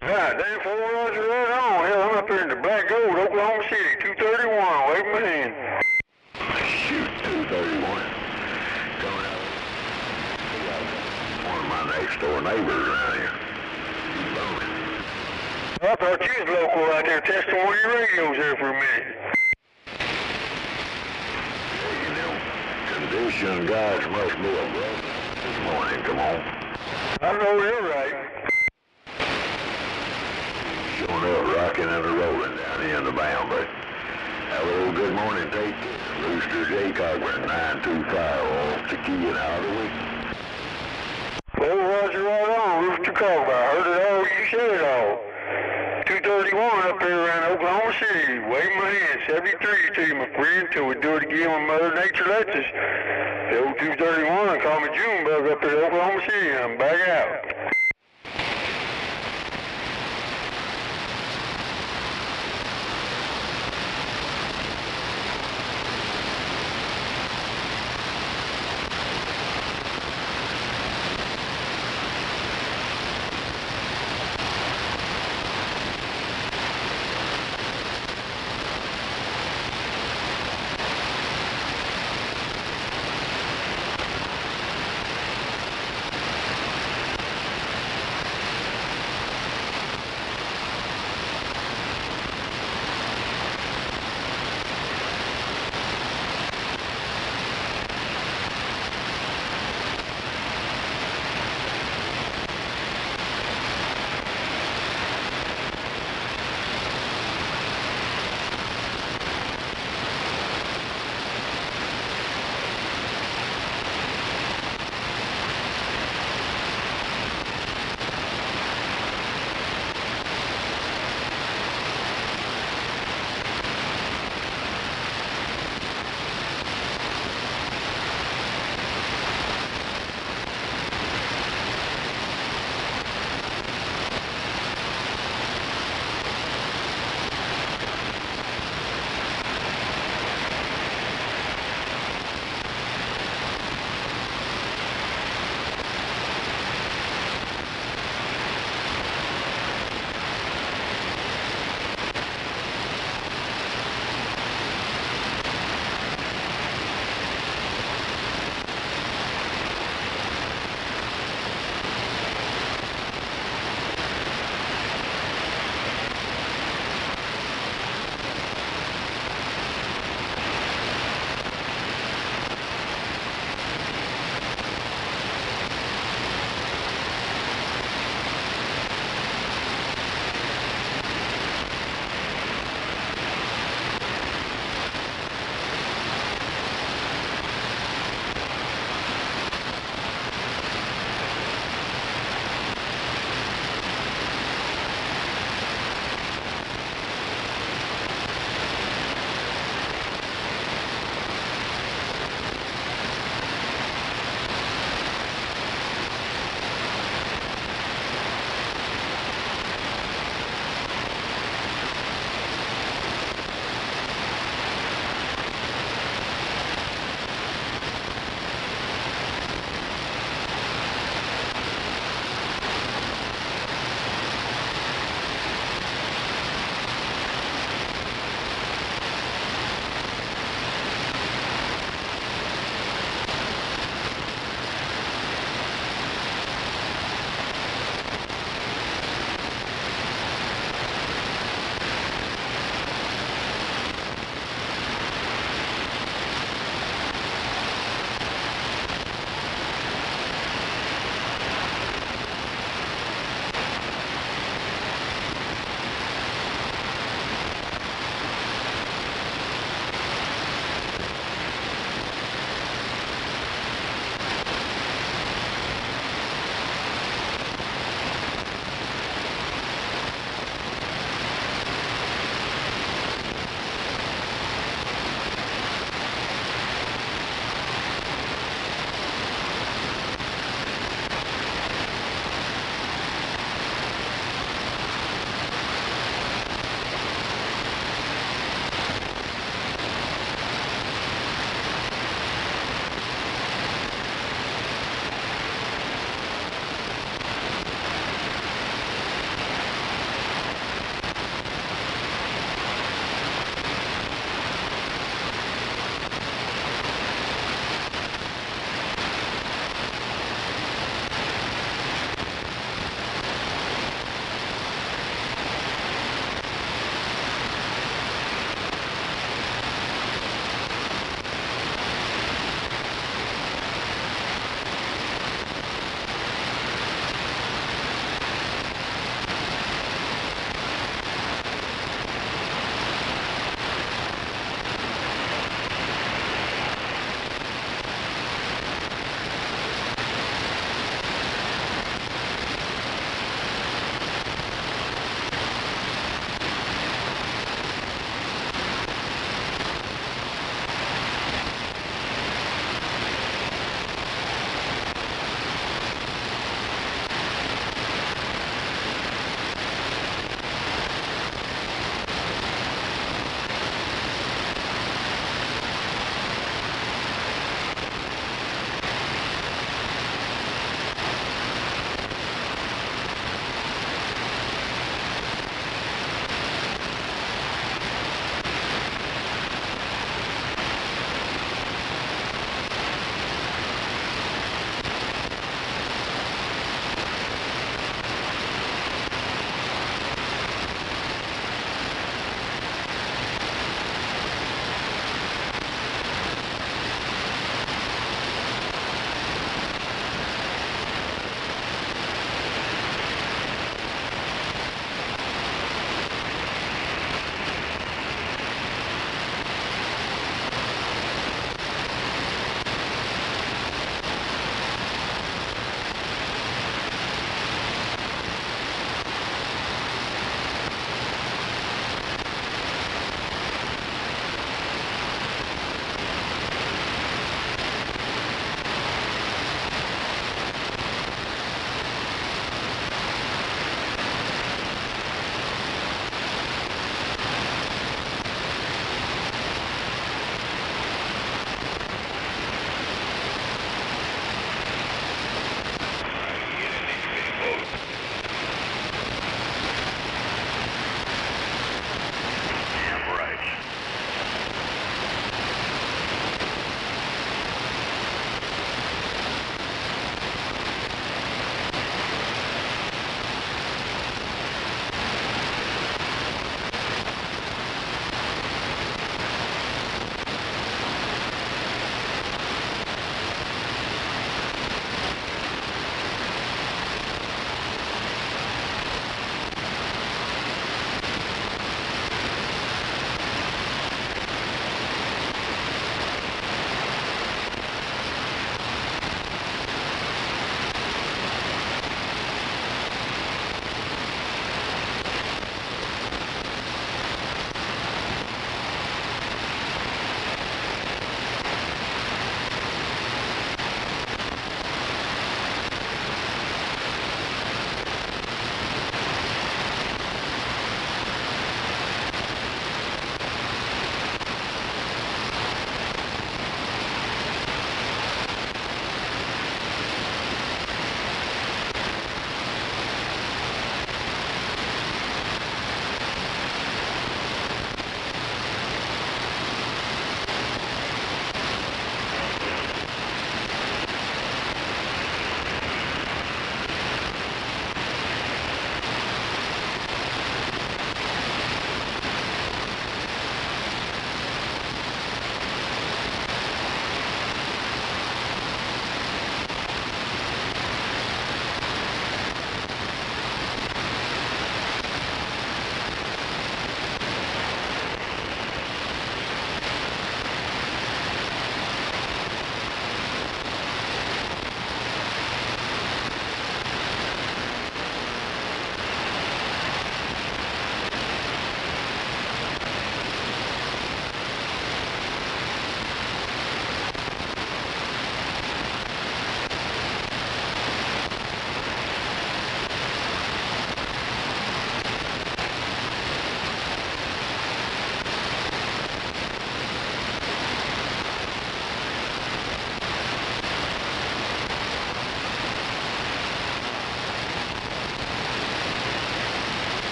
God damn, 4 Roger right on. Hell, I'm up here in the Black Gold, Oklahoma City, 231. Wave my hand. Shoot, 231. Coming out. One of my next door neighbors around here. I thought you was local out there testing one of your radios there for a minute. You know, condition guys must be a brother this morning, come on. I know you're right. Showing up, rocking and rolling down here in the bound, but hello, good morning, take care. Rooster J. Cogburn, 925, off the key and out of the way. Oh, Roger, right on, Rooster Cogburn. I heard it all, you said it all. 231 up there around Oklahoma City. Wave my hand, 73 to you, my friend, till we do it again when Mother Nature lets us. The old 231, call me Junebug up there at Oklahoma City, and I'm back out.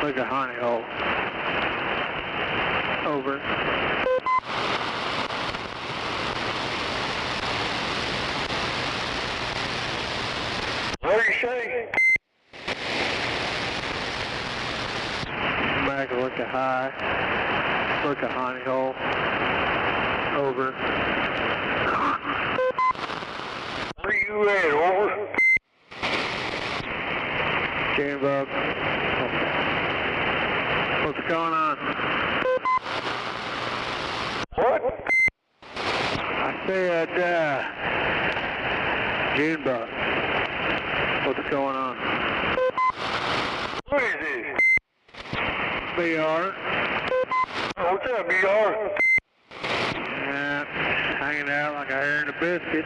Look at Honey Hole. Over. What do you say? Back and look at High. Look at Honey Hole. Over. Where you at? Over. Junebug. What's going on? What? I said, Junebug. What's going on? What is this? BR. Oh, what's up, BR? Hanging out like a hair in a biscuit.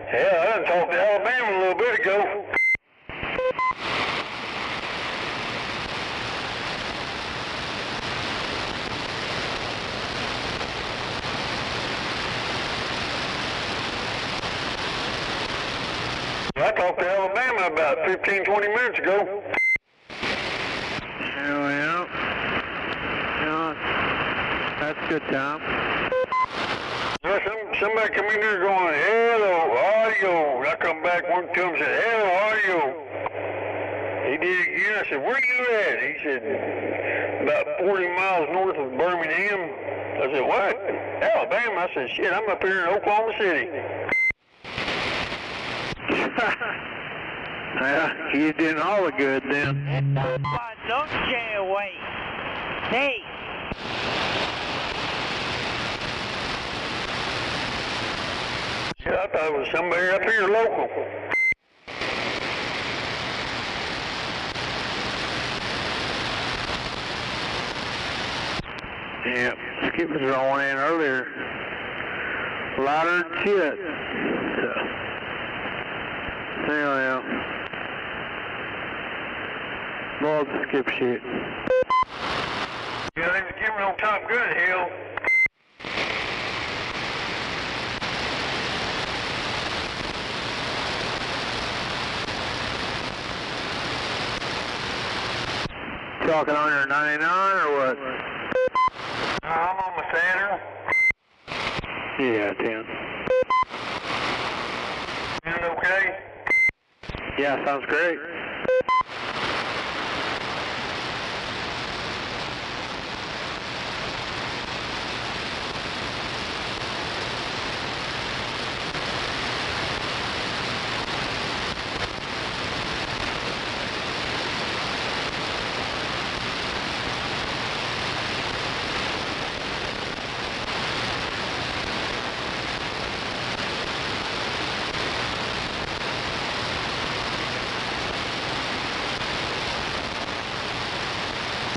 Hell, I done talked to Alabama a little bit ago. I talked to Alabama about 15, 20 minutes ago. Yeah. That's a good time. Well, somebody come in there going, hello, audio. I come back, one to him and said, hello, audio. He did it again. I said, where you at? He said, about 40 miles north of Birmingham. I said, what? Alabama. I said, shit, I'm up here in Oklahoma City. Yeah, you did all the good then. Don't stay away. Hey. Yeah, I thought it was somebody up here local. Yeah, Skip was rolling in earlier. Louder than shit. So. Yeah. Love the Skip shit. Yeah, they was giving on Top Gun, hell. Talking on your 99 or what? I'm on my Saturn. Yeah, 10. Is it okay? Yeah, sounds great.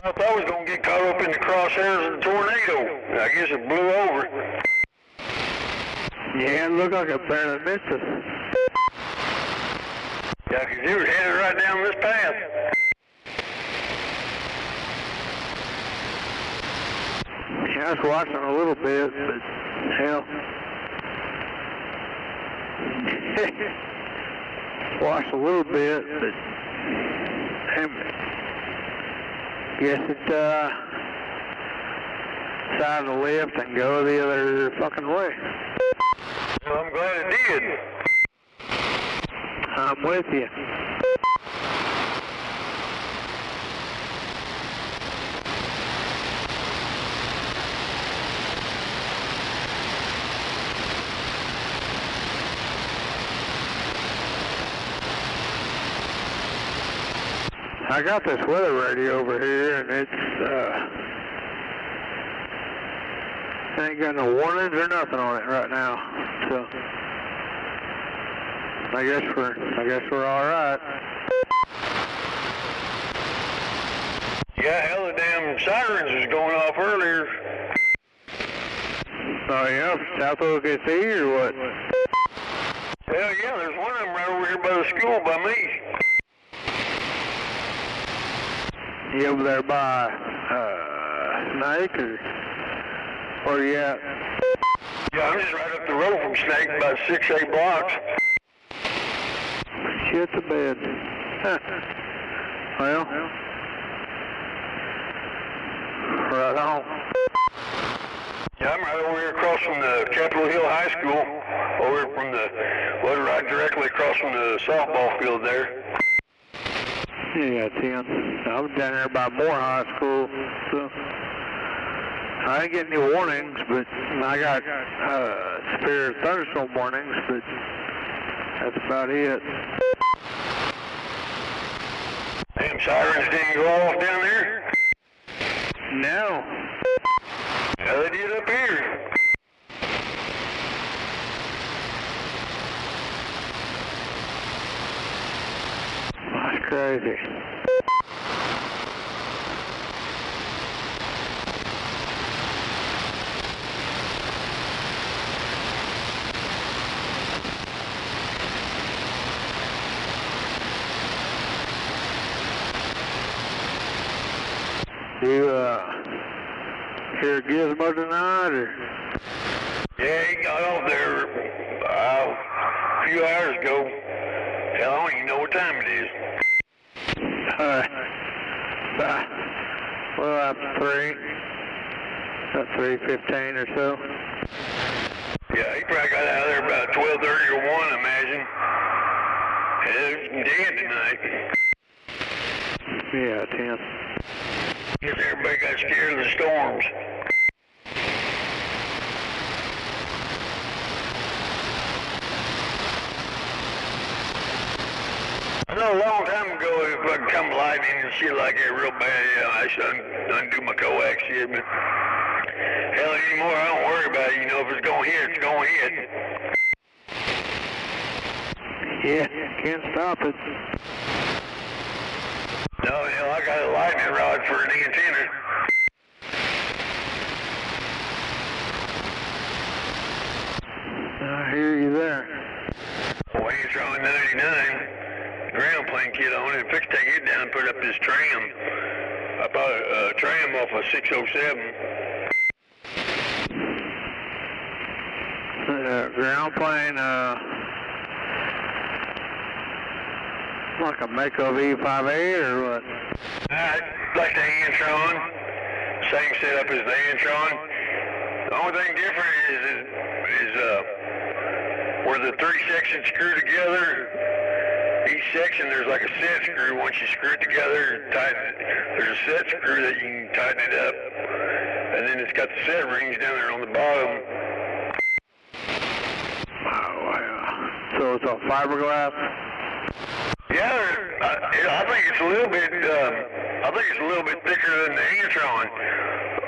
I thought I was going to get caught up in the crosshairs of the tornado. I guess it blew over. Yeah, it looked like it barely missed us. Yeah, because it was headed right down this path. Yeah, I was watching a little bit, but hell. Watched a little bit, but guess it decided to lift and go the other fucking way. Well, I'm glad it did. I'm with you. I got this weather radio over here, and it's ain't got no warnings or nothing on it right now. So I guess we're all right. Yeah, hell, the damn sirens was going off earlier. Oh yeah, South OKC or what? Hell yeah, there's one of them right over here by the school by me. You over there by Nake or where you at? Yeah, I'm just right up the road from Snake, about 6-8 blocks. Shit the bed. Well, right on. Yeah, I'm right over here across from the Capitol Hill High School, over from the, well, right directly across from the softball field there. Yeah, 10. I was down there by Moore High School, so I didn't get any warnings, but I got severe thunderstorm warnings, but that's about it. Damn sirens didn't go off down there? No. Yeah, they did up here. That's crazy. You hear Gizmo tonight, or? Yeah, he got off there a few hours ago. Hell, I don't even know what time it is. Well, about 3:15 or so. Yeah, he probably got out of there about 12:30 or 1, I imagine. Hell, he's dead tonight. Yeah, 10. Guess everybody got scared of the storms. I know a long time ago, if I could come lightning and shit like that real bad, yeah, I should undo my coax shit, but hell anymore, I don't worry about it. You know, if it's gonna hit, it's gonna hit. Yeah, can't stop it. No, hell, I got a lightning rod for an antenna. I hear you there. Antron 99, ground plane kit on it. Fixed to take it down and put up this tram. I bought a tram off a 607. Ground plane, like a Mako V58 or what? Like the Antron. Same setup as the Antron. The only thing different is where the 3 sections screw together. Each section there's like a set screw. Once you screw it together, tighten it. There's a set screw that you can tighten it up. And then it's got the set rings down there on the bottom. Oh, wow. So it's all fiberglass? Yeah, I think it's a little bit. I think it's a little bit thicker than the Antron.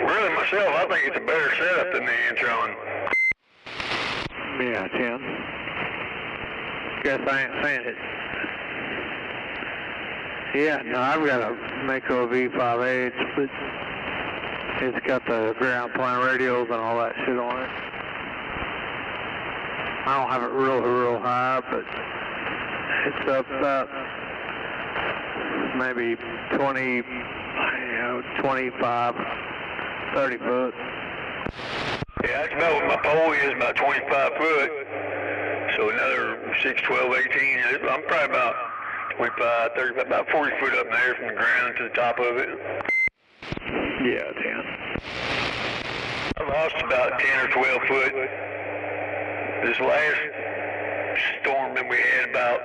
Really, myself, I think it's a better setup than the Antron. Yeah, 10. Guess I ain't saying it. Yeah, no, I've got a Mako V58, but it's got the ground plane radios and all that shit on it. I don't have it real high, but it's up about maybe 20, 25, 30 foot. Yeah, that's about what my pole is, about 25 foot. So another 6, 12, 18. I'm probably about 25, 30, about 40 foot up there from the ground to the top of it. Yeah, 10. I lost about 10 or 12 foot. This last storm that we had about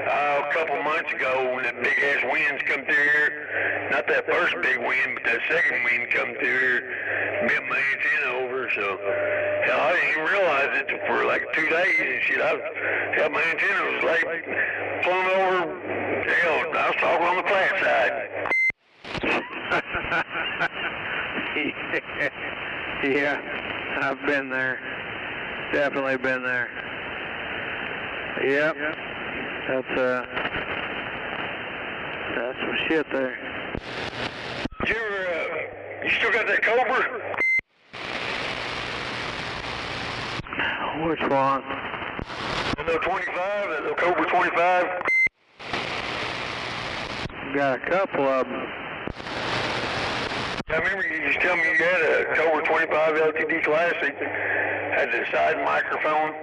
a couple months ago, when that big ass winds come through here, not that first big wind, but that second wind come through here, bent my antenna over, so hell, I didn't even realize it for like 2 days and shit. Hell, my antenna was like plumb over, hell, I was talking on the flat side. Yeah, I've been there. Definitely been there. Yep. That's some shit there. You still got that Cobra? Which one? The little 25, that little Cobra 25? Got a couple of them. I remember you just telling me you had a Cobra 25 LTD Classic, had the side microphone.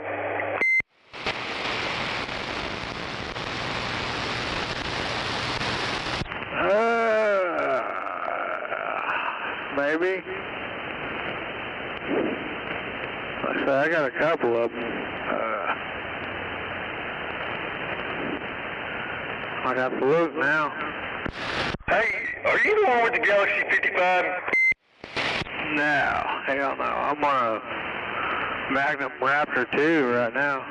maybe. Like I said, I got a couple of them. I'd have to look now. Hey, are you the one with the Galaxy 55? No, hell no. I'm on a Magnum Raptor 2 right now.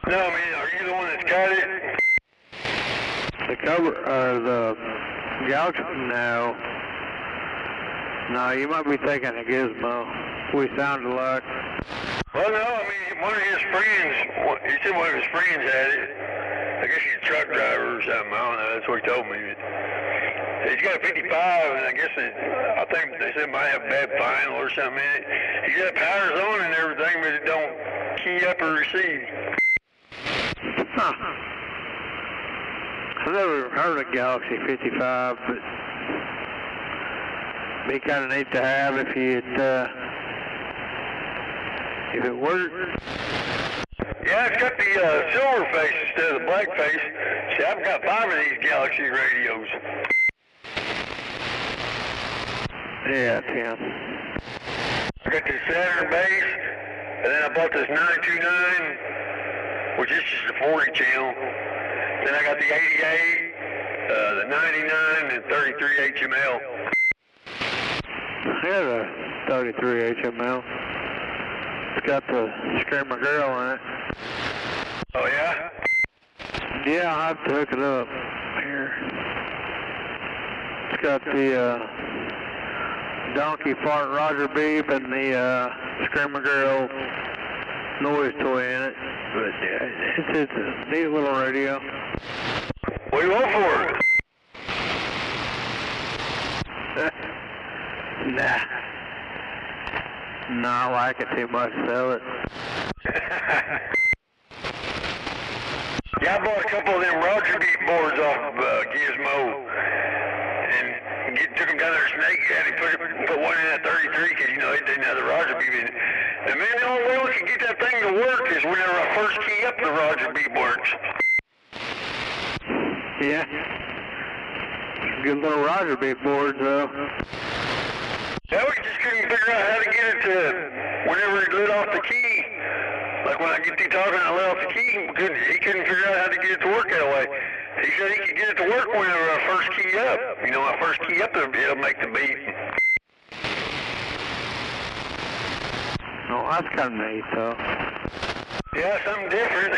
No, man, are you the one that's got it? The cover, the Galaxy, no. No, you might be thinking of Gizmo. We sound alike. Well, no, I mean, one of his friends, he said one of his friends had it. I guess he's a truck driver or something, I don't know, that's what he told me. He's got a 55, and I guess I think they said it might have bad final or something in it. He's got powers on and everything, but it don't key up or receive. Huh. I've never heard of Galaxy 55, but it'd be kind of neat to have if it worked. Yeah, it's got the silver face instead of the black face. See, I've got 5 of these Galaxy radios. Yeah, 10. I got this Saturn base, and then I bought this 929, which is just a 40 channel. Then I got the 88, the 99, and 33 HML. I had a 33 HML. It's got the Screamer Girl in it. Oh, yeah? Yeah, I'll have to hook it up here. It's got the Donkey Fart Roger Beep and the Screamer Girl noise toy in it. But it's a neat little radio. What do you want for it? Nah. No, I like it too much to sell it. Yeah, I bought a couple of them Roger Beat boards off Gizmo, and took them down there to Nake Vi and put one in that 33 because, you know, they didn't have the Roger Beat in it. And man, the only way we can get that thing to work is whenever I first key up the Roger Beat works. Yeah. Good little Roger Beat boards, though. Yeah, we just couldn't figure out how to get it to whenever it lit off the key. Like when I get to talking, I let off the key. He couldn't figure out how to get it to work that way. He said he could get it to work whenever I first key up. You know, I first key up, it'll make the beat. Oh, that's kind of neat, though. Yeah, something different.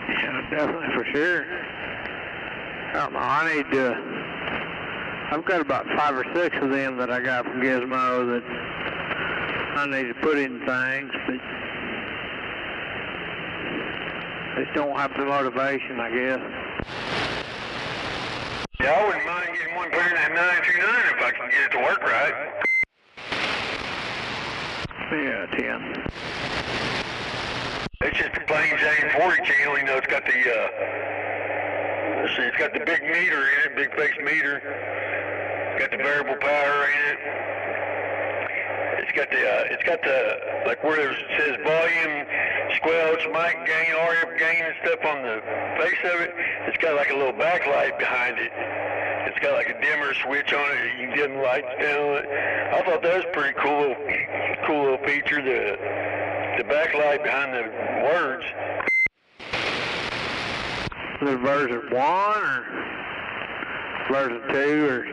Yeah, definitely, for sure. I don't know, I've got about 5 or 6 of them that I got from Gizmo that I need to put in things, but they don't have the motivation, I guess. Yeah, I wouldn't mind getting one put in that 929 if I can get it to work right. Yeah, 10. It's just a plain Jane 40 channel, you know, it's got the, let's see, it's got the big meter in it, big face meter. It's got the variable power in it. It's got the, like where it says volume, squelch, mic gain, RF gain and stuff on the face of it. It's got like a little backlight behind it. It's got like a dimmer switch on it. You can dim the lights down. I thought that was a pretty cool little feature. The backlight behind the words. The version 1 or version 2 or?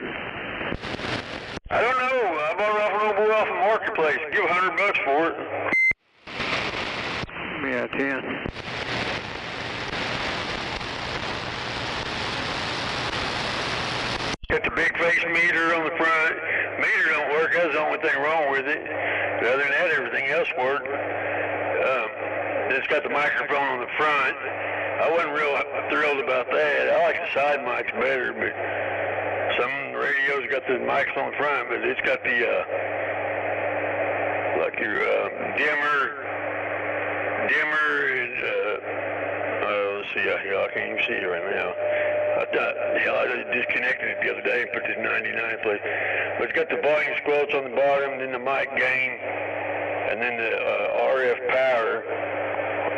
I don't know. I bought it off an old boy off the marketplace. Give $100 for it. Yeah, 10. Got the big face meter on the front. Meter don't work. That's the only thing wrong with it. But other than that, everything else worked. It's got the microphone on the front. I wasn't real thrilled about that. I like the side mics better, but some radios got the mics on the front, but it's got the like your dimmer, and let's see, I can't even see it right now. I disconnected it the other day and put this 99 place. But it's got the volume squelch on the bottom, then the mic gain, and then the RF power,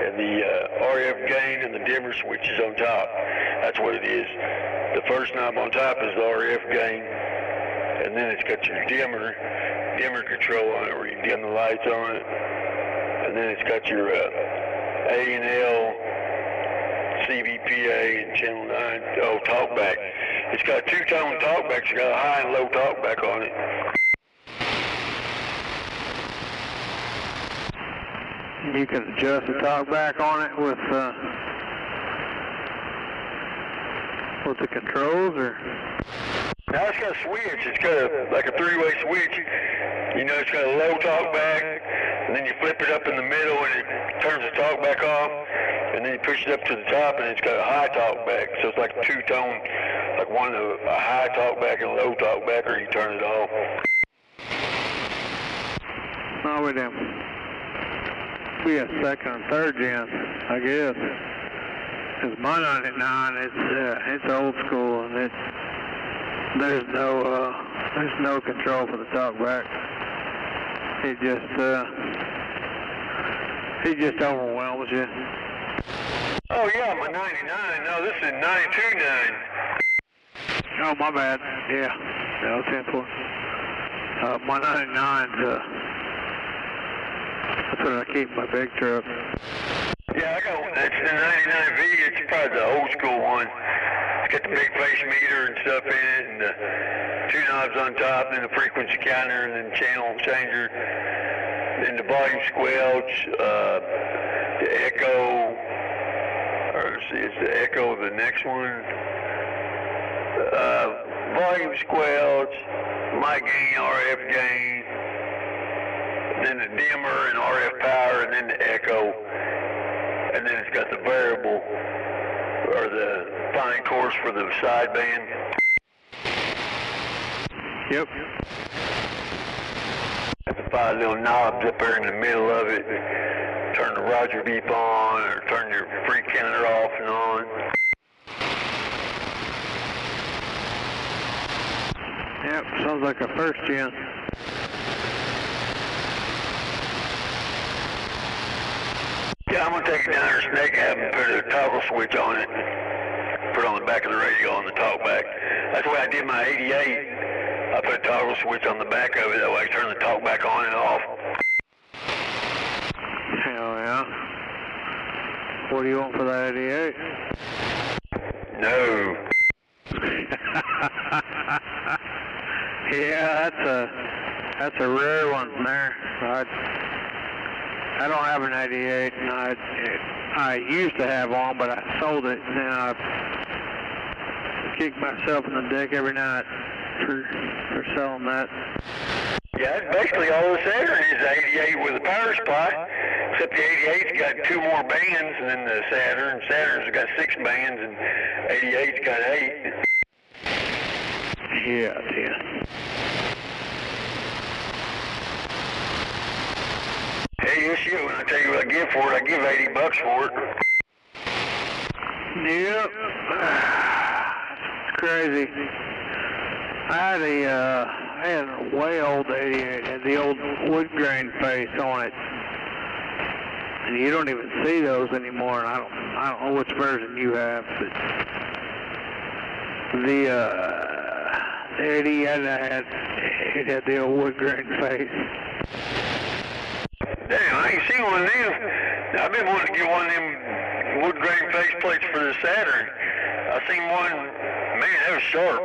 and the RF gain and the dimmer switch is on top. That's what it is. The first knob on top is the RF gain, and then it's got your dimmer control on it where you can dim the lights on it, and then it's got your A&L, CVPA, and channel 9 talkback. It's got two-tone talkbacks. It's got a high and low talkback on it. You can adjust the talkback on it with the controls, or? Now it's got a switch. It's got like a three-way switch. You know, it's got a low talkback, and then you flip it up in the middle and it turns the talkback off, and then you push it up to the top and it's got a high talkback. So it's like a two-tone, like one a high talkback and a low talkback, or you turn it off. Oh, we did. Be a second and third gen, I guess. Cause my 99, it's old school, and there's no control for the talkback. It just overwhelms you. Oh yeah, my 99. No, this is 92.9. Oh, my bad. Yeah, no, 10-4. My 99's that's what I keep in my big truck. Yeah, I got one. It's the 99V. It's probably the old school one. It's got the big face meter and stuff in it, and the two knobs on top, and then the frequency counter, and then channel changer, then the volume squelch, the echo, or is the echo the next one? Volume squelch, mic gain, RF gain, then the dimmer and RF power, and then the echo, and then it's got the variable, or the fine course for the sideband. Yep. Got the 5 little knobs up there in the middle of it. Turn the Roger beep on, or turn your freak counter off and on. Yep, sounds like a first gen. Yeah, I'm going to take it down there to Snake and have them put a toggle switch on it. Put it on the back of the radio on the talkback. That's the way I did my 88. I put a toggle switch on the back of it. That way I turn the talkback on and off. Hell yeah. What do you want for that 88? No. Yeah, that's a rare one there. I don't have an 88, and I used to have one, but I sold it, and then I kick myself in the dick every night for selling that. Yeah, it's basically all the Saturn is the 88 with a power supply, except the 88's got 2 more bands than the Saturn. Saturn's got 6 bands, and 88's got 8. Yeah. Hey, this year when I tell you what I give for it, I give $80 for it. Yep. It's crazy. I had a way old 88, had the old wood grain face on it. And you don't even see those anymore, and I don't know which version you have, but the 88 I had, it had the old wood grain face. Damn, I ain't seen one of them. I've been wanting to get one of them wood grain face plates for the Saturn. I seen one, man, that was sharp.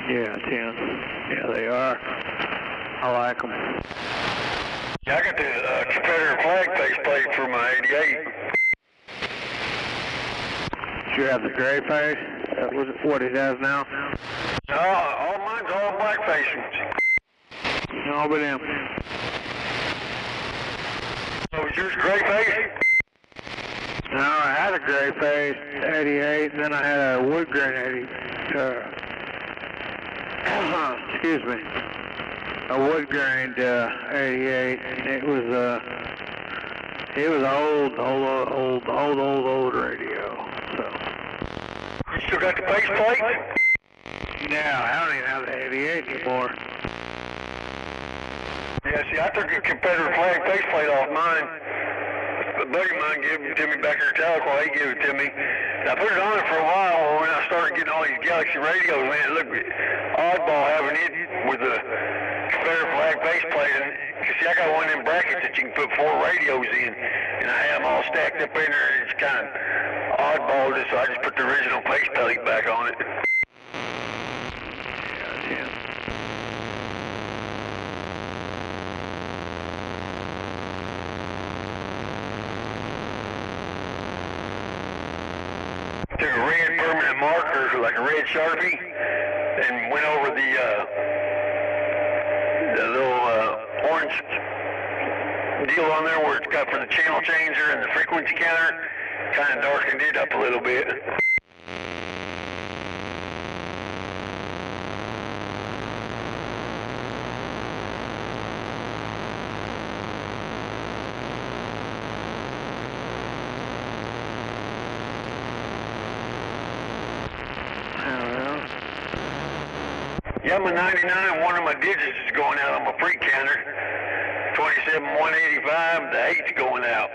Yeah, Tim. Yeah, they are. I like them. Yeah, I got the Confederate flag face plate for my 88. Did you have the gray face? That was what it has now? No, all mine's all black face ones. No, but them. Oh, was yours gray face? No, I had a gray face 88, and then I had a wood grain 80. Excuse me. A wood grained 88. It was old radio. So. You still got the face plate? No, I don't even have the 88 anymore. Yeah, see, I took a Confederate flag face plate off mine a buddy of mine gave it to me back here in Tahlequah. He gave it to me. And I put it on it for a while. When I started getting all these Galaxy radios, man, look, oddball having it with the Confederate flag faceplate. And see, I got one of them brackets that you can put 4 radios in, and I have them all stacked up in there. And it's kind of oddball, so I just put the original faceplate back on it. Took a red permanent marker, like a red Sharpie, and went over the little orange deal on there where it's got for the channel changer and the frequency counter. Kind of darkened it up a little bit. Yeah, my 99, one of my digits is going out on my free counter. 27185, the 8's going out.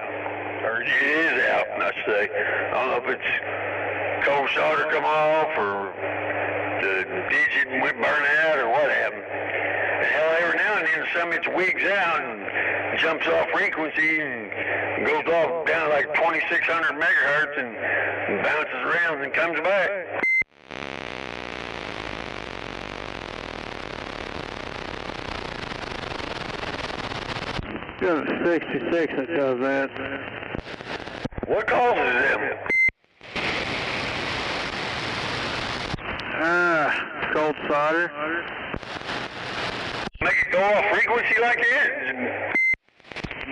Or it is out, I should say. I don't know if it's cold solder come off or the digit went burn out or what happened. And hell, every now and then some of it wigs out and jumps off frequency and goes off down to like 2600 megahertz and bounces around and comes back. Got a 66 that does that. What causes them? Cold solder. Make it go off frequency like that?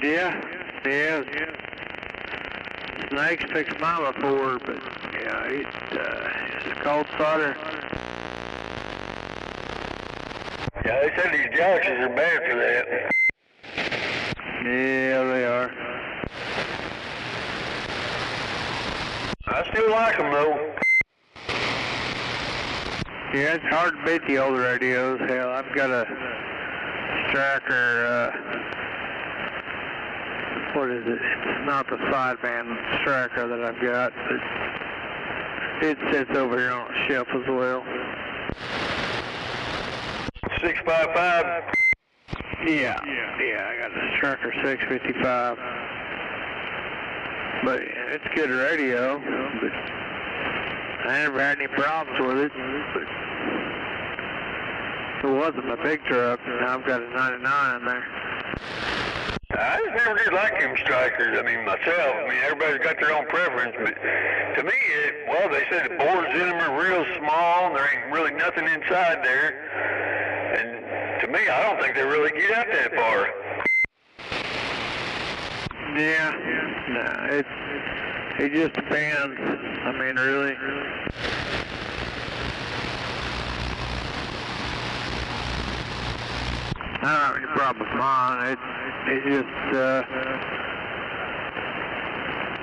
Yeah. Snakes fixed mine before, but yeah, it's cold solder. Yeah, they said these galaxies are bad for that. Yeah, they are. I still like them though. Yeah, it's hard to beat the old radios. Hell, I've got a Striker, what is it? It's not the sideband Striker that I've got, but it sits over here on a shelf as well. 655. Yeah, I got the Striker 655. But it's good radio, but I never had any problems with it. But it wasn't my big truck, now I've got a 99 in there. I just never did like them Strikers, myself. Everybody's got their own preference, but to me, they said the boards in them are real small, and there ain't really nothing inside there. And to me, I don't think they really get out that far. Yeah, no, it just depends. Really. I don't have any problem with mine. It just,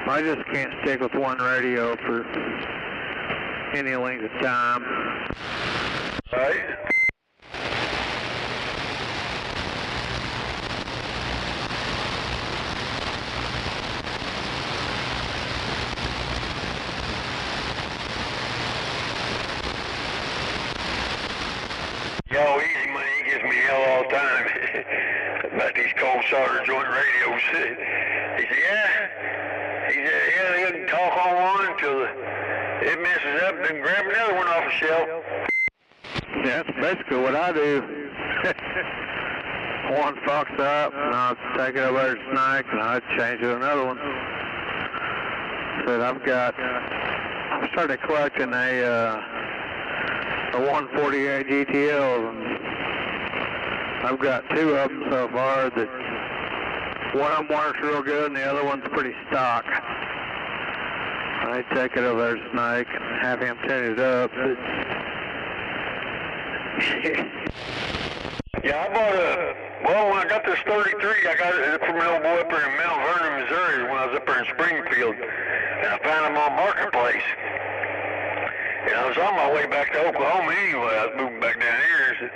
I just can't stick with one radio for any length of time. Right. Yo, Easy Money, he gives me hell all the time about these cold solder joint radios. He said, he can talk on one until it messes up, then grab another one off the shelf. Yeah, that's basically what I do. One fucks up, and I'll take it over to Snake, and I'll change it to another one. So I've started collecting a 148 GTL, and I've got two of them so far. That one of them works real good, and the other one's pretty stock. I take it over to Snake and have him tune it up. Yeah, I bought when I got this 33, I got it from an old boy up there in Mount Vernon, Missouri, when I was up there in Springfield, and I found them on Marketplace. And I was on my way back to Oklahoma anyway. I was moving back down here. So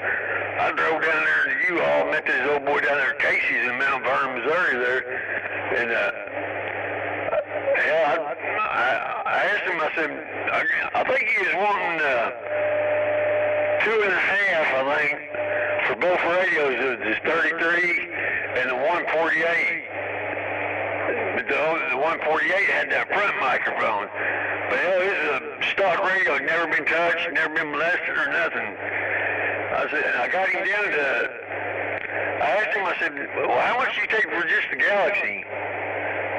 I drove down there to U-Haul, met this old boy down there, Casey's in Mount Vernon, Missouri there. And I asked him, I said, I think he was wanting 2.5, I think, for both radios. It was 33 and the 148. But the 148 had that front microphone. But hell, this is a stock radio, never been touched, never been molested or nothing. I said, I got him down to, I asked him, I said, well, how much do you take for just the Galaxy?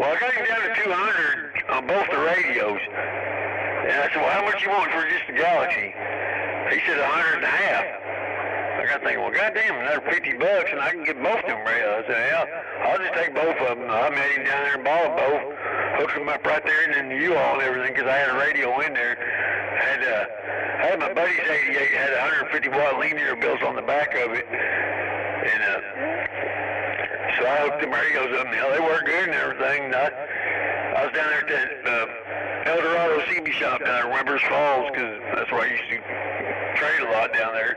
Well, I got him down to 200 on both the radios. And I said, well, how much you want for just the Galaxy? He said 100.5. I got thinking, well, goddamn, another $50 and I can get both of them radios. I said, yeah, I'll just take both of them. I met him down there and bought them both, hooked them up right there and then the U-Haul and everything because I had a radio in there. I had my buddy's 88, had 150-watt linear bills on the back of it. And so I hooked them radios up and they work good and everything. And I was down there at that El Dorado CB shop down there, Weber's Falls, because that's where I used to trade a lot down there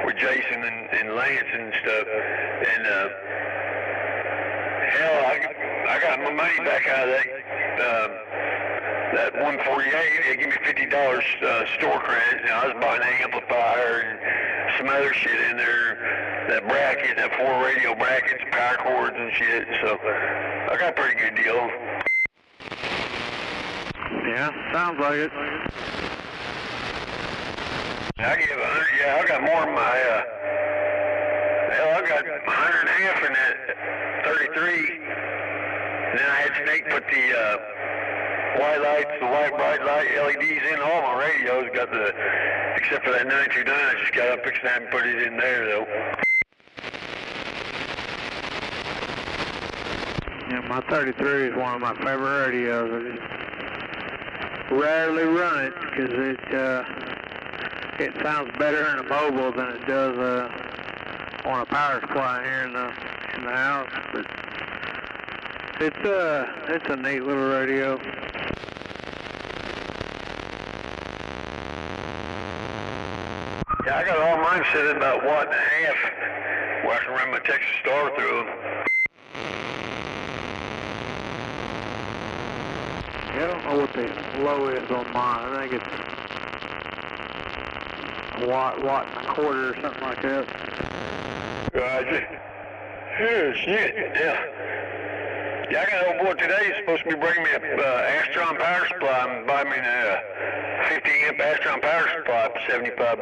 with Jason and Lance and stuff. And hell, I got my money back out of that 148. They gave me $50 store credit. And I was buying an amplifier and some other shit in there. That bracket, that 4 radio brackets, power cords and shit. So I got a pretty good deal. Yeah, sounds like it. I give 100, yeah, I got more in my, hell, I got 100.5 in that 33. And then I had Snake put the white lights, the white bright light LEDs in all my radios. Got the, except for that 929, I just got up, fixed that and put it in there though. Yeah, my 33 is one of my favorite radios. I just rarely run it because it sounds better in a mobile than it does on a power supply here in the house. But it's a neat little radio. Yeah, I got all mine set at about 1.5 where I can run my Texas Star through them. I don't know what the low is on mine. I think it's a watt and a quarter or something like that. Shit, yeah. Yeah, I got an old boy today. He's supposed to be bringing me a Astron power supply and buy me a 50 amp Astron power supply for $75.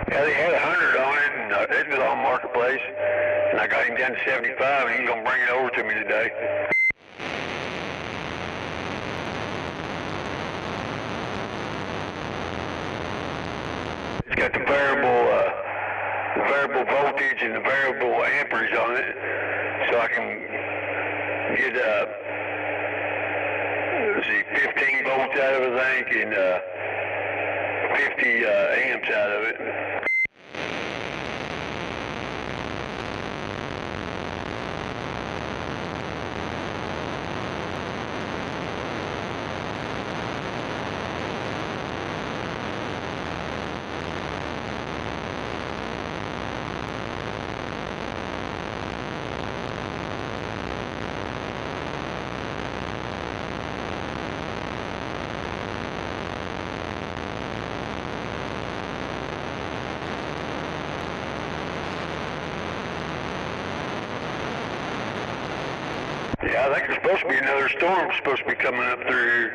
Yeah, they had 100 on it, and it was on Marketplace, and I got him down to 75, and he's going to bring it over to me today. It's got the variable voltage and the variable amperage on it, so I can get, let's see, 15 volts out of it, I think, and 50 amps out of it. Yeah, I think there's supposed to be another storm supposed to be coming up through here.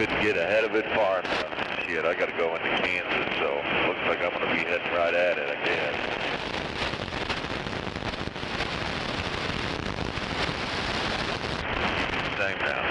couldn't get ahead of it far enough. Shit, I gotta go into Kansas, so looks like I'm gonna be heading right at it, I guess. Same now.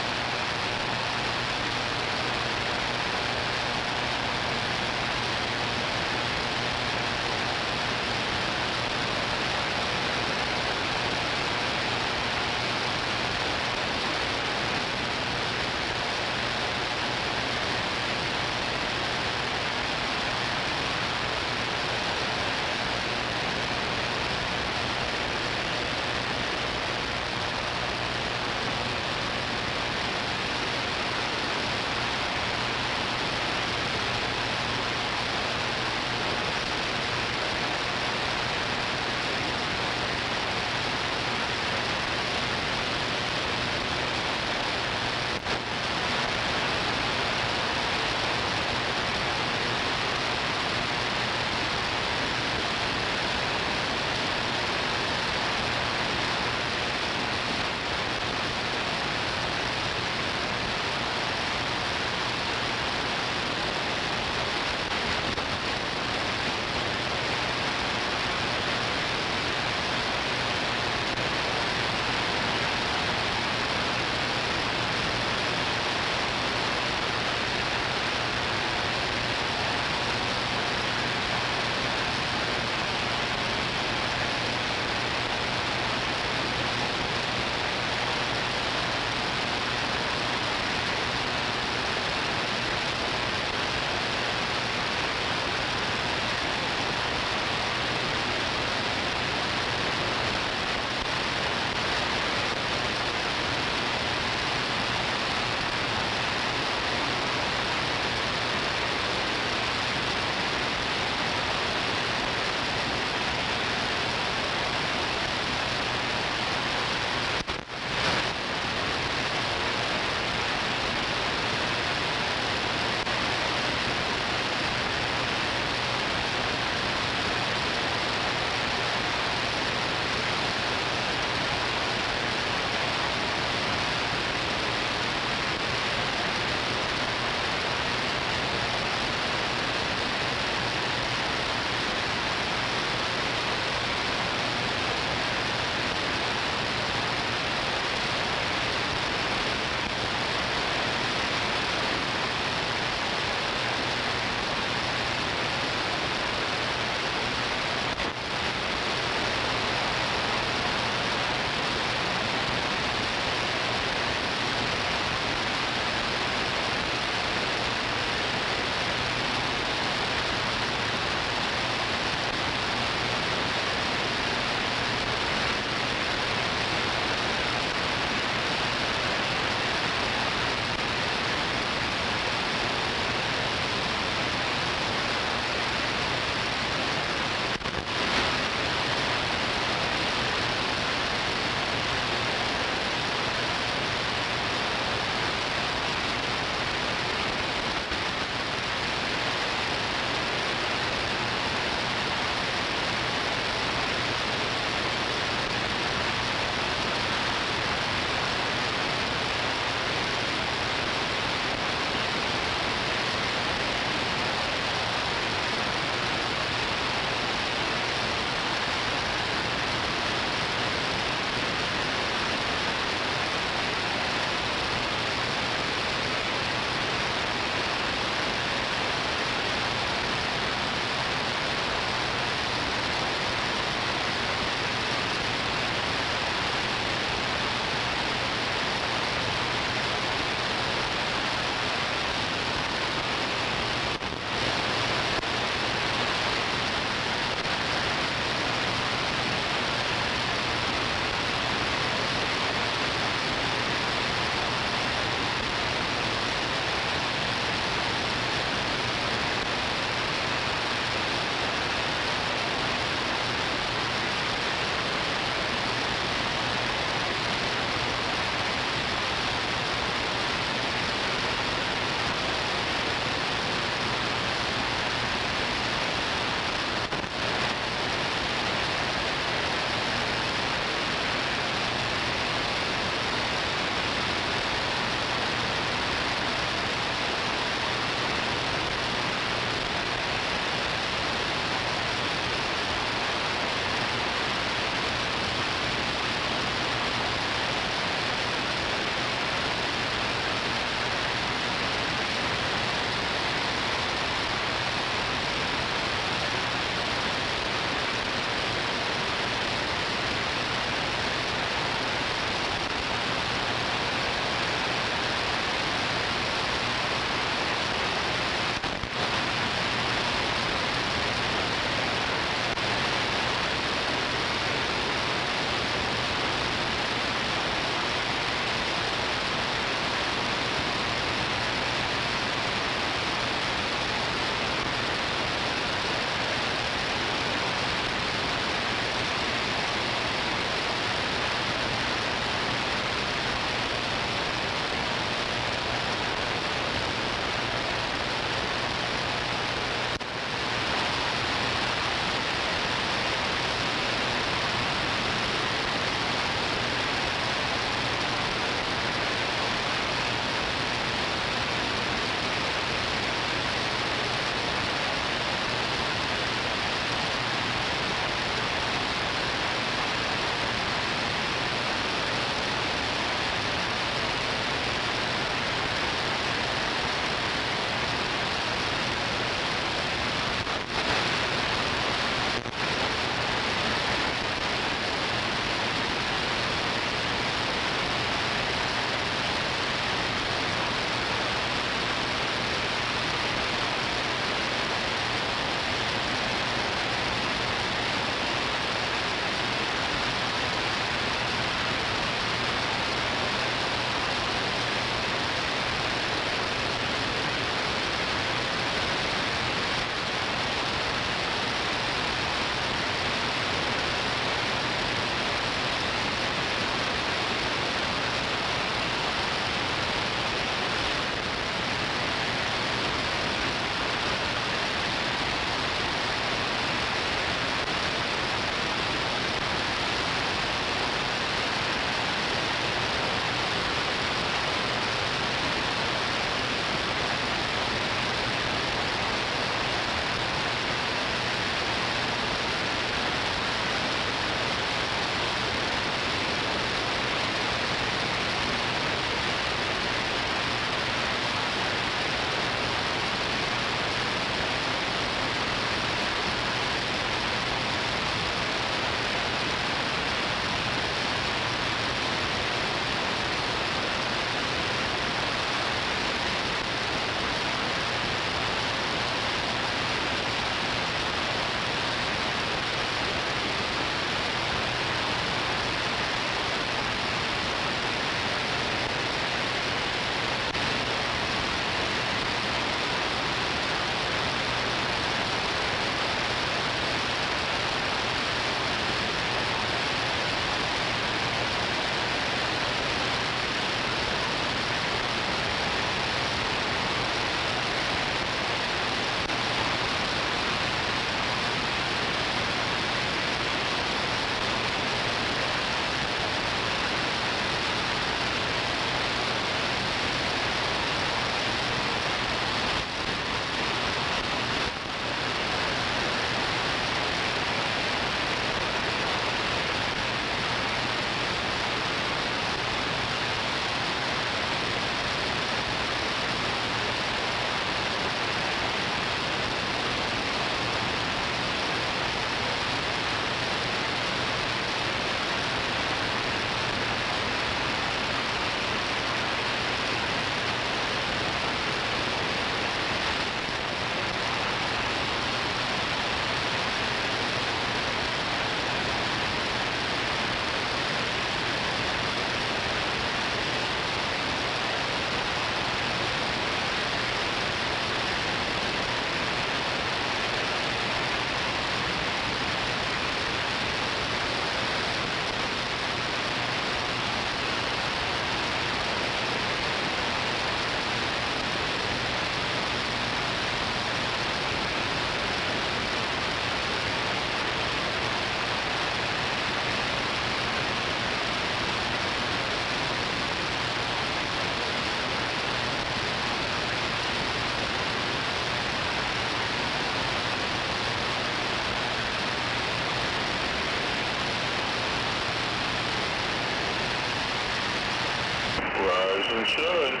We should.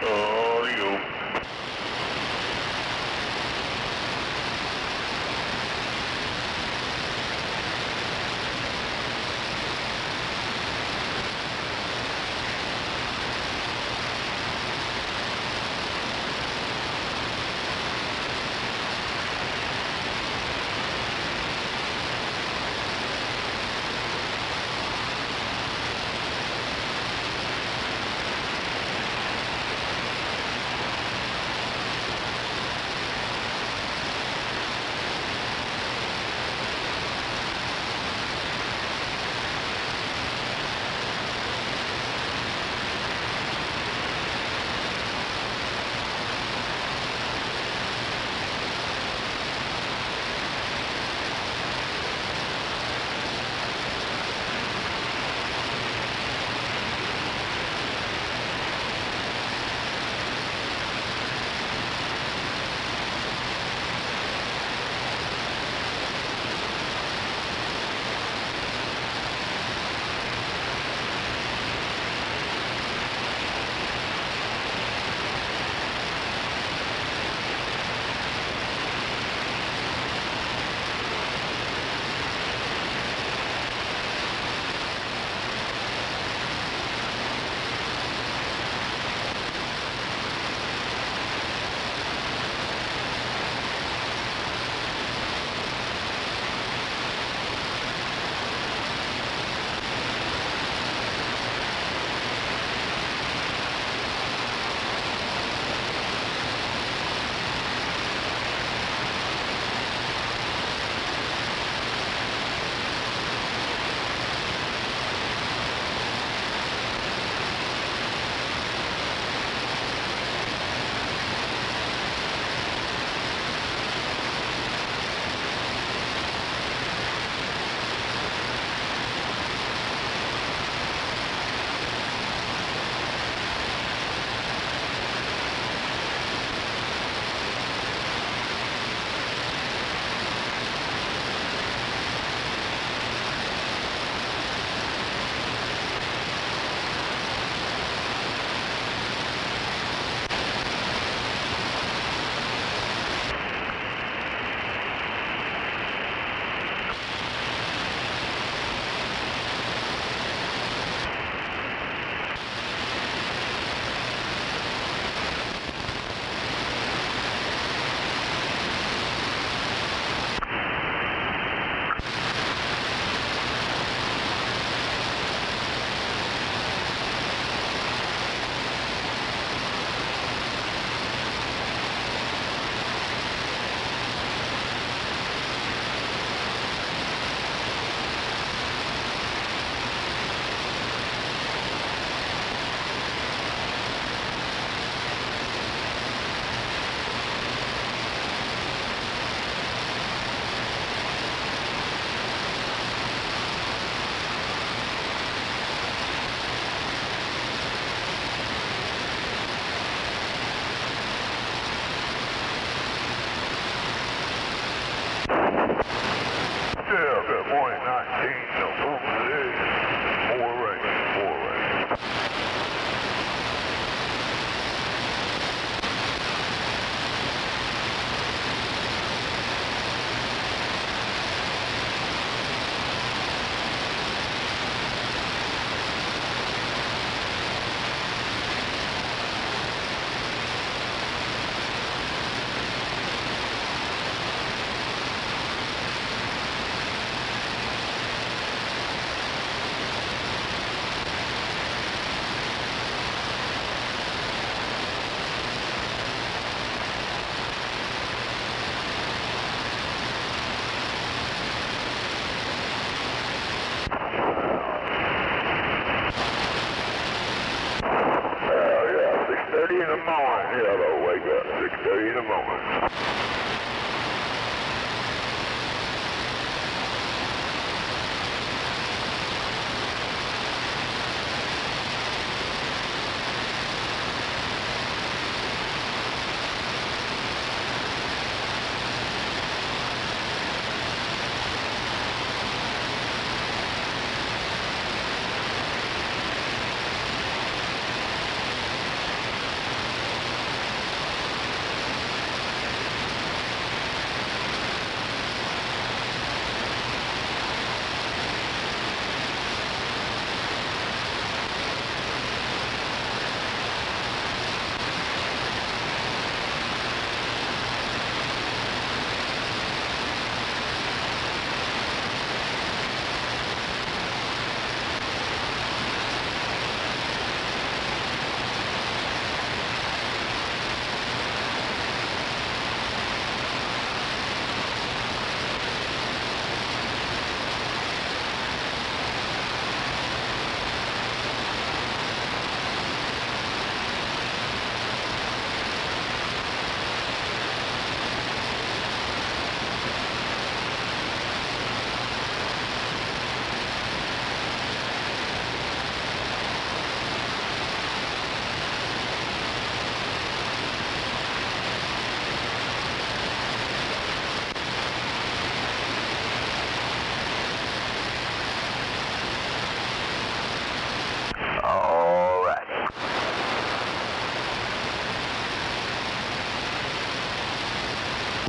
Oh, there you go.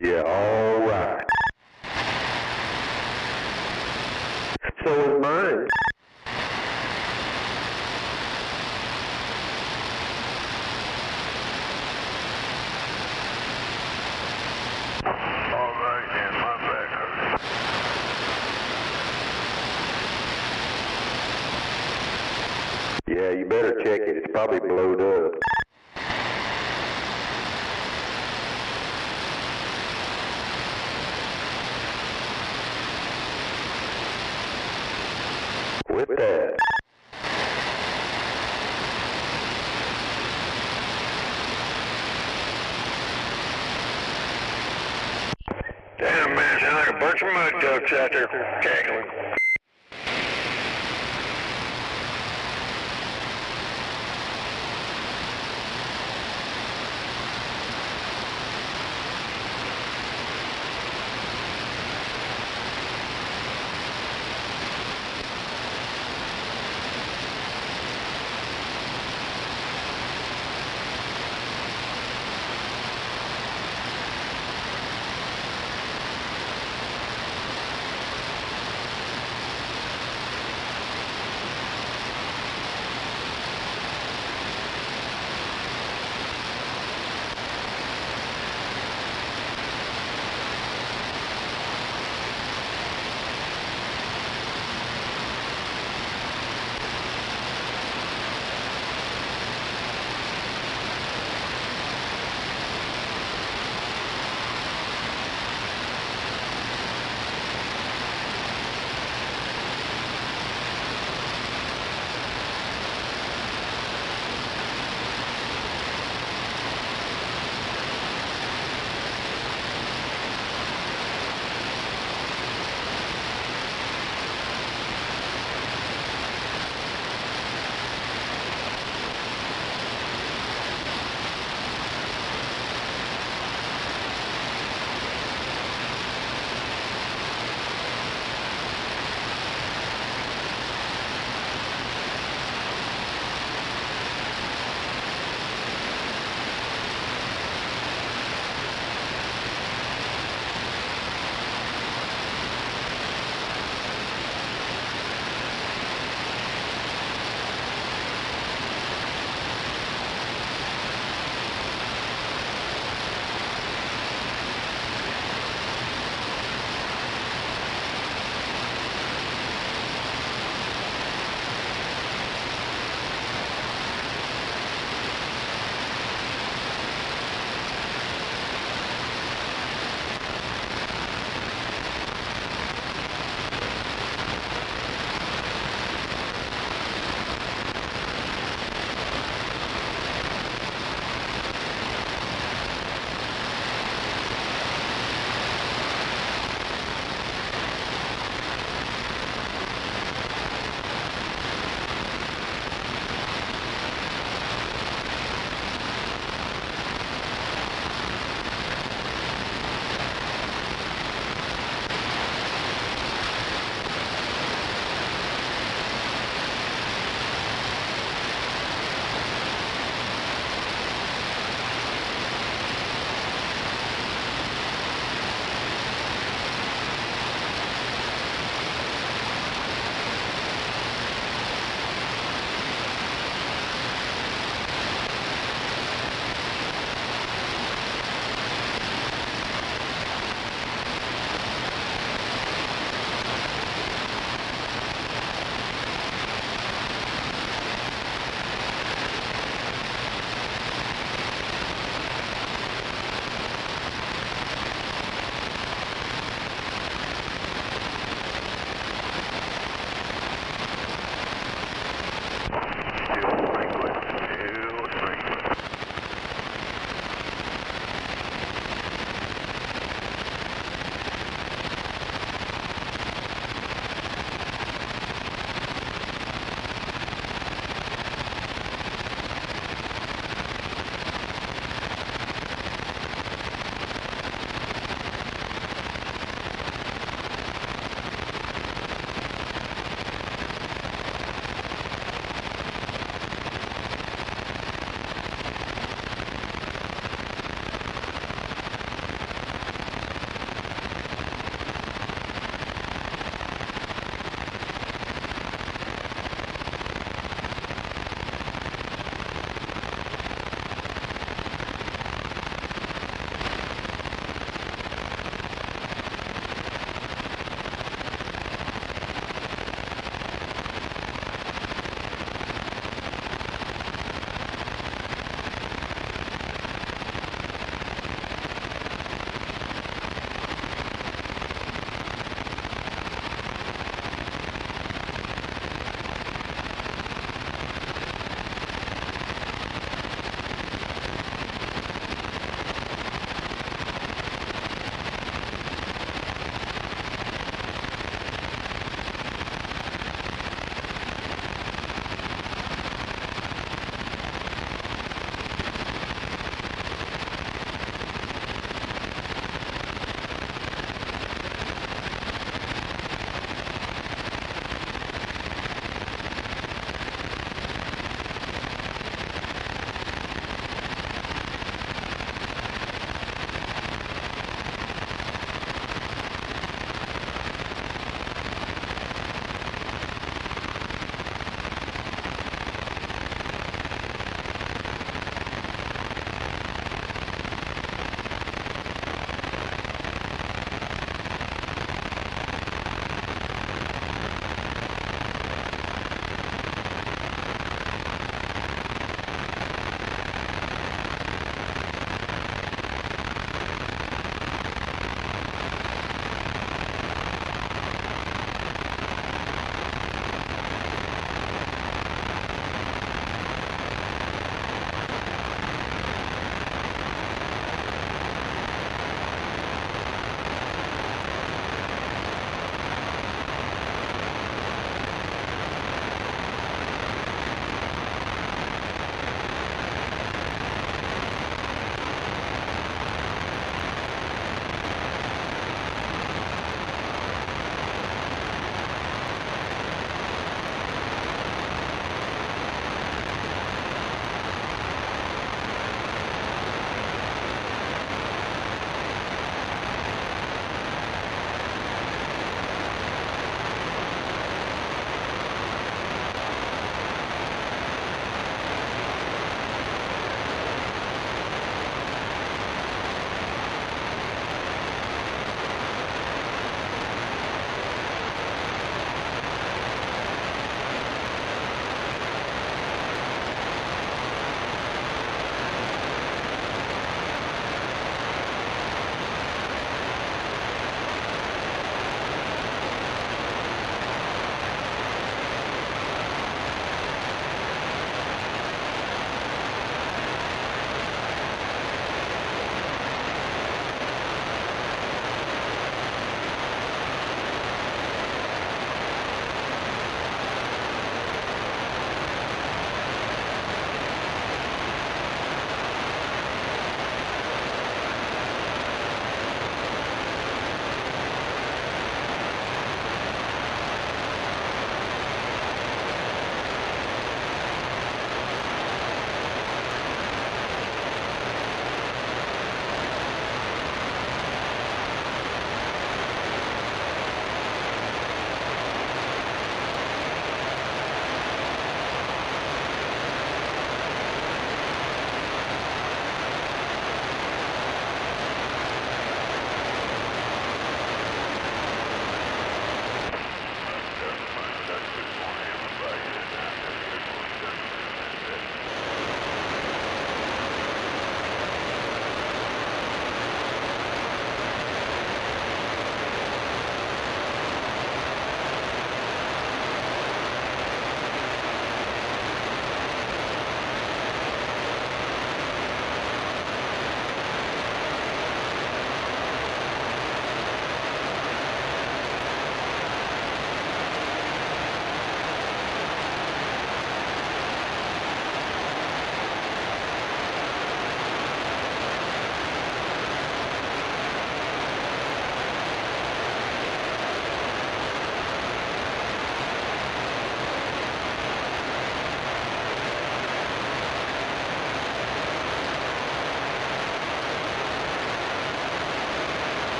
Yeah, all right. So is mine. All right, then, my back hurts. Yeah, you better check it. It's probably blowed up. With that. Damn, man, sound like a bunch of mud ducks out there cackling.